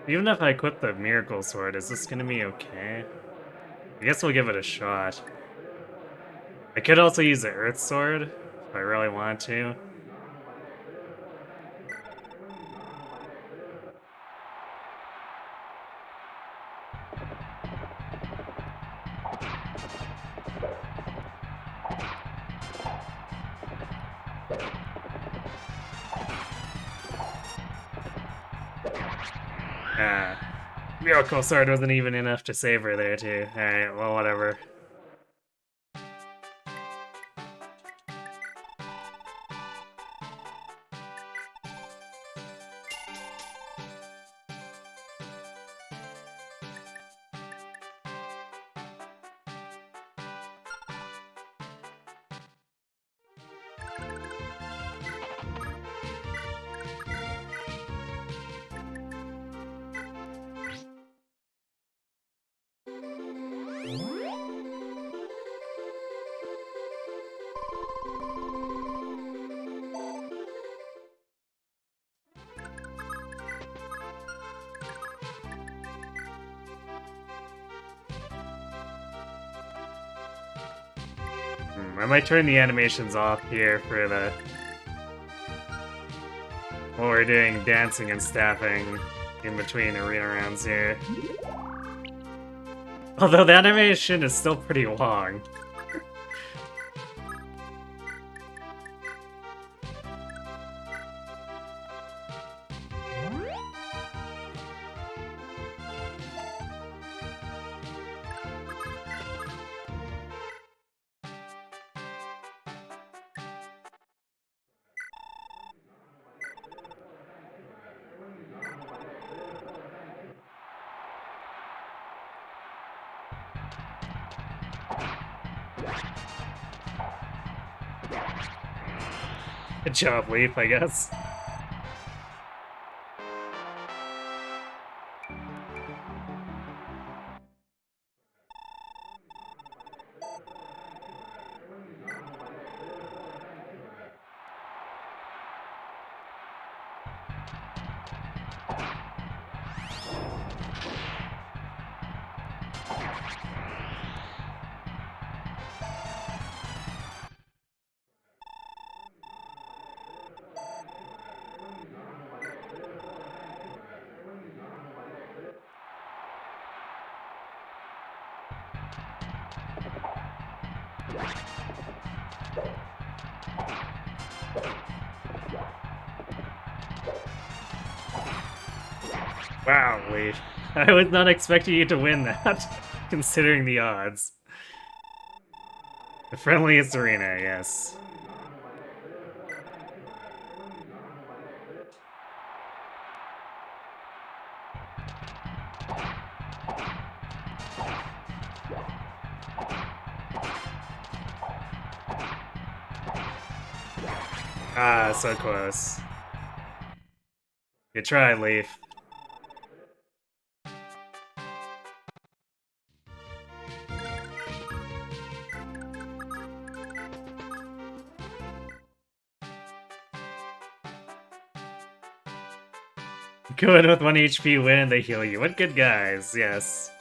Even if I equip the Miracle Sword, is this gonna be okay? I guess we'll give it a shot. I could also use the Earth Sword, if I really want to. Miracle Sword wasn't even enough to save her there, too. Alright, well, whatever. I might turn the animations off here for while we're doing dancing and staffing in between arena rounds here. Although the animation is still pretty long. Good job, Leaf, I guess. Wow, Leaf. I was not expecting you to win that, considering the odds. The friendliest arena, yes. Ah, so close. Good try, Leaf. Go in with 1 HP, win, and they heal you. What good guys, yes.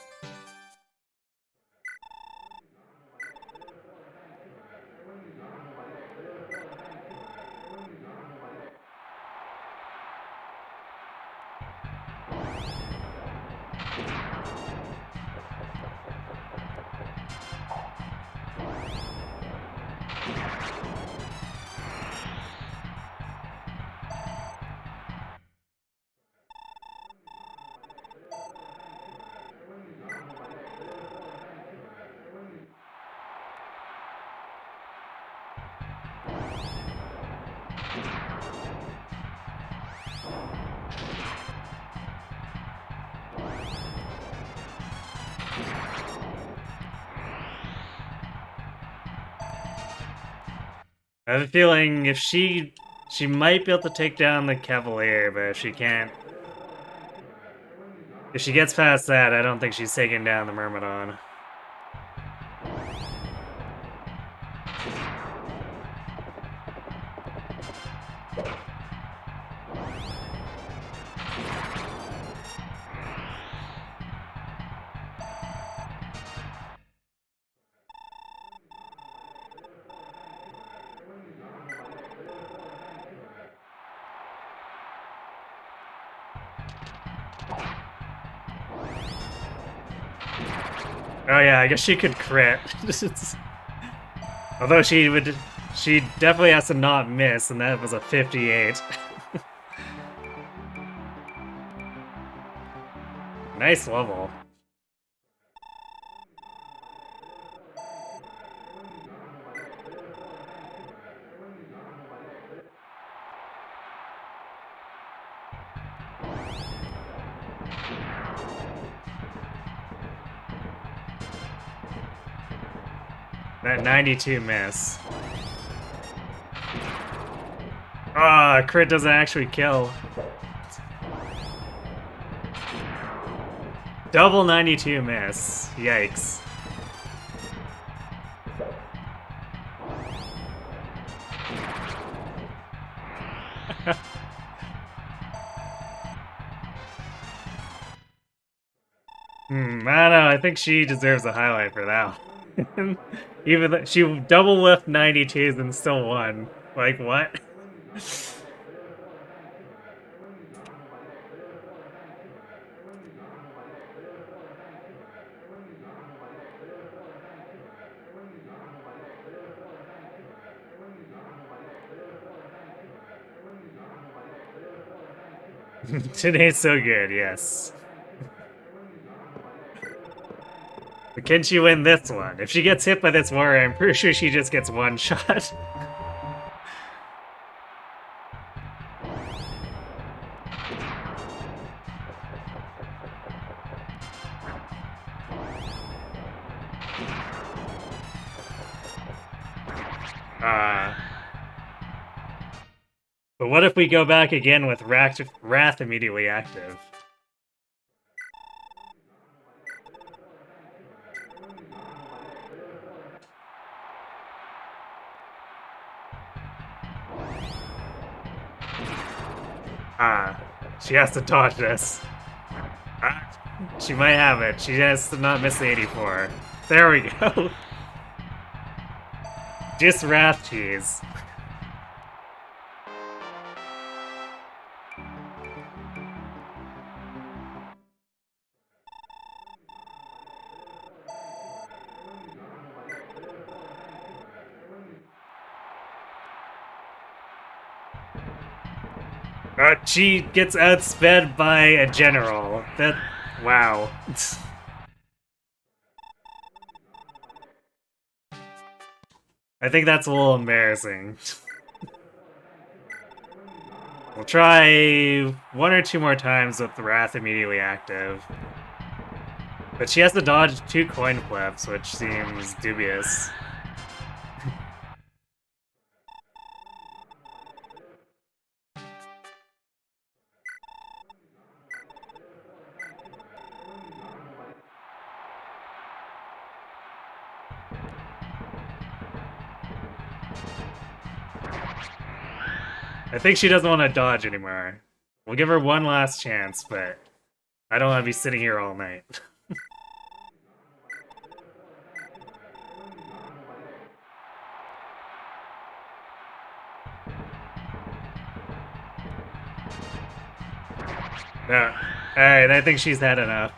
I have a feeling if she might be able to take down the Cavalier, but if she can't... If she gets past that, I don't think she's taking down the Myrmidon. Oh yeah, I guess she could crit. Although she definitely has to not miss, and that was a 58. Nice level. That 92 miss. Ah, crit doesn't actually kill. Double 92 miss. Yikes. I don't know, I think she deserves a highlight for that one. Even though she double whiffed 92s and still won. Like, what? Today's so good, yes. But can she win this one? If she gets hit by this warrior, I'm pretty sure she just gets one shot. But what if we go back again with Wrath immediately active? She has to dodge this. She might have it. She has to not miss the 84. There we go. Just Wrath cheese. She gets outsped by a general. Wow. I think that's a little embarrassing. We'll try one or two more times with the Wrath immediately active. But she has to dodge 2 coin flips, which seems dubious. I think she doesn't want to dodge anymore. We'll give her one last chance, but I don't want to be sitting here all night. No. Alright, I think she's had enough.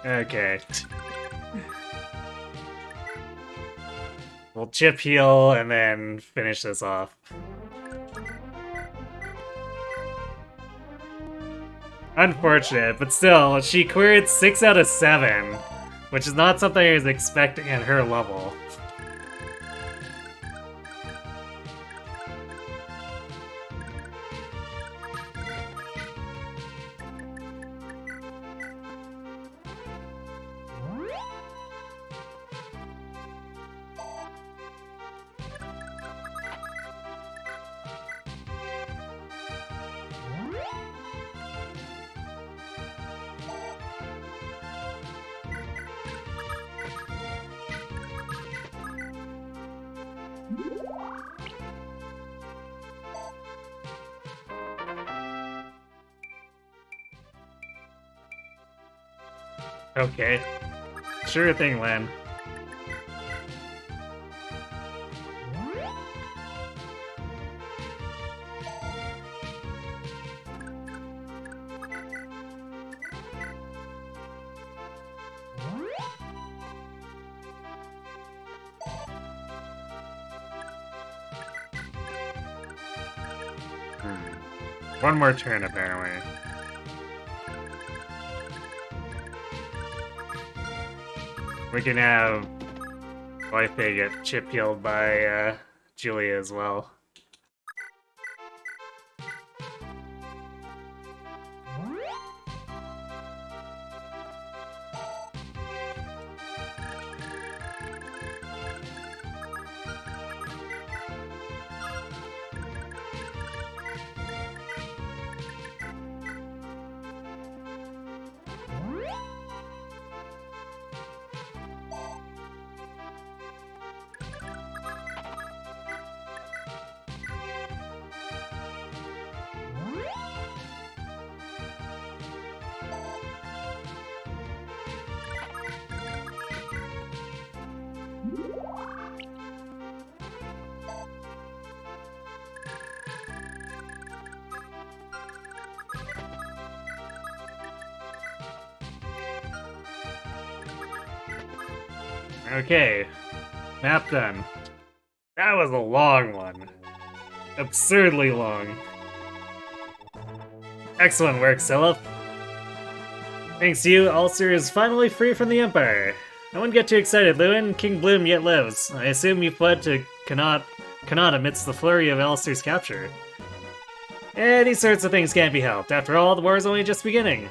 Okay. We'll chip heal and then finish this off. Unfortunate, but still, she cleared 6 out of 7, which is not something I was expecting at her level. Okay. Sure thing, Len. One more turn, apparently. We can have Life Bay get chip healed by Julia as well. Okay. Map done. That was a long one. Absurdly long. Excellent work, Seliph. Thanks to you, Ulster is finally free from the Empire. I wouldn't get too excited, Lewin. King Bloom yet lives. I assume you fled to Connaught amidst the flurry of Ulster's capture. These sorts of things can't be helped. After all, the war is only just beginning.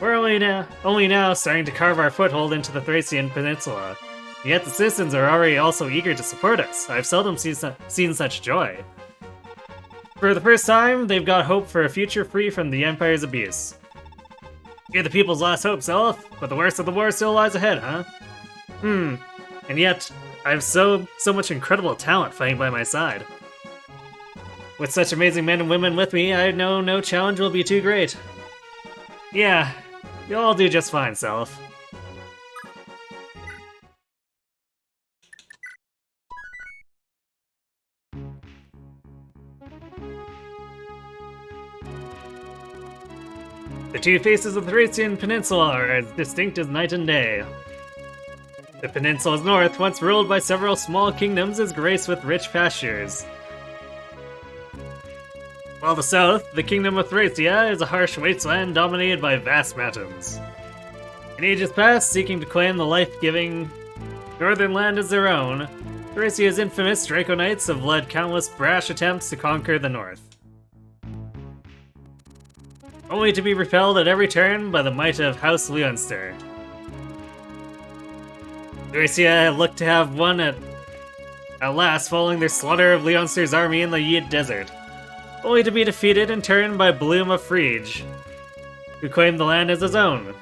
We're only now starting to carve our foothold into the Thracian Peninsula. Yet the citizens are already also eager to support us. I've seldom seen such joy. For the first time, they've got hope for a future free from the Empire's abuse. You're the people's last hope, Seliph, but the worst of the war still lies ahead, huh? And yet, I have so much incredible talent fighting by my side. With such amazing men and women with me, I know no challenge will be too great. Yeah, you'll all do just fine, Seliph. The two faces of the Thracian Peninsula are as distinct as night and day. The peninsula's north, once ruled by several small kingdoms, is graced with rich pastures. While the south, the kingdom of Thracia, is a harsh wasteland dominated by vast mountains. In ages past, seeking to claim the life-giving northern land as their own, Thracia's infamous Draco Knights have led countless brash attempts to conquer the north, only to be repelled at every turn by the might of House Leonster. Thracia have looked to have won at last following their slaughter of Leonster's army in the Yid Desert, only to be defeated in turn by Bloom of Frege, who claimed the land as his own.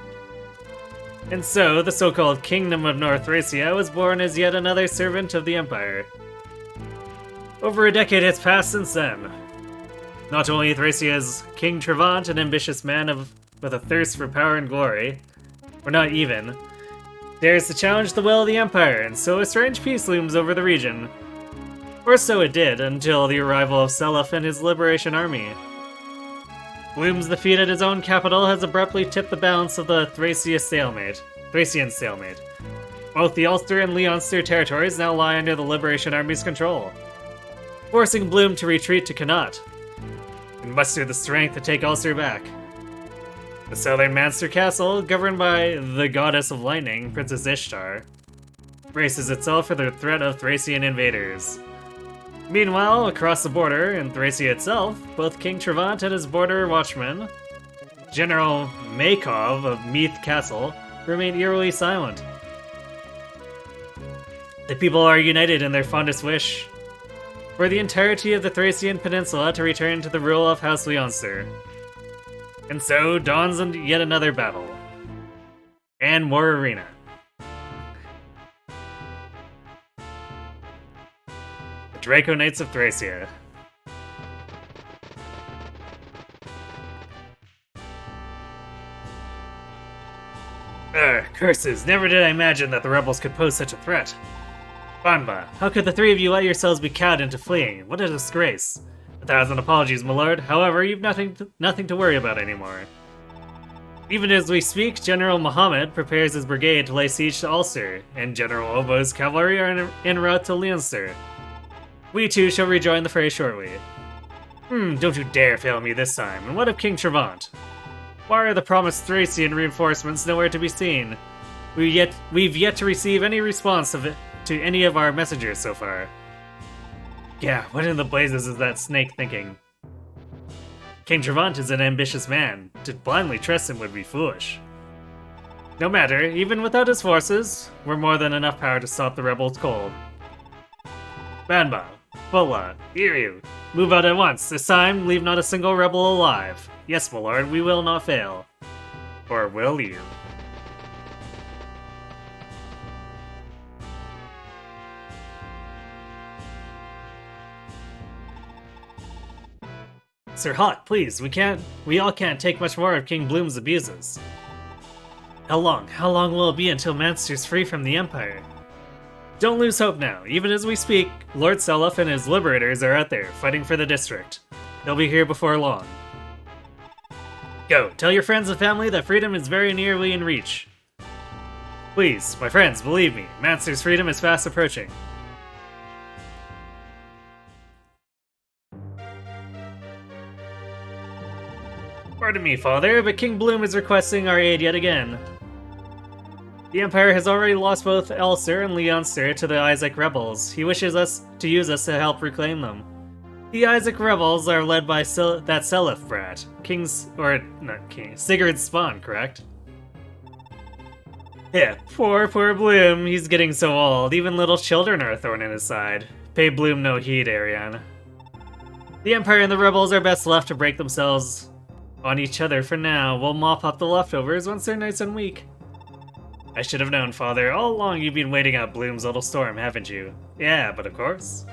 And so, the so-called Kingdom of North Thracia was born as yet another servant of the Empire. Over a decade has passed since then. Not only Thracia's King Trevant, an ambitious man with a thirst for power and glory, or not even, dares to challenge the will of the Empire, and so a strange peace looms over the region. Or so it did, until the arrival of Seliph and his liberation army. Bloom's defeat at his own capital has abruptly tipped the balance of the Thracian stalemate. Both the Ulster and Leonster territories now lie under the Liberation Army's control, forcing Bloom to retreat to Connaught and muster the strength to take Ulster back. The southern Manster Castle, governed by the goddess of lightning, Princess Ishtar, braces itself for the threat of Thracian invaders. Meanwhile, across the border, in Thracia itself, both King Trevant and his border watchman, General Makov of Meath Castle, remain eerily silent. The people are united in their fondest wish for the entirety of the Thracian Peninsula to return to the rule of House Leonster. And so dawns yet another battle. And more arena. The Draco Knights of Thracia. Curses, never did I imagine that the rebels could pose such a threat. Banba, how could the three of you let yourselves be cowed into fleeing? What a disgrace. 1,000 apologies, my lord. However, you've nothing to worry about anymore. Even as we speak, General Muhammad prepares his brigade to lay siege to Ulster, and General Obo's cavalry are en route to Leonster. We too shall rejoin the fray shortly. Don't you dare fail me this time. And what of King Trevant? Why are the promised Thracian reinforcements nowhere to be seen? We've yet to receive any response to any of our messengers so far. Yeah, what in the blazes is that snake thinking? King Trevant is an ambitious man. To blindly trust him would be foolish. No matter, even without his forces, we're more than enough power to stop the rebels cold. Banba, Bola, Iryu, move out at once. This time, leave not a single rebel alive. Yes, my lord, we will not fail. Or will you? Sir Hawk, please, we all can't take much more of King Bloom's abuses. How long will it be until Manster's free from the Empire? Don't lose hope now. Even as we speak, Lord Seliph and his liberators are out there, fighting for the district. They'll be here before long. Go, tell your friends and family that freedom is very nearly in reach. Please, my friends, believe me, Manster's freedom is fast approaching. Pardon me, Father, but King Bloom is requesting our aid yet again. The Empire has already lost both Elster and Leonster to the Isaac rebels. He wishes us to use us to help reclaim them. The Isaac rebels are led by that Seliph brat. Sigurd's spawn, correct? Yeah, poor Bloom. He's getting so old. Even little children are a thorn in his side. Pay Bloom no heed, Ariane. The Empire and the rebels are best left to break themselves on each other for now. We'll mop up the leftovers once they're nice and weak. I should have known, Father. All along you've been waiting out Bloom's little storm, haven't you? Yeah, but of course.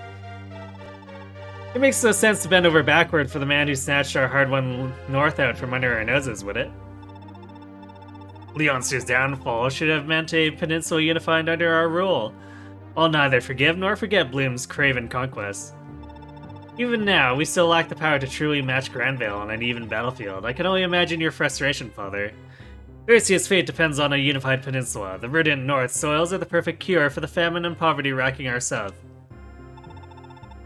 It makes no sense to bend over backward for the man who snatched our hard-won north out from under our noses, would it? Leonster's downfall should have meant a peninsula unified under our rule. I'll neither forgive nor forget Bloom's craven conquests. Even now, we still lack the power to truly match Granvale on an even battlefield. I can only imagine your frustration, Father. Ursia's fate depends on a unified peninsula. The verdant north soils are the perfect cure for the famine and poverty racking our south.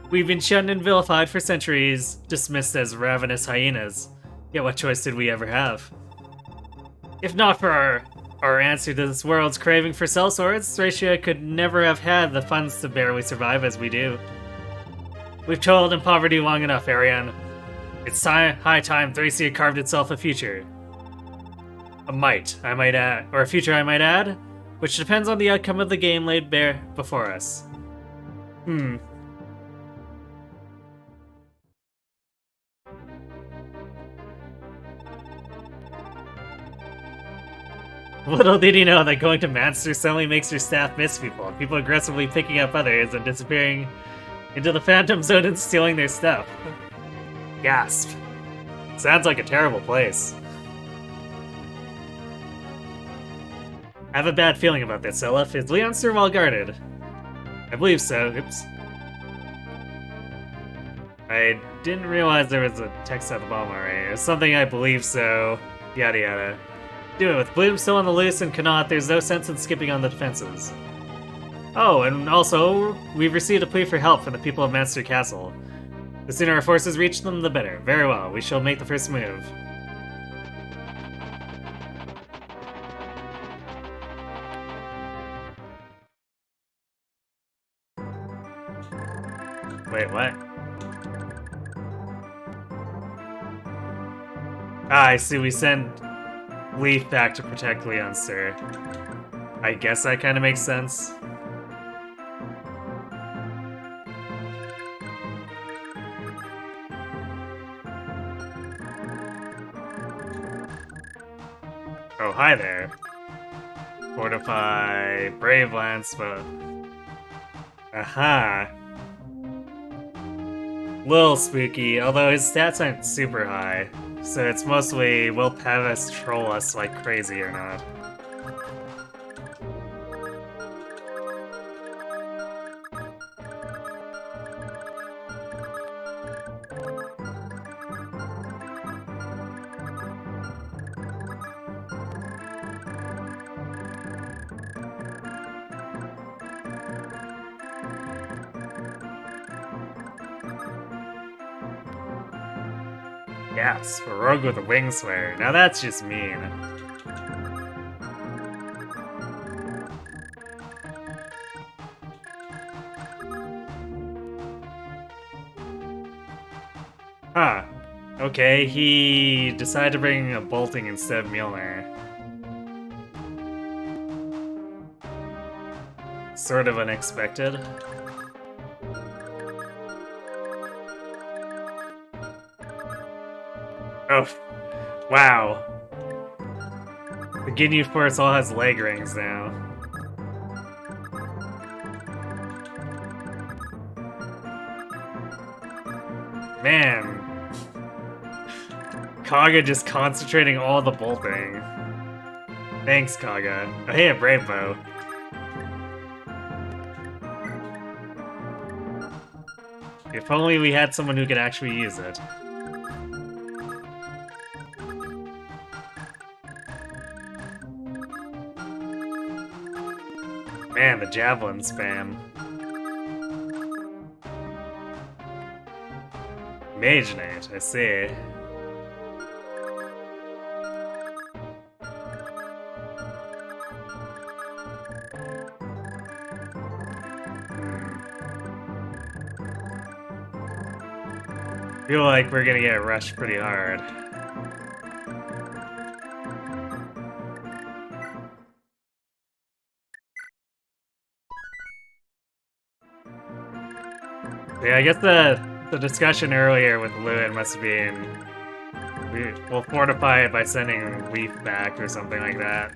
We've been shunned and vilified for centuries, dismissed as ravenous hyenas. Yet what choice did we ever have? If not for our answer to this world's craving for sellswords, Thracia could never have had the funds to barely survive as we do. We've toiled in poverty long enough, Ariane. It's high time Thracia carved itself a future. A future I might add, which depends on the outcome of the game laid bare before us. Little did he know that going to Manster suddenly makes your staff miss people aggressively picking up others and disappearing into the Phantom Zone and stealing their stuff. Gasp. Sounds like a terrible place. I have a bad feeling about this, Seliph. Is Leonster well guarded? I believe so. Oops. I didn't realize there was a text at the bottom already. It's something I believe so. Yada yada. Do it. With Bloom still on the loose and cannot, there's no sense in skipping on the defenses. Oh, and also, we've received a plea for help from the people of Manster Castle. The sooner our forces reach them, the better. Very well, we shall make the first move. Wait, what? Ah, I see, we send Leaf back to protect Leonster. I guess that kind of makes sense. Oh, hi there. Fortify, Brave Lance, but... Aha! Little spooky, although his stats aren't super high. So it's mostly, will Pavis troll us like crazy or not? Yes, a rogue with a wing swear. Now that's just mean. Huh. Okay, he decided to bring a bolting instead of Mjolnir. Sort of unexpected. Oh, wow. The Ginyu Force all has leg rings now. Man. Kaga just concentrating all the bolting. Thanks, Kaga. Oh, hey, a Brave Bow. If only we had someone who could actually use it. Man, the javelin spam. Mage Knight, I see. Feel like we're gonna get rushed pretty hard. Yeah, I guess the discussion earlier with Lewin must have been we'll fortify it by sending Leaf back or something like that.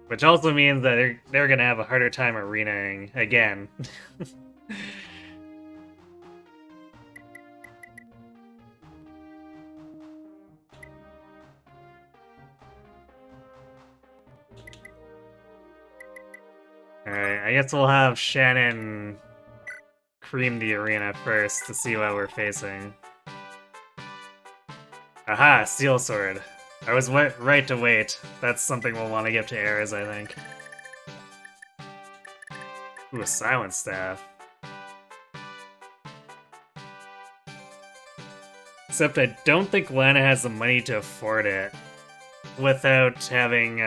Which also means that they're gonna have a harder time arenaing again. Alright, I guess we'll have Shannon cream the arena first to see what we're facing. Aha, Steel Sword. I was right to wait. That's something we'll want to give to Ares, I think. Ooh, a Silent Staff. Except I don't think Lana has the money to afford it without having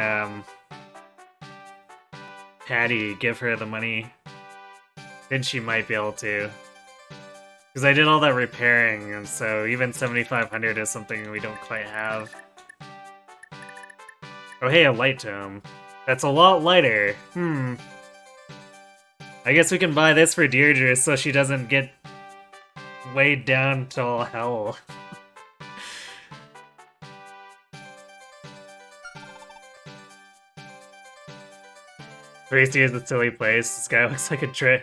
Patty give her the money. Then she might be able to. Because I did all that repairing, and so even 7,500 is something we don't quite have. Oh hey, a Light Tome. That's a lot lighter. I guess we can buy this for Deirdre so she doesn't get weighed down to all hell. Tracy is a silly place. This guy looks like a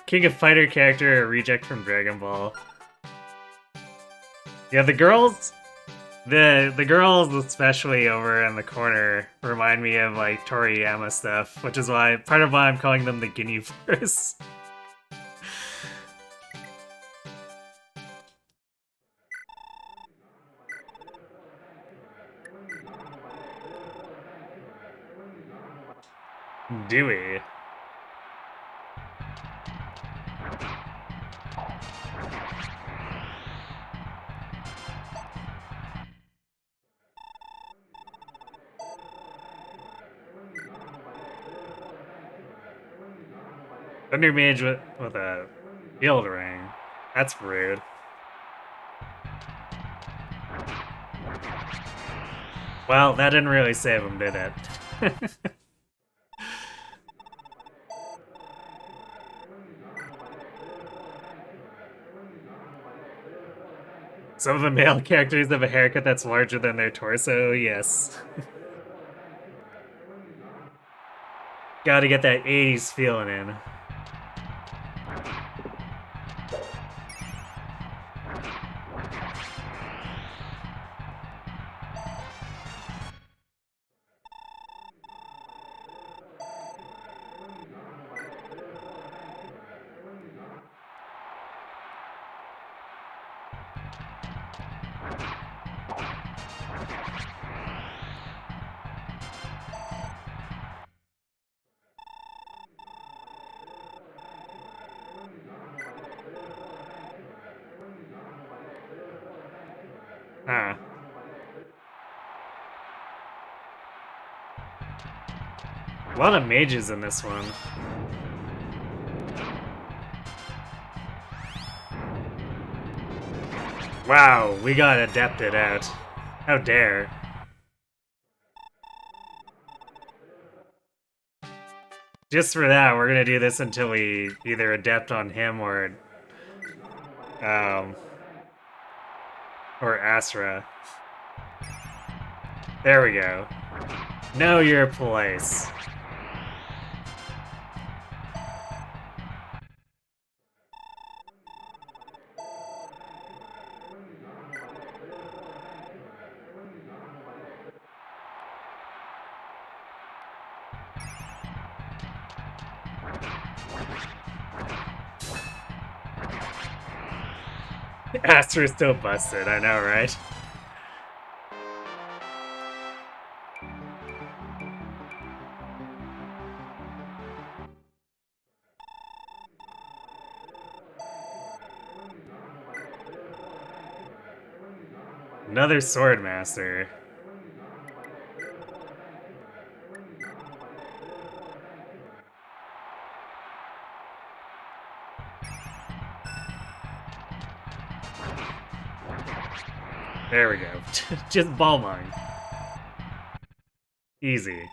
King of Fighter character or a reject from Dragon Ball. Yeah, the girls... The girls, especially over in the corner, remind me of, like, Toriyama stuff, which is why, part of why I'm calling them the Guinea Force. Dewey. Thunder Mage with a field ring. That's rude. Well, that didn't really save him, did it? Some of the male characters have a haircut that's larger than their torso, yes. Gotta get that 80s feeling in. Huh. A lot of mages in this one. Wow, we got adepted out. How dare. Just for that, we're gonna do this until we either adept on him or Asra. There we go. Know your place. Astra's still busted, I know, right? Another sword master. There we go. Just Balmung. Easy.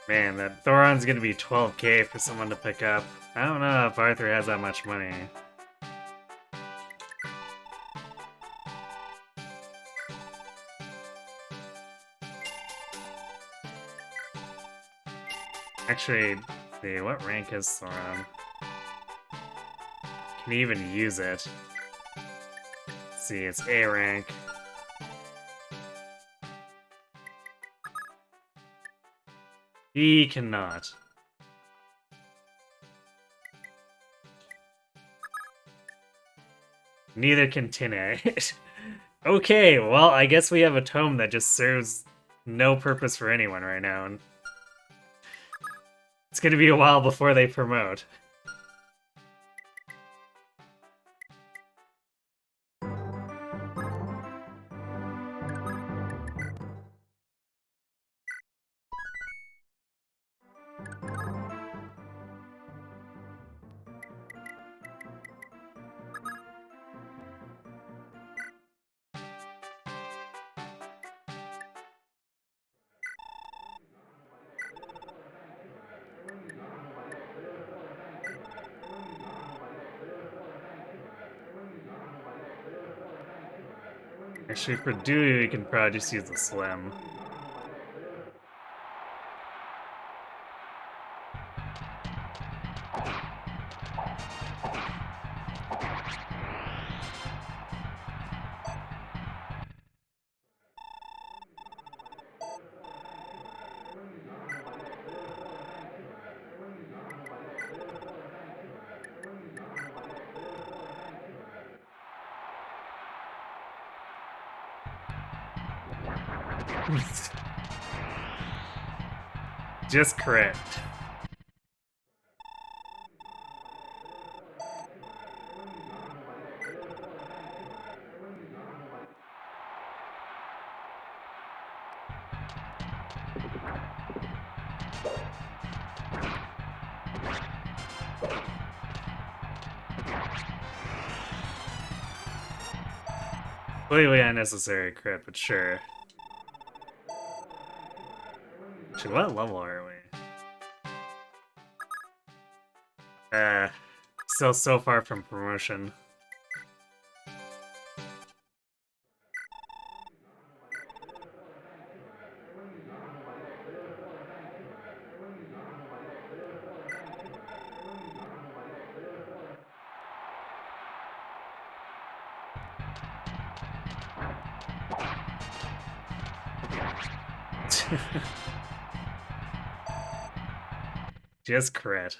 Man, that Thoron's gonna be 12k for someone to pick up. I don't know if Arthur has that much money. Actually, see, what rank is Thoron? Can he even use it? Let's see, it's A rank. He cannot. Neither can Tine. Okay, well, I guess we have a tome that just serves no purpose for anyone right now. And it's gonna be a while before they promote. Actually, for Dewey, we can probably just use the Slim. Just correct. Completely unnecessary crit, but sure. Actually, what level are we? Still so far from promotion. Just crit.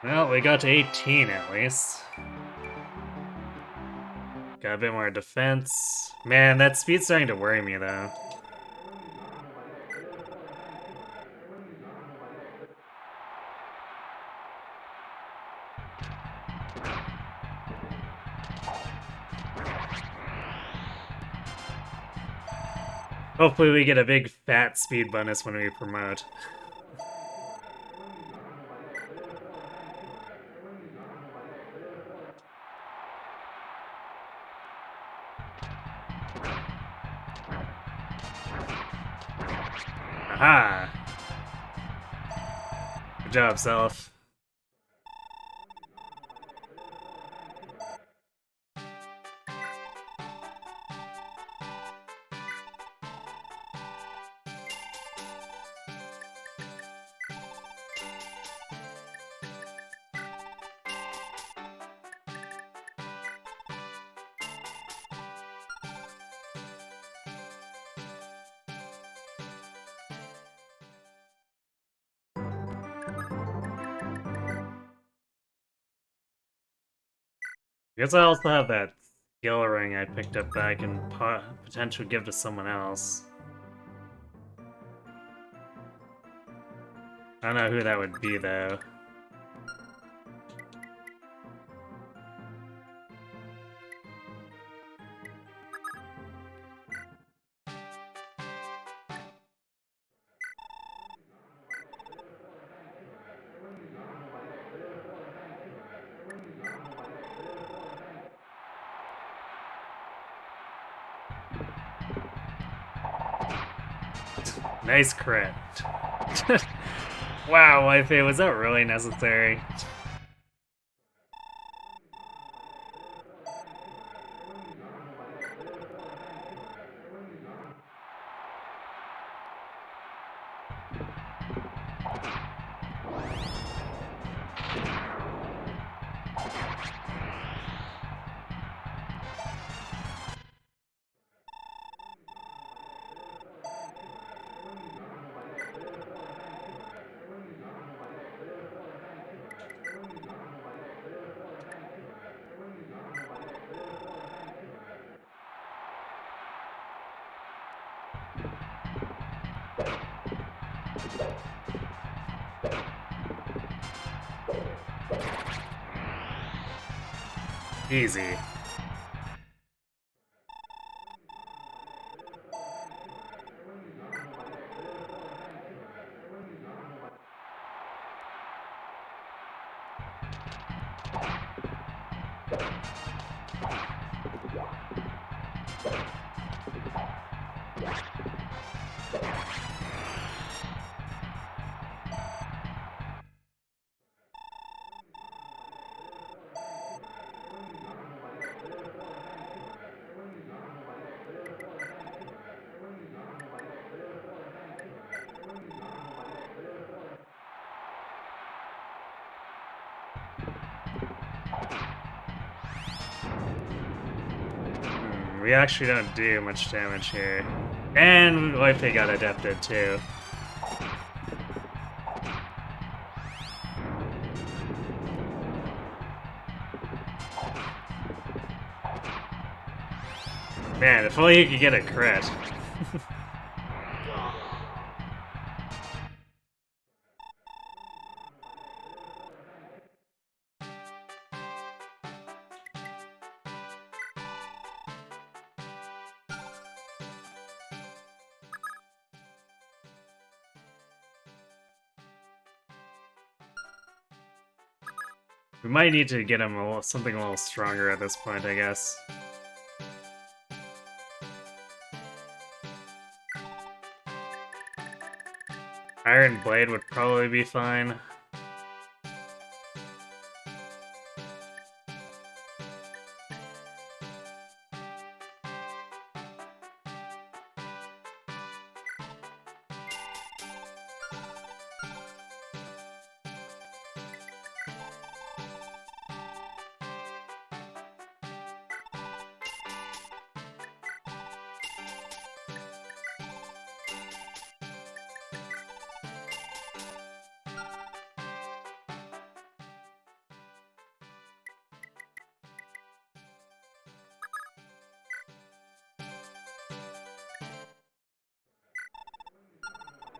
Well, we got to 18 at least. Got a bit more defense. Man, that speed's starting to worry me though. Hopefully we get a big fat speed bonus when we promote. Aha! Good job, Seliph. Guess I also have that skill ring I picked up that I can potentially give to someone else. I don't know who that would be, though. Nice crit. Wow, Wifey, was that really necessary? Easy. We actually don't do much damage here. And Wifey got adapted too. Man, if only you could get a crit. We might need to get him something a little stronger at this point, I guess. Iron Blade would probably be fine.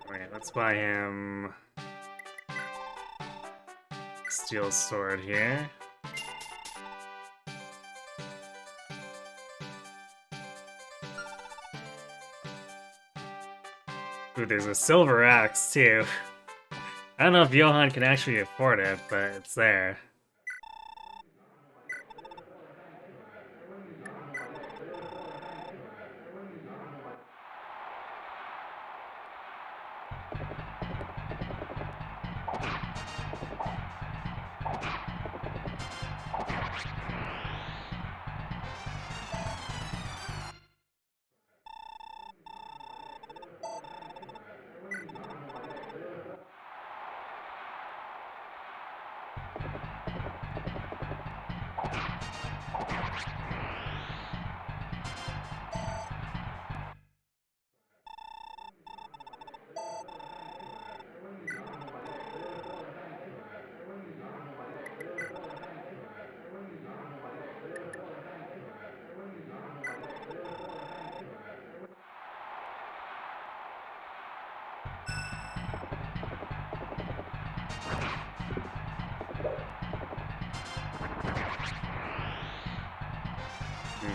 Alright, let's buy him steel sword here. Ooh, there's a silver axe too. I don't know if Johan can actually afford it, but it's there.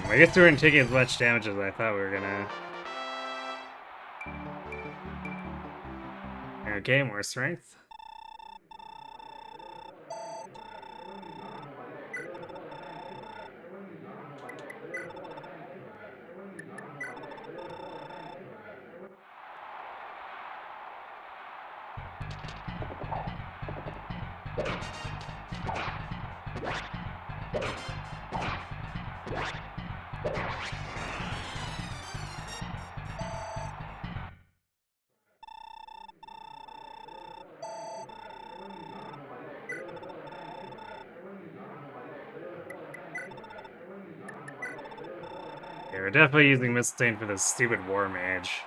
I guess we weren't taking as much damage as I thought we were gonna. Okay, more strength. Yeah, we're definitely using Mistletoe for this stupid War Mage.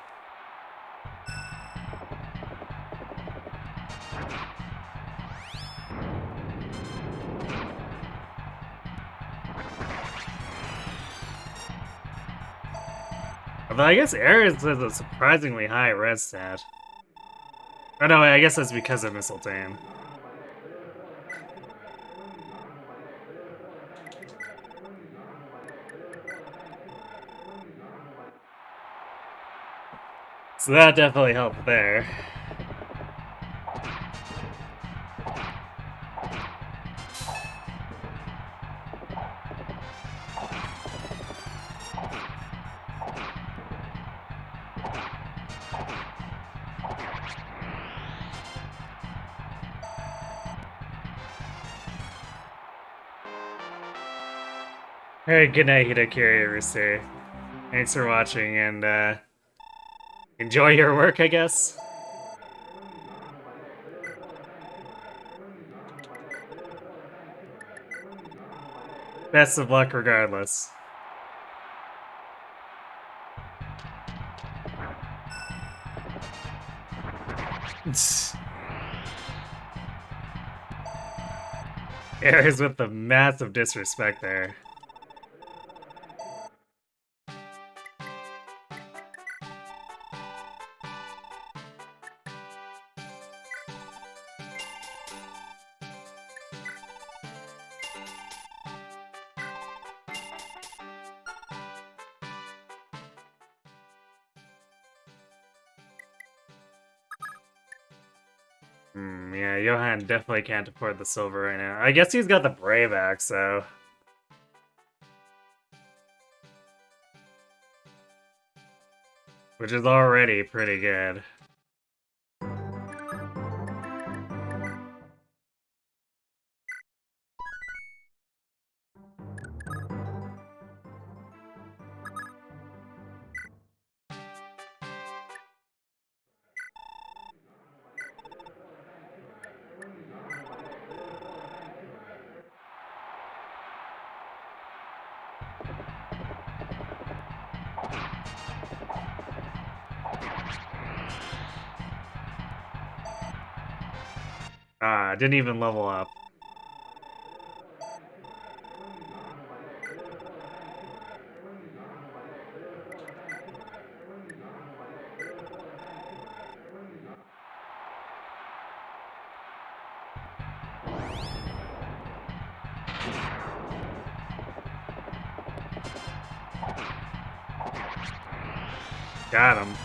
Although I guess Ares has a surprisingly high res stat. Oh no, I guess that's because of Mistletoe. So that definitely helped there. Alright, good night, Hidakiri Rooster. Thanks for watching, and enjoy your work, I guess. Best of luck regardless. Ares with the massive disrespect there. Yeah, Johan definitely can't afford the silver right now. I guess he's got the Brave Axe, though. Which is already pretty good. Ah, didn't even level up. Got him.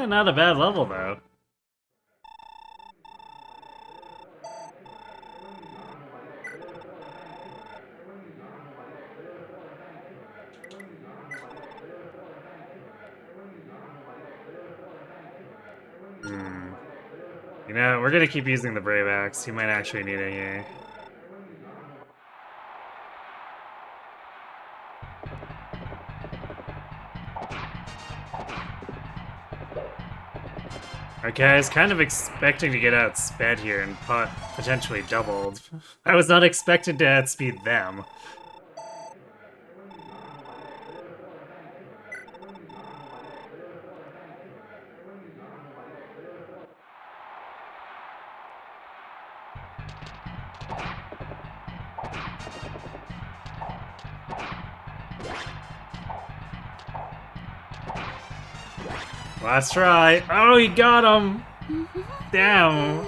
Not a bad level, though. You know, we're gonna keep using the Brave Axe. He might actually need it here. Okay, I was kind of expecting to get outsped here and potentially doubled. I was not expecting to outspeed them. Last try. Oh, he got him! Damn.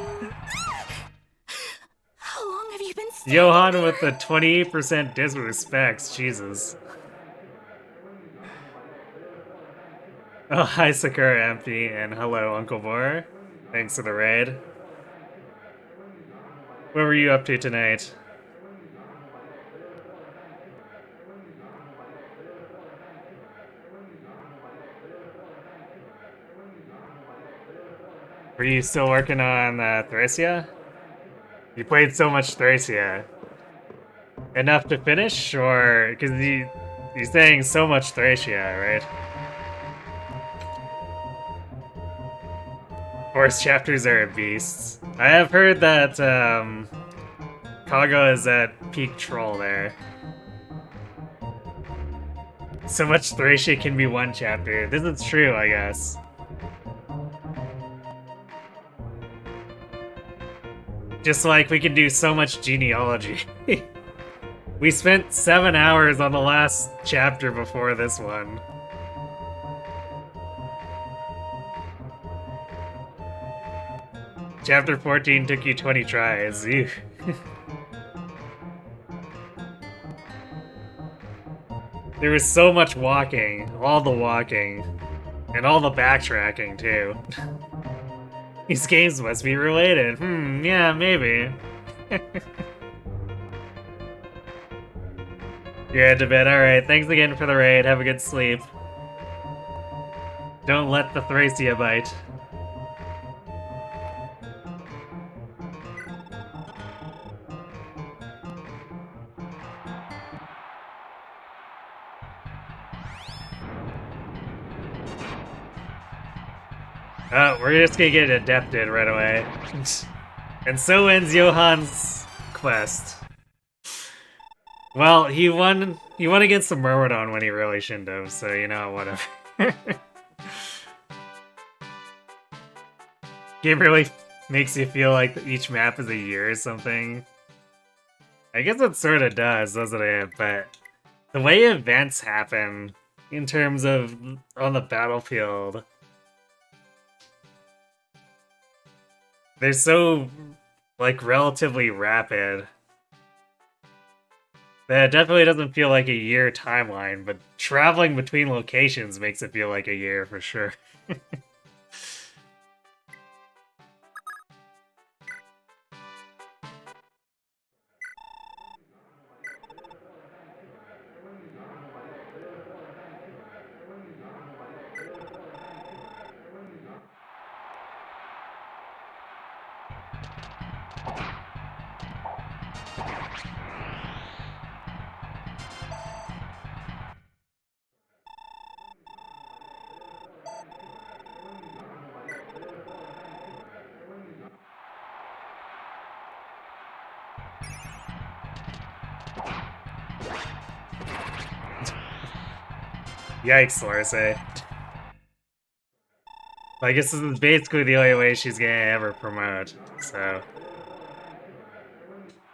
How long have you been standing Johan there? with the 28% disrespects. Jesus. Oh, hi Sakura Empty, and hello Uncle Boar. Thanks for the raid. What were you up to tonight? Were you still working on Thracia? You played so much Thracia. Enough to finish, or because you're saying so much Thracia, right? Force chapters are beasts. I have heard that Kago is at peak troll there. So much Thracia can be one chapter. This is true, I guess. Just like we can do so much genealogy. We spent 7 hours on the last chapter before this one. Chapter 14 took you 20 tries. Ew. There was so much walking, all the walking, and all the backtracking too. These games must be related. Yeah, maybe. You're head to bed. Alright, thanks again for the raid. Have a good sleep. Don't let the Thracia bite. Oh, we're just gonna get adepted right away. And so ends Johan's quest. Well, he won against the Myrmidon when he really shouldn't have, so you know, whatever. Game really makes you feel like each map is a year or something. I guess it sort of does, doesn't it? But the way events happen in terms of on the battlefield, they're so, like, relatively rapid. That definitely doesn't feel like a year timeline, but traveling between locations makes it feel like a year for sure. Yikes, Lorsay. I guess this is basically the only way she's gonna ever promote, so...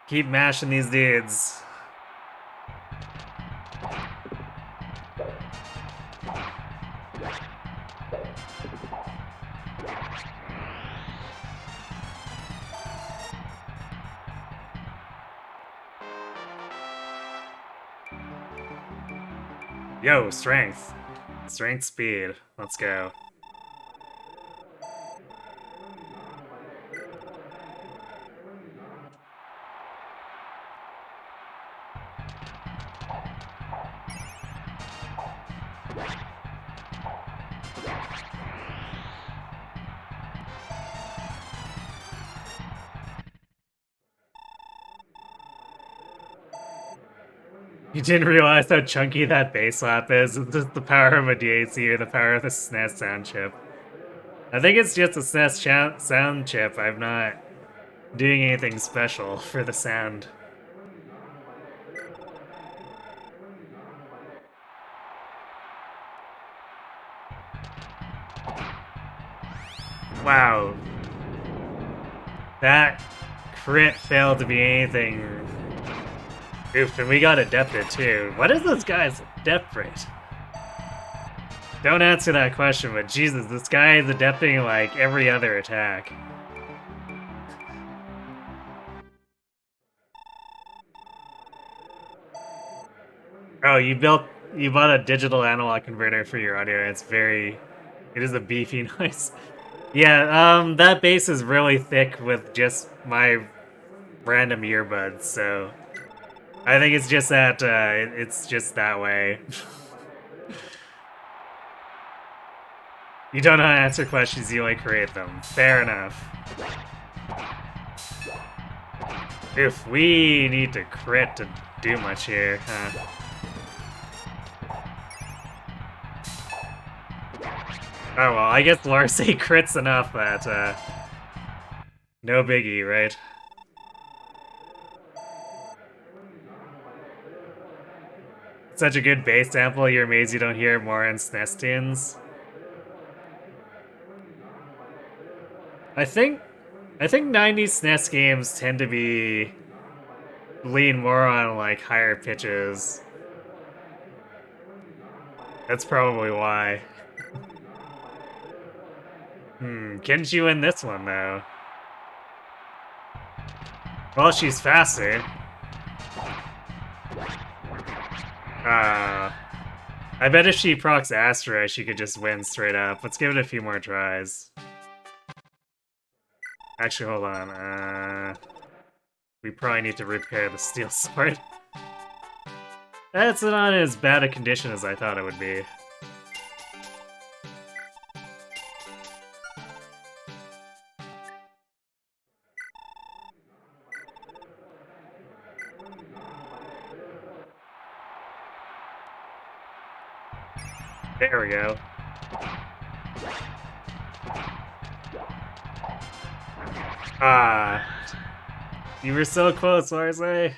Keep mashing these dudes. Yo, strength. Strength, speed. Let's go. You didn't realize how chunky that bass slap is? It's just the power of a DAC or the power of the SNES sound chip. I think it's just a SNES sound chip. I'm not doing anything special for the sound. Wow. That crit failed to be anything. Oof, and we got adepted too. What is this guy's depth rate? Don't answer that question, but Jesus, this guy is adepting like every other attack. Oh, you bought a digital analog converter for your audio. It is a beefy noise. Yeah, that bass is really thick with just my random earbuds, so I think it's just that, it's just that way. You don't know how to answer questions, you only create them. Fair enough. If we need to crit to do much here, huh? Oh well, I guess Larse crits enough that, no biggie, right? Such a good bass sample, you're amazed you don't hear more in SNES tunes. I think 90s SNES games tend to lean more on like higher pitches. That's probably why. Can she win this one though? Well, she's faster. I bet if she procs Astra, she could just win straight up. Let's give it a few more tries. Actually, hold on. We probably need to repair the steel sword. That's not as bad a condition as I thought it would be. There we go. Ah. You were so close, Larse.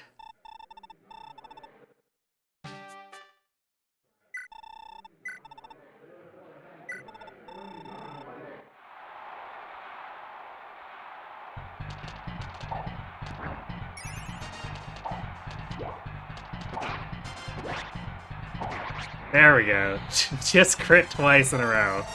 There we go. Just crit twice in a row.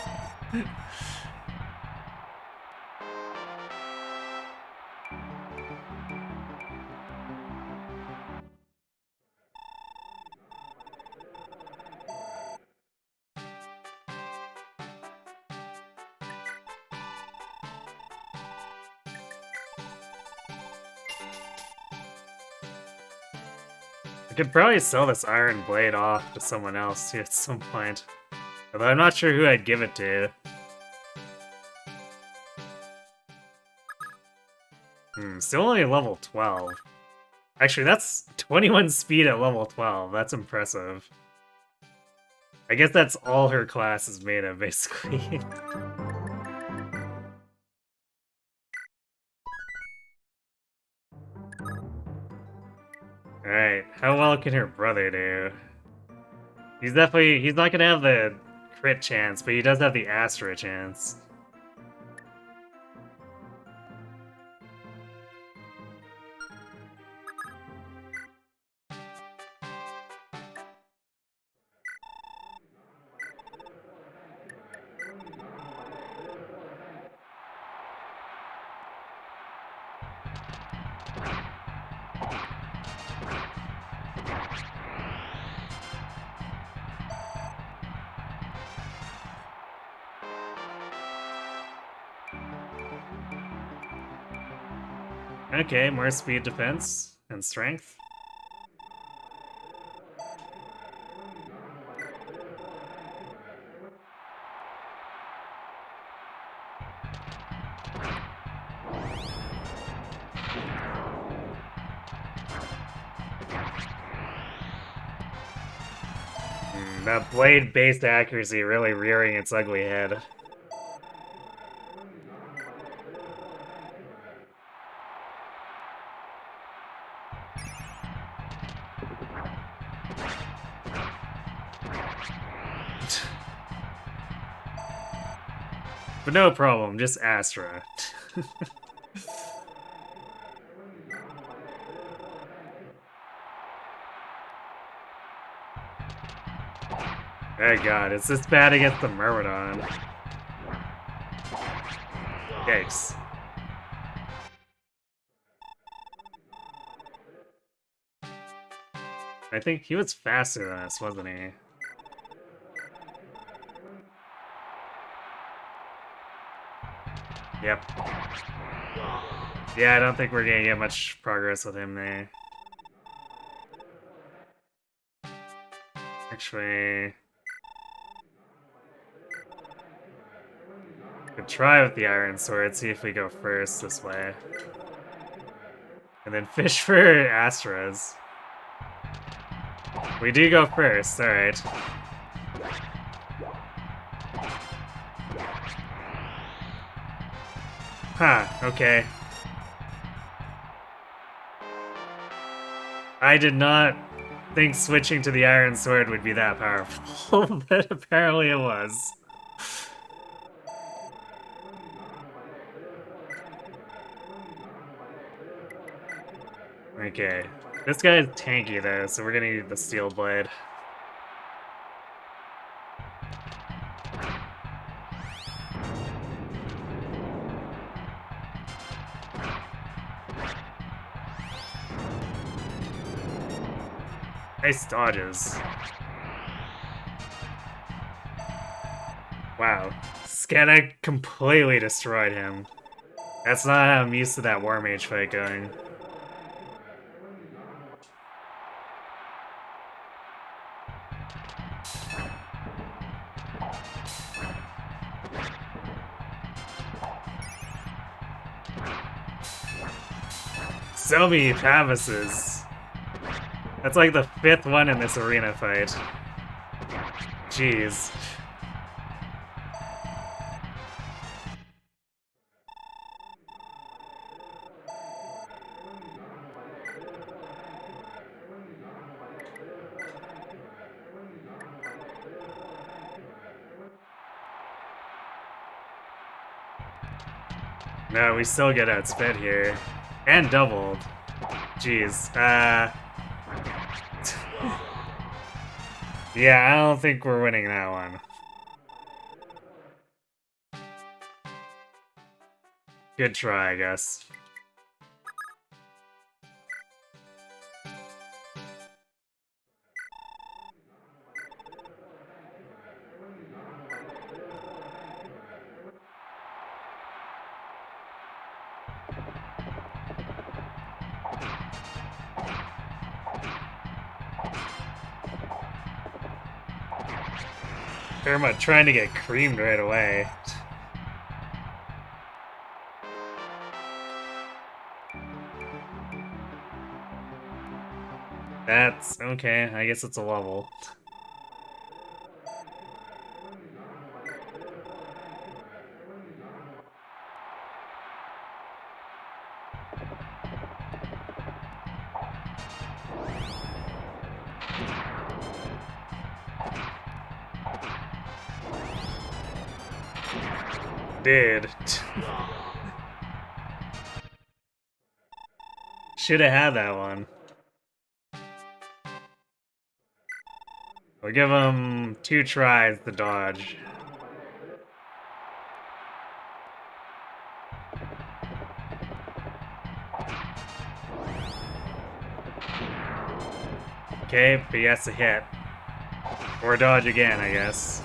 I could probably sell this iron blade off to someone else at some point. Although I'm not sure who I'd give it to. Still only level 12. Actually, that's 21 speed at level 12. That's impressive. I guess that's all her class is made of, basically. Alright, how well can her brother do? He's not gonna have the crit chance, but he does have the Astra chance. Okay, more speed defense and strength. That blade-based accuracy really rearing its ugly head. But no problem, just Astra. Oh god, it's this bad against the Myrmidon. Yikes. I think he was faster than us, wasn't he? Yep. Yeah, I don't think we're gonna get much progress with him there. Actually... could try with the Iron Sword, see if we go first this way. And then fish for Astras. We do go first, alright. Huh, okay. I did not think switching to the Iron Sword would be that powerful, but apparently it was. Okay. This guy is tanky though, so we're gonna need the Steel Blade. Nice dodges. Wow. Sketa completely destroyed him. That's not how I'm used to that War Mage fight going. So many Pavises. That's like the 5th one in this arena fight. Jeez. No, we still get outsped here. And doubled. Jeez. Yeah, I don't think we're winning that one. Good try, I guess. Irma trying to get creamed right away. That's okay, I guess it's a level. Did. Should have had that one. We'll give him 2 tries to dodge. Okay, but he has to hit. Or dodge again, I guess.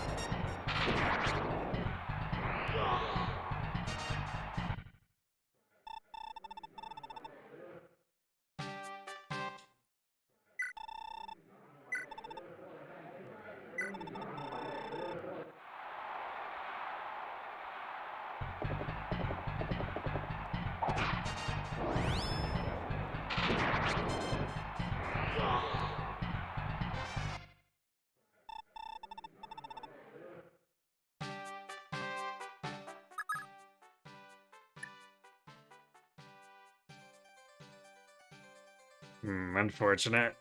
Unfortunate.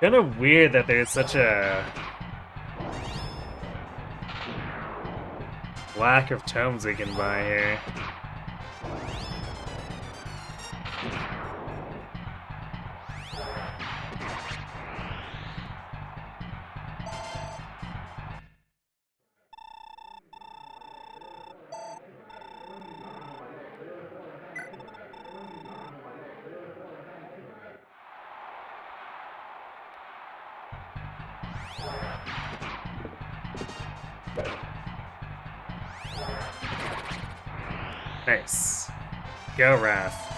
Kind of weird that there's such a lack of tomes we can buy here. Nice. Go, Wrath.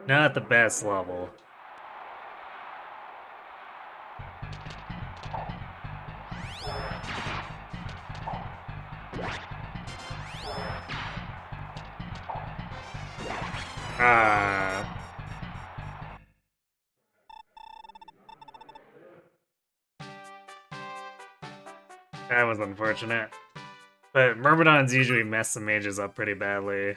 Not the best level. Ah. That was unfortunate. But Myrmidons usually mess the mages up pretty badly.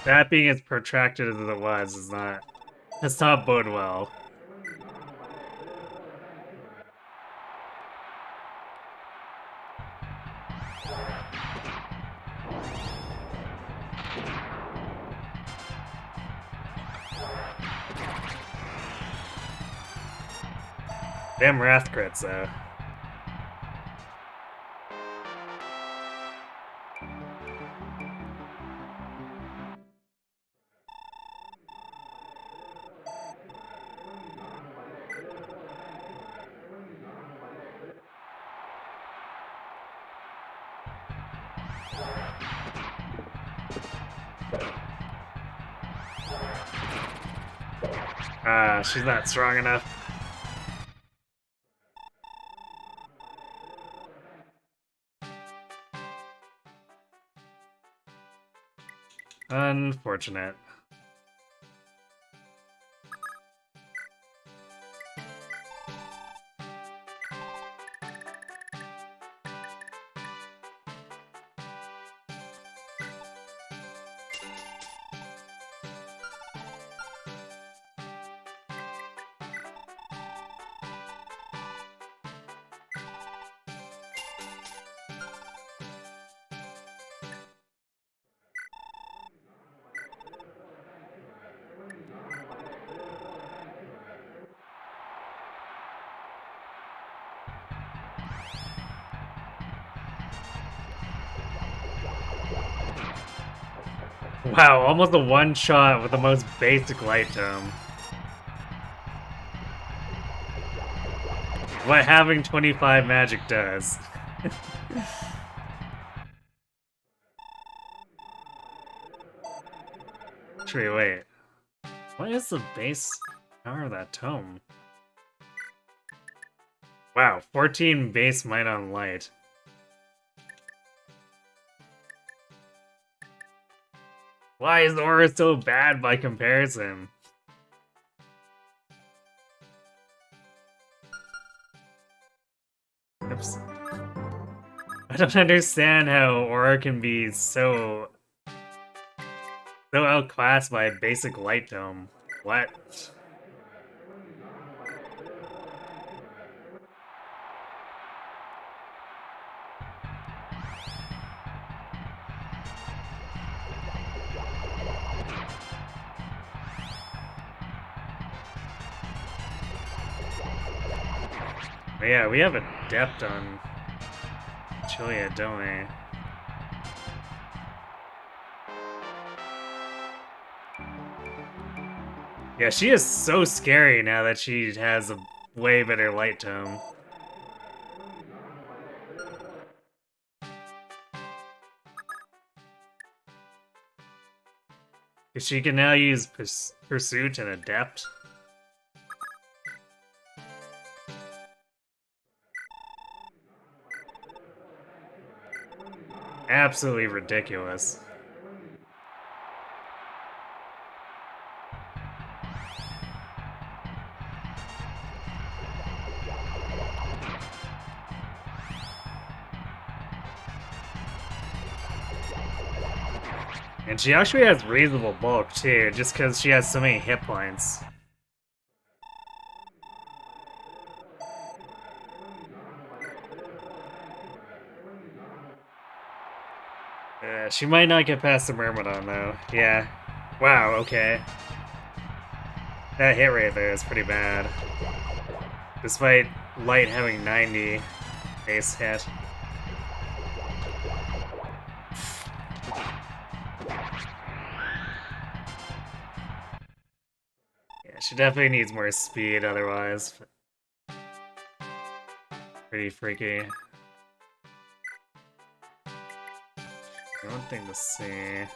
That being as protracted as it was is not... That's not bode well. Damn Wrath crits, though. Ah, she's not strong enough. Unfortunate. Wow, almost a one-shot with the most basic light tome. What having 25 magic does. Actually, wait. What is the base power of that tome? Wow, 14 base might on light. Why is Aura so bad by comparison? Oops. I don't understand how Aura can be so outclassed by a basic light tome. What? But yeah, we have Adept on Julia, don't we? Yeah, she is so scary now that she has a way better light tome. She can now use Pursuit and Adept. Absolutely ridiculous. And she actually has reasonable bulk too, just because she has so many hit points. She might not get past the Myrmidon though. Yeah. Wow, okay. That hit rate there is pretty bad. Despite Light having 90 base hit. Yeah, she definitely needs more speed otherwise. Pretty freaky. One thing to see.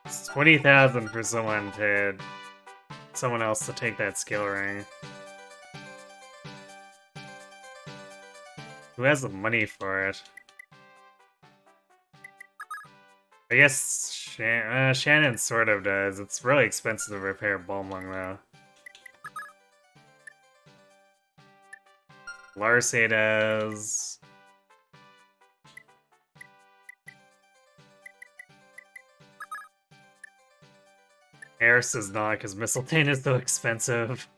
It's 20,000 for someone else to take that skill ring. Who has the money for it? I guess Shannon sort of does. It's really expensive to repair Bulmung though. Larse does. Eris does not, because Mistletoe is so expensive.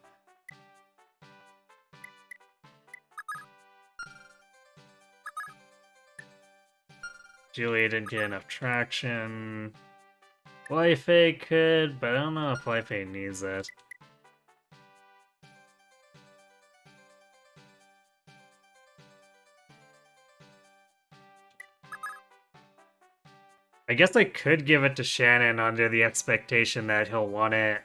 Julia didn't get enough traction. Flyfay could, but I don't know if Flyfay needs it. I guess I could give it to Shannon under the expectation that he'll want it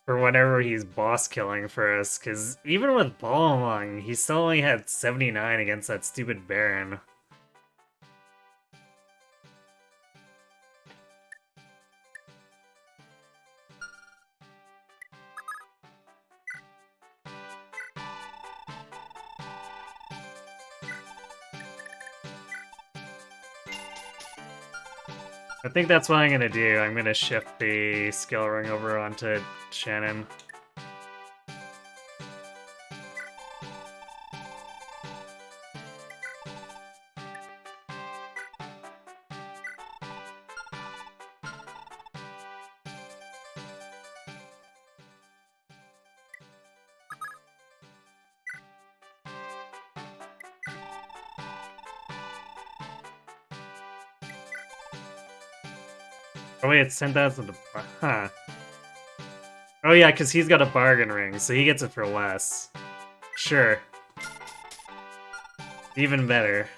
for whenever he's boss killing for us, because even with Balmung, he still only had 79 against that stupid Baron. I think that's what I'm gonna do. I'm gonna shift the skill ring over onto Shannon. Oh wait, it's 10,000 to... Huh. Oh yeah, because he's got a bargain ring, so he gets it for less. Sure. Even better.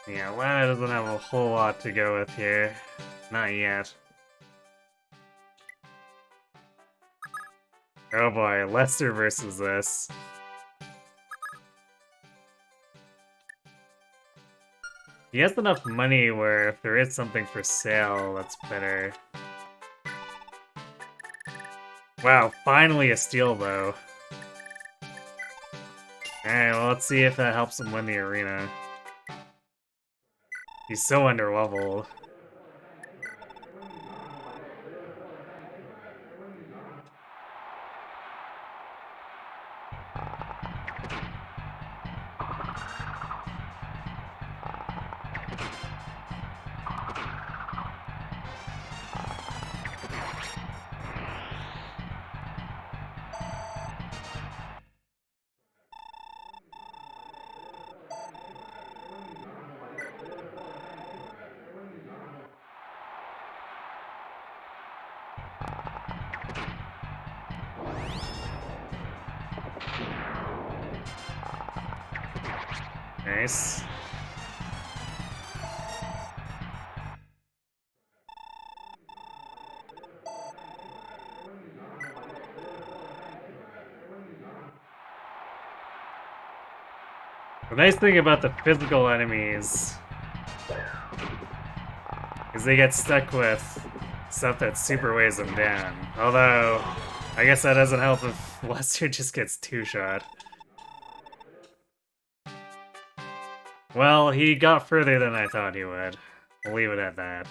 Yeah, Lana doesn't have a whole lot to go with here. Not yet. Oh boy, Lester versus this. He has enough money where if there is something for sale, that's better. Wow, finally a steel bow. Alright, well, let's see if that helps him win the arena. He's so underleveled. Nice. The nice thing about the physical enemies is they get stuck with stuff that super weighs them down. Although, I guess that doesn't help if Lester just gets two-shot. Well, he got further than I thought he would. I'll leave it at that.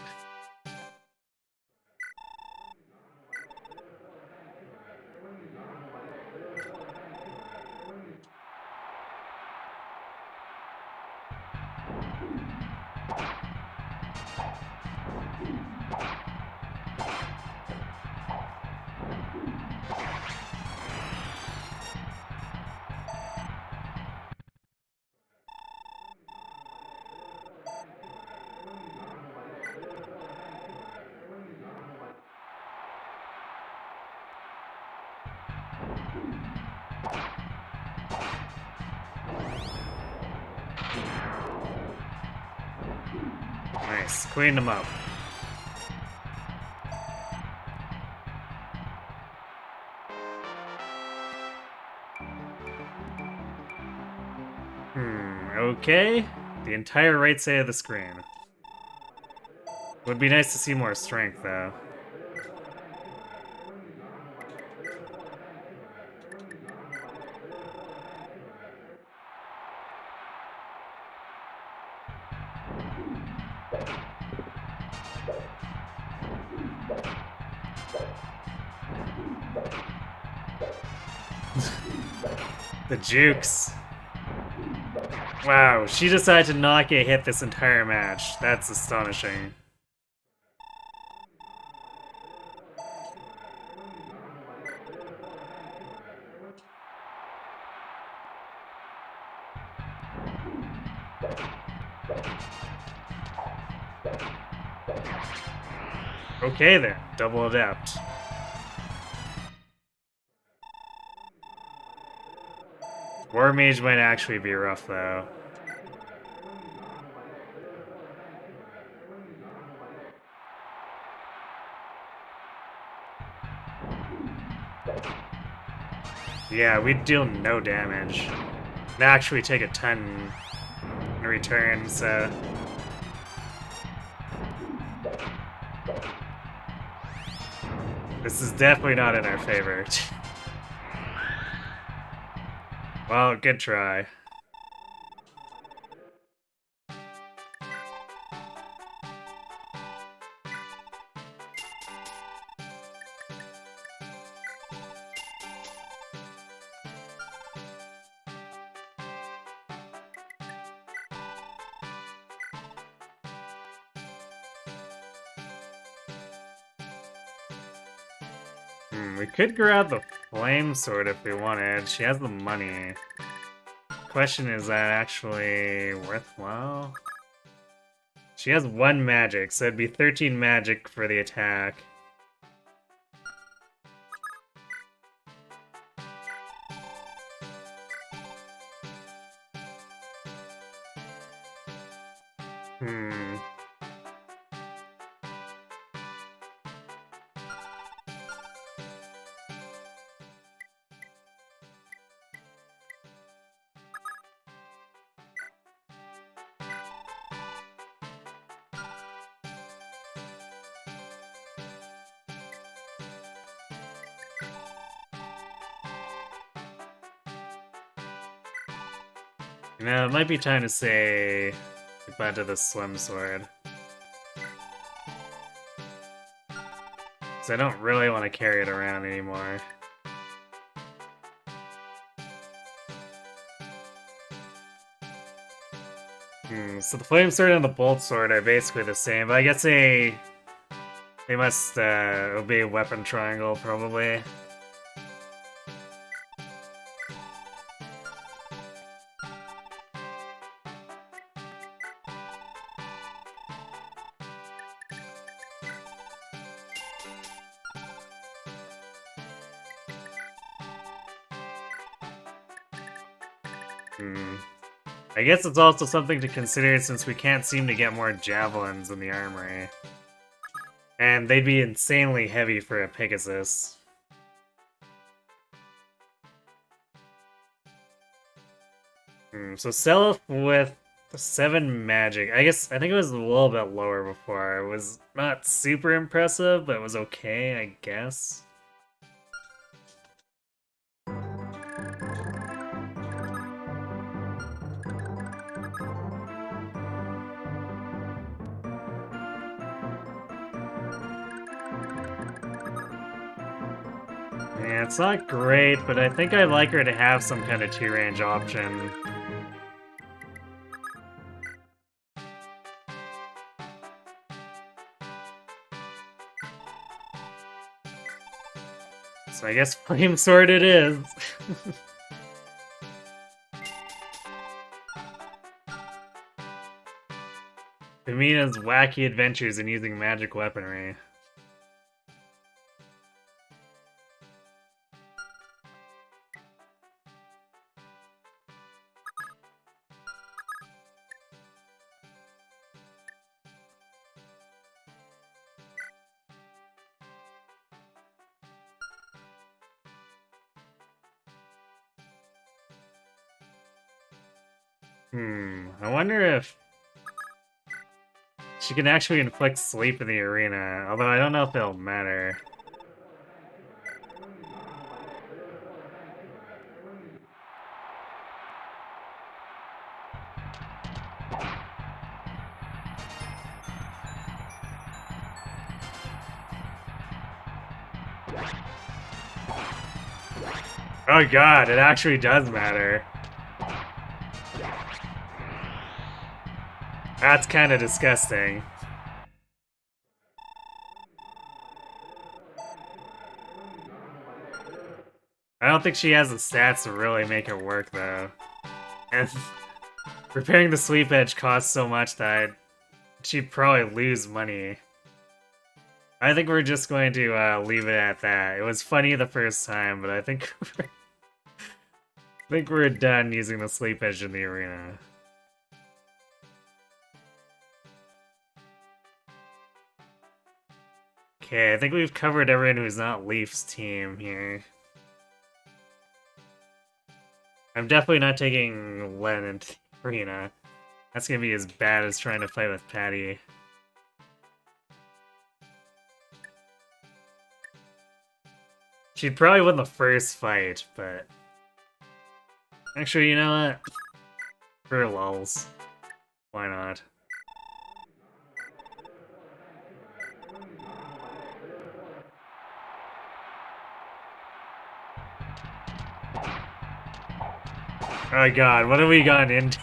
Nice, cleaned him up. Okay. The entire right side of the screen. Would be nice to see more strength, though. The jukes. Wow, she decided to not get hit this entire match. That's astonishing. Okay then, double adept. War Mage might actually be rough though. Yeah, we deal no damage. They actually take a ton in return, so... This is definitely not in our favor. Well, good try. We could grab the flame sword if we wanted. She has the money. Question is that actually worthwhile? She has 1 magic, so it'd be 13 magic for the attack. No, it might be time to say goodbye to the Slim Sword. Because I don't really want to carry it around anymore. So the Flame Sword and the Bolt Sword are basically the same, but I guess they must obey Weapon Triangle, probably. I guess it's also something to consider since we can't seem to get more javelins in the armory. And they'd be insanely heavy for a Pegasus. So Seliph with 7 magic. I think it was a little bit lower before. It was not super impressive, but it was okay, I guess. Yeah, it's not great, but I think I'd like her to have some kind of 2-range option. So I guess Flame Sword it is. Femina's wacky adventures in using magic weaponry. I wonder if she can actually inflict sleep in the arena, although I don't know if it'll matter. Oh god, it actually does matter. That's kind of disgusting. I don't think she has the stats to really make it work, though. And repairing the sleep edge costs so much that she'd probably lose money. I think we're just going to leave it at that. It was funny the first time, but I think we're done using the sleep edge in the arena. Okay, I think we've covered everyone who's not Leaf's team here. I'm definitely not taking Len into the arena. That's gonna be as bad as trying to fight with Patty. She'd probably win the first fight, but... Actually, you know what? For lulz. Why not? Oh god, what have we gotten into?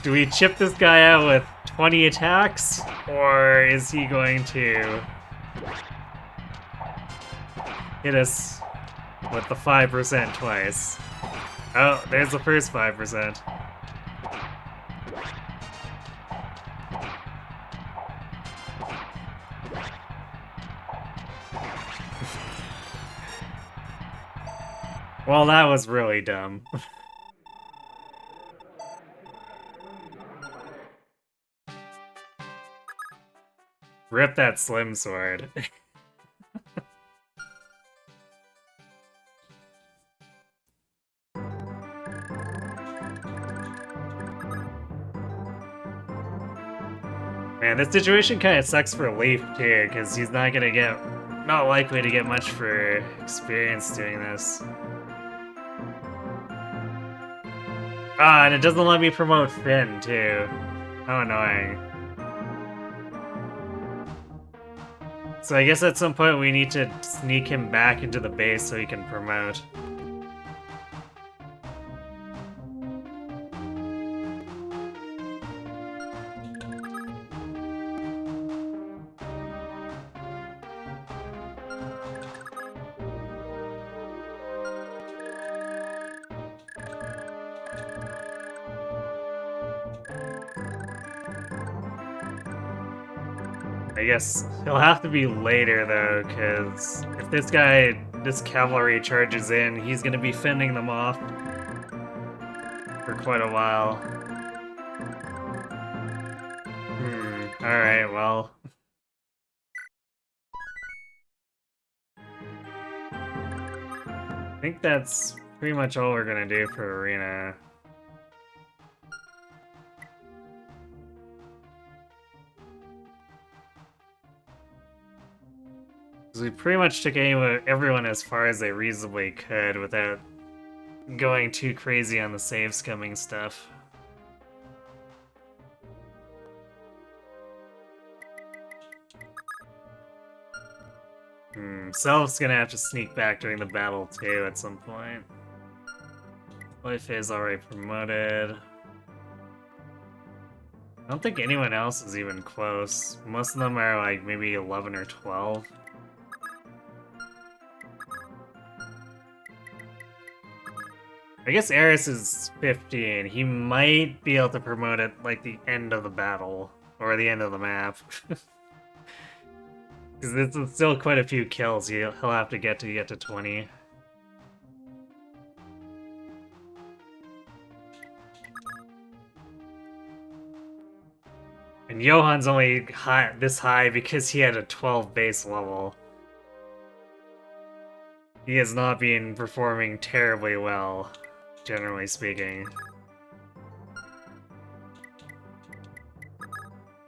Do we chip this guy out with 20 attacks? Or is he going to hit us with the 5% twice? Oh, there's the first 5%. Well, that was really dumb. Rip that Slim Sword. Man, this situation kind of sucks for Leaf, too, because he's not gonna get not likely to get much for experience doing this. Ah, and it doesn't let me promote Finn, too. How annoying. So I guess at some point we need to sneak him back into the base so he can promote. I guess he'll have to be later, though, because if this cavalry charges in, he's gonna be fending them off for quite a while. Alright, well. I think that's pretty much all we're gonna do for Arena. We pretty much took everyone as far as they reasonably could without going too crazy on the save scumming stuff. Seliph's gonna have to sneak back during the battle too at some point. Life is already promoted. I don't think anyone else is even close. Most of them are like maybe 11 or 12. I guess Eris is 15. He might be able to promote at like the end of the battle or the end of the map. Because it's still quite a few kills he'll have to get 20. And Johan's only this high because he had a 12 base level. He has not been performing terribly well, generally speaking.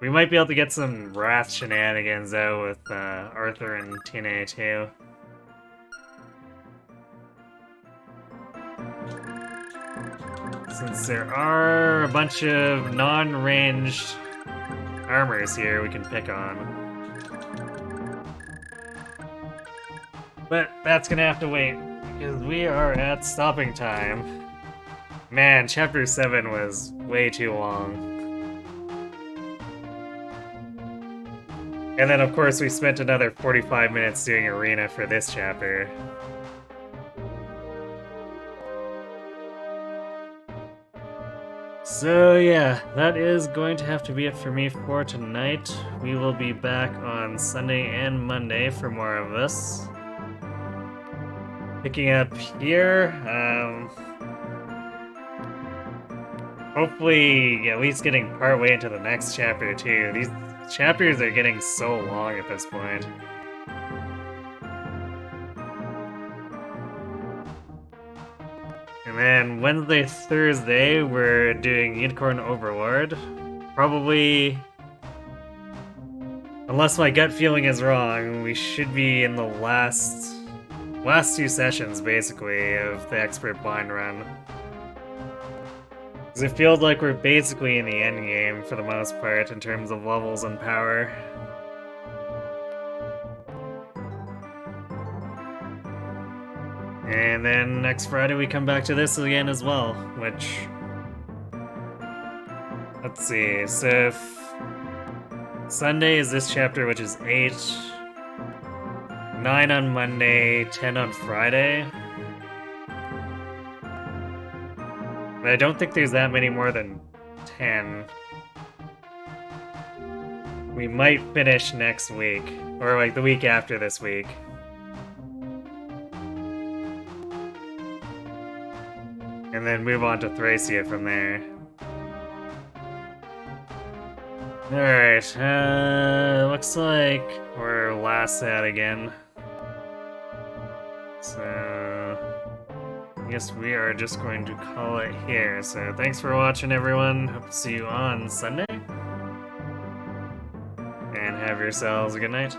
We might be able to get some Wrath shenanigans out with Arthur and Tina too. Since there are a bunch of non-ranged armors here we can pick on. But that's gonna have to wait, because we are at stopping time. Man, Chapter 7 was way too long. And then, of course, we spent another 45 minutes doing Arena for this chapter. So yeah, that is going to have to be it for me for tonight. We will be back on Sunday and Monday for more of this. Picking up here, hopefully at least getting partway into the next chapter too. These chapters are getting so long at this point. And then Wednesday, Thursday, we're doing Unicorn Overlord. Probably, unless my gut feeling is wrong, we should be in the last two sessions, basically, of the Expert Blind Run. Because it feels like we're basically in the end game for the most part in terms of levels and power. And then next Friday we come back to this again as well, which... Let's see, so if... Sunday is this chapter, which is 8. 9 on Monday, 10 on Friday. But I don't think there's that many more than 10. We might finish next week, or like the week after this week. And then move on to Thracia from there. Alright, looks like we're last at again. So, I guess we are just going to call it here. So thanks for watching, everyone. Hope to see you on Sunday. And have yourselves a good night.